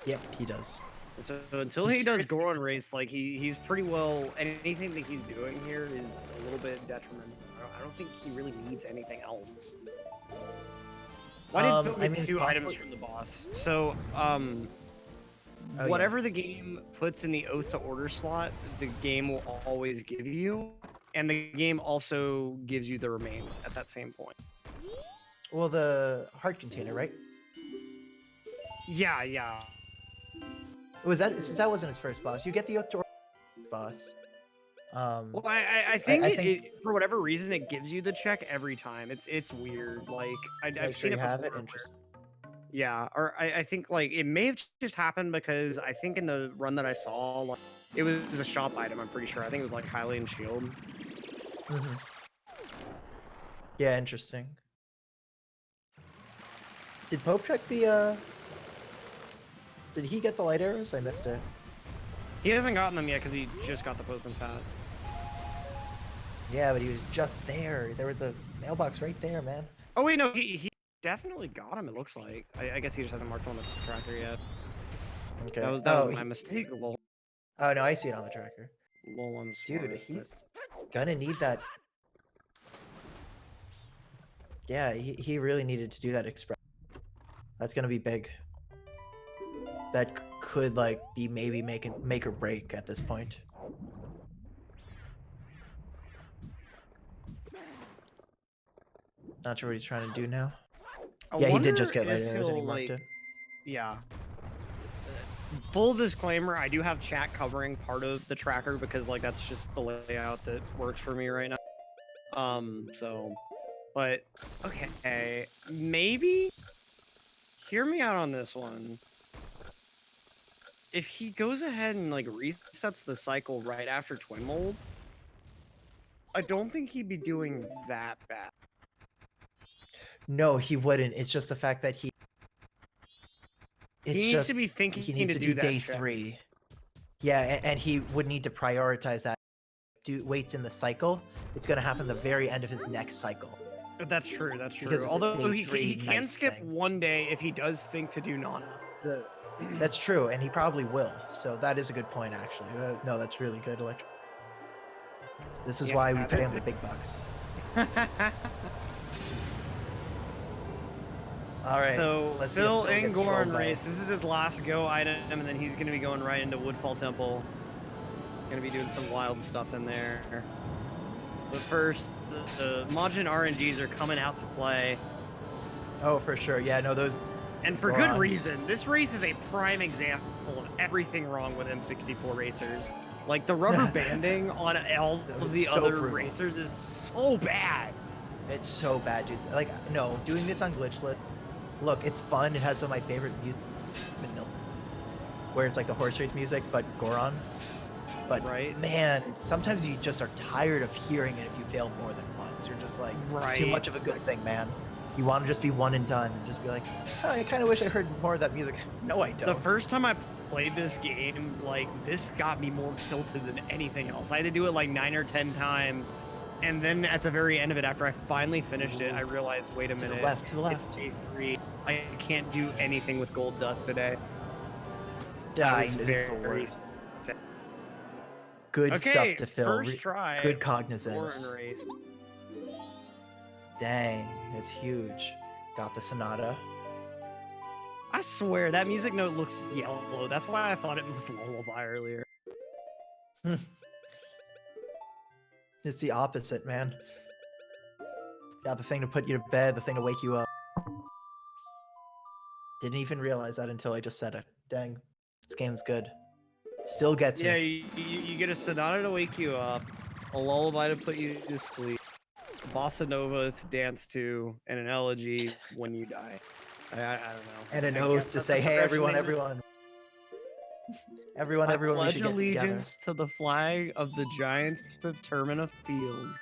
Yep, he does. So until he does Goron race, like he's pretty well. Anything that he's doing here is a little bit detrimental. I don't think he really needs anything else. Why did Phil get two items from the boss? So whatever the game puts in the Oath to Order slot, the game will always give you, and the game also gives you the remains at that same point. Well, the heart container, right? Yeah. Was that, since that wasn't his first boss, you get the Oath to Order boss. Well, I think, it, for whatever reason, it gives you the check every time. It's weird. Like I've seen it before. Interesting. Yeah, or I think like it may have just happened because I think in the run that I saw, like it was a shop item. I'm pretty sure. I think it was like Hylian Shield. Mm-hmm. Yeah, interesting. Did Pope check the? Did he get the light arrows? I missed it. He hasn't gotten them yet because he just got the postman's hat. Yeah, but he was just there. There was a mailbox right there, man. Oh wait, no, he definitely got him. It looks like. I guess he just hasn't marked on the tracker yet. Okay. That was my mistake. Lol. Oh no, I see it on the tracker. Lol, I'm Dude, smart, he's gonna need that. Yeah, he really needed to do that express. That's gonna be big. That could like be maybe make or break at this point. Not sure what he's trying to do now. Yeah, he did just get light arrows and he marked it. Yeah. Full disclaimer, I do have chat covering part of the tracker because like that's just the layout that works for me right now. But okay, maybe hear me out on this one. If he goes ahead and like resets the cycle right after Twin Mold, I don't think he'd be doing that bad. No, he wouldn't. It's just the fact that he needs to be thinking he needs to do day 3. Yeah, and he would need to prioritize that. Waits in the cycle. It's going to happen the very end of his next cycle. That's true. That's true. Although he can skip one day if he does think to do Nana. That's true, and he probably will. So that is a good point, actually. No, that's really good, Electro. This is why we pay him the big bucks. All right. So Phil and Goron race. This is his last go item, and then he's going to be going right into Woodfall Temple. Going to be doing some wild stuff in there. But first, the Majin RNGs are coming out to play. Oh, for sure. Yeah, no, those. And for good reason. This race is a prime example of everything wrong with N64 racers. Like, the rubber banding on all of the other racers is so bad. It's so bad, dude. Like, no, doing this on Glitchlet, look, it's fun. It has some of my favorite music, where it's like the horse race music, but Goron. But, man, sometimes you just are tired of hearing it if you fail more than once. You're just like, too much of a good thing, man. You want to just be one and done and just be like, oh, I kind of wish I heard more of that music. No, I don't. The first time I played this game, like, this got me more tilted than anything else. I had to do it like 9 or 10 times. And then at the very end of it, after I finally finished it, I realized, wait a minute. To the left. It's day 3. I can't do anything with gold dust today. That was very sad. Good Okay, stuff to fill. first try. Good Four cognizance. in a race. Dang, it's huge. Got the Sonata. I swear that music note looks yellow. That's why I thought it was Lullaby earlier. It's the opposite, man. Got the thing to put you to bed, the thing to wake you up. Didn't even realize that until I just said it. Dang, this game's good. Still gets Yeah, me. you get a sonata to wake you up, a lullaby to put you to sleep, a bossa nova to dance to, and an elegy when you die. I don't know. And an I oath guess to that's say, the hey, progression everyone, they- everyone, I we pledge should get together. allegiance to the flag of the giants of Termina Field,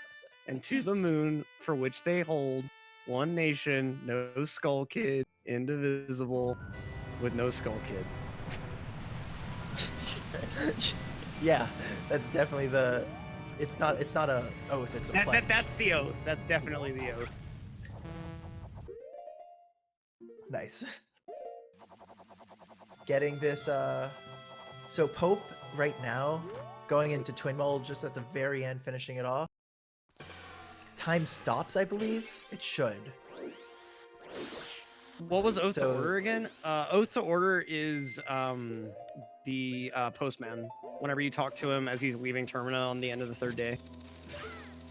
and to the moon for which they hold one nation, no skull kid, indivisible, with no skull kid. Yeah, that's definitely the. It's not a oath. It's a pledge. That's the oath. That's definitely the oath. Nice. Getting this. So Pope right now, going into Twin Mold just at the very end, finishing it off. Time stops, I believe. It should. What was Oath to So- Order again? Oath to Order is the postman. Whenever you talk to him as he's leaving Termina on the end of the third day.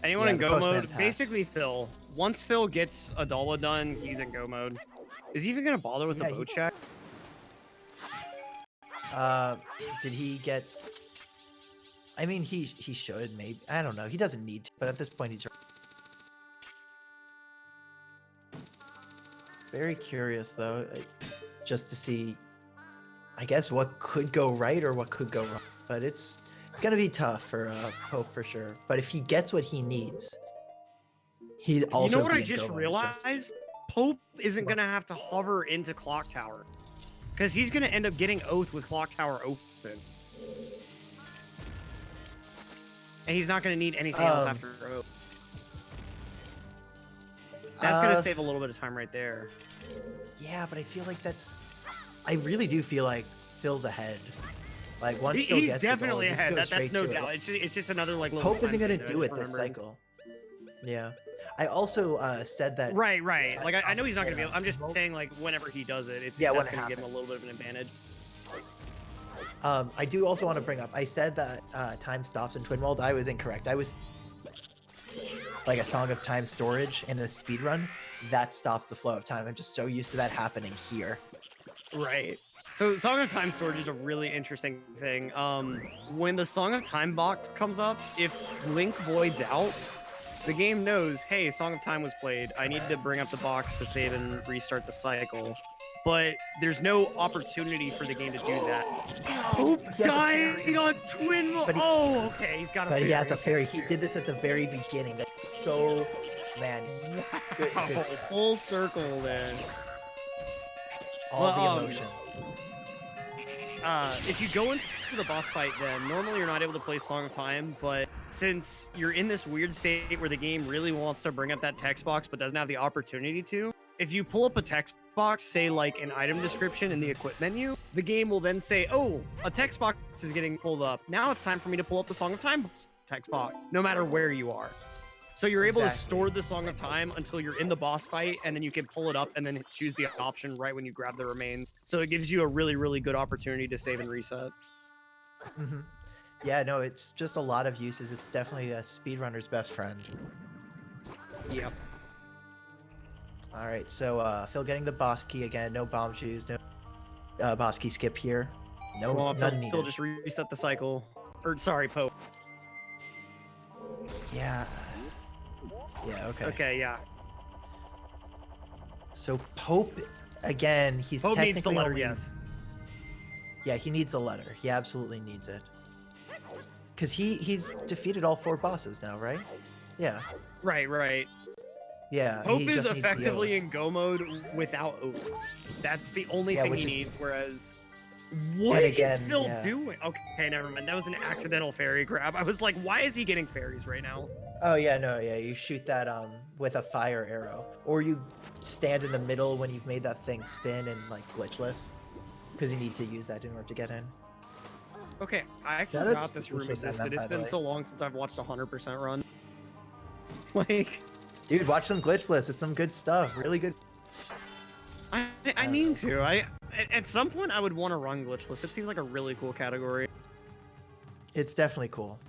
Anyone Yeah, in the go postman's mode, hat. basically Phil. Once Phil gets Adala done, he's in go mode. Is he even gonna bother with Yeah, the boat check? Did he get? I mean, he should maybe. I don't know. He doesn't need to, but at this point, he's very curious though, just to see. I guess what could go right or what could go wrong, but it's gonna be tough for Pope for sure. But if he gets what he needs, he also. You know what be I in just go mode, realized? Pope isn't gonna have to hover into Clock Tower. Because he's gonna end up getting Oath with Clock Tower open. And he's not gonna need anything else after Oath. That's gonna save a little bit of time right there. Yeah, but I feel like that's. I really do feel like Phil's ahead. Like once Phil He's gets the definitely goal, he ahead. goes That's straight no to it. doubt. It's just another like little. Pope isn't time gonna save that I do just it this remembered. cycle. Yeah, I also said that. Right. Like I know he's not gonna be able. I'm just saying like whenever he does it, Yeah, when that's it gonna give him a happens. little bit of an advantage. I do also want to bring up. I said that time stops in Twin Mold. I was incorrect. I was like a Song of Time storage in a speedrun that stops the flow of time. I'm just so used to that happening here. Right. So Song of Time storage is a really interesting thing. When the Song of Time box comes up, if Link voids out, the game knows, hey, Song of Time was played. I need to bring up the box to save and restart the cycle. But there's no opportunity for the game to do that. Pope He has a dying fairy. on Twin Mold. But he- Oh, okay, he's got a But fairy. he has a fairy. He did this at the very beginning. So, man, good Wow, stuff. full circle then. all the Well, emotion. If you go into the boss fight, then normally you're not able to play Song of Time, but since you're in this weird state where the game really wants to bring up that text box but doesn't have the opportunity to, if you pull up a text box, say like an item description in the equip menu, the game will then say, oh, a text box is getting pulled up. Now it's time for me to pull up the Song of Time text box, no matter where you are. So you're able to Exactly. store the Song of Time until you're in the boss fight, and then you can pull it up and then choose the option right when you grab the remains. So it gives you a really, really good opportunity to save and reset. Hmm. Yeah, no, it's just a lot of uses. It's definitely a speedrunner's best friend. Yep. All right, so Phil getting the boss key again. No bomb shoes. No boss key skip here. No, Well, none Phil needed. just reset the cycle. Or sorry, Pope. Yeah. Yeah. Okay. Okay, yeah. So Pope again. He's Pope needs the technically letter, only- yes. Yeah, he needs a letter. He absolutely needs it. Cause he's defeated all 4 bosses now, right? Yeah. Right. Yeah. Pope he is just needs the effectively oath. in go mode without oath. That's the only Yeah, thing which he is- needs, whereas... What is again, Phil yeah. doing? Okay, never mind. That was an accidental fairy grab. I was like, why is he getting fairies right now? Oh yeah, no, yeah. You shoot that with a fire arrow, or you stand in the middle when you've made that thing spin and like glitchless, because you need to use that in order to get in. Okay, I Shout out forgot to this room Glitchless existed. MM, It's by the been way. so long since I've watched a 100% run. Like, Dude, watch some Glitchless. It's some good stuff. Really good. I don't need know. to. At some point I would want to run glitchless. It seems like a really cool category. It's definitely cool.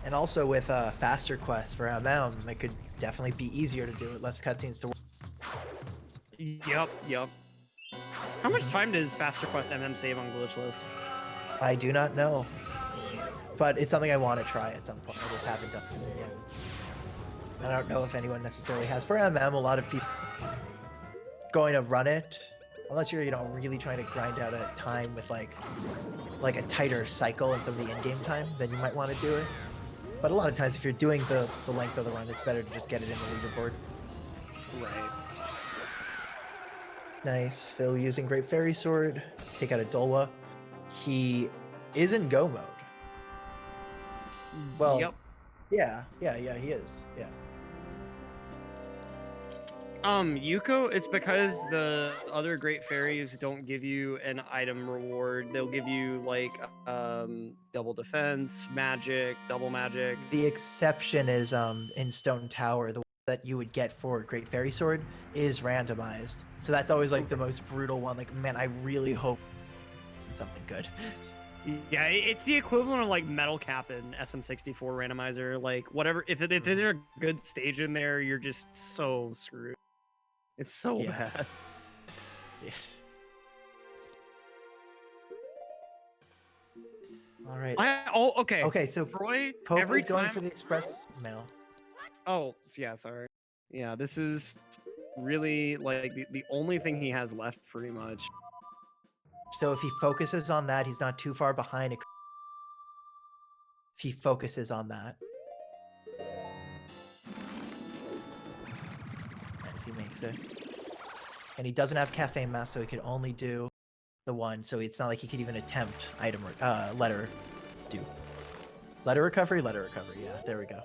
And also with faster quests for MM, it could definitely be easier to do it. Less cutscenes to work. Yep. How much time does Faster Quest MM save on glitchless? I do not know. But it's something I want to try at some point. I just haven't done it yet. I don't know if anyone necessarily has. For MM, a lot of people going to run it, unless you're, really trying to grind out a time with like a tighter cycle and some of the in-game time, then you might want to do it. But a lot of times, if you're doing the length of the run, it's better to just get it in the leaderboard. Right. Nice. Phil using Great Fairy Sword. Take out a Dolwa. He is in go mode. Well, Yep. yeah, he is. Yeah. Yuko, it's because the other great fairies don't give you an item reward. They'll give you like double defense, magic, double magic. The exception is in Stone Tower, the one that you would get for Great Fairy Sword is randomized. So that's always like the most brutal one. Like, man, I really hope it's something good. Yeah, it's the equivalent of like Metal Cap in SM64 randomizer. Like whatever, if there's a good stage in there, you're just so screwed. It's so Yeah. bad. Yes. All right. Okay. Okay, so Troy, Pope every is going time. for the express mail. Oh, yeah, sorry. Yeah, this is really like the only thing he has left, pretty much. So if he focuses on that, he's not too far behind. If he focuses on that. As he makes it. And he doesn't have Cafe Mask, so he could only do the one. So it's not like he could even attempt letter recovery. Yeah, there we go.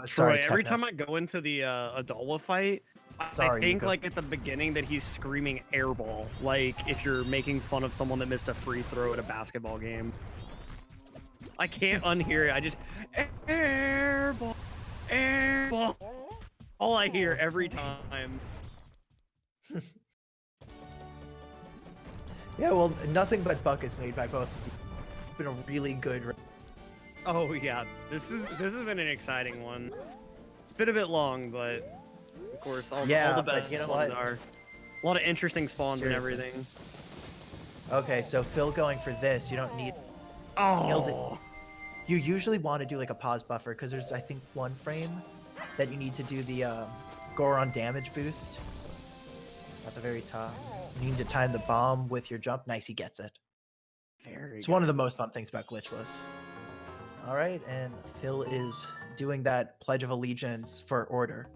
Troy, Sorry, every Techno. time I go into the Adalwa fight, I Sorry, think Yuko. like at the beginning that he's screaming airball, like if you're making fun of someone that missed a free throw at a basketball game. I can't unhear it. I just airball, airball. All I hear every time. Yeah, well, nothing but buckets made by both of you. It's been a really good. Oh yeah, this has been an exciting one. It's been a bit long, but of course all the but best you know ones what? are. A lot of interesting spawns Seriously. and everything. Okay, so Phil going for this. You don't need. Oh. You usually want to do like a pause buffer because there's I think one frame that you need to do the Goron damage boost at the very top. You need to time the bomb with your jump. Nice, he gets it. It's one of the most fun things about glitchless. All right, and Phil is doing that Pledge of Allegiance for order.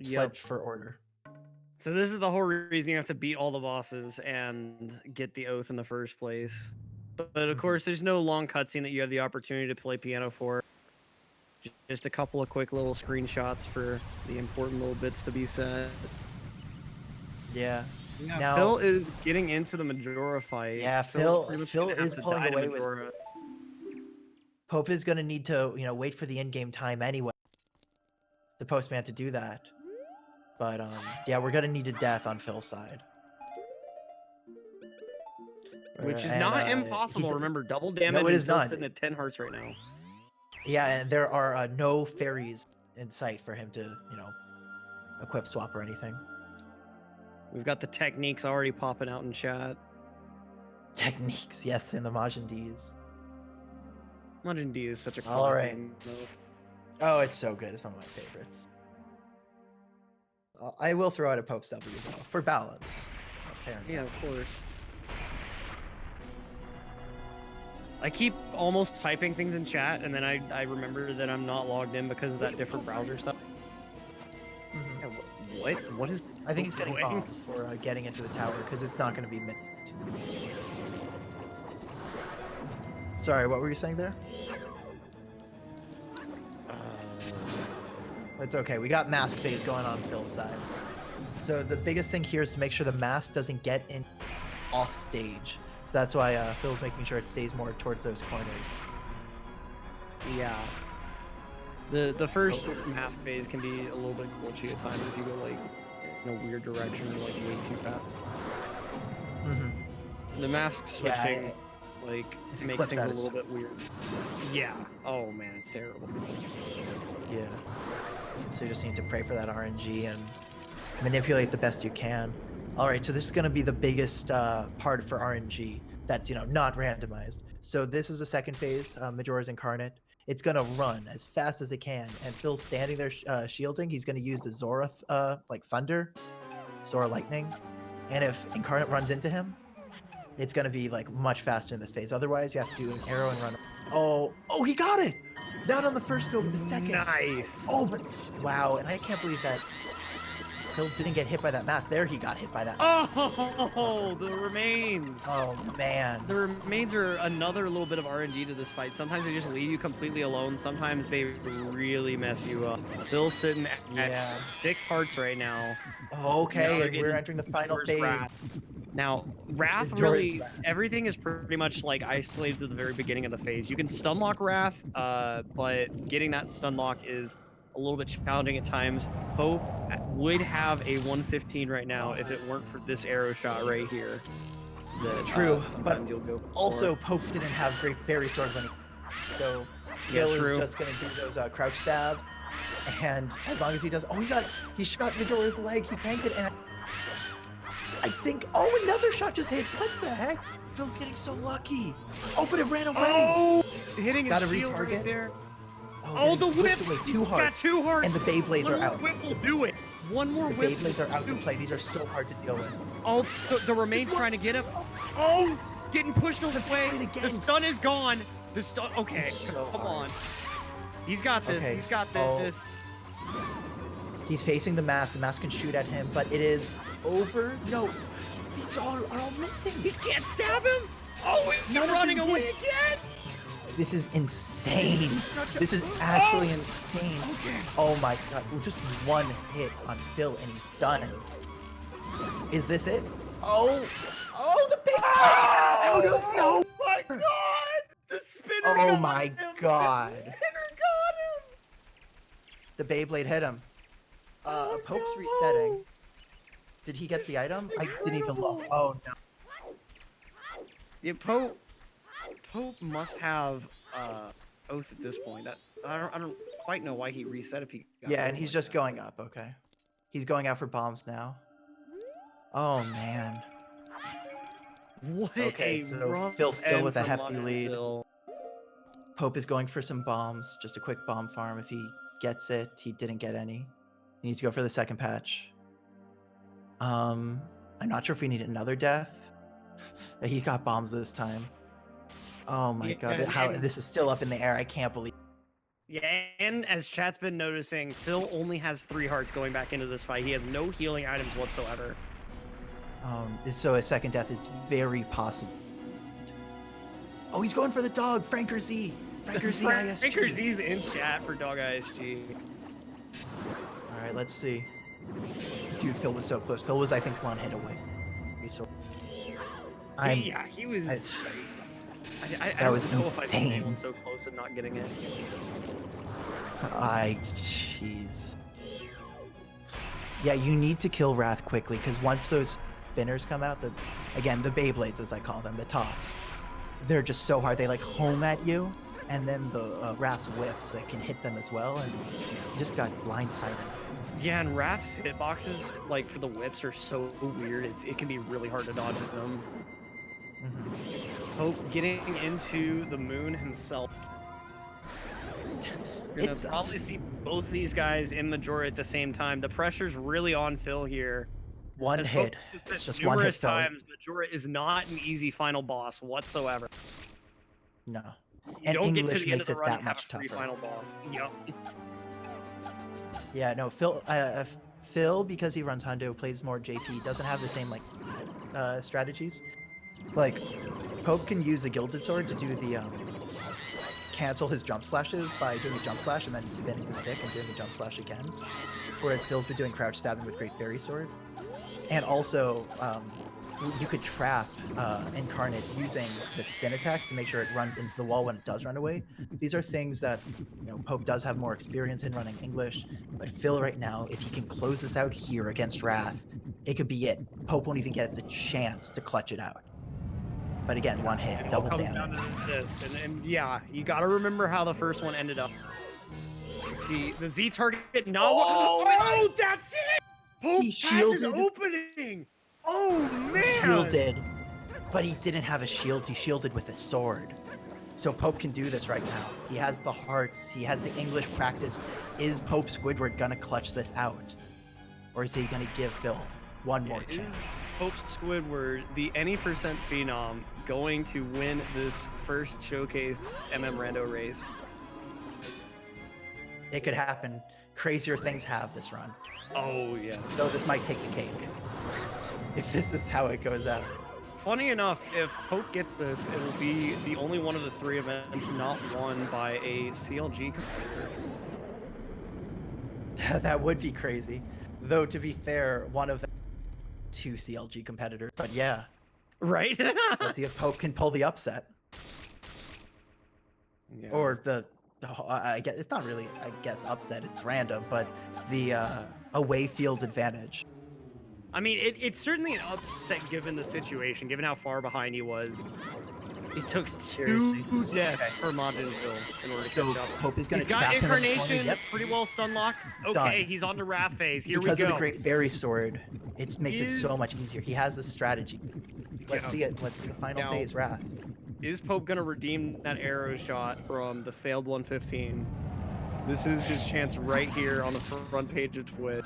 Pledge for order. So this is the whole reason you have to beat all the bosses and get the oath in the first place. But of course, there's no long cutscene that you have the opportunity to play piano for. Just a couple of quick little screenshots for the important little bits to be said. Yeah. Now, Phil is getting into the Majora fight. Yeah, Phil is pulling away with. Pope is going to need to, wait for the in-game time anyway. The postman to do that. But yeah, we're going to need a death on Phil's side. Which is not impossible. Remember, double damage. No, it is not. Sitting at 10 hearts right now. Yeah, and there are no fairies in sight for him to, equip swap or anything. We've got the techniques already popping out in chat. Techniques, yes, in the Majin Ds. Majin D is such a classic. All right. Oh, it's so good. It's one of my favorites. I will throw out a Pope's W though, for balance. Fair Yeah, balance. of course. I keep almost typing things in chat, and then I remember that I'm not logged in because of that different browser stuff. Yeah, what is? I think he's getting bombs for getting into the tower because it's not going to be mid. Sorry, what were you saying there? It's okay. We got mask phase going on Phil's side. So the biggest thing here is to make sure the mask doesn't get in off stage. So that's why Phil's making sure it stays more towards those corners. Yeah. The first mask phase can be a little bit glitchy at times if you go like in a weird direction or like way too fast. The mask switching like makes things a little bit weird. Yeah. Oh man, it's terrible. Yeah. So you just need to pray for that RNG and manipulate the best you can. All right, so this is going to be the biggest part for RNG that's, not randomized. So this is the second phase, Majora's Incarnate. It's going to run as fast as it can, and Phil's standing there shielding. He's going to use the Zora, Thunder, Zora Lightning, and if Incarnate runs into him, it's going to be, like, much faster in this phase. Otherwise, you have to do an arrow and run. Oh, he got it! Not on the first go, but the second. Nice! Oh, but, wow, and I can't believe that Phil didn't get hit by that mask. There he got hit by that. Oh, the remains. Oh, man. The remains are another little bit of RNG to this fight. Sometimes they just leave you completely alone. Sometimes they really mess you up. Phil's sitting at 6 hearts right now. Okay, and we're entering the final phase. Now, Wrath really, everything is pretty much like isolated to the very beginning of the phase. You can stun lock Wrath, but getting that stun lock is a little bit challenging at times. Pope would have a 115 right now if it weren't for this arrow shot right here. True, but you'll go also Pope didn't have great fairy sword when he, so Phil is just gonna do those crouch stab, and as long as he does, he shot Majora's leg, he tanked it, and I think, another shot just hit. What the heck? Phil's getting so lucky. Oh, but it ran away. Oh, hitting got his a shield retarget right there. Oh, the whip! Away It's got 2 hearts! And the Beyblades are out. One more whip will do it! One more the whip. The Beyblades are out to play. These are so hard to deal with. Oh, the remains trying to get him. Oh, getting pushed away. The stun is gone. The stun. Okay, so come on. He's got this. Okay. He's got this. He's facing the mask. The mask can shoot at him, but it is over. No, these are all missing. He can't stab him. Oh, he's running away again. This is insane. This is actually insane. Okay. Oh my god. Just one hit on Phil and he's done. Is this it? Oh, the big out of no. Oh my god! The spinner Oh got my him. god. The spinner got him. The Beyblade hit him. Pope's resetting. Did he get the item? I didn't even look. Oh no. Yeah, Pope must have Oath at this point. I don't quite know why he reset if he got and he's just going up, okay. He's going out for bombs now. Oh man. What okay, a so rough Phil's still end with a for hefty Modern lead. Phil. Pope is going for some bombs, just a quick bomb farm. If he gets it, he didn't get any. He needs to go for the second patch. I'm not sure if we need another death. He got bombs this time. Oh my god, this is still up in the air. I can't believe. Yeah, and as chat's been noticing, Phil only has 3 hearts going back into this fight. He has no healing items whatsoever. So a second death is very possible. Oh, he's going for the dog, Franker Z. Franker Z ISG. Franker Z's in chat for Dog ISG. All right, let's see. Dude, Phil was so close. Phil was, I think, 1 hit away. Yeah, he was. That was insane. insane. Anyone so close and not getting it. Jeez. Yeah, you need to kill Wrath quickly because once those spinners come out, the Beyblades as I call them, the tops, they're just so hard. They like home at you, and then the Wrath's whips that can hit them as well, and you just got blindsided. Yeah, and Wrath's hitboxes, like for the whips, are so weird. It can be really hard to dodge them. Hope getting into the moon himself. You're gonna probably see both these guys in Majora at the same time. The pressure's really on Phil here. One hit. It's just one hit. Numerous times, Majora is not an easy final boss whatsoever. No. You don't get to the end of the run and have a free final boss. Yep. Yeah, no, Phil, because he runs Hundo, plays more JP, doesn't have the same like strategies. Like, Pope can use the Gilded Sword to do the cancel his jump slashes by doing a jump slash and then spinning the stick and doing the jump slash again. Whereas Phil's been doing crouch stabbing with Great Fairy Sword. And also, you could trap Incarnate using the spin attacks to make sure it runs into the wall when it does run away. These are things that, you know, Pope does have more experience in running English, but Phil right now, if he can close this out here against Wrath, it could be it. Pope won't even get the chance to clutch it out. But again, one hit, double comes damage. down to this, and yeah, you got to remember how the first one ended up. See, the Z target not. Oh, that's it! Pope He has his shielded. opening. Oh man! Shielded, but he didn't have a shield. He shielded with a sword. So Pope can do this right now. He has the hearts. He has the English practice. Is Pope Squidward gonna clutch this out, or is he gonna give Phil one more chance? Is Pope Squidward, the any percent phenom, going to win this first showcase Rando race? It could happen. Crazier things have this run. Oh yeah. So this might take the cake. If this is how it goes out. Funny enough, if Pope gets this, it will be the only one of the 3 events not won by a CLG competitor. That would be crazy. Though, to be fair, one of them 2 CLG competitors. But yeah, Right? let's see if Pope can pull the upset. Yeah. Or I guess it's not really, I guess, upset. It's random, but the away field advantage. I mean, it's certainly an upset given the situation, given how far behind he was. It took 2 Seriously. deaths for MajinPhil in order to catch up. Pope is gonna He's got trap him in the corner. Incarnation Yep. pretty well stun locked. Okay, Done. he's on to Wrath phase. Here Because we go. of the Great Fairy Sword, it makes it so Is- much easier. He has a strategy. Let's Yeah. see it. Let's see the final Now- phase, Wrath. Is Pope gonna redeem that arrow shot from the failed 115? This is his chance right here on the front page of Twitch.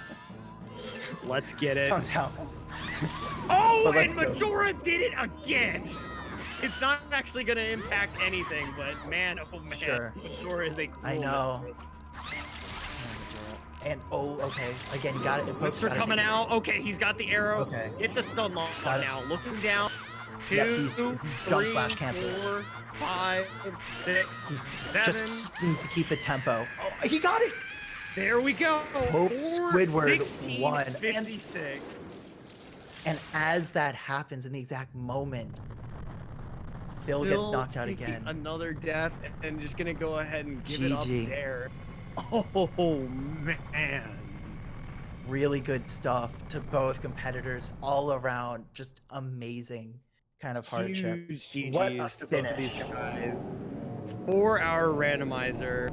Let's get it. Comes out. Oh, But and let's go. Majora did it again! It's not actually gonna impact anything, but man, oh man, Sure. Majora is a cool I know. And okay. Again, you got it. Whips are coming out. Okay, he's got the arrow. Okay. Hit the stun lock Got it. now. Looking down. 2, Yeah, these jump 3, slash cancels. 4, 5, 6, He's 7. just needs to keep the tempo. Oh, he got it. There we go. Pope 4, Squidward 16, won. 56. And as that happens in the exact moment, Phil gets knocked out taking again. Another death, and just gonna go ahead and give it up GG. there. Oh man. Really good stuff to both competitors all around. Just amazing kind of hardship. Huge What a GGs to both of these finish. guys. 4-hour randomizer.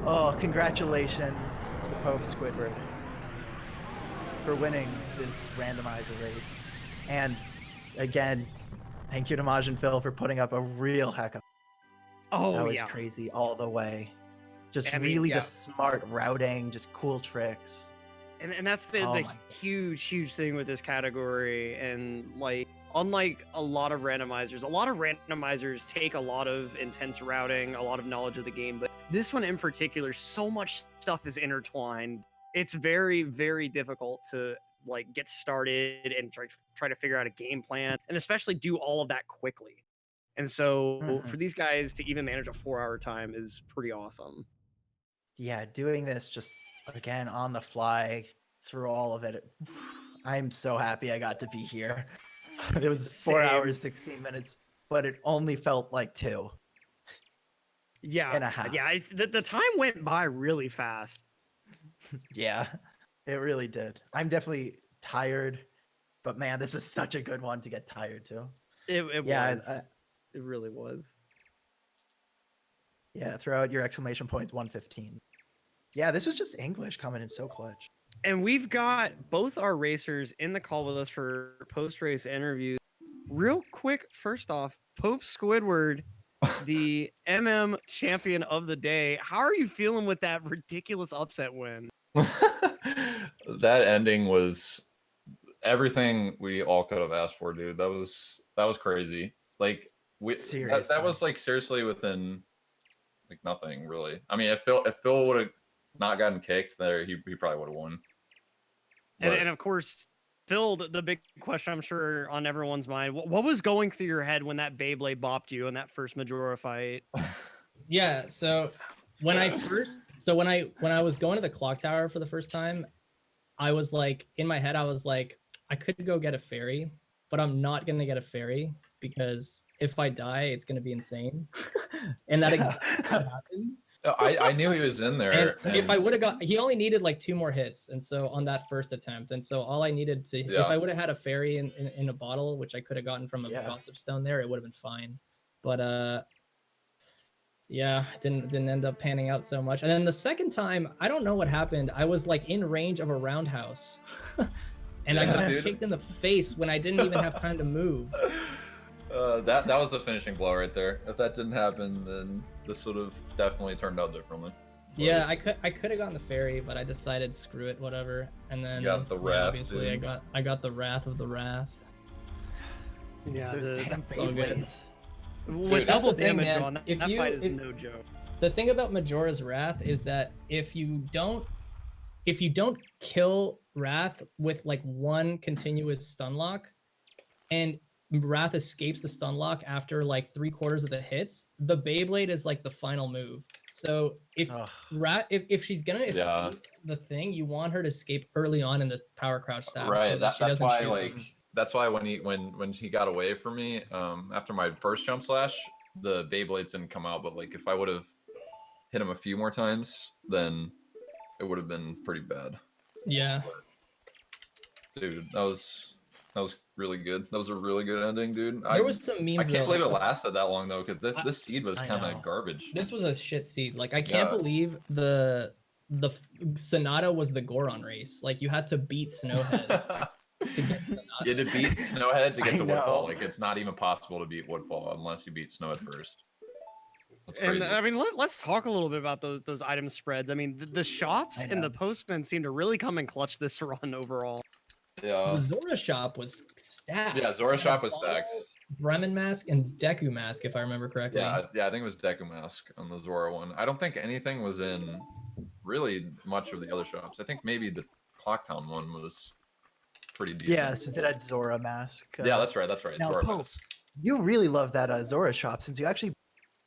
Oh, congratulations to Pope Squidward for winning this randomizer race. And again, thank you to MajinPhil for putting up a real heck of. Oh That was yeah. crazy all the way. Just I mean, really yeah. just smart routing, just cool tricks. And that's the, Oh the my God. huge thing with this category. And like, unlike a lot of randomizers take a lot of intense routing, a lot of knowledge of the game, but this one in particular, so much stuff is intertwined. It's very difficult to like get started and try to figure out a game plan, and especially do all of that quickly. And so Mhm. for these guys to even manage a 4-hour time is pretty awesome. Yeah, doing this just again on the fly through all of it. I'm so happy I got to be here. It was 4 Same. hours, 16 minutes, but it only felt like 2. Yeah, And a half. yeah. The time went by really fast. Yeah, it really did. I'm definitely tired, but man, this is such a good one to get tired to. It Yeah, was. It really was. Yeah, throw out your exclamation points 115. Yeah, this was just English coming in so clutch. And we've got both our racers in the call with us for post-race interviews. Real quick, first off, Pope Squidward, the champion of the day. How are you feeling with that ridiculous upset win? That ending was everything we all could have asked for, dude. That was crazy. Like that Seriously. was like seriously within like nothing really. I mean, if Phil would have not gotten kicked there, he probably would have won. And, But- and of course, Phil, the big question I'm sure on everyone's mind: what was going through your head when that Beyblade bopped you in that first Majora fight? Yeah, so when I was going to the clock tower for the first time, I was like, in my head, I was like, I could go get a fairy, but I'm not gonna get a fairy because if I die, it's gonna be insane. And that exactly what happened. I knew he was in there. And if I would have got, he only needed like 2 more hits, and so on that first attempt, and so all I needed to, if I would have had a fairy in a bottle, which I could have gotten from a gossip stone there, it would have been fine. But yeah, didn't end up panning out so much. And then the second time, I don't know what happened. I was like in range of a roundhouse, and I got kicked in the face when I didn't even have time to move. That was the finishing blow right there. If that didn't happen, then this would have definitely turned out differently. But yeah, I could have gotten the fairy, but I decided screw it, whatever. And then the wrath, obviously dude. I got the wrath of the wrath. Yeah, Those damn that's all good. Beyblades. With That's double the thing, damage man. on that, If that you- fight is if- no joke. The thing about Majora's Wrath is that if you don't kill Wrath with like one continuous stun lock, and Wrath escapes the stun lock after like 3/4 of the hits, the Beyblade is like the final move. So if if she's gonna escape the thing, you want her to escape early on in the power crouch stab. Right. So That's doesn't why shoot. that's why when he got away from me, after my first jump slash, the Beyblades didn't come out. But like if I would have hit him a few more times, then it would have been pretty bad. Yeah. Dude, that was really good. That was a really good ending, dude. There was some memes. I can't believe it though. lasted that long though, because this seed was I kind know. of garbage. This was a shit seed. Like I can't believe the Sonata was the Goron race. Like you had to beat Snowhead to get Sonata. You had to beat Snowhead to get I to know. Woodfall. Like it's not even possible to beat Woodfall unless you beat Snowhead first. That's crazy. And I mean, let's talk a little bit about those item spreads. I mean, the shops I and the know. postmen seem to really come and clutch this run overall. Yeah. The Zora shop was stacked. Yeah, Zora It had shop a was stacked. bottle, Bremen mask and Deku mask, if I remember correctly. Yeah, I think it was Deku Mask on the Zora one. I don't think anything was in really much of the other shops. I think maybe the Clocktown one was pretty decent. Yeah, since it had Zora mask. Yeah, that's right. That's right. now, Zora Pope, Mask. You really love that Zora shop since you actually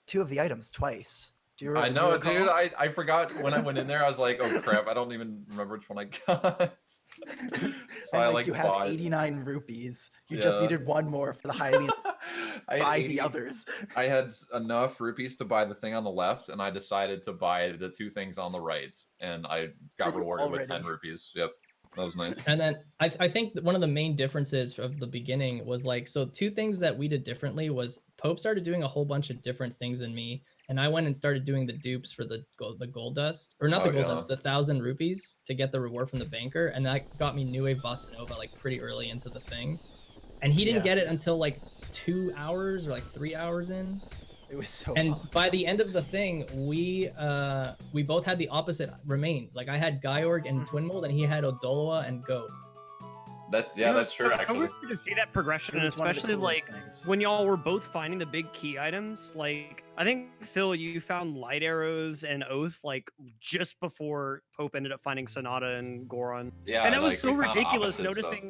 2 of the items twice. Do you I do you know, recall? dude. I forgot when I went in there. I was like, oh crap! I don't even remember which one I got. So And, I like, like you have bought. 89 rupees. You just Yeah. needed 1 more for the highly I had buy 80 the others. I had enough rupees to buy the thing on the left, and I decided to buy the 2 things on the right, and I got Did you rewarded with 10 already? rupees. Yep, that was nice. And then I think that one of the main differences of the beginning was like, so 2 things that we did differently was Pope started doing a whole bunch of different things than me, and I went and started doing the dupes for the gold dust, or not the Oh, gold yeah. dust, the 1,000 rupees to get the reward from the banker, and that got me New Wave Bossa Nova like pretty early into the thing, and he didn't Yeah. get it until like 2 hours or like 3 hours in. It was so And long. by the end of the thing, we both had the opposite remains. Like I had Gyorg and Twin Mold, and he had Odoloa and Goat. That's You know, that's true. it's so Actually, weird to see that progression, It and was one of the especially like coolest things. when y'all were both finding the big key items. Like I think Phil, you found light arrows and Oath like just before Pope ended up finding Sonata and Goron, yeah. and that was like, so we found ridiculous. opposite stuff.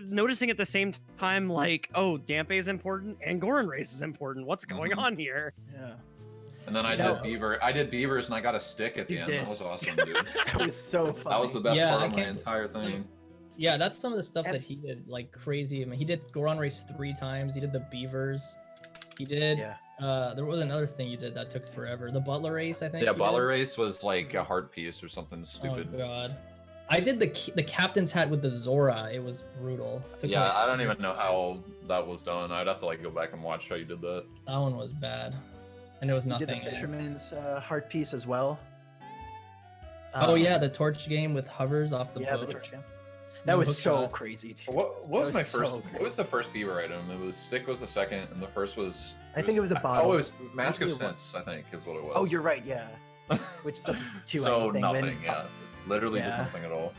Noticing at the same time, like, oh, Dampe is important and Goron race is important. What's going Mhm. on here? Yeah. And then I No. did Beaver. I did Beavers, and I got a stick at the You end. did. That was awesome, dude. That was so funny. That was the best Yeah, part I of my can't- entire thing. Yeah, that's some of the stuff And- that he did like crazy. I mean, he did Goron race 3 times. He did the Beavers. He did. Yeah. There was another thing you did that took forever. The Butler race, I think. Yeah, he Butler did. Race was like a heart piece or something stupid. Oh god. I did the captain's hat with the Zora. It was brutal. Took Yeah, like- I don't even know how that was done. I'd have to like go back and watch how you did that. That one was bad, and it was You nothing. did the in it. Fisherman's heart piece as well. Oh yeah, the torch game with hovers off the yeah, boat. the torch game. No That was hook so shot. crazy. Dude. What was That my was first? so What was the first Beaver item? It was stick was the second, and the first was. I think it was a bottle. Oh, it was Mask of Maybe it was. Sense. I think is what it was. Oh, you're right. Yeah. Which doesn't do so anything. nothing. when- Yeah, literally just Yeah. nothing at all.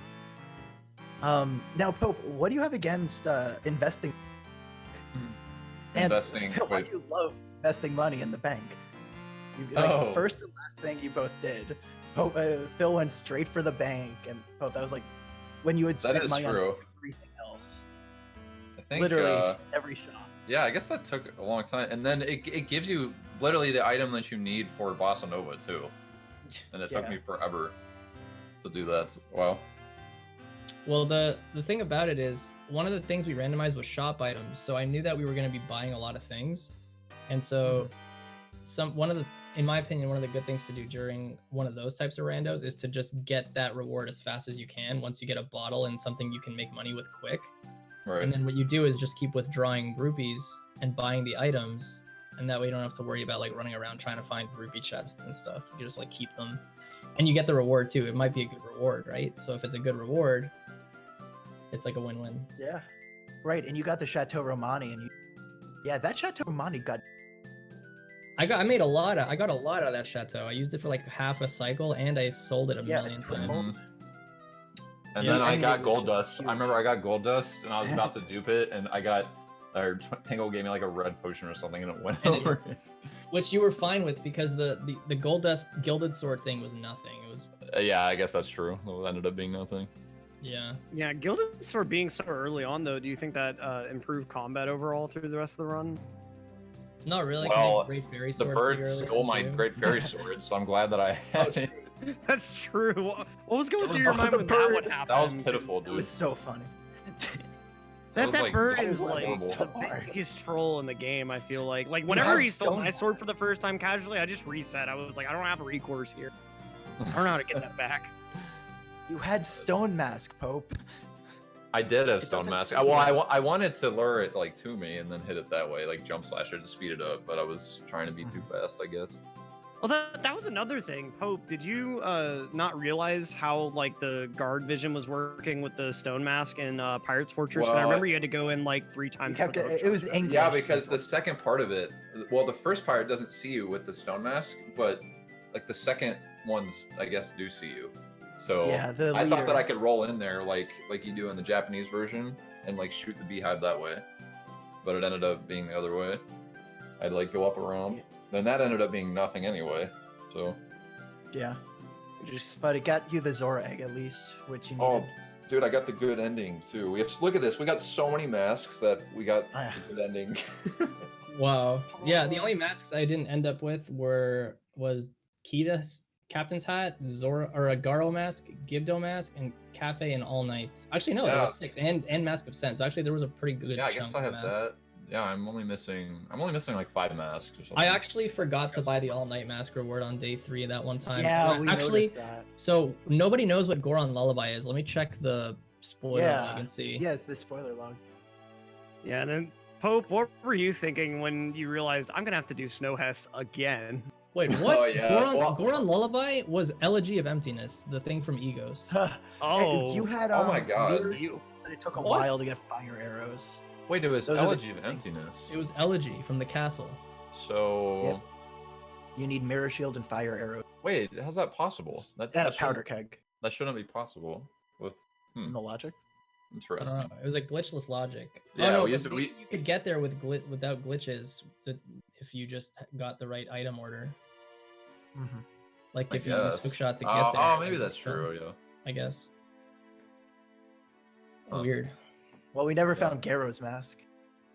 Now, Pope, what do you have against investing? And Investing. Phil, why Wait. do you love investing money in the bank? You, like, Oh. First and last thing you both did. Pope, Phil went straight for the bank, and Pope, that was like when you would spend That is money true. on everything else. I think Literally every shop. Yeah, I guess that took a long time, and then it gives you literally the item that you need for Bossa Nova too, and it took me forever to do that. Wow. Well, the thing about it is, one of the things we randomized was shop items, so I knew that we were going to be buying a lot of things, and so in my opinion, one of the good things to do during one of those types of randos is to just get that reward as fast as you can once you get a bottle and something you can make money with quick. Right. And then what you do is just keep withdrawing rupees and buying the items, and that way you don't have to worry about like running around trying to find rupee chests and stuff. You just like keep them, and you get the reward too. It might be a good reward, right? So if it's a good reward, it's like a win-win. Yeah, right. And you got the Chateau Romani, and that Chateau Romani got. I got a lot out of that chateau. I used it for like half a cycle, and I sold it a million times. And then I got gold dust. I remember I got gold dust, and I was about to dupe it, and I got Tango gave me like a red potion or something, and it went over. Which you were fine with because the gold dust gilded sword thing was nothing. It was. Yeah, I guess that's true. It ended up being nothing. Yeah. Yeah, gilded sword being so early on though, do you think that improved combat overall through the rest of the run? Not really. Well, Great Fairy the Sword bird stole my Great Fairy Sword, so I'm glad that I had it. That's true. What was going through your mind when bird. that would happen? That was pitiful, dude. It was so funny. That like, bird that is was like horrible. the biggest troll in the game, I feel like. Like, whenever he stole my sword for the first time casually, I just reset. I was like, I don't have recourse here. I don't know how to get that back. You had Stone Mask, Pope. I did have Stone Mask. I wanted to lure it like to me and then hit it that way, like jump slasher to speed it up, but I was trying to be too fast, I guess. Well, that was another thing. Pope, did you not realize how like the guard vision was working with the Stone Mask in Pirate's Fortress? 'Cause I remember you had to go in like 3 times. It was English. Yeah, because the second part of it, well, the first pirate doesn't see you with the Stone Mask, but like the second ones, I guess, do see you. So yeah, I thought that I could roll in there like you do in the Japanese version and like shoot the beehive that way, but it ended up being the other way. I'd like go up around. Then that ended up being nothing anyway. So yeah, but it got you the Zora egg at least, which you needed. Oh, dude, I got the good ending too. We have look at this. We got so many masks that we got the good ending. Wow. Yeah, the only masks I didn't end up with was Kita's Captain's Hat, Zora or a Garo mask, Gibdo mask, and Cafe and All Night. Actually, no, there was 6, and Mask of Sense. So actually, there was a pretty good. Yeah, I chunk guess I have masks. that. Yeah, I'm only missing like 5 masks or something. I actually forgot to buy the All Night mask reward on day 3 that one time. Yeah, we actually. Noticed that. So nobody knows what Goron Lullaby is. Let me check the spoiler log and see. Yeah, it's the spoiler log. Yeah, and then Pope, what were you thinking when you realized I'm gonna have to do Snow Hess again? Wait, what? Oh, yeah. Goron Lullaby was Elegy of Emptiness, the thing from Egos. Oh, you had. Oh my god. But it took a What? while to get fire arrows. Wait, it was Those are the Elegy of Emptiness. It was Elegy from the castle. So. Yep. You need mirror shield and fire arrows. Wait, how's that possible? And a that powder shouldn't- keg. That shouldn't be possible. With In the logic. I interesting. don't know. It was like glitchless logic. Yeah, oh, no, we used but to- maybe you could get there with without glitches if you just got the right item order. Mm-hmm. Like I if you use guess. hookshot to get Oh, there. oh, maybe like, that's it's true. Yeah. I guess. Huh. Weird. Well, we never Yeah. found Garo's mask.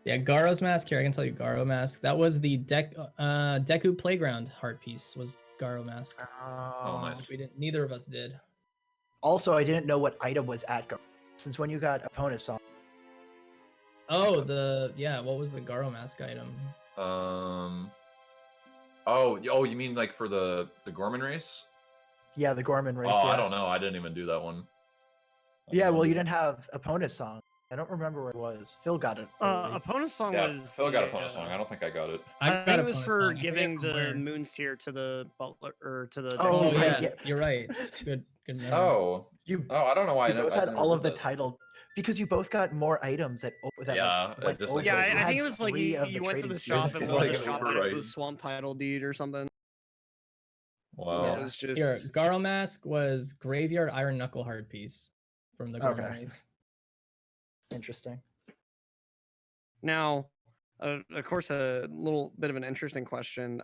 Yeah, Garo's mask here. I can tell you Garo mask. That was the Deku Playground heart piece. Was Garo mask, Oh, nice. which neither of us did. Also, I didn't know what item was at Garo. Since when you got opponent song. Oh, what was the Garo mask item? Oh, you mean like for the Gorman race? Yeah, the Gorman race. Oh, yeah. I don't know. I didn't even do that one. Yeah, well, you didn't have opponent song. I don't remember where it was. Phil got it. early. opponent's song Yeah, was. Phil got a the, opponent song. I don't think I got it. I got think a it was bonus for song. I forget giving from the where. moon's tier to the butler or to the. Oh, Oh, right, yeah, yeah. you're right. Good memory. Oh, You I don't know why. you I both I had never all did of the that. title because you both got more items that Yeah, like, went just over. like- Yeah, You I think had it was like 3 you, of you went to the trading shop spheres. and one of the Like, shop override. items was Swamp Title Deed or something. Wow. Yeah. It was just. Here, Garo mask was Graveyard Iron Knuckle heart piece from the Gorman Okay. race. Interesting. Now, Of course, a little bit of an interesting question.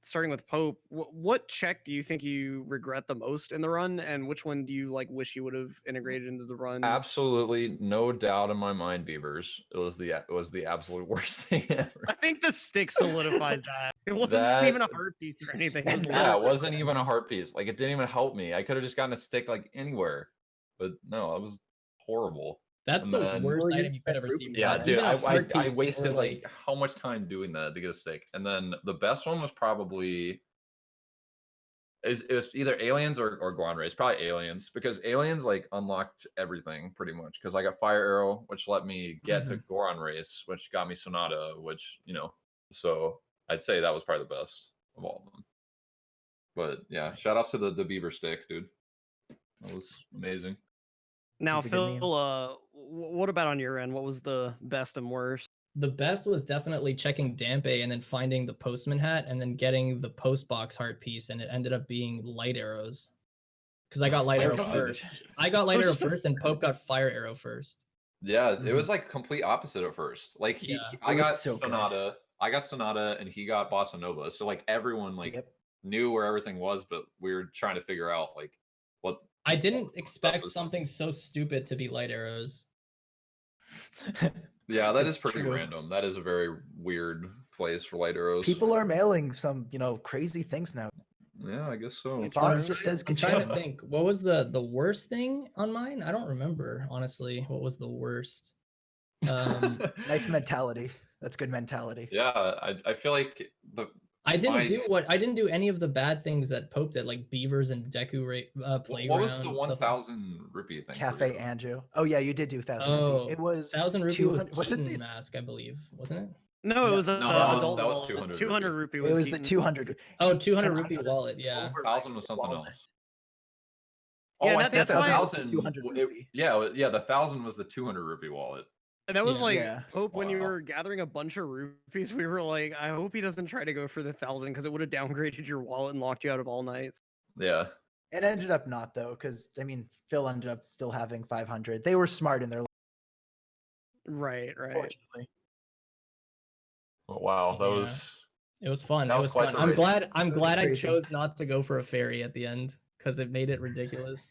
Starting with Pope, what check do you think you regret the most in the run, and which one do you like wish you would have integrated into the run? Absolutely, no doubt in my mind, Beavers. It was the absolute worst thing ever. I think the stick solidifies that. It wasn't even a heart piece or anything. It was Yeah, it wasn't even a heart piece. Like, it didn't even help me. I could have just gotten a stick like anywhere, but no, it was horrible. That's And the then- worst Well, you item you could ever see. rupees Yeah, on it. dude, Even a heart I piece wasted or, like how much time doing that to get a stick, and then the best one was probably it was either aliens or Guan Rays, probably aliens, because aliens like unlocked everything pretty much. Because I got Fire Arrow, which let me get to Goron Race, which got me Sonata, which so I'd say that was probably the best of all of them. But yeah, shout outs to the beaver stick, dude. That was amazing. Now, That's a good meme. Phil, what about on your end? What was the best and worst? The best was definitely checking Dampe and then finding the postman hat and then getting the post box heart piece, and it ended up being light arrows. Because I got light arrow first. I got light arrow first, and Pope got fire arrow first. Yeah, it was like complete opposite at first. Like I got so Sonata, I got Sonata, and he got Bossa Nova. So like everyone knew where everything was, but we were trying to figure out like what. I didn't expect something so stupid to be light arrows. Yeah, that is pretty random. That is a very weird place for light arrows. People are mailing some, crazy things now. Yeah, I guess so. Box just says I'm trying to think. What was the worst thing on mine? I don't remember, honestly. What was the worst? Nice mentality. That's good mentality. Yeah, I feel like I didn't do any of the bad things that Pope did, like beavers and Deku playground. What was the 1,000 rupee thing? Cafe Anju. Oh yeah, you did do 1,000 rupee. It was 1,000 rupee was it the mask, I believe, wasn't it? No, it was that was 200. 200 rupee. It was the 200. Oh, 200 rupee wallet. Yeah, 1,000 was something else. Yeah, Oh, I think that's why 1,000. 200 rupee. Yeah, the 1,000 was the 200 rupee wallet. And that was Hope, when you Wow. were gathering a bunch of rupees, we were like, I hope he doesn't try to go for the 1,000 because it would have downgraded your wallet and locked you out of all nights. Yeah. It ended up not though, because Phil ended up still having 500. They were smart in their Right. Unfortunately. Oh, wow, that was. It was fun. That It was was quite fun. the I'm race. glad I crazy. chose not to go for a fairy at the end because it made it ridiculous.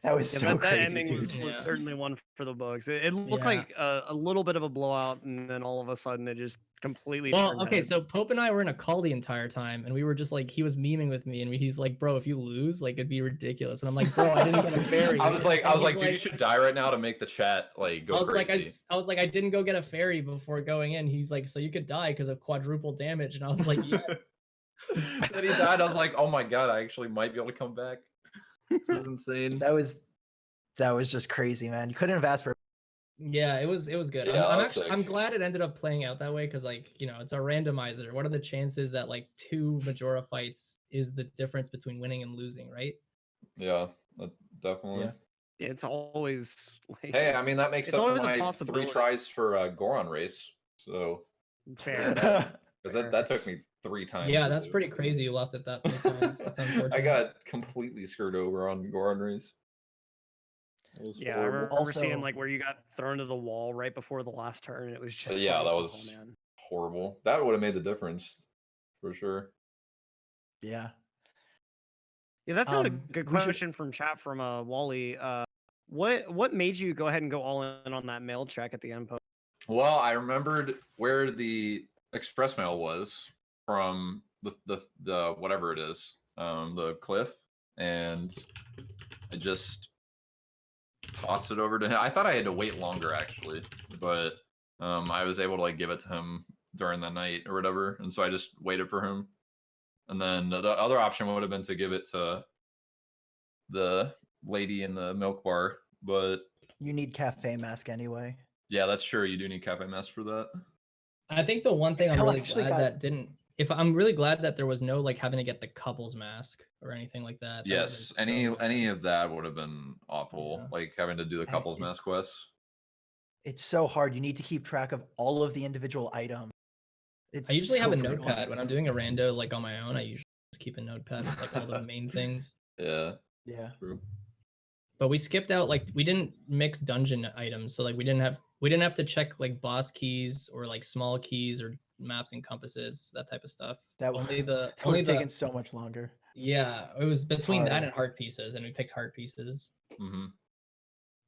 That was so that crazy, ending dude. was Yeah. certainly one for the books. It looked Yeah. like a little bit of a blowout, and then all of a sudden it just completely. Well, turned okay, heads. so Pope and I were in a call the entire time, and we were just like, he was memeing with me, and he's like, "Bro, if you lose, like, it'd be ridiculous." And I'm like, "Bro, I didn't get a fairy." I was And like, he's dude, you should die right now to make the chat like go I was crazy. like, I didn't go get a fairy before going in. He's like, "So you could die because of quadruple damage," and I was like, "Yeah." Then he died. I was like, oh my god, I actually might be able to come back. This is insane. That was just crazy, man. You couldn't have asked for. Yeah, it was good. Yeah, I'm that's actually I'm sick. glad it ended up playing out that way because it's a randomizer. What are the chances that like 2 Majora fights is the difference between winning and losing, right? Yeah, definitely. Yeah. It's always like. Hey, I mean that makes It's up for always a my 3 possibility. tries for Goron Race. So Fair. because that took me 3 times. Yeah, to that's do. pretty crazy. You lost it that many times. That's unfortunate. I got completely screwed over on Goron Race. It was Yeah, I horrible. remember seeing Also- like where you got thrown to the wall right before the last turn. And it was just Yeah, like, that oh, was man. horrible. That would have made the difference for sure. Yeah. Yeah, that's a Um, good we should- question from chat from Wally. What made you go ahead and go all in on that mail check at the end post? Well, I remembered where the express mail was from the whatever it is, the cliff, and I just tossed it over to him. I thought I had to wait longer actually, but I was able to like give it to him during the night or whatever, and so I just waited for him. And then the other option would have been to give it to the lady in the milk bar, but You need cafe mask anyway. yeah, that's true. You do need cafe mess for that. I think the one thing I'm Phil really actually glad got- that didn't. If I'm really glad that there was no like having to get the couples mask or anything like that. That would've Yes, been so bad. any of that would have been awful. Yeah. Like having to do the couples it's- mask quests. It's so hard. You need to keep track of all of the individual items. It's I usually have so a brutal. notepad when I'm doing a rando like on my own. I usually just keep a notepad with like all the main things. Yeah, Yeah. true. But we skipped out like we didn't mix dungeon items, so like we didn't have we didn't have to check like boss keys or like small keys or maps and compasses, that type of stuff. That only the would have taken so much longer. Yeah, it was between that Harder. and heart pieces, and we picked heart pieces. Mm-hmm.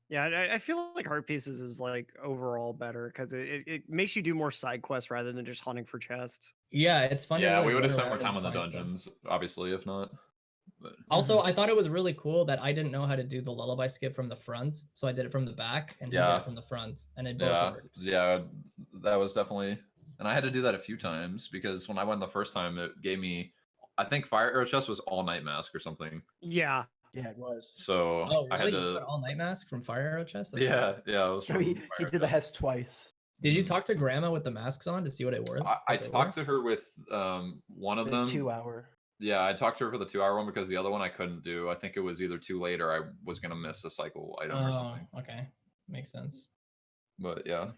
Yeah, I feel like Heart Pieces is like overall better because it makes you do more side quests rather than just hunting for chests. Yeah, it's fun. Yeah, to, like, we would have run spent more around time and on the find stuff. dungeons, obviously, if not. But... Also, I thought it was really cool that I didn't know how to do the lullaby skip from the front, so I did it from the back, and he did it from the front, and it both worked. Yeah, that was definitely, and I had to do that a few times because when I went the first time, it gave me, I think Fire Arrow Chest was all night mask or something. Yeah. Yeah, it was. Oh, So really? I had You to. put all night mask from Fire Arrow Chest? That's Yeah, yeah. It was So he did the Hess twice. Did you talk to Grandma with the masks on to see what it were? I talked to her with one of The them. 2 hour. Yeah, I talked to her for the 2 hour one because the other one I couldn't do. I think it was either too late or I was gonna miss a cycle item or something. Okay, makes sense. But yeah,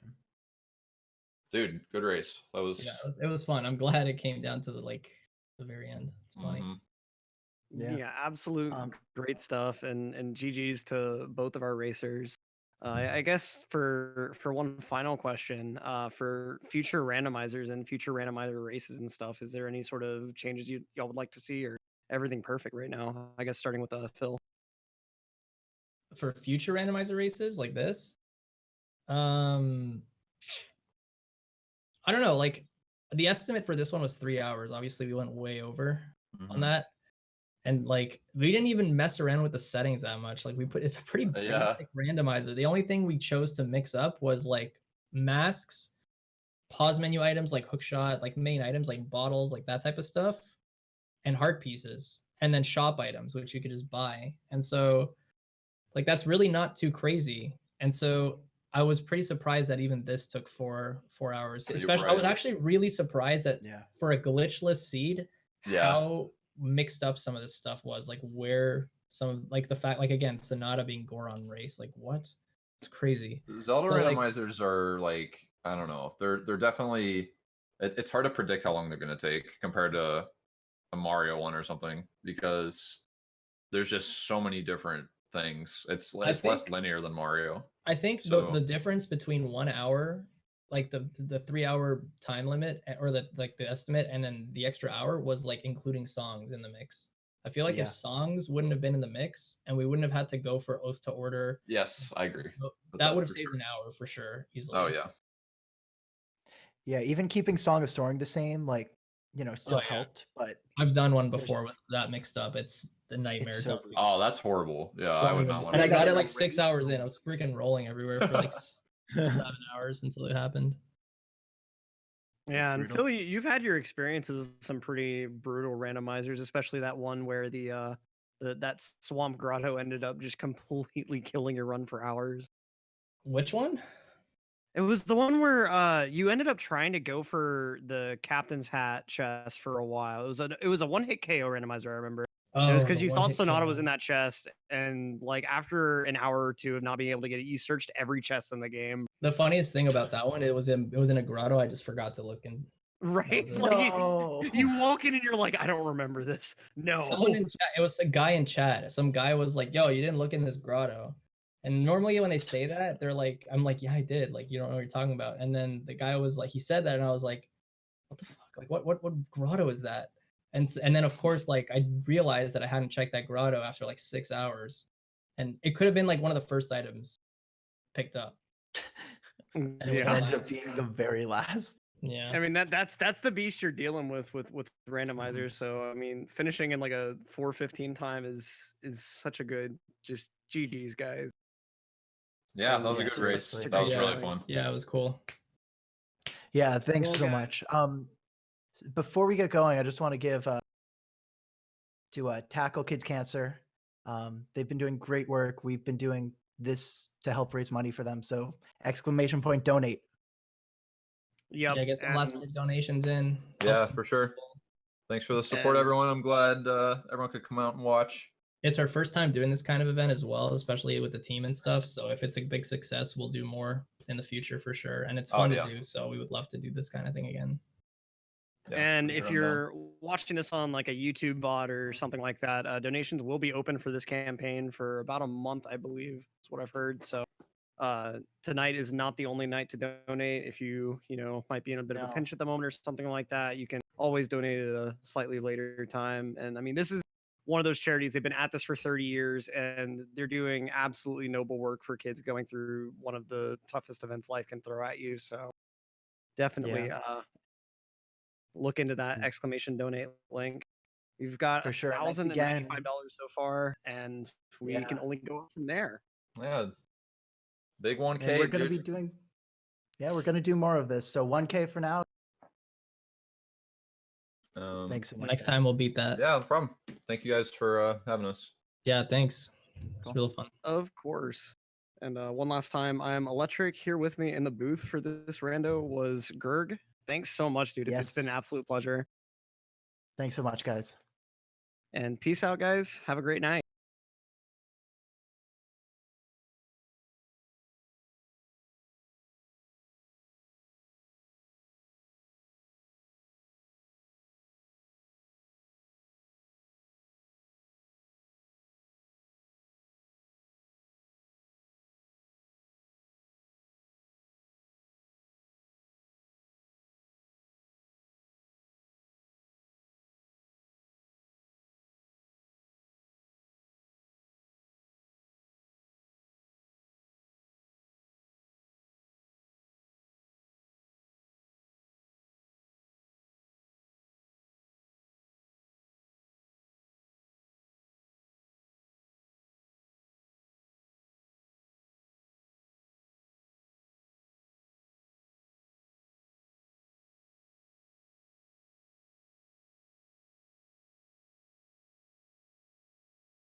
dude, good race. That was. Yeah, it was fun. I'm glad it came down to the very end. It's funny. Yeah, absolute great stuff, and GG's to both of our racers. I guess for one final question, for future randomizers and future randomizer races and stuff, is there any sort of changes y'all would like to see, or everything perfect right now? I guess starting with Phil. For future randomizer races like this, I don't know. Like the estimate for this one was 3 hours. Obviously, we went way over on that. And like we didn't even mess around with the settings that much. Like it's a pretty basic randomizer. The only thing we chose to mix up was like masks, pause menu items like hookshot, like main items like bottles, like that type of stuff, and heart pieces, and then shop items which you could just buy. And so like that's really not too crazy. And so I was pretty surprised that even this took four hours. Especially I was actually really surprised that for a glitchless seed, how mixed up some of this stuff was, like where some of like the fact, like again, Sonata being Goron race, like what? It's crazy. Zelda randomizers are like, I don't know, they're definitely, it's hard to predict how long they're going to take compared to a Mario one or something, because there's just so many different things. It's less linear than Mario. I think the difference between 1 hour, like the 3 hour time limit, or the estimate, and then the extra hour was like including songs in the mix. I feel like if songs wouldn't have been in the mix and we wouldn't have had to go for oath to order. Yes, I agree. That would have saved an hour for sure, easily. Oh yeah. Yeah, even keeping Song of Soaring the same, like, still helped. But I've done one before with that mixed up. It's the nightmare. Oh, that's horrible. Yeah, I would not want to. And I got it like right 6 hours in. I was freaking rolling everywhere for like 7 hours until it happened. Yeah, and Phil, you've had your experiences with some pretty brutal randomizers, especially that one where that swamp grotto ended up just completely killing your run for hours. Which one? It was the one where you ended up trying to go for the captain's hat chest for a while. It was a one-hit KO randomizer, I remember. It was because you thought Sonata was in that chest, and like after an hour or two of not being able to get it, you searched every chest in the game. The funniest thing about that one, it was in a grotto. I just forgot to look in. Right? Like, you walk in and you're like, I don't remember this. No. Someone in chat, it was a guy in chat. Some guy was like, "Yo, you didn't look in this grotto." And normally when they say that, they're like, I'm like, "Yeah, I did." Like, you don't know what you're talking about. And then the guy was like, he said that, and I was like, "What the fuck? Like, what grotto is that?" And then of course, like I realized that I hadn't checked that grotto after like 6 hours, and it could have been like one of the first items picked up. It ended up being the very last. Yeah, I mean that's the beast you're dealing with randomizers. So I mean, finishing in like a 4:15 time is such a good, just GG's, guys. Yeah, that was a good race. That was really fun. Yeah, it was cool. Yeah, thanks so much. Before we get going, I just want to give to Tackle Kids Cancer. They've been doing great work. We've been doing this to help raise money for them. So !donate. Yeah, get some last minute donations in. Yeah, for sure. Thanks for the support, everyone. I'm glad everyone could come out and watch. It's our first time doing this kind of event as well, especially with the team and stuff. So if it's a big success, we'll do more in the future for sure. And it's fun to do. So we would love to do this kind of thing again. Yeah, and if you're watching this on like a YouTube bot or something like that, donations will be open for this campaign for about a month, I believe. That's what I've heard. So tonight is not the only night to donate. If you might be in a bit of a pinch at the moment or something like that, you can always donate at a slightly later time. And I mean, this is one of those charities. They've been at this for 30 years, and they're doing absolutely noble work for kids going through one of the toughest events life can throw at you. So definitely look into that exclamation donate link. We've got For sure. $1,095 so far, and we can only go up from there. Yeah. Big 1K. And we're going to be doing, we're going to do more of this. So 1K for now. Thanks so much. Next time we'll beat that. Yeah, no problem. Thank you guys for having us. Yeah, thanks. It's real fun. Of course. And one last time, I am Electric. Here with me in the booth for this rando was Gerg. Thanks so much, dude. It's been an absolute pleasure. Thanks so much, guys. And peace out, guys. Have a great night.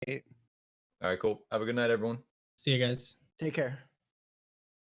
All right, cool. Have a good night, everyone. See you guys. Take care.